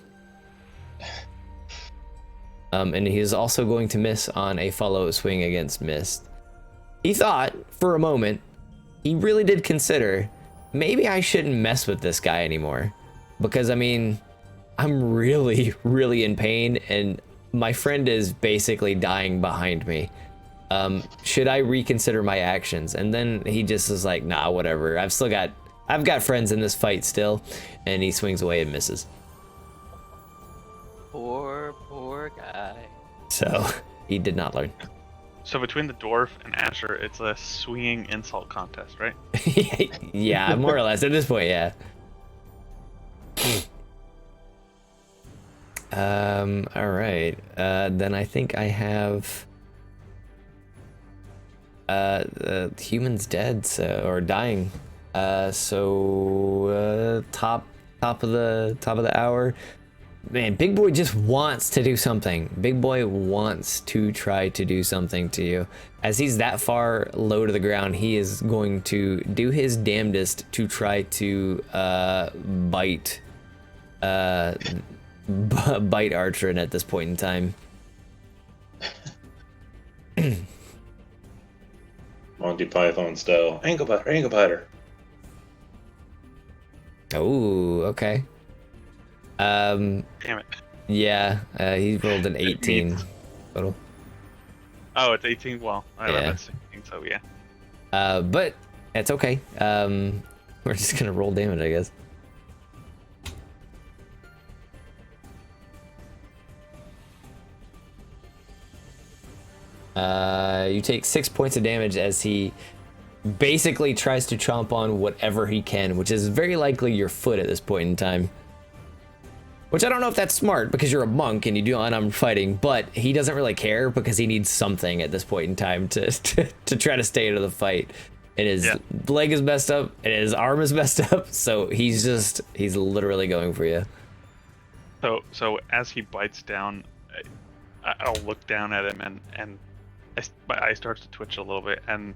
And he is also going to miss on a follow swing against Mist. He thought, for a moment, he really did consider, maybe I shouldn't mess with this guy anymore. Because, I mean, I'm really, really in pain, and my friend is basically dying behind me. Should I reconsider my actions? And then he just is like, nah, whatever. I've got friends in this fight still, and he swings away and misses. Poor guy. So he did not learn. So between the dwarf and Ashur, it's a swinging insult contest, right? Yeah, more or less at this point, yeah. All right. Then I think I have humans dead, or dying. So top of the hour. Man, Big Boy just wants to do something. Big Boy wants to try to do something to you. As he's that far low to the ground, he is going to do his damnedest to try to bite Artrin at this point in time. Monty Python style. Ankle biter. Oh, okay. Damn it. Yeah, he rolled an 18 total. Oh, it's 18? Well, I Yeah. have 16, so yeah. But it's okay. We're just gonna roll damage, I guess. You take 6 points of damage as he basically tries to chomp on whatever he can, which is very likely your foot at this point in time. Which I don't know if that's smart because you're a monk and you do unarmed fighting, but he doesn't really care because he needs something at this point in time to try to stay into the fight. And his leg is messed up and his arm is messed up, so he's literally going for you. So as he bites down, I'll look down at him and my eye starts to twitch a little bit and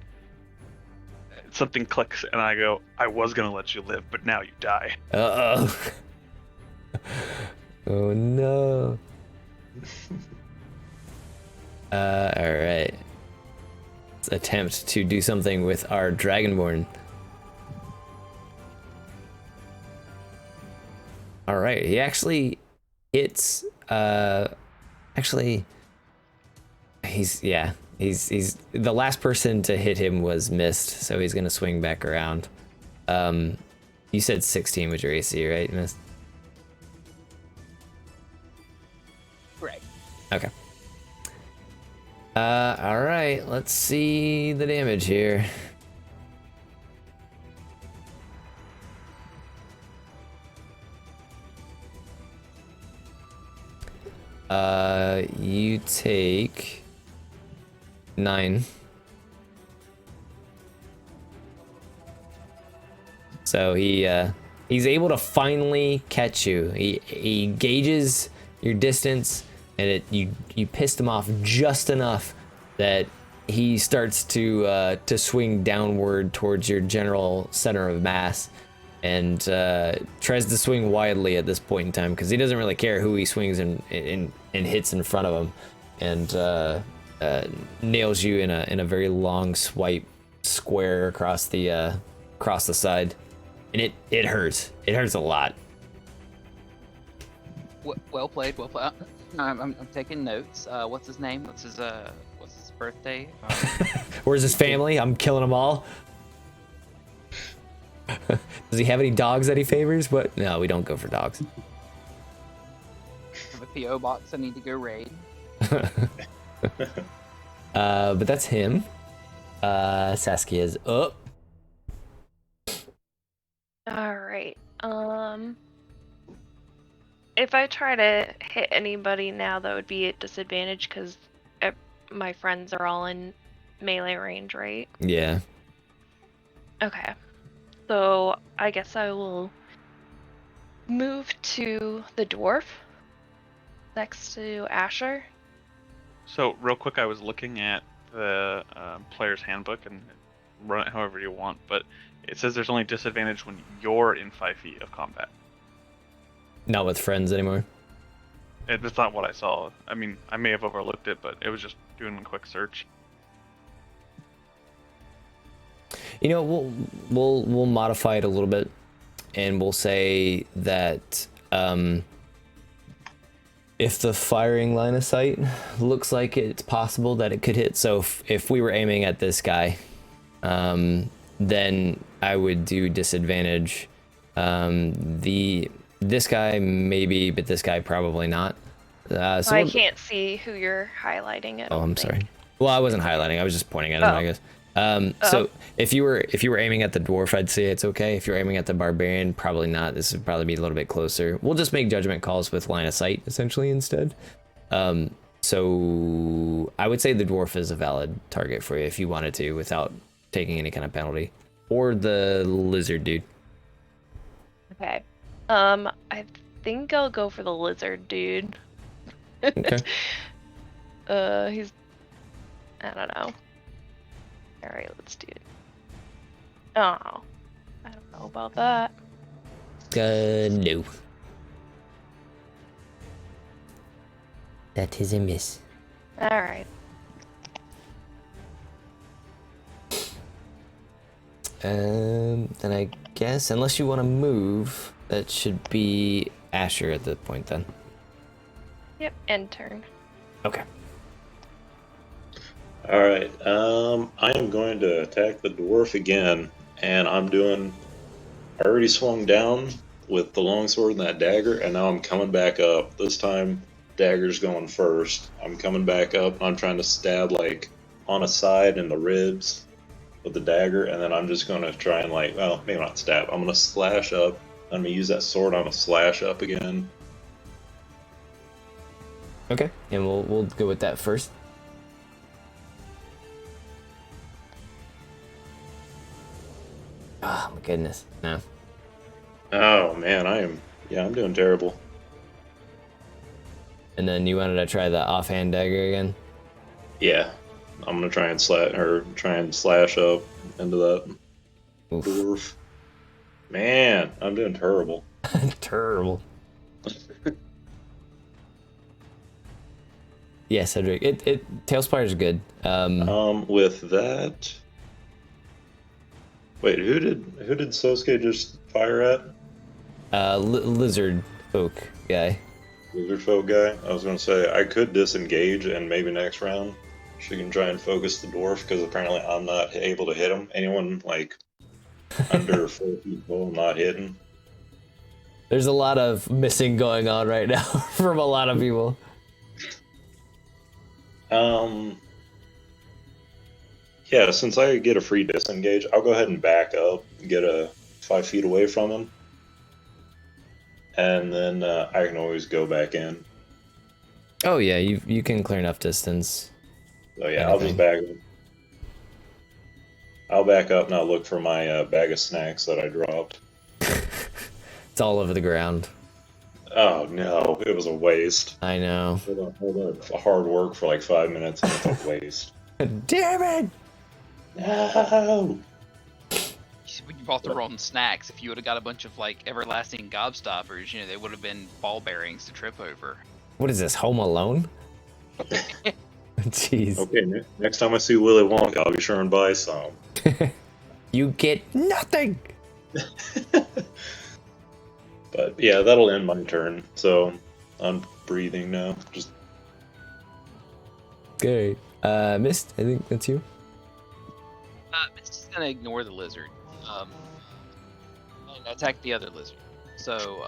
something clicks and I go, I was gonna let you live, but now you die. Uh-oh. Oh no. Alright. Let's attempt to do something with our Dragonborn. Alright, he actually hits he's the last person to hit him was Mist, so he's gonna swing back around. You said 16 was your AC, right, Mist? Right. Okay. All right. Let's see the damage here. You take 9. So he's able to finally catch you. He gauges your distance, and you pissed him off just enough that he starts to swing downward towards your general center of mass, and tries to swing widely at this point in time because he doesn't really care who he swings and hits in front of him, and nails you in a very long swipe square across the side, and it hurts. It hurts a lot. Well played. Well played. I'm taking notes. What's his name? What's his birthday? Where's his family? I'm killing them all. Does he have any dogs that he favors? What? No, we don't go for dogs. I have a PO box I need to go raid. But that's him. Saskia's up. All right. If I try to hit anybody now, that would be at disadvantage because my friends are all in melee range, right? Yeah. Okay. So I guess I will move to the dwarf next to Ashur. So real quick, I was looking at the player's handbook and run it however you want, but it says there's only disadvantage when you're in 5 feet of combat. Not with friends anymore. That's not what I saw. I mean, I may have overlooked it, but it was just doing a quick search. You know, we'll modify it a little bit, and we'll say that if the firing line of sight looks like it's possible that it could hit. So if we were aiming at this guy, then I would do disadvantage. This guy maybe, but this guy probably not. So I can't see who you're highlighting. I'm sorry. Well, I wasn't highlighting. I was just pointing at him, I guess. So if you were aiming at the dwarf, I'd say it's okay. If you're aiming at the barbarian, probably not. This would probably be a little bit closer. We'll just make judgment calls with line of sight essentially instead. So I would say the dwarf is a valid target for you if you wanted to without taking any kind of penalty, or the lizard dude. Okay. I think I'll go for the lizard dude. Okay. He's, I don't know. Alright, let's do it. Oh, I don't know about that. No. That is a miss. Alright. Then I guess, unless you want to move, that should be Ashur at the point then. Yep, end turn. Okay. Alright, I am going to attack the dwarf again, and I already swung down with the longsword and that dagger, and now I'm coming back up. This time, dagger's going first. I'm coming back up, and I'm trying to stab, like, on a side in the ribs with the dagger, and then I'm just going to try and, like, well, maybe not stab. I'm going to slash up. I'm going to use that sword. I'm going to slash up again. Okay, and we'll go with that first. Oh my goodness, no. Oh man, I'm doing terrible. And then you wanted to try the offhand dagger again? Yeah, I'm gonna try and slash up into that dwarf. Man, I'm doing terrible. Terrible. Yeah, Cedric. Tailspire is good. With that. Wait, who did Saskia just fire at? Lizard folk guy. Lizard folk guy? I was gonna say, I could disengage and maybe next round she can try and focus the dwarf, because apparently I'm not able to hit him. Anyone, like, under 4 feet tall, I'm not hitting. There's a lot of missing going on right now from a lot of people. Yeah, since I get a free disengage, I'll go ahead and back up, get 5 feet away from him, and then I can always go back in. Oh yeah, you can clear enough distance. So yeah, I'll just back up. I'll back up and I'll look for my bag of snacks that I dropped. It's all over the ground. Oh no, it was a waste. I know. Hard work for like 5 minutes and it's a waste. Damn it! No! you bought the wrong snacks. If you would have got a bunch of like everlasting gobstoppers, they would have been ball bearings to trip over. What is this, Home Alone? Jeez. Okay, next time I see Willy Wonka, I'll be sure and buy some. You get nothing. But yeah, that'll end my turn. So I'm breathing now. Just Okay. Mist, I think that's you. It's just gonna ignore the lizard. And attack the other lizard. So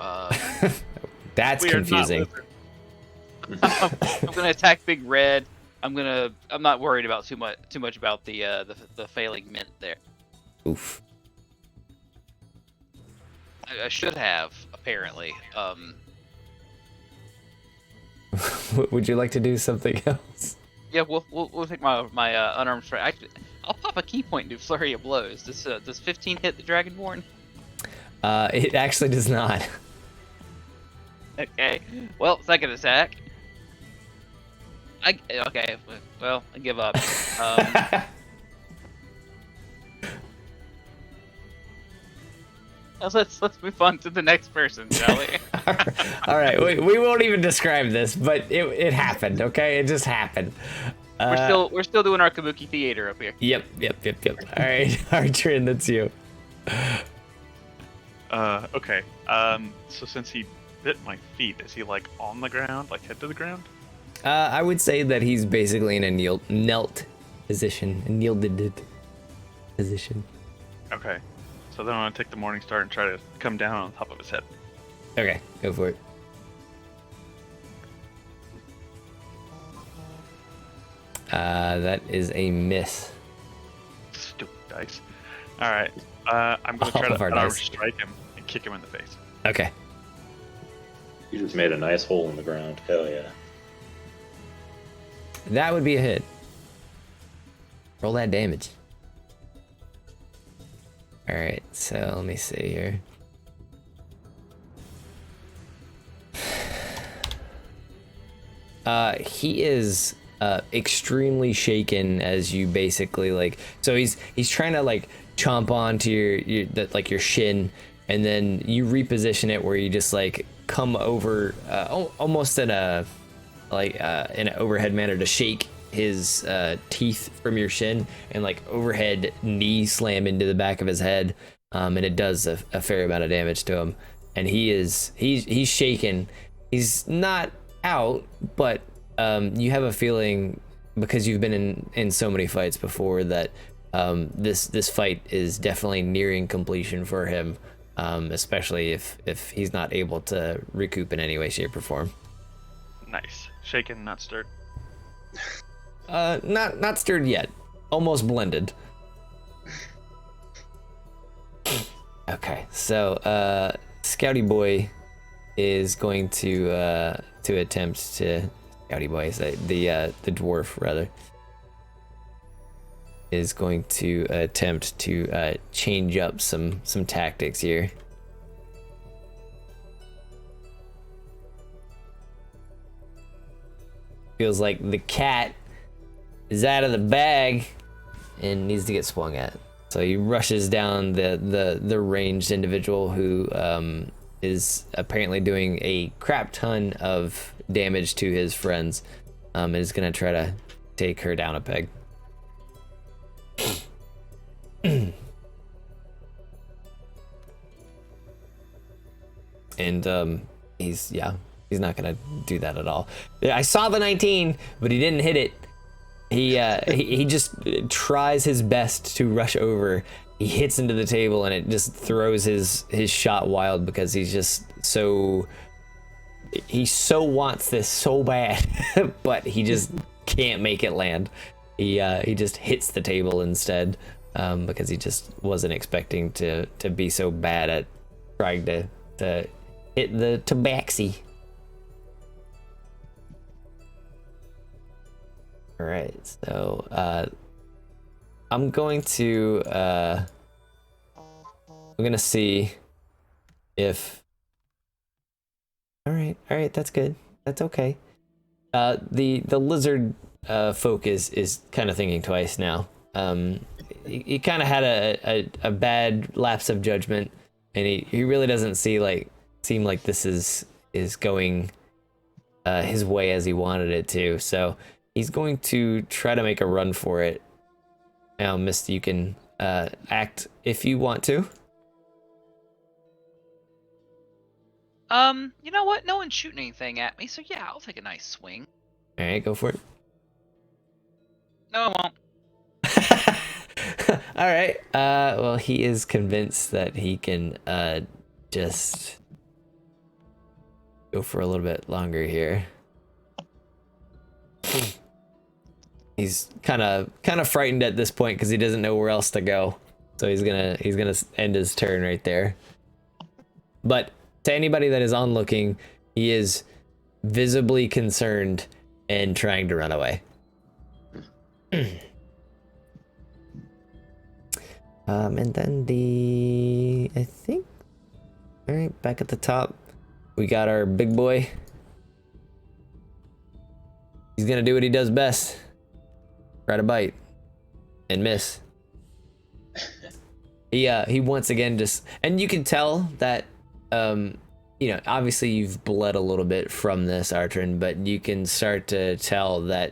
That's confusing. I'm gonna attack Big Red. I'm not worried about too much about the failing mint there. Oof. I should have, apparently. Would you like to do something else? Yeah, we'll take my unarmed strike. Actually, I'll pop a key point and do flurry of blows. Does 15 hit the Dragonborn? It actually does not. Okay. Well, second attack. Okay. Well, I give up. Let's move on to the next person, shall we? All right, we won't even describe this, but it happened. Okay, it just happened. We're still doing our kabuki theater up here. Yep. All right, Artrin, that's you. Okay. So since he bit my feet, is he like on the ground, like head to the ground? I would say that he's basically in a knelt position, a kneeled position. Okay. So then I'm gonna take the Morning Star and try to come down on top of his head. Okay, go for it. That is a miss. Stupid dice. All right. I'm gonna try to strike him and kick him in the face. Okay. you just made a nice hole in the ground. Hell yeah. That would be a hit. Roll that damage. Alright, so let me see here. He is extremely shaken as you basically like, so he's trying to like chomp onto your shin, and then you reposition it where you just like come over almost in a in an overhead manner to shake his teeth from your shin, and like overhead knee slam into the back of his head, and it does a fair amount of damage to him, and he's shaken. He's not out, but you have a feeling, because you've been in so many fights before, that this fight is definitely nearing completion for him, especially if he's not able to recoup in any way, shape, or form. Nice. Shaken, not stirred. Not stirred yet. Almost blended. Okay, so Scouty Boy is going to attempt to Scouty Boy, the dwarf rather, is going to attempt to change up some tactics here. Feels like the cat is out of the bag and needs to get swung at. So he rushes down the ranged individual who is apparently doing a crap ton of damage to his friends, and is gonna try to take her down a peg. And he's not gonna do that at all. I saw the 19, but he didn't hit it. He just tries his best to rush over. He hits into the table, and it just throws his shot wild, because he so wants this so bad, but he just can't make it land. He just hits the table instead, because he just wasn't expecting to be so bad at trying to hit the Tabaxia. All right, so I'm going to see if. All right, that's good. That's okay. The lizard folk is kind of thinking twice now. he kind of had a bad lapse of judgment, and he really doesn't seem like this is going his way as he wanted it to. So he's going to try to make a run for it. Now, Misty, you can act if you want to. You know what? No one's shooting anything at me, so yeah, I'll take a nice swing. All right, go for it. No, I won't. All right. Well, he is convinced that he can just go for a little bit longer here. He's kind of frightened at this point because he doesn't know where else to go. So he's gonna end his turn right there. But to anybody that is onlooking, he is visibly concerned and trying to run away. And then I think, all right, back at the top, we got our big boy. He's gonna do what he does best. Try to bite and miss. He once again just, and you can tell that, obviously you've bled a little bit from this, Artrin, but you can start to tell that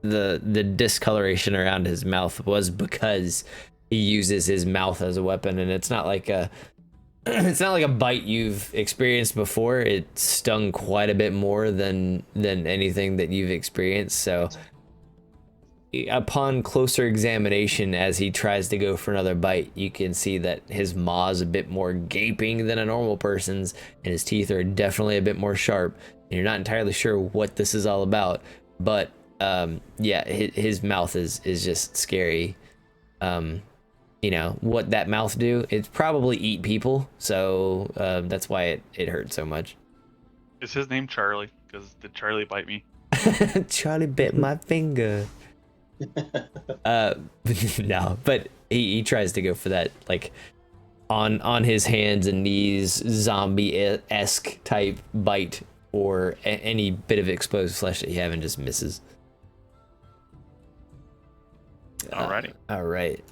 the discoloration around his mouth was because he uses his mouth as a weapon, and it's not like a bite you've experienced before. It stung quite a bit more than anything that you've experienced. So upon closer examination, as he tries to go for another bite, you can see that his maw is a bit more gaping than a normal person's, and his teeth are definitely a bit more sharp, and you're not entirely sure what this is all about. But his mouth is just scary. What that mouth do, it's probably eat people, so that's why it hurts so much. Is his name Charlie? Because did Charlie bite me? Charlie bit my finger. No, but he tries to go for that, like, on his hands and knees, zombie-esque type bite, or any bit of exposed flesh that you have, and just misses. Alrighty. All right.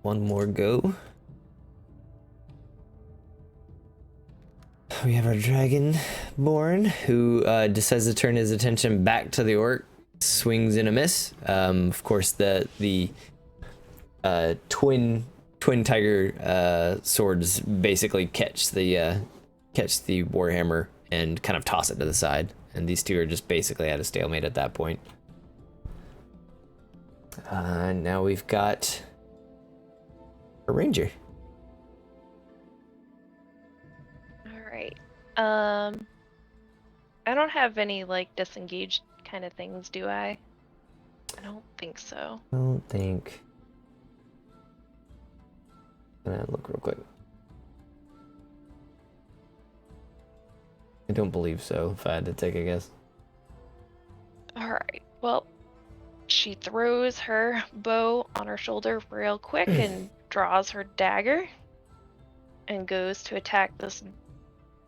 One more go. We have our dragonborn, who decides to turn his attention back to the orc. Swings and a miss. Of course, the twin tiger swords basically catch the warhammer and kind of toss it to the side, and these two are just basically at a stalemate at that point. Now we've got a ranger. All right. I don't have any like disengaged kind of things, do I? I don't think so. I don't think. Look real quick. I don't believe so, if I had to take a guess. Alright, well, she throws her bow on her shoulder real quick and draws her dagger and goes to attack this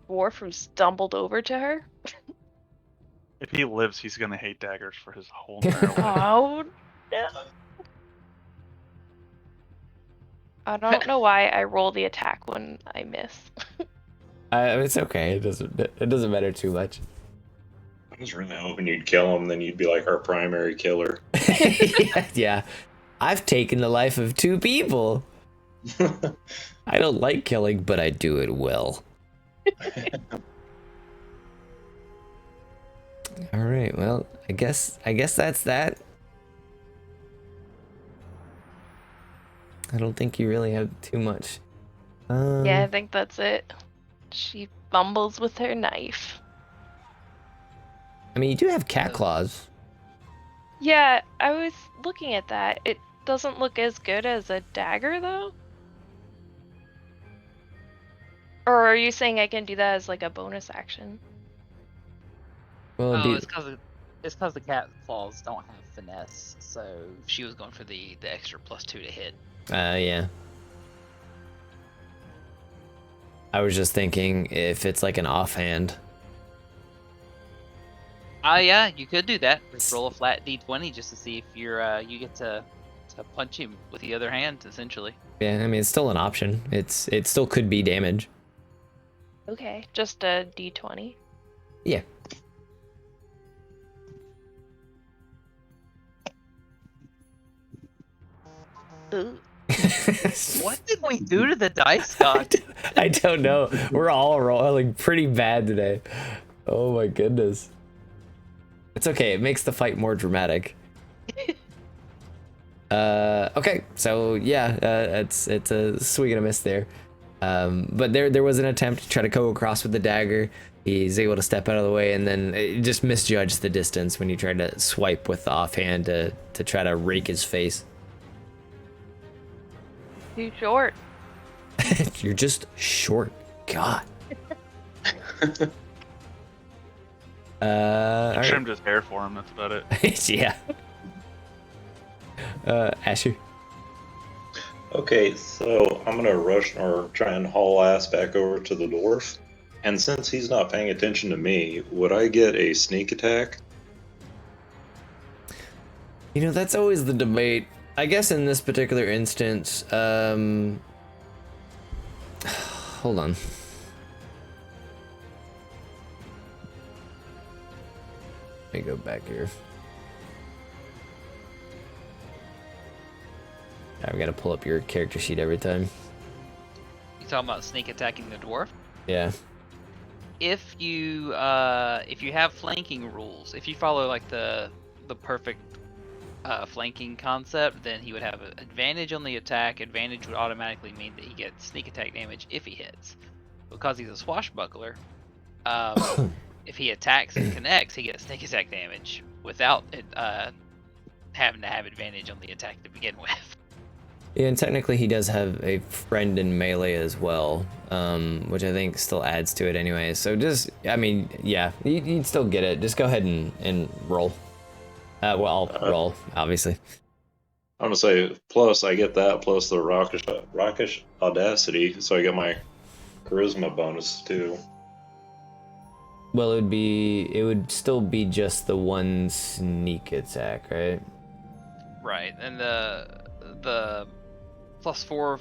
dwarf who stumbled over to her. If he lives, he's gonna hate daggers for his whole entire life. Oh, no. I don't know why I roll the attack when I miss. It's okay. It doesn't matter too much. I was really hoping you'd kill him, then you'd be like our primary killer. Yeah. I've taken the life of 2 people. I don't like killing, but I do it well. All right. Well, I guess that's that. I don't think you really have too much. Yeah, I think that's it. She fumbles with her knife. I mean, you do have cat claws. Yeah, I was looking at that. It doesn't look as good as a dagger, though? Or are you saying I can do that as like a bonus action? Well, Oh, it's because the cat claws don't have finesse, so She was going for the extra +2 to hit. yeah. I was just thinking if it's like an offhand. Yeah, you could do that. Just roll a flat d20 just to see if you get to to punch him with the other hand, essentially. Yeah, I mean, it's still an option. It still could be damage. Okay, just a d20. Yeah. Ooh. What did we do to the dice god? I don't know. We're all rolling pretty bad today. Oh my goodness. It's okay. It makes the fight more dramatic. Okay, so yeah, it's a swing and a miss there. But there was an attempt to try to go across with the dagger. He's able to step out of the way, and then it just misjudged the distance when you tried to swipe with the offhand to try to rake his face. Too short. You're just short. God. I All trimmed his hair for him. That's about it. yeah. Ashur. Okay, so I'm gonna rush or try and haul ass back over to the dwarf. And since he's not paying attention to me, would I get a sneak attack? You know, that's always the debate. I guess in this particular instance, hold on. Let me go back here. I've got to pull up your character sheet every time. You talking about sneak attacking the dwarf? Yeah. If you have flanking rules, if you follow like the perfect flanking concept, then he would have an advantage on the attack. Advantage would automatically mean that he gets sneak attack damage if he hits. Because he's a swashbuckler, if he attacks and connects, he gets sneak attack damage without it, having to have advantage on the attack to begin with. Yeah, and technically he does have a friend in melee as well, which I think still adds to it anyway. So just, I mean, yeah, you'd still get it. Just go ahead and roll. Well, I'll roll, obviously. I'm gonna say plus I get that plus the rockish audacity, so I get my charisma bonus too. Well, it would still be just the one sneak attack, right? Right, and the +4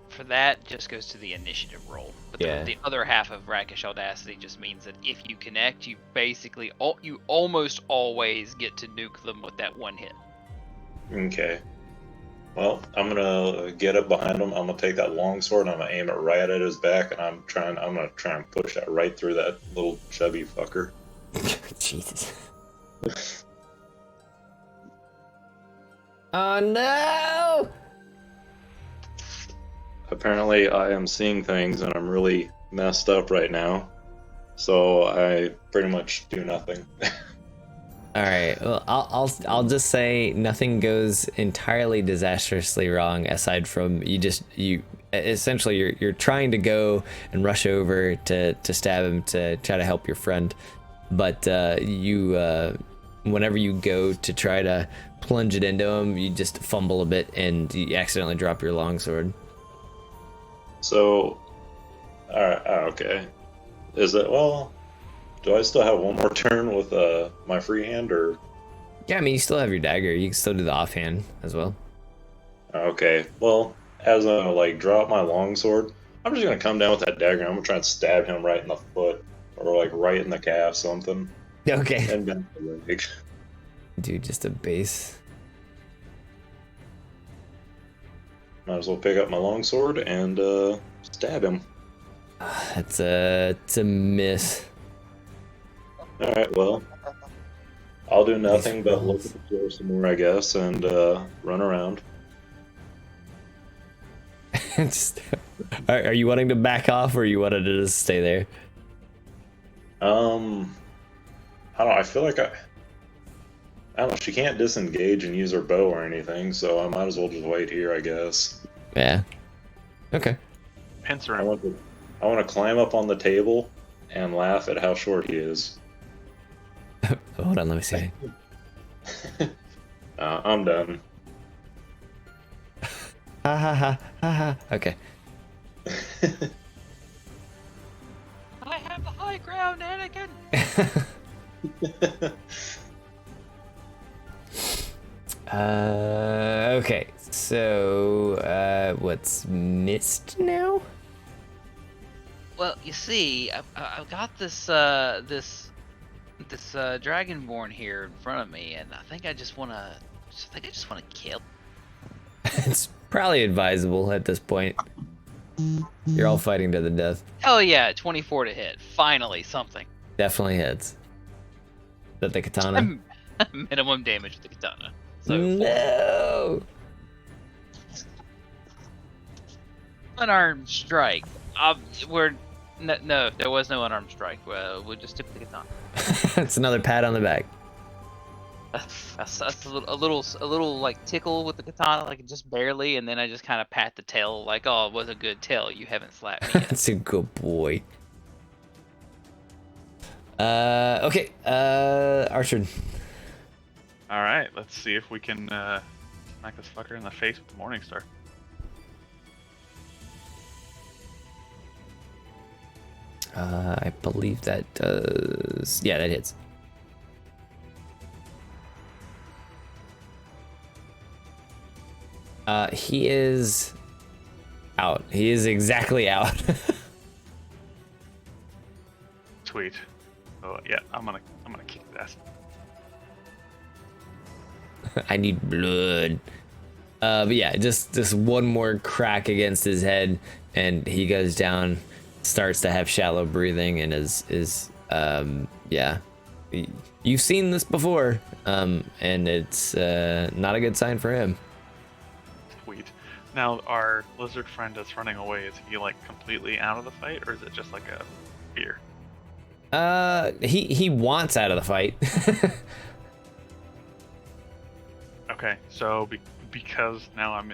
for that just goes to the initiative roll. But Yeah. the other half of Rakish Audacity just means that if you connect, you basically you almost always get to nuke them with that one hit. Okay. Well, I'm gonna get up behind him. I'm gonna take that longsword and I'm gonna aim it right at his back, and I'm gonna try and push that right through that little chubby fucker. Jesus. Oh no! Apparently, I am seeing things, and I'm really messed up right now. So I pretty much do nothing. All right. Well, I'll just say nothing goes entirely disastrously wrong aside from you essentially you're trying to go and rush over to stab him to try to help your friend, but whenever you go to try to plunge it into him, you just fumble a bit and you accidentally drop your longsword. So, alright, okay. Is it, well, do I still have one more turn with my free hand, or? Yeah, I mean, you still have your dagger. You can still do the offhand as well. Okay, well, as I drop my longsword, I'm just gonna come down with that dagger and I'm gonna try and stab him right in the foot, or right in the calf, something. Okay. And bend the leg. Dude, just a base. Might as well pick up my longsword and stab him. It's a miss. Alright, well, I'll do nothing but look at the floor some more, I guess, and run around. Are you wanting to back off, or you wanted to just stay there? I don't know, I feel like I don't know, she can't disengage and use her bow or anything, so I might as well just wait here, I guess. Yeah. Okay. Pincer I him. want to climb up on the table and laugh at how short he is. Hold on, let me see. I'm done. Ha ha ha ha ha. Okay. I have the high ground, Anakin. Okay, so what's missed now? Well, you see, I've got this dragonborn here in front of me, and I think I just wanna kill. It's probably advisable at this point. You're all fighting to the death. Hell yeah, 24 to hit. Finally, something. Definitely hits. Is that the katana? Minimum damage with the katana. So No. unarmed strike. No, there was no unarmed strike. Well, we just took the katana. It's another pat on the back. That's a little like tickle with the katana, like just barely, and then I just kind of pat the tail, like, oh, it was a good tail. You haven't slapped me yet. That's a good boy. Okay. Artrin. All right, let's see if we can smack this fucker in the face with the Morning Star. I believe that does. Yeah, that hits. He is out. He is exactly out. Sweet. Oh yeah, I'm gonna kick his ass. I need blood. But yeah, just one more crack against his head, and he goes down, starts to have shallow breathing, and is yeah. You've seen this before, and it's not a good sign for him. Sweet. Now, our lizard friend that's running away, is he like completely out of the fight, or is it just like a fear? He wants out of the fight. Okay, so because now I'm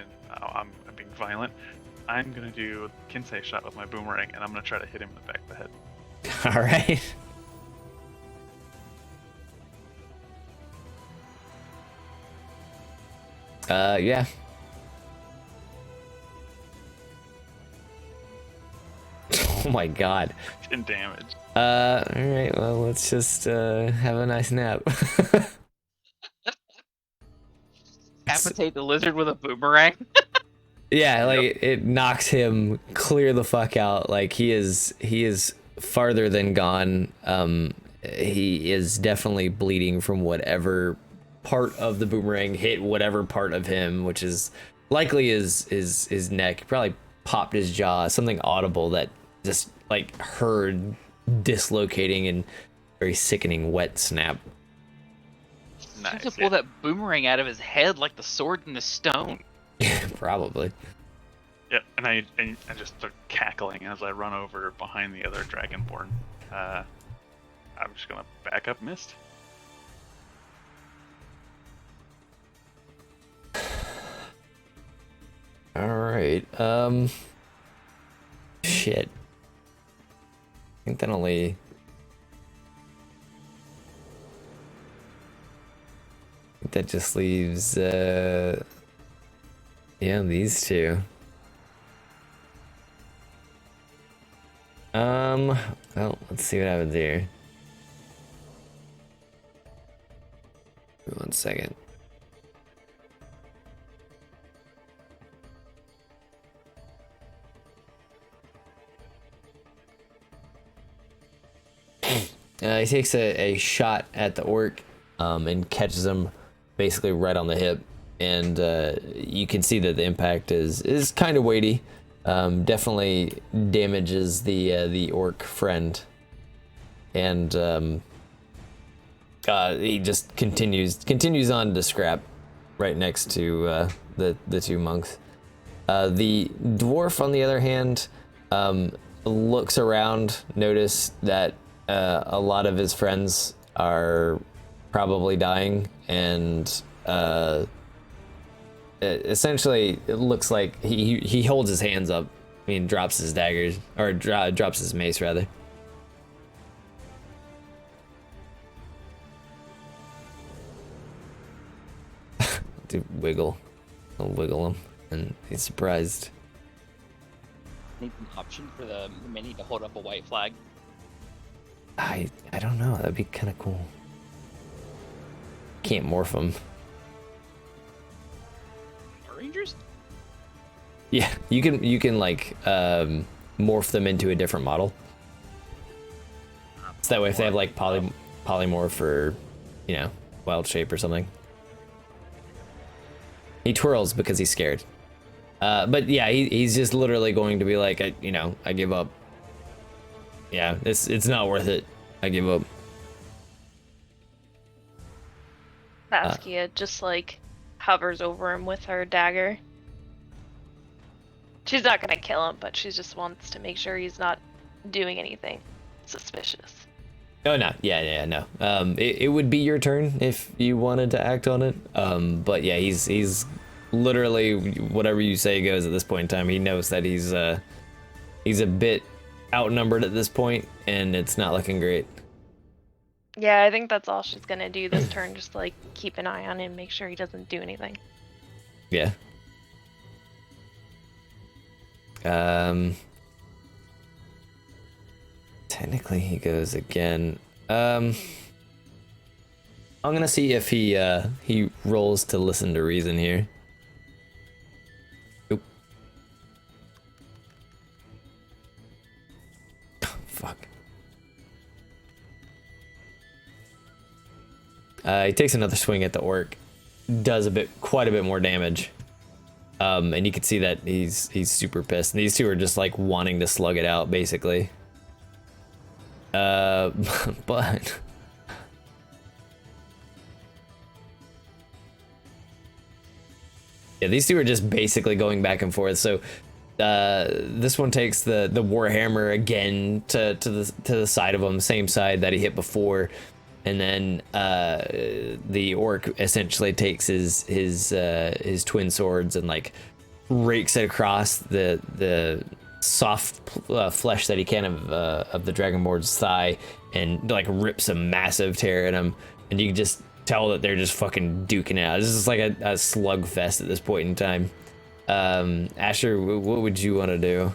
being violent, I'm gonna do a Kinsei shot with my boomerang, and I'm gonna try to hit him in the back of the head. All right. Yeah. Oh my god. 10 damage. All right. Well, let's just have a nice nap. Capitate the lizard with a boomerang. Yeah, like it knocks him clear the fuck out. Like he is farther than gone. He is definitely bleeding from whatever part of the boomerang hit whatever part of him, which is likely his neck. He probably popped his jaw, something audible that just like heard dislocating and very sickening wet snap. Nice. To pull that boomerang out of his head like the sword in the stone. Probably. Yep, and I just start cackling as I run over behind the other dragonborn. I'm just gonna back up Mist. Alright, shit. I think that only... that just leaves, yeah, these two. Well, let's see what happens here. 1 second. He takes a shot at the orc and catches him basically right on the hip, and you can see that the impact is kind of weighty. Definitely damages the orc friend, and he just continues on to scrap right next to the two monks. The dwarf, on the other hand, looks around, notice that a lot of his friends are probably dying, and essentially it looks like he holds his hands up. I mean, drops his daggers, or drops his mace rather. To wiggle, I'll wiggle him, and he's surprised. Need an option for the mini to hold up a white flag. I don't know. That'd be kind of cool. Can't morph him. Rangers? Yeah, you can like morph them into a different model. So that way, if they have like polymorph or, you know, wild shape or something. He twirls because he's scared. But yeah, he's just literally going to be like, I give up. Yeah, it's not worth it. I give up. Saskia just like hovers over him with her dagger. She's not gonna kill him, but she just wants to make sure he's not doing anything suspicious. Oh no, yeah, no. It would be your turn if you wanted to act on it. But yeah, he's literally whatever you say goes at this point in time. He knows that he's a bit outnumbered at this point, and it's not looking great. Yeah, I think that's all she's gonna do this turn. Just like keep an eye on him, make sure he doesn't do anything. Yeah. Technically he goes again. I'm gonna see if he rolls to listen to reason here. Oop. Fuck. He takes another swing at the orc, does quite a bit more damage. And you can see that he's super pissed. And these two are just like wanting to slug it out, basically. But yeah, these two are just basically going back and forth. So this one takes the warhammer again to the side of him, same side that he hit before. And then the orc essentially takes his twin swords and like rakes it across the soft flesh that he can of the dragonborn's thigh, and like rips a massive tear in him. And you can just tell that they're just fucking duking it out. This is like a slugfest at this point in time. Ashur, what would you want to do?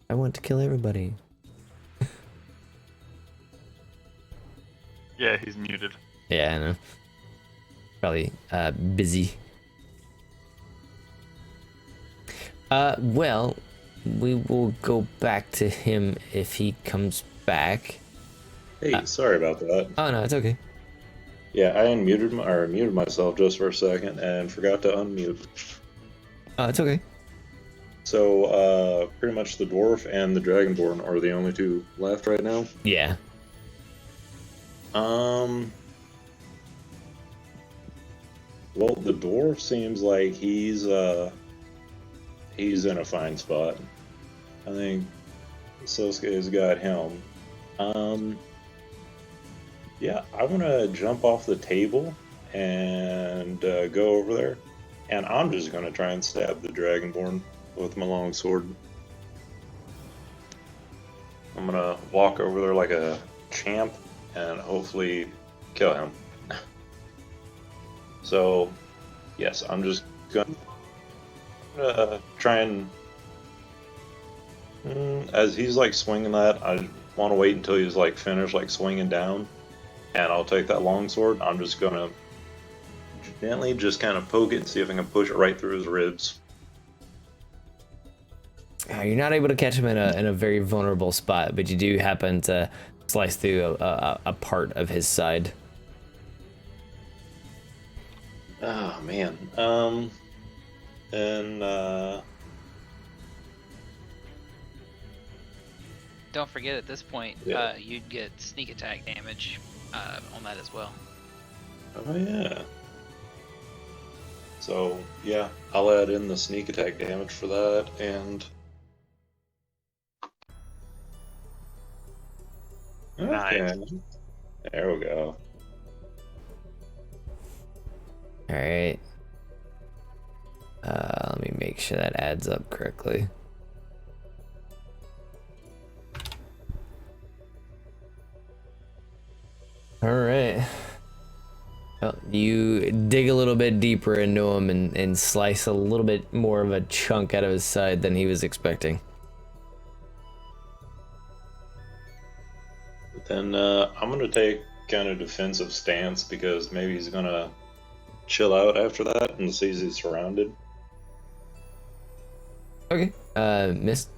I want to kill everybody. Yeah, he's muted. Yeah, I know. Probably busy. Well, we will go back to him if he comes back. Hey, sorry about that. Oh no, it's okay. Yeah, I muted myself just for a second and forgot to unmute. Oh, it's okay. So, pretty much the dwarf and the dragonborn are the only two left right now. Yeah. Well, the dwarf seems like he's in a fine spot. I think Saskia's got him. Yeah, I want to jump off the table and go over there, and I'm just going to try and stab the dragonborn with my long sword. I'm going to walk over there like a champ and hopefully kill him. So, yes, I'm just going to try and... as he's like swinging that, I want to wait until he's like finished like swinging down, and I'll take that long sword. I'm just going to gently just kind of poke it and see if I can push it right through his ribs. You're not able to catch him in a very vulnerable spot, but you do happen to slice through a part of his side. Oh man. Don't forget at this point, Yeah. you'd get sneak attack damage on that as well. Oh yeah. So yeah, I'll add in the sneak attack damage for that, and okay. Nice. There we go. All right. Let me make sure that adds up correctly. All right. Well, you dig a little bit deeper into him and slice a little bit more of a chunk out of his side than he was expecting. Then I'm gonna take kind of defensive stance because maybe he's gonna chill out after that and sees he's surrounded. Okay. Mist.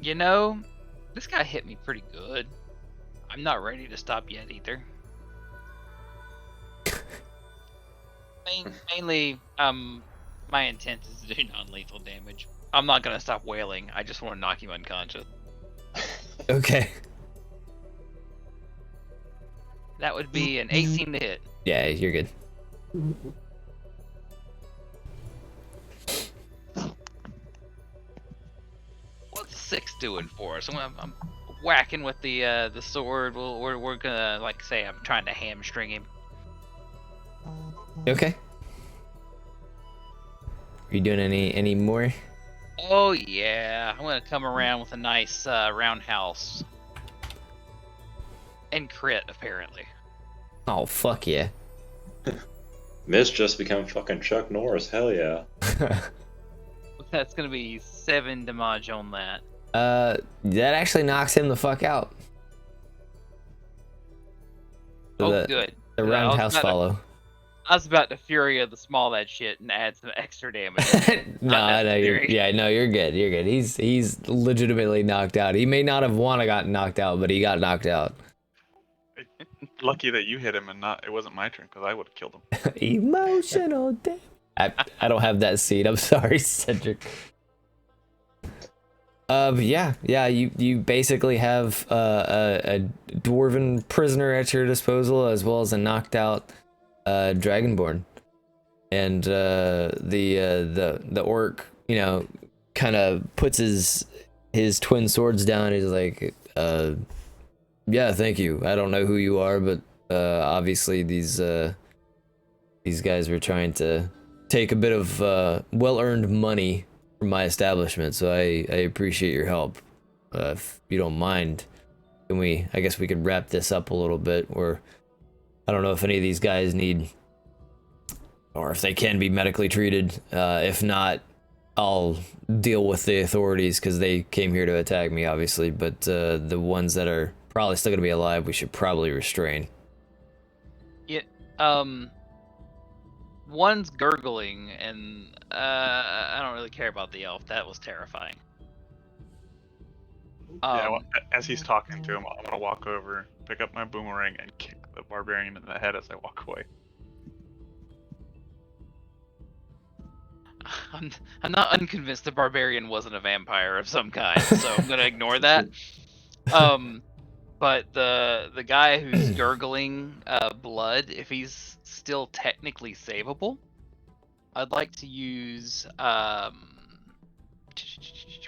You know, this guy hit me pretty good. I'm not ready to stop yet either. Mainly, my intent is to do non-lethal damage. I'm not gonna stop wailing. I just want to knock you unconscious. Okay. That would be an 18 to hit. Yeah, you're good. What's 6 doing for us? I'm whacking with the sword. We're gonna, like, say I'm trying to hamstring him. Okay. Are you doing any more? Oh yeah, I'm gonna come around with a nice roundhouse and crit apparently. Oh fuck yeah. Mist just become fucking Chuck Norris. Hell yeah. That's gonna be 7 damage on that. That actually knocks him the fuck out. Oh good. The roundhouse follow. I was about to Fury of the Small that shit and add some extra damage. No, you're good. You're good. He's legitimately knocked out. He may not have gotten knocked out, but he got knocked out. Lucky that you hit him and it wasn't my turn, because I would have killed him. Emotional damage. I don't have that seed. I'm sorry, Cedric. Yeah. You basically have a dwarven prisoner at your disposal, as well as a knocked out dragonborn, and the orc, kind of puts his twin swords down. He's like, yeah, thank you. I don't know who you are, but obviously these guys were trying to take a bit of well-earned money from my establishment, so I appreciate your help. If you don't mind, I guess we could wrap this up a little bit, or I don't know if any of these guys need, or if they can be medically treated. If not, I'll deal with the authorities, because they came here to attack me, obviously, but the ones that are probably still gonna be alive, we should probably restrain. Yeah, one's gurgling, and I don't really care about the elf. That was terrifying. As he's talking to him, I'm gonna walk over, pick up my boomerang, and kick the barbarian in the head as I walk away. I'm not unconvinced the barbarian wasn't a vampire of some kind, so I'm gonna ignore that. But the guy who's gurgling blood, if he's still technically savable, I'd like to use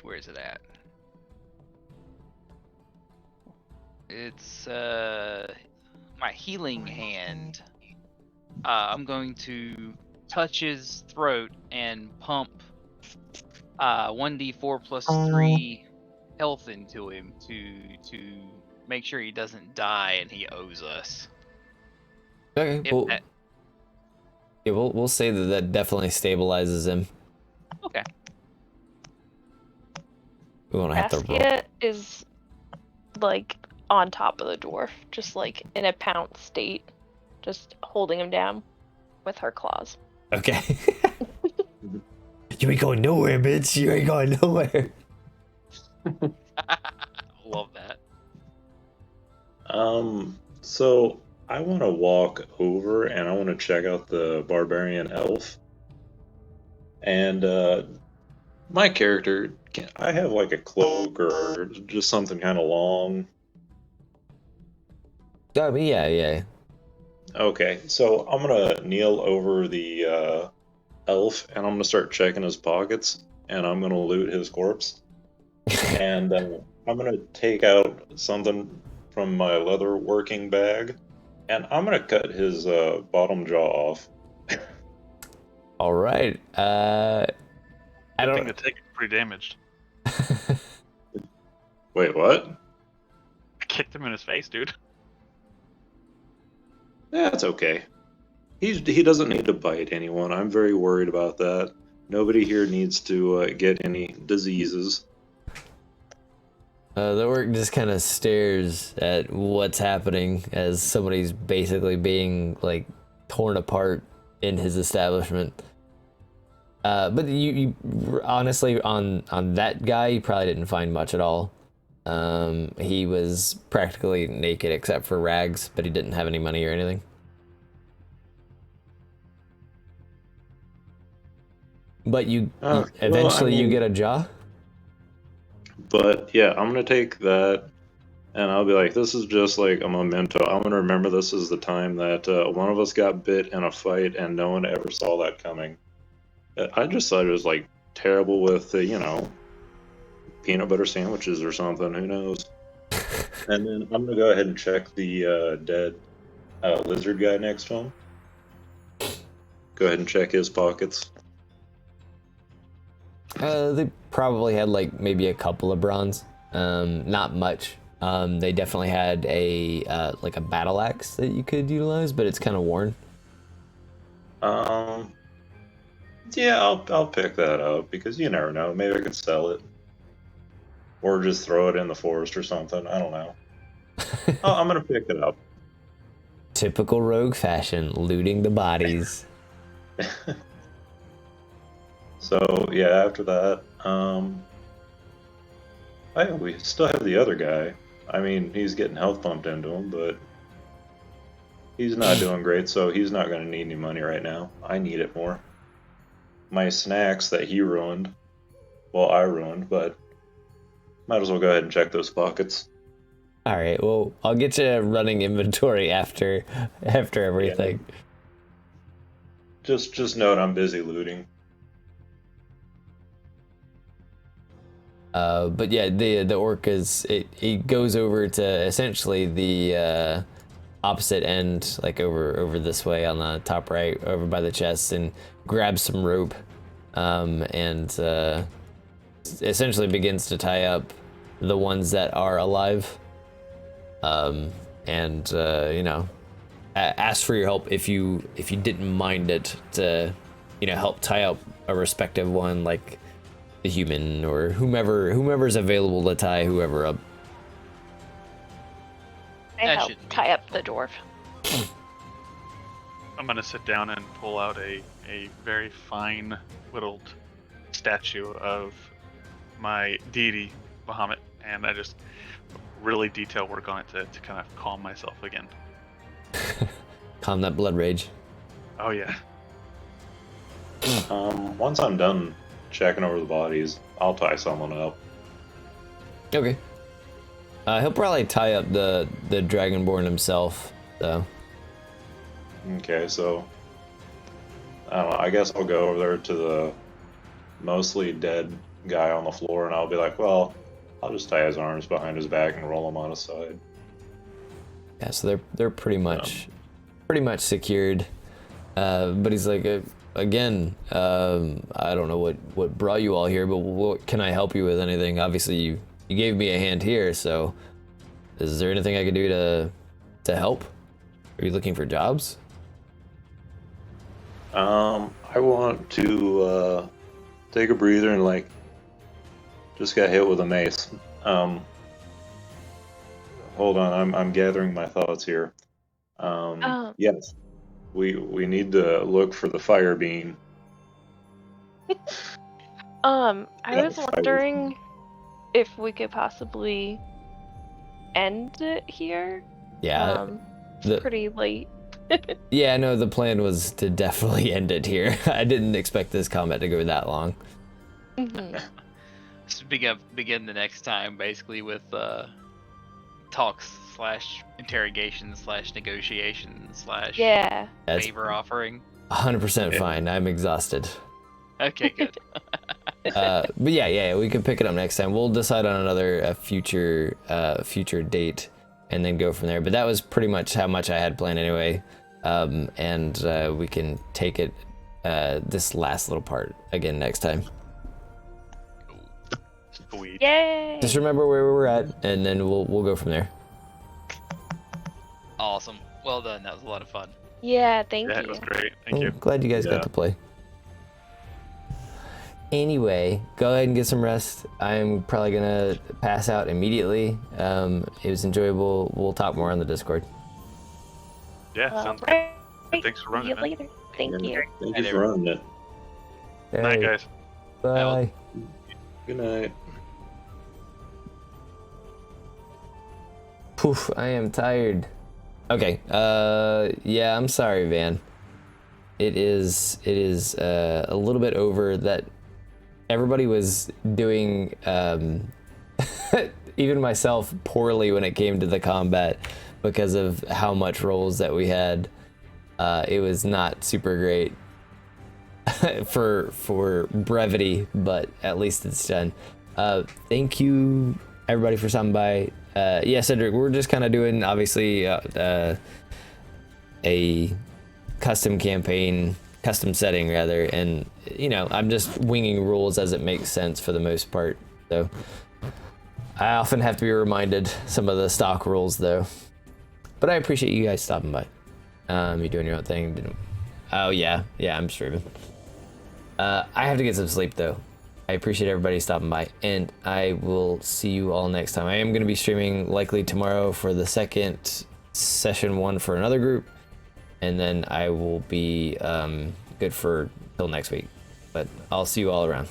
where is it at? It's my healing hand. I'm going to touch his throat and pump 1d4 plus 3 health into him to make sure he doesn't die and he owes us. Okay, we'll say that definitely stabilizes him. Okay. We won't have to roll. Saskia is like on top of the dwarf, just like in a pounce state, just holding him down with her claws. Okay. You ain't going nowhere, bitch. You ain't going nowhere. Love that. So I want to walk over and I want to check out the barbarian elf. And my character, I have like a cloak or just something kind of long. Yeah. Okay, so I'm gonna kneel over the elf and I'm gonna start checking his pockets and I'm gonna loot his corpse. And I'm gonna take out something from my leather working bag and I'm gonna cut his bottom jaw off. I Alright. I don't think the take is pretty damaged. Wait, what? I kicked him in his face, dude. That's okay. He doesn't need to bite anyone. I'm very worried about that. Nobody here needs to get any diseases. The orc just kind of stares at what's happening as somebody's basically being like torn apart in his establishment. But you honestly on that guy, you probably didn't find much at all. He was practically naked except for rags, but he didn't have any money or anything. But eventually you get a jaw. But yeah, I'm gonna take that, and I'll be like, this is just like a memento. I'm gonna remember this is the time that one of us got bit in a fight, and no one ever saw that coming. I just thought it was like terrible with peanut butter sandwiches or something. Who knows? And then I'm gonna go ahead and check the dead lizard guy next to him. Go ahead and check his pockets. They probably had like maybe a couple of bronze, not much. They definitely had a like a battle axe that you could utilize, but it's kind of worn. Yeah, I'll pick that up because you never know. Maybe I could sell it, or just throw it in the forest or something. I don't know. I'm gonna pick it up. Typical rogue fashion, looting the bodies. So yeah, after that, we still have the other guy. I mean, he's getting health pumped into him, but he's not doing great, so he's not going to need any money right now. I need it more. My snacks that he ruined, well, I ruined, but might as well go ahead and check those pockets. All right, well, I'll get you running inventory after everything. Yeah. Just note I'm busy looting. But yeah, the orc it goes over to essentially the opposite end, like over this way on the top right, over by the chest, and grabs some rope, and essentially begins to tie up the ones that are alive, and ask for your help if you didn't mind it to help tie up a respective one, like the human or whomever's available to tie whoever up. I help tie up the dwarf. I'm gonna sit down and pull out a very fine whittled statue of my deity Bahamut, and I just really detail work on it to kind of calm myself again. Calm that blood rage. Oh yeah. Once I'm done checking over the bodies, I'll tie someone up. Okay. He'll probably tie up the Dragonborn himself, though. Okay, so I don't know. I guess I'll go over there to the mostly dead guy on the floor, and I'll be like, well, I'll just tie his arms behind his back and roll him on his side. Yeah, so they're pretty much secured. But he's like, again, I don't know what brought you all here, but what can I help you with? Anything? Obviously, you gave me a hand here, so is there anything I can do to help? Are you looking for jobs? I want to take a breather and just got hit with a mace. Hold on, I'm gathering my thoughts here. Yes, we need to look for the fire bean. I was wondering if we could possibly end it here. Yeah. It's pretty late. Yeah, no, the plan was to definitely end it here. I didn't expect this combat to go that long. Mm-hmm. Just begin the next time, basically, with talks / interrogations / negotiations / yeah. favor offering. 100% fine. I'm exhausted. Okay, good. But yeah, we can pick it up next time. We'll decide on another future date and then go from there. But that was pretty much how much I had planned anyway. And we can take it this last little part again next time. Sweet. Yay! Just remember where we were at, and then we'll go from there. Awesome. Well done. That was a lot of fun. Yeah, thank Yeah, you. it was great. Thank you. Glad you guys got to play. Anyway, go ahead and get some rest. I'm probably gonna pass out immediately. It was enjoyable. We'll talk more on the Discord. Yeah, sounds good. Right. Thanks for running See you it. later. Thank you. Thank you for running it. Night, Hey, guys. bye. Good night. Poof, I am tired. Okay, yeah, I'm sorry, Van. It is a little bit over that. Everybody was doing, even myself, poorly when it came to the combat because of how much rolls that we had. It was not super great for brevity, but at least it's done. Thank you, everybody, for stopping by. Yeah, Cedric, we're just kind of doing, obviously, a custom campaign, custom setting rather, and you know, I'm just winging rules as it makes sense for the most part. So I often have to be reminded some of the stock rules though. But I appreciate you guys stopping by. You doing your own thing. Oh yeah, I'm streaming. I have to get some sleep though. I appreciate everybody stopping by, and I will see you all next time. I am going to be streaming likely tomorrow for the second session 1 for another group, and then I will be good for till next week. But I'll see you all around.